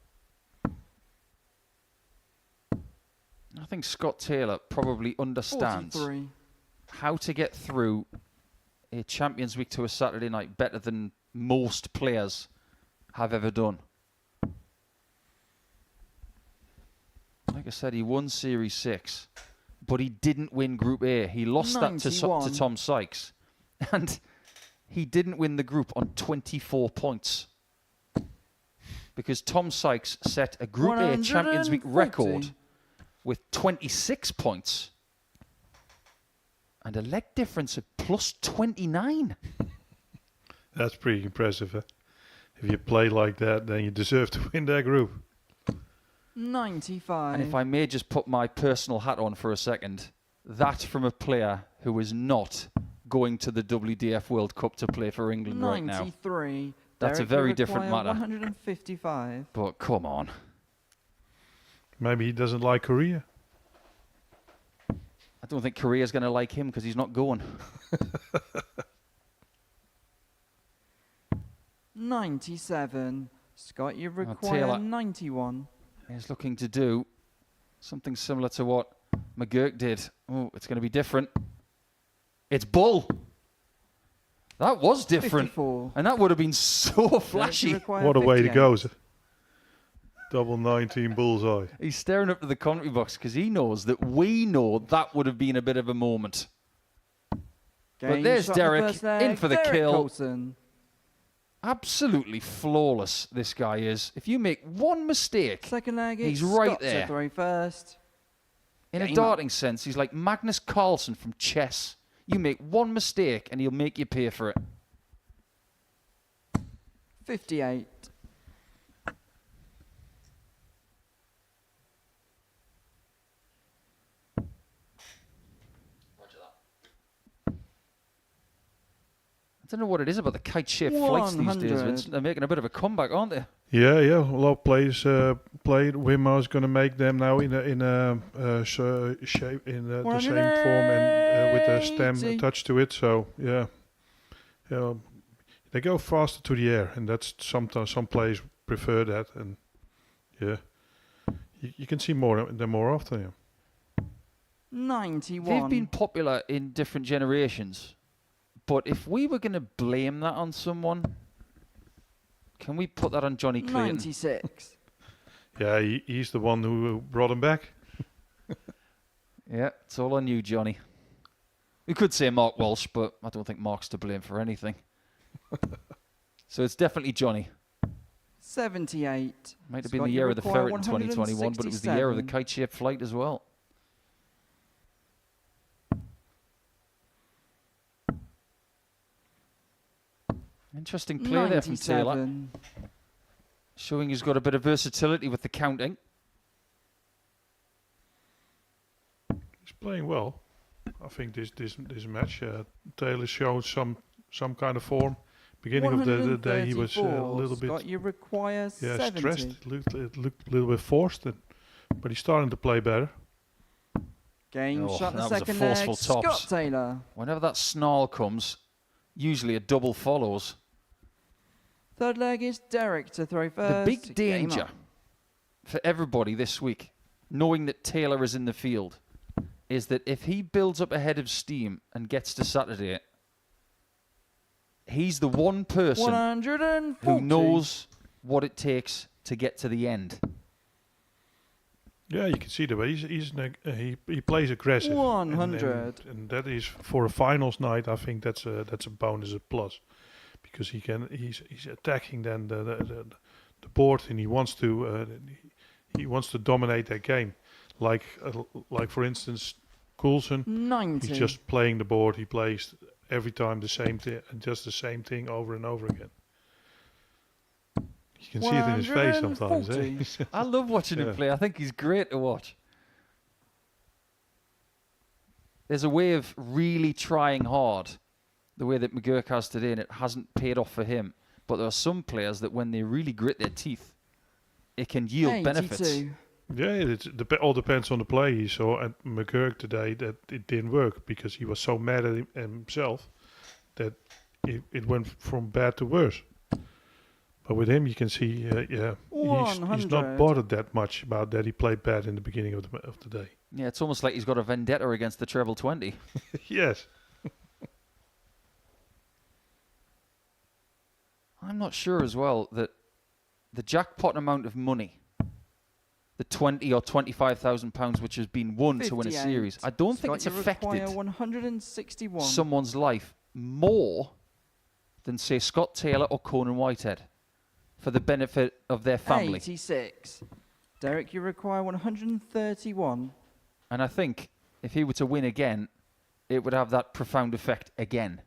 I think Scott Taylor probably understands 43. how to get through a Champions Week to a Saturday night better than most players have ever done. Like I said, he won Series 6, but he didn't win Group A. He lost 91. that to Tom Sykes. And he didn't win the group on 24 points. Because Tom Sykes set a Group A Champions Week record with 26 points and a leg difference of plus 29. That's pretty impressive. Huh? If you play like that, then you deserve to win that group. 95. And if I may just put my personal hat on for a second, that from a player who is not going to the WDF World Cup to play for England right now. 93. That's Derek, a very different matter. 155. But come on. Maybe he doesn't like Korea. I don't think Korea's going to like him because he's not going. 97. Scott, you require Taylor 91. He's looking to do something similar to what McGurk did. Oh, it's going to be different. It's bull. That was different. 54. And that would have been so flashy. What a way to go. Double 19 bullseye. He's staring up to the commentary box because he knows that we know that would have been a bit of a moment. But there's Derek in for the kill. Coulson. Absolutely flawless, this guy is. If you make one mistake, Second leg, he's right Scott's there. a throw first. In a darting sense, he's like Magnus Carlsen from chess. You make one mistake and he'll make you pay for it. 58. I don't know what it is about the kite-shaped flights these days, Vince. They're making a bit of a comeback, aren't they? Yeah. A lot of players played. Wimmer's going to make them now in a shape in the same form and with a stem attached to it. So yeah, they go faster to the air, and that's sometimes some players prefer that. And yeah, you can see them more often. Yeah. 91. They've been popular in different generations. But if we were going to blame that on someone, can we put that on Johnny Clayton? 96. Yeah, he's the one who brought him back. Yeah, it's all on you, Johnny. We could say Mark Walsh, but I don't think Mark's to blame for anything. So it's definitely Johnny. 78. Might have been the year of the ferret in 2021, but it was the year of the kite-shaped flight as well. Interesting play there from Taylor. Showing he's got a bit of versatility with the counting. He's playing well. I think this match, Taylor showed some kind of form. Beginning of the day, he was a little bit Scott, you require 70. stressed. It looked a little bit forced, but he's starting to play better. Game shot the that second was a forceful leg. tops. Scott Taylor. Whenever that snarl comes, usually a double follows. Third leg is Derek to throw The first. big danger for everybody this week, knowing that Taylor is in the field, is that if he builds up a head of steam and gets to Saturday, he's the one person 140. who knows what it takes to get to the end. Yeah, you can see the way he plays aggressive. 100. And that is for a finals night. I think that's a bonus, a plus, because he's attacking then the board, and he wants to dominate that game. Like for instance, Coulson. 90. He's just playing the board. He plays every time the same thing, just the same thing over and over again. You can see it in his face sometimes. Eh? I love watching him play. I think he's great to watch. There's a way of really trying hard, the way that McGurk has today, and it hasn't paid off for him. But there are some players that when they really grit their teeth, it can yield benefits. Yeah, it all depends on the play. He saw at McGurk today that it didn't work because he was so mad at himself that it went from bad to worse. But with him, you can see, he's not bothered that much about that he played bad in the beginning of the day. Yeah, it's almost like he's got a vendetta against the treble 20. Yes. I'm not sure as well that the jackpot amount of money, the £20,000 or £25,000 which has been won to win a series, I don't think it's affected 161. someone's life more than, say, Scott Taylor or Conan Whitehead for the benefit of their family. 86. Derek, you require 131. And I think if he were to win again, it would have that profound effect again.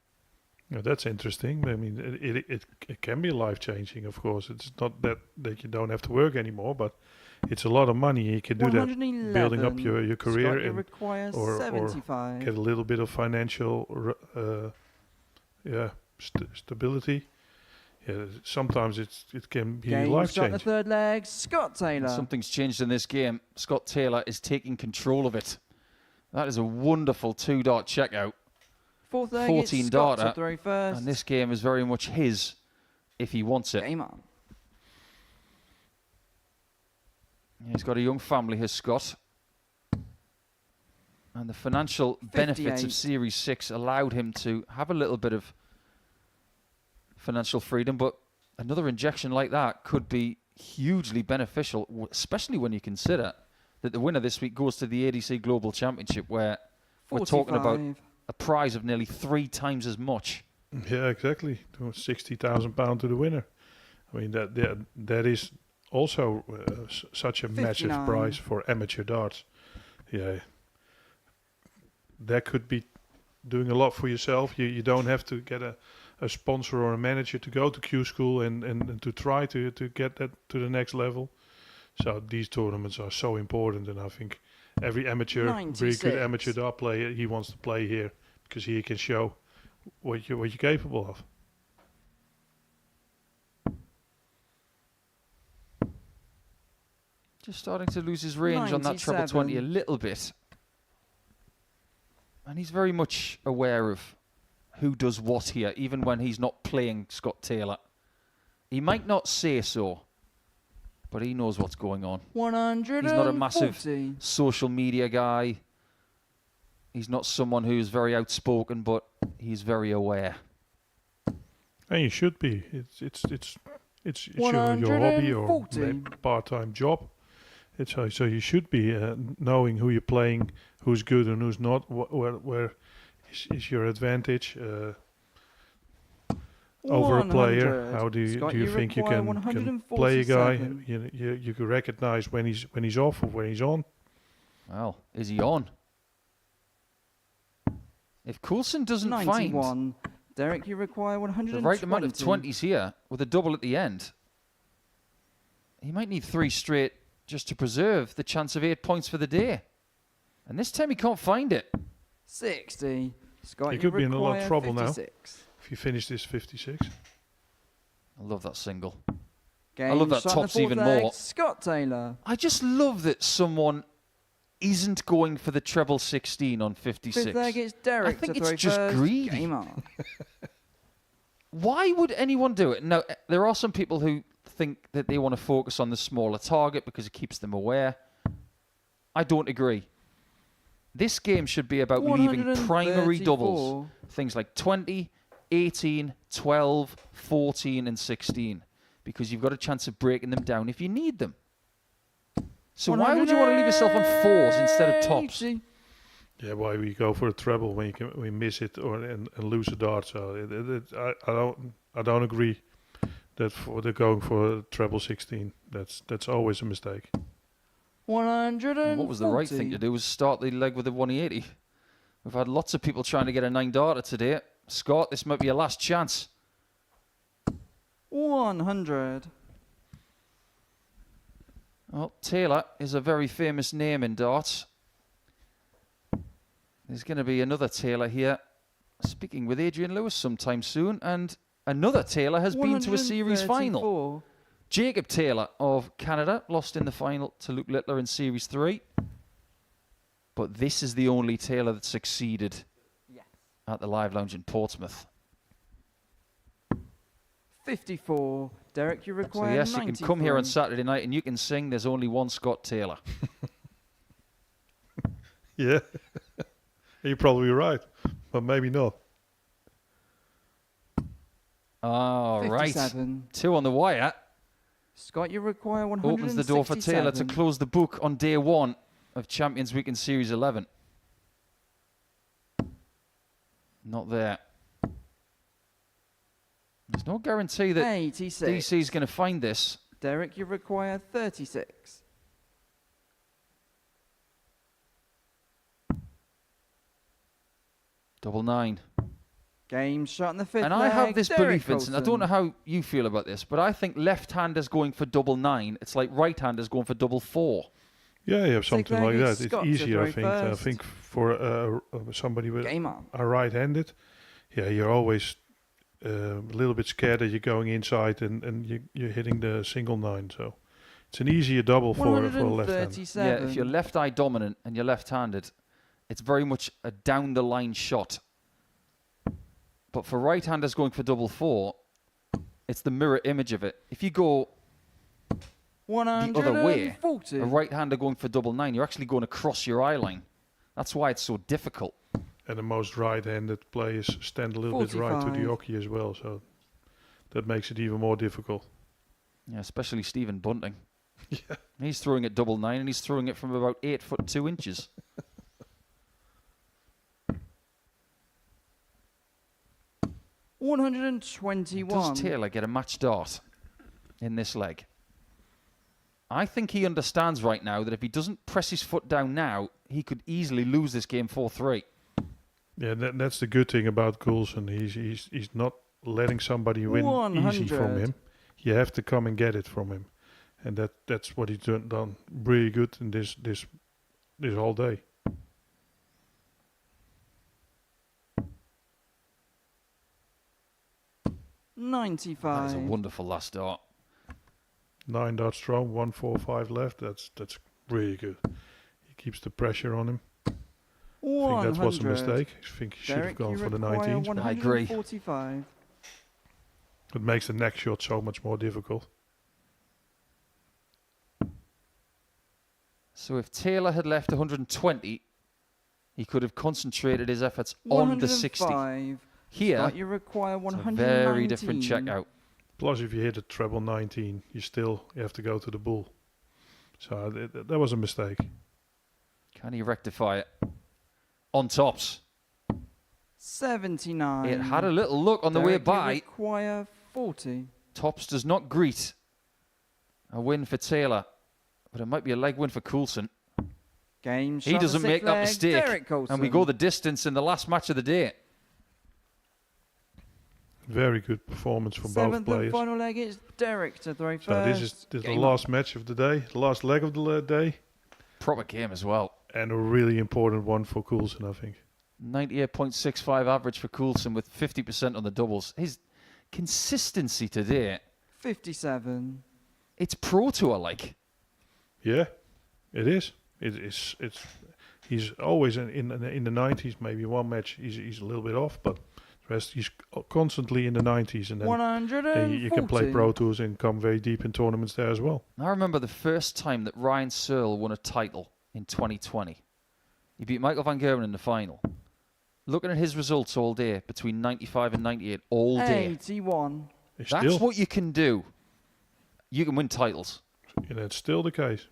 Yeah, that's interesting. I mean, it can be life-changing, of course. It's not that you don't have to work anymore, but it's a lot of money. You can do that, building up your career, Scott, or 75. get a little bit of financial stability. Yeah, sometimes it can be life-changing. The third leg, Scott Taylor. Something's changed in this game. Scott Taylor is taking control of it. That is a wonderful two-dart checkout. Fourth leg, 14 darter, to throw first. and this game is very much his if he wants it. Game on. He's got a young family here, Scott. And the financial benefits of Series 6 allowed him to have a little bit of financial freedom, but another injection like that could be hugely beneficial, especially when you consider that the winner this week goes to the ADC Global Championship, where 45. We're talking about a prize of nearly 3 times as much. Yeah, exactly. £60,000 to the winner. I mean, that is also such a 59. massive prize for amateur darts. Yeah, that could be doing a lot for yourself. You don't have to get a sponsor or a manager to go to Q school and to try to get that to the next level. So these tournaments are so important, and I think every amateur, 96. very good amateur dart player, he wants to play here because he can show what you're capable of. Just starting to lose his range on that treble 20 a little bit. And he's very much aware of who does what here, even when he's not playing Scott Taylor. He might not say so, but he knows what's going on. 140. He's not a massive social media guy. He's not someone who's very outspoken, but he's very aware. And you should be. It's your hobby or part-time job. So you should be knowing who you're playing, who's good and who's not, where is your advantage. over a player? 100. How do you think you require can play a guy? 147. You can recognize when he's off or when he's on. Well, is he on? If Coulson doesn't 91. find Derek, you require 120. the right amount of 20s here with a double at the end, he might need 3 straight just to preserve the chance of 8 points for the day. And this time he can't find it. 60. Scott, You could be in a lot of require trouble 56. now if you finish this 56. I love that single. Game I love that shot in the tops even fourth leg, more. Scott Taylor. I just love that someone isn't going for the treble 16 on 56. Fifth leg, it's Derek I think to it's throw just first. greedy. Game on. Why would anyone do it? No, there are some people who think that they want to focus on the smaller target because it keeps them aware. I don't agree. This game should be about leaving primary doubles. Things like 20, 18, 12, 14 and 16. Because you've got a chance of breaking them down if you need them. So why would you want to leave yourself on 4s instead of tops? Yeah, why we go for a treble when we miss it and lose a dart? So I don't agree that they're going for a treble 16. That's always a mistake. 140. What was the right thing to do was start the leg with a 180. We've had lots of people trying to get a 9 darter today. Scott, this might be your last chance. 100. Well, Taylor is a very famous name in darts. There's going to be another Taylor here speaking with Adrian Lewis sometime soon. And another Taylor has been to a series final. Jacob Taylor of Canada lost in the final to Luke Littler in Series 3. But this is the only Taylor that succeeded at the Live Lounge in Portsmouth. 54. Derek, you require So yes, 93. you can come here on Saturday night and you can sing There's Only One Scott Taylor. Yeah. You're probably right, but maybe not. All right. 57. 2 on the wire. Scott, you require 167. Opens the door for Taylor to close the book on day 1 of Champions Week in Series 11. Not there. There's no guarantee that 86. DC is going to find this. Derek, you require 36. Double 9. Game shot in the fifth And I have leg, this Derek belief, Vincent, I don't know how you feel about this, but I think left-handers going for double 9, it's like right-handers going for double 4. Yeah, you have something like that. It's Scott to easier, I throw think. I first. think for somebody with Game on. a right-handed, yeah, you're always a little bit scared that you're going inside and you're hitting the single 9. So it's an easier double for a left-hand. Yeah, if you're left-eye dominant and you're left-handed, it's very much a down-the-line shot. But for right-handers going for double 4, it's the mirror image of it. If you go the other way, a right-hander going for double 9, you're actually going across your eye line. That's why it's so difficult. And the most right-handed players stand a little bit right to the 45. hockey as well, so that makes it even more difficult. Yeah, especially Stephen Bunting. Yeah. He's throwing it double 9 and he's throwing it from about 8 foot 2 inches. $121. Does Taylor get a match dart in this leg? I think he understands right now that if he doesn't press his foot down now, he could easily lose this game 4-3. Yeah, that's the good thing about Coulson. He's not letting somebody win easy from 100. him. You have to come and get it from him, and that's what he's done really good in this whole day. That is a 95. wonderful last dart. 9 darts strong, 1-4-5 left. That's really good. He keeps the pressure on him. I think that was a 100. mistake. I think he should have Derek, gone you for the require 19s. I agree. 145. It makes the next shot so much more difficult. So if Taylor had left 120, he could have concentrated his efforts on the 60. 105. Here, Scott, you require it's a 119. very different checkout. Plus, if you hit a treble 19, you have to go to the bull. So that was a mistake. Can he rectify it? On tops. 79. It had a little look on the way Derek, by. You require 40. Tops does not greet a win for Taylor, but it might be a leg win for Coulson. Game He shot doesn't the make sixth that leg, mistake, Derek Coulson. and we go the distance in the last match of the day. Very good performance from both Seventh and players. final leg is Derek to throw So first. this is the last match of the day, the last leg of the day. Proper game as well. And a really important one for Coulson, I think. 98.65 average for Coulson with 50% on the doubles. His consistency today. 57. It's Pro Tour like. Yeah, it is. It's. He's always in the 90s. Maybe one match he's a little bit off, but the rest he's constantly in the 90s. And then you can play Pro Tours and come very deep in tournaments there as well. I remember the first time that Ryan Searle won a title in 2020. He beat Michael Van Gerwen in the final. Looking at his results all day, between 95 and 98, all day. 81. That's what you can do. You can win titles. And that's still the case.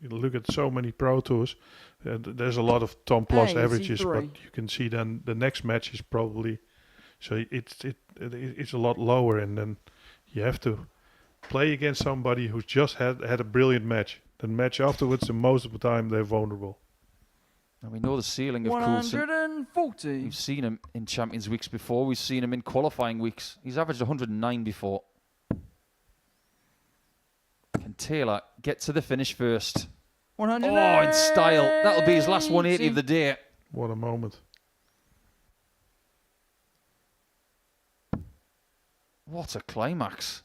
You look at so many Pro Tours, there's a lot of Tom Plus averages, but you can see then the next match is probably, so it's a lot lower, and then you have to play against somebody who's just had a brilliant match. The match afterwards, and most of the time they're vulnerable. And we know the ceiling of Coulson. 140. We've seen him in Champions Weeks before. We've seen him in qualifying weeks. He's averaged 109 before. Can Taylor get to the finish first? 180. Oh, in style. That'll be his last 180 of the day. What a moment. What a climax.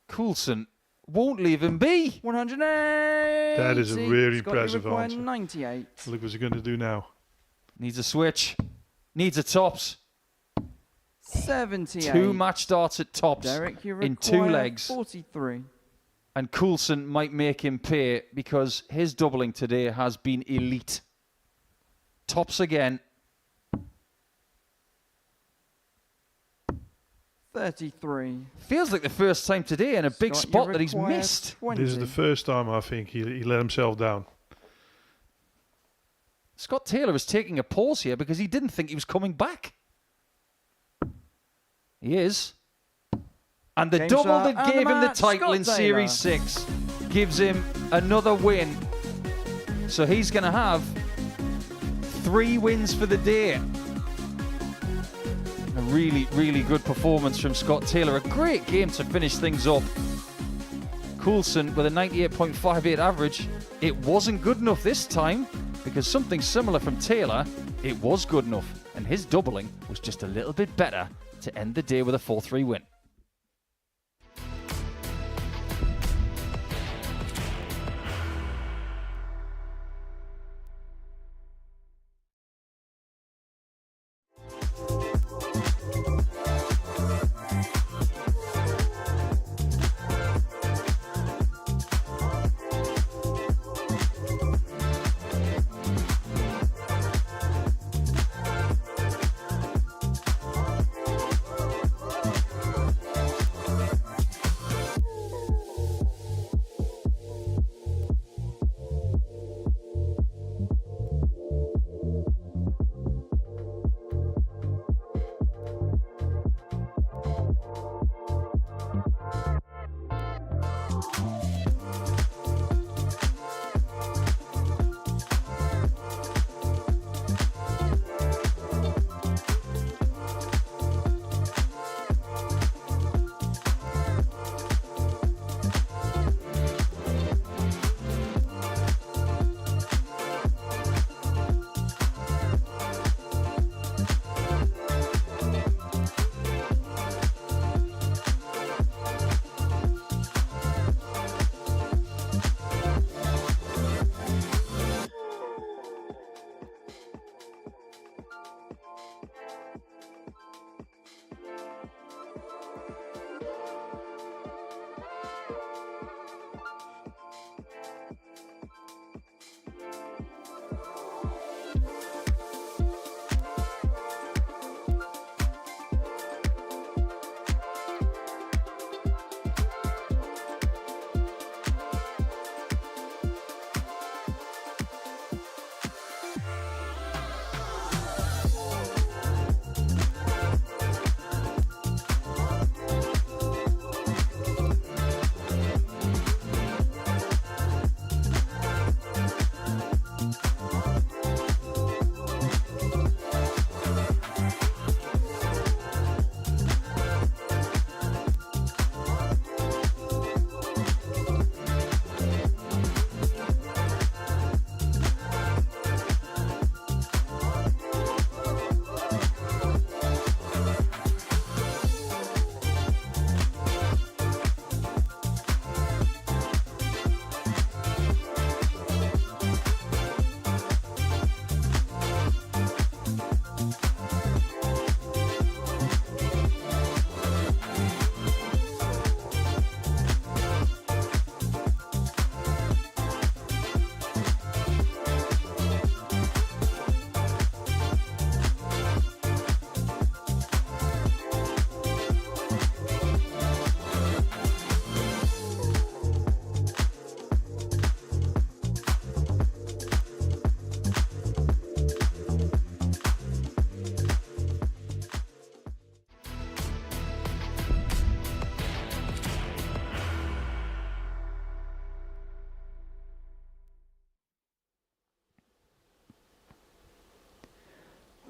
Coulson won't leave him be. 180. That is a really impressive required answer. 98. Look what's he going to do now. Needs a switch. Needs a tops. 78. 2 match starts at tops Derek, you in 2 require legs. 43. And Coulson might make him pay because his doubling today has been elite. Tops again. 33. Feels like the first time today in a big Scott, spot you that he's require missed. 20. This is the first time I think he let himself down. Scott Taylor is taking a pause here because he didn't think he was coming back. He is. And the Game double shot that and the gave him the match, title Scott in Taylor. Series 6 gives him another win. So he's going to have 3 wins for the day. A really, really good performance from Scott Taylor. A great game to finish things up. Coulson with a 98.58 average. It wasn't good enough this time because something similar from Taylor, it was good enough. And his doubling was just a little bit better to end the day with a 4-3 win.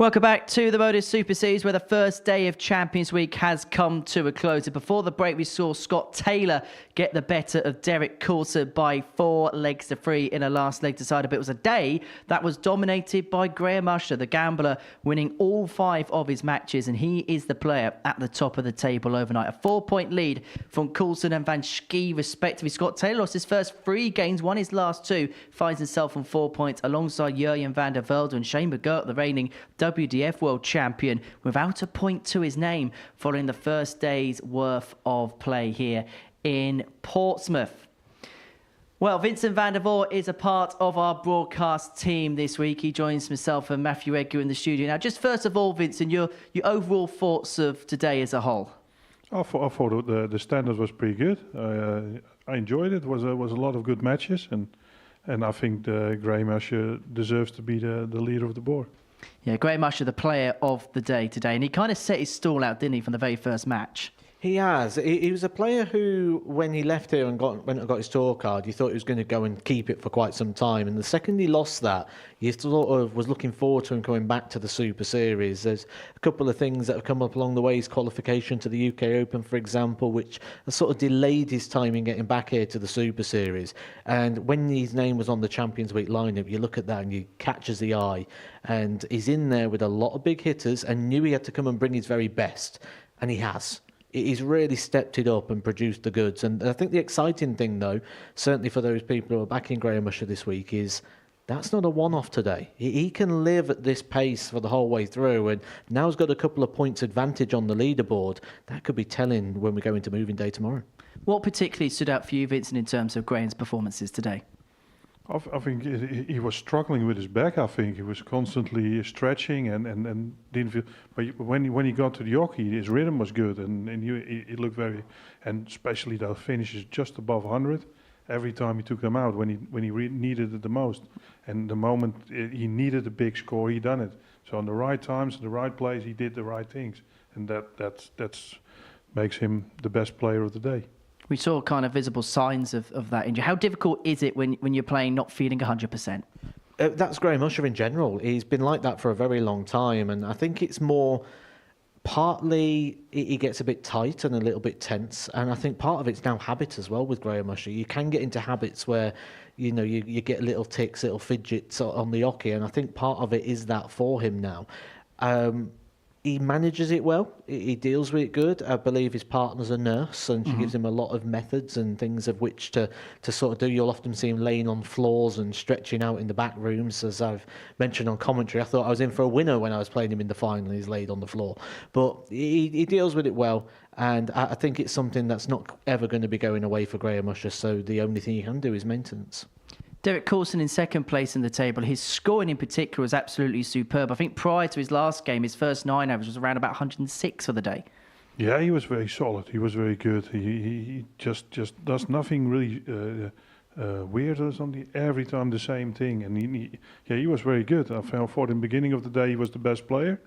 Welcome back to the Modus Super Series, where the first day of Champions Week has come to a close. And before the break, we saw Scott Taylor get the better of Derek Coulson by 4 legs to 3 in a last leg decider. But it was a day that was dominated by Graham Usher, the gambler, winning all 5 of his matches. And he is the player at the top of the table overnight. A 4-point lead from Coulson and Vansky, respectively. Scott Taylor lost his first 3 games, won his last 2, finds himself on 4 points alongside Vandervelde and Schie, McGurk, the reigning WDF World Champion, without a point to his name following the first day's worth of play here in Portsmouth. Well, Vincent Vandervelde is a part of our broadcast team this week. He joins myself and Matthew Edgar in the studio. Now, just first of all, Vincent, your overall thoughts of today as a whole? I thought the standard was pretty good. I enjoyed it. It was a lot of good matches, and I think Graham Usher deserves to be the leader of the board. Yeah, Graham Usher, the player of the day today. And he kind of set his stall out, didn't he, from the very first match? He has. He was a player who, when he left here and went and got his tour card, you thought he was going to go and keep it for quite some time. And the second he lost that, you sort of was looking forward to him coming back to the Super Series. There's a couple of things that have come up along the way. His qualification to the UK Open, for example, which has sort of delayed his time in getting back here to the Super Series. And when his name was on the Champions Week lineup, you look at that and it catches the eye. And he's in there with a lot of big hitters and knew he had to come and bring his very best. And he has. He's really stepped it up and produced the goods. And I think the exciting thing, though, certainly for those people who are backing Graham Usher this week, is that's not a one-off today. He can live at this pace for the whole way through, and now he's got a couple of points advantage on the leaderboard. That could be telling when we go into moving day tomorrow. What particularly stood out for you, Vincent, in terms of Graham's performances today? I think he was struggling with his back. I think he was constantly stretching and didn't feel. But when he got to the hockey, his rhythm was good and he looked very. And especially those finishes just above 100. Every time he took them out when he needed it the most, and the moment he needed a big score, he done it. So on the right times, the right place, he did the right things, and that's makes him the best player of the day. We saw kind of visible signs of that injury. How difficult is it when you're playing not feeling 100%? That's Graham Usher in general. He's been like that for a very long time, and I think it's more partly he gets a bit tight and a little bit tense, and I think part of it's now habit as well with Graham Usher. You can get into habits where you get little ticks, little fidgets on the hockey, and I think part of it is that for him now. He manages it well. He deals with it good. I believe his partner's a nurse, and she gives him a lot of methods and things of which to sort of do. You'll often see him laying on floors and stretching out in the back rooms. As I've mentioned on commentary, I thought I was in for a winner when I was playing him in the final and he's laid on the floor. But he deals with it well, and I think it's something that's not ever going to be going away for Graham Usher, so the only thing he can do is maintenance. Derek Coulson in second place in the table. His scoring in particular was absolutely superb. I think prior to his last game, his first 9 average was around about 106 for the day. Yeah, he was very solid. He was very good. He just does nothing really weird or something. Every time the same thing. And he was very good. I thought in the beginning of the day he was the best player.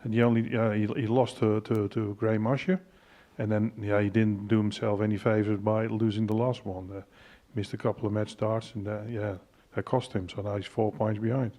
And he lost to Graham Usher. And then he didn't do himself any favors by losing the last one. Missed a couple of match starts, and that cost him. So now he's 4 points behind.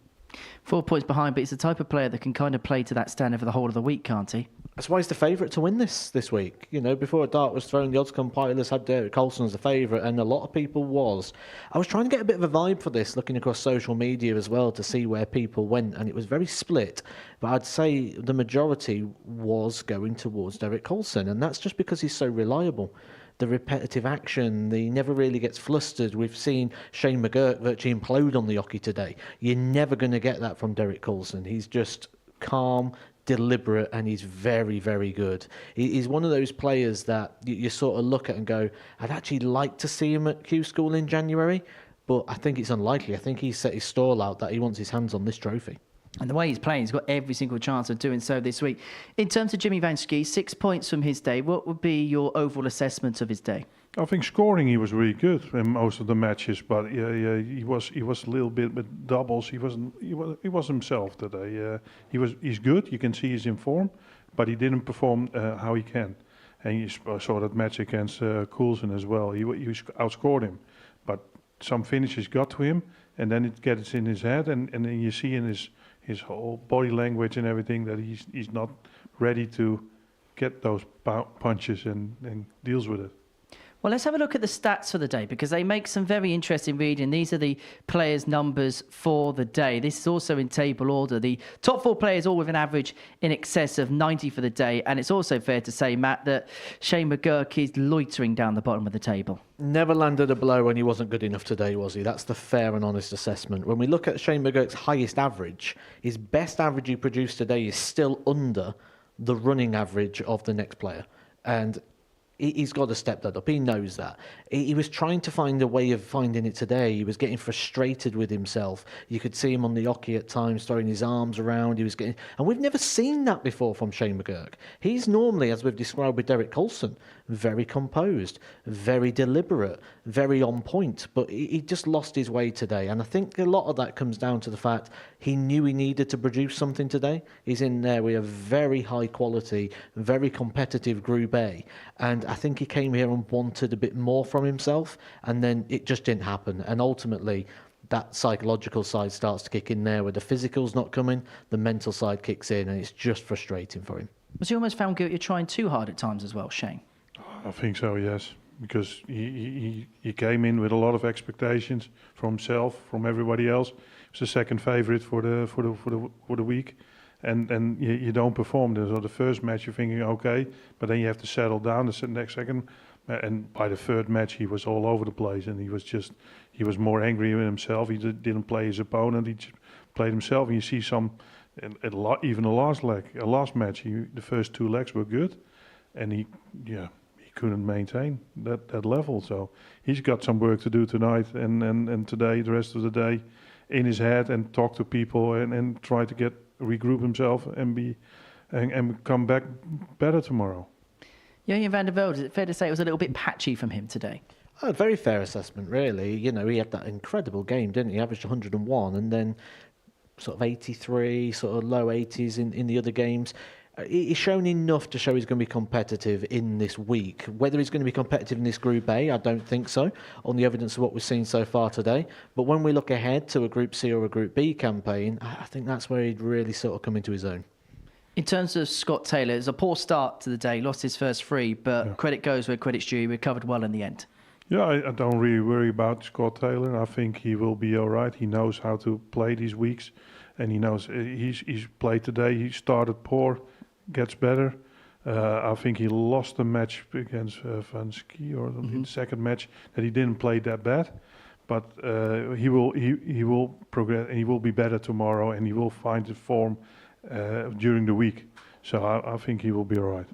4 points behind, but he's the type of player that can kind of play to that standard for the whole of the week, can't he? That's why he's the favourite to win this week. You know, before a dart was thrown, the odds compilers had Derek Coulson as the favourite, and a lot of people was. I was trying to get a bit of a vibe for this, looking across social media as well to see where people went, and it was very split. But I'd say the majority was going towards Derek Coulson, and that's just because he's so reliable. The repetitive action, he never really gets flustered. We've seen Schie McGurk virtually implode on the hockey today. You're never going to get that from Derek Coulson. He's just calm, deliberate, and he's very, very good. He's one of those players that you sort of look at and go, I'd actually like to see him at Q School in January, but I think it's unlikely. I think he's set his stall out that he wants his hands on this trophy. And the way he's playing, he's got every single chance of doing so this week. In terms of Jimmy Vansky, 6 points from his day. What would be your overall assessment of his day? I think scoring he was really good in most of the matches, but he was a little bit with doubles. He was himself today. He's good. You can see he's in form, but he didn't perform how he can. And you saw that match against Coulson as well. He outscored him, but some finishes got to him, and then it gets in his head, and then you see in his his whole body language and everything, that he's not ready to get those punches and deals with it. Well, let's have a look at the stats for the day, because they make some very interesting reading. These are the players' numbers for the day. This is also in table order. The top 4 players all with an average in excess of 90 for the day. And it's also fair to say, Matt, that Schie McGurk is loitering down the bottom of the table. Never landed a blow when he wasn't good enough today, was he? That's the fair and honest assessment. When we look at Schie McGurk's highest average, his best average he produced today is still under the running average of the next player. And he's got to step that up. He knows that. He was trying to find a way of finding it today. He was getting frustrated with himself. You could see him on the hockey at times, throwing his arms around. He was getting, and we've never seen that before from Schie McGurk. He's normally, as we've described with Derek Coulson, very composed, very deliberate, very on point. But he just lost his way today. And I think a lot of that comes down to the fact he knew he needed to produce something today. He's in there with a very high quality, very competitive Group A. And I think he came here and wanted a bit more from himself, and then it just didn't happen. And ultimately, that psychological side starts to kick in there, where the physical's not coming, the mental side kicks in, and it's just frustrating for him. Was he almost found guilty of trying too hard at times as well, Shane? I think so, yes, because he came in with a lot of expectations from himself, from everybody else. He was the second favourite for the week. And you don't perform. So the first match you're thinking okay, but then you have to settle down the next second. And by the third match he was all over the place, and he was more angry with himself. He didn't play his opponent. He just played himself. And you see even the last match. The first 2 legs were good, and he couldn't maintain that level. So he's got some work to do tonight and today, the rest of the day, in his head, and talk to people and try to regroup himself and come back better tomorrow. Vandervelde, is it fair to say it was a little bit patchy from him today? Oh, very fair assessment, really. You know, he had that incredible game, didn't he? He averaged 101, and then sort of 83, sort of low 80s in the other games. He's shown enough to show he's going to be competitive in this week. Whether he's going to be competitive in this Group A, I don't think so, on the evidence of what we've seen so far today. But when we look ahead to a Group C or a Group B campaign, I think that's where he'd really sort of come into his own. In terms of Scott Taylor, it was a poor start to the day, lost his first 3, but credit goes where credit's due. He recovered well in the end. Yeah, I don't really worry about Scott Taylor. I think he will be all right. He knows how to play these weeks, and he knows he's played today. He started poor, gets better. I think he lost the match against Vansky, or in the second match, that he didn't play that bad. But he will progress, and he will be better tomorrow, and he will find the form during the week. So I think he will be all right.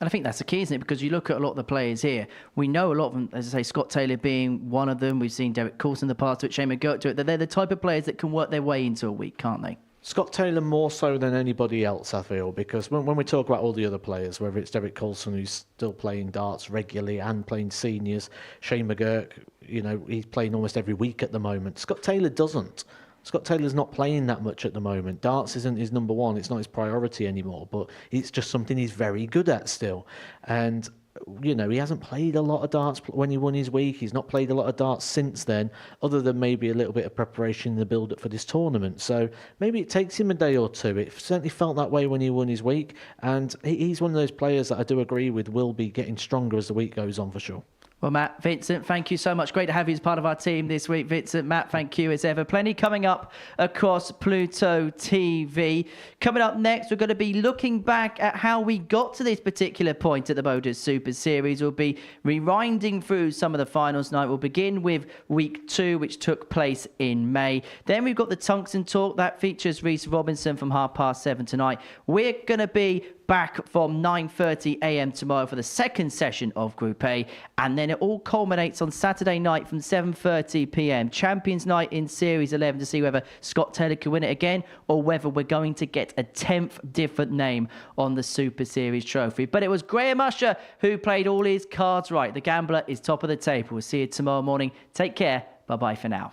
And I think that's the key, isn't it? Because you look at a lot of the players here. We know a lot of them, as I say, Scott Taylor being one of them. We've seen Derek Coulson in the past do it, Schie McGurk do it. They're the type of players that can work their way into a week, can't they? Scott Taylor more so than anybody else, I feel, because when we talk about all the other players, whether it's Derek Coulson, who's still playing darts regularly and playing seniors, Schie McGurk, you know, he's playing almost every week at the moment. Scott Taylor doesn't. Scott Taylor's not playing that much at the moment. Darts isn't his number one. It's not his priority anymore, but it's just something he's very good at still. And, you know, he hasn't played a lot of darts when he won his week. He's not played a lot of darts since then, other than maybe a little bit of preparation in the build-up for this tournament. So maybe it takes him a day or two. It certainly felt that way when he won his week. And he's one of those players that I do agree with will be getting stronger as the week goes on for sure. Well, Matt, Vincent, thank you so much. Great to have you as part of our team this week. Vincent, Matt, thank you as ever. Plenty coming up across Pluto TV. Coming up next, we're going to be looking back at how we got to this particular point at the Modus Super Series. We'll be rewinding through some of the finals tonight. We'll begin with week 2, which took place in May. Then we've got the Tungsten Talk. That features Reese Robinson from 7:30 tonight. We're going to be back from 9:30 a.m. tomorrow for the second session of Group A, and then it all culminates on Saturday night from 7:30 p.m. Champions Night in Series 11 to see whether Scott Taylor can win it again or whether we're going to get a 10th different name on the Super Series trophy. But it was Graham Usher who played all his cards right. The gambler is top of the table. We'll see you tomorrow morning. Take care. Bye-bye for now.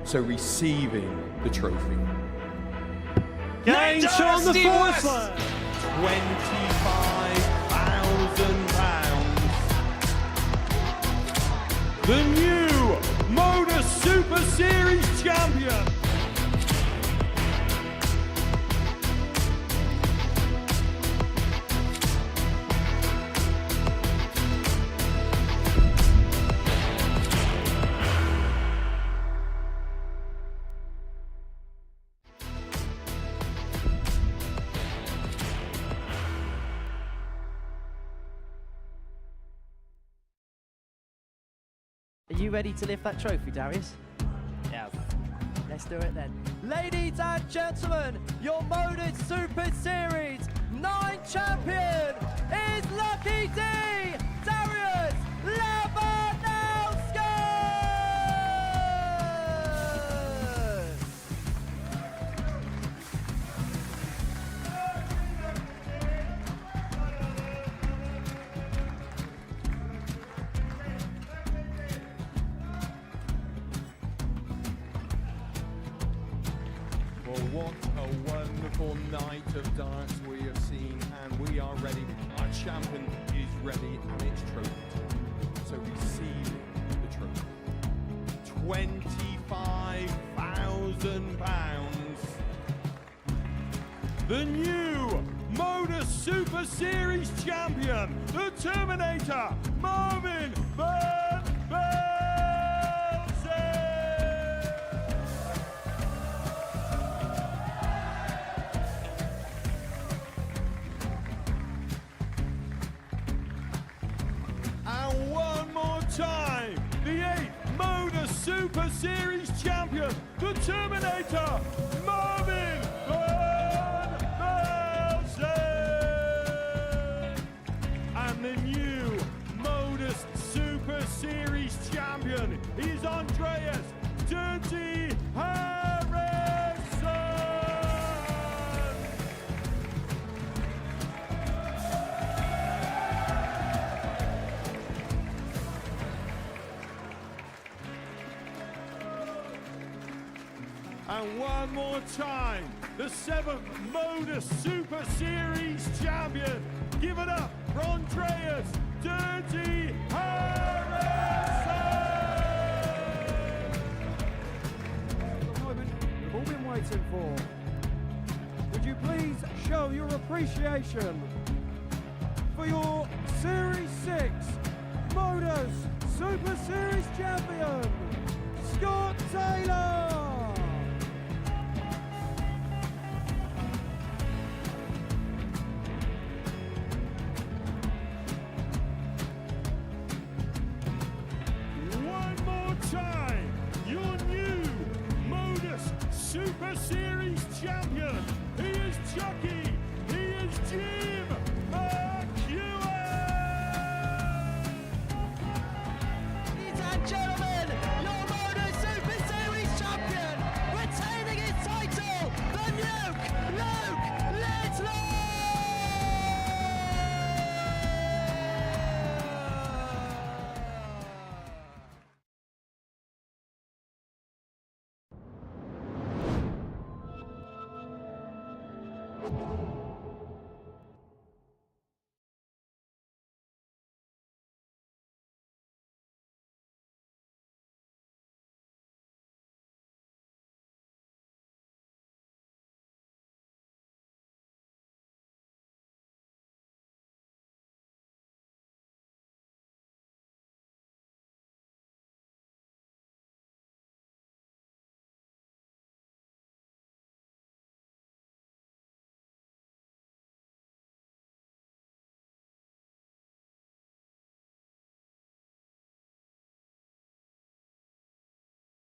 So receiving the trophy. Gains on the fourth line. £25,000. The new Modus Super Series champion. you ready to lift that trophy, Darius? Yes. Let's do it then. Ladies and gentlemen, your Modus Super Series 9 champion is Lucky D, Darius Labanowski! Well, what a wonderful night of darts we have seen, and we are ready. Our champion is ready, and it's trophy time. So receive the trophy. £25,000. The new Modus Super Series champion, the Terminator, Marvin Vandervelde. And one more time, the 8th Modus Super Series champion, the Terminator, Marvin Vandervelde. And the new Modus Super Series champion is Andreas Dirty Harrison. And one more time, the 7th Modus Super Series champion. Give it up for Andreas Dirty Harrison! The moment we've all been waiting for. Would you please show your appreciation for your Series 6 Modus Super Series champion, Scott Taylor! Time, your new Modus Super Series champion. He is Chucky. He is Jim McGurk. Ladies and gentlemen, your Modus Super Series champion, retaining his title, the Nuke, Luke Littler!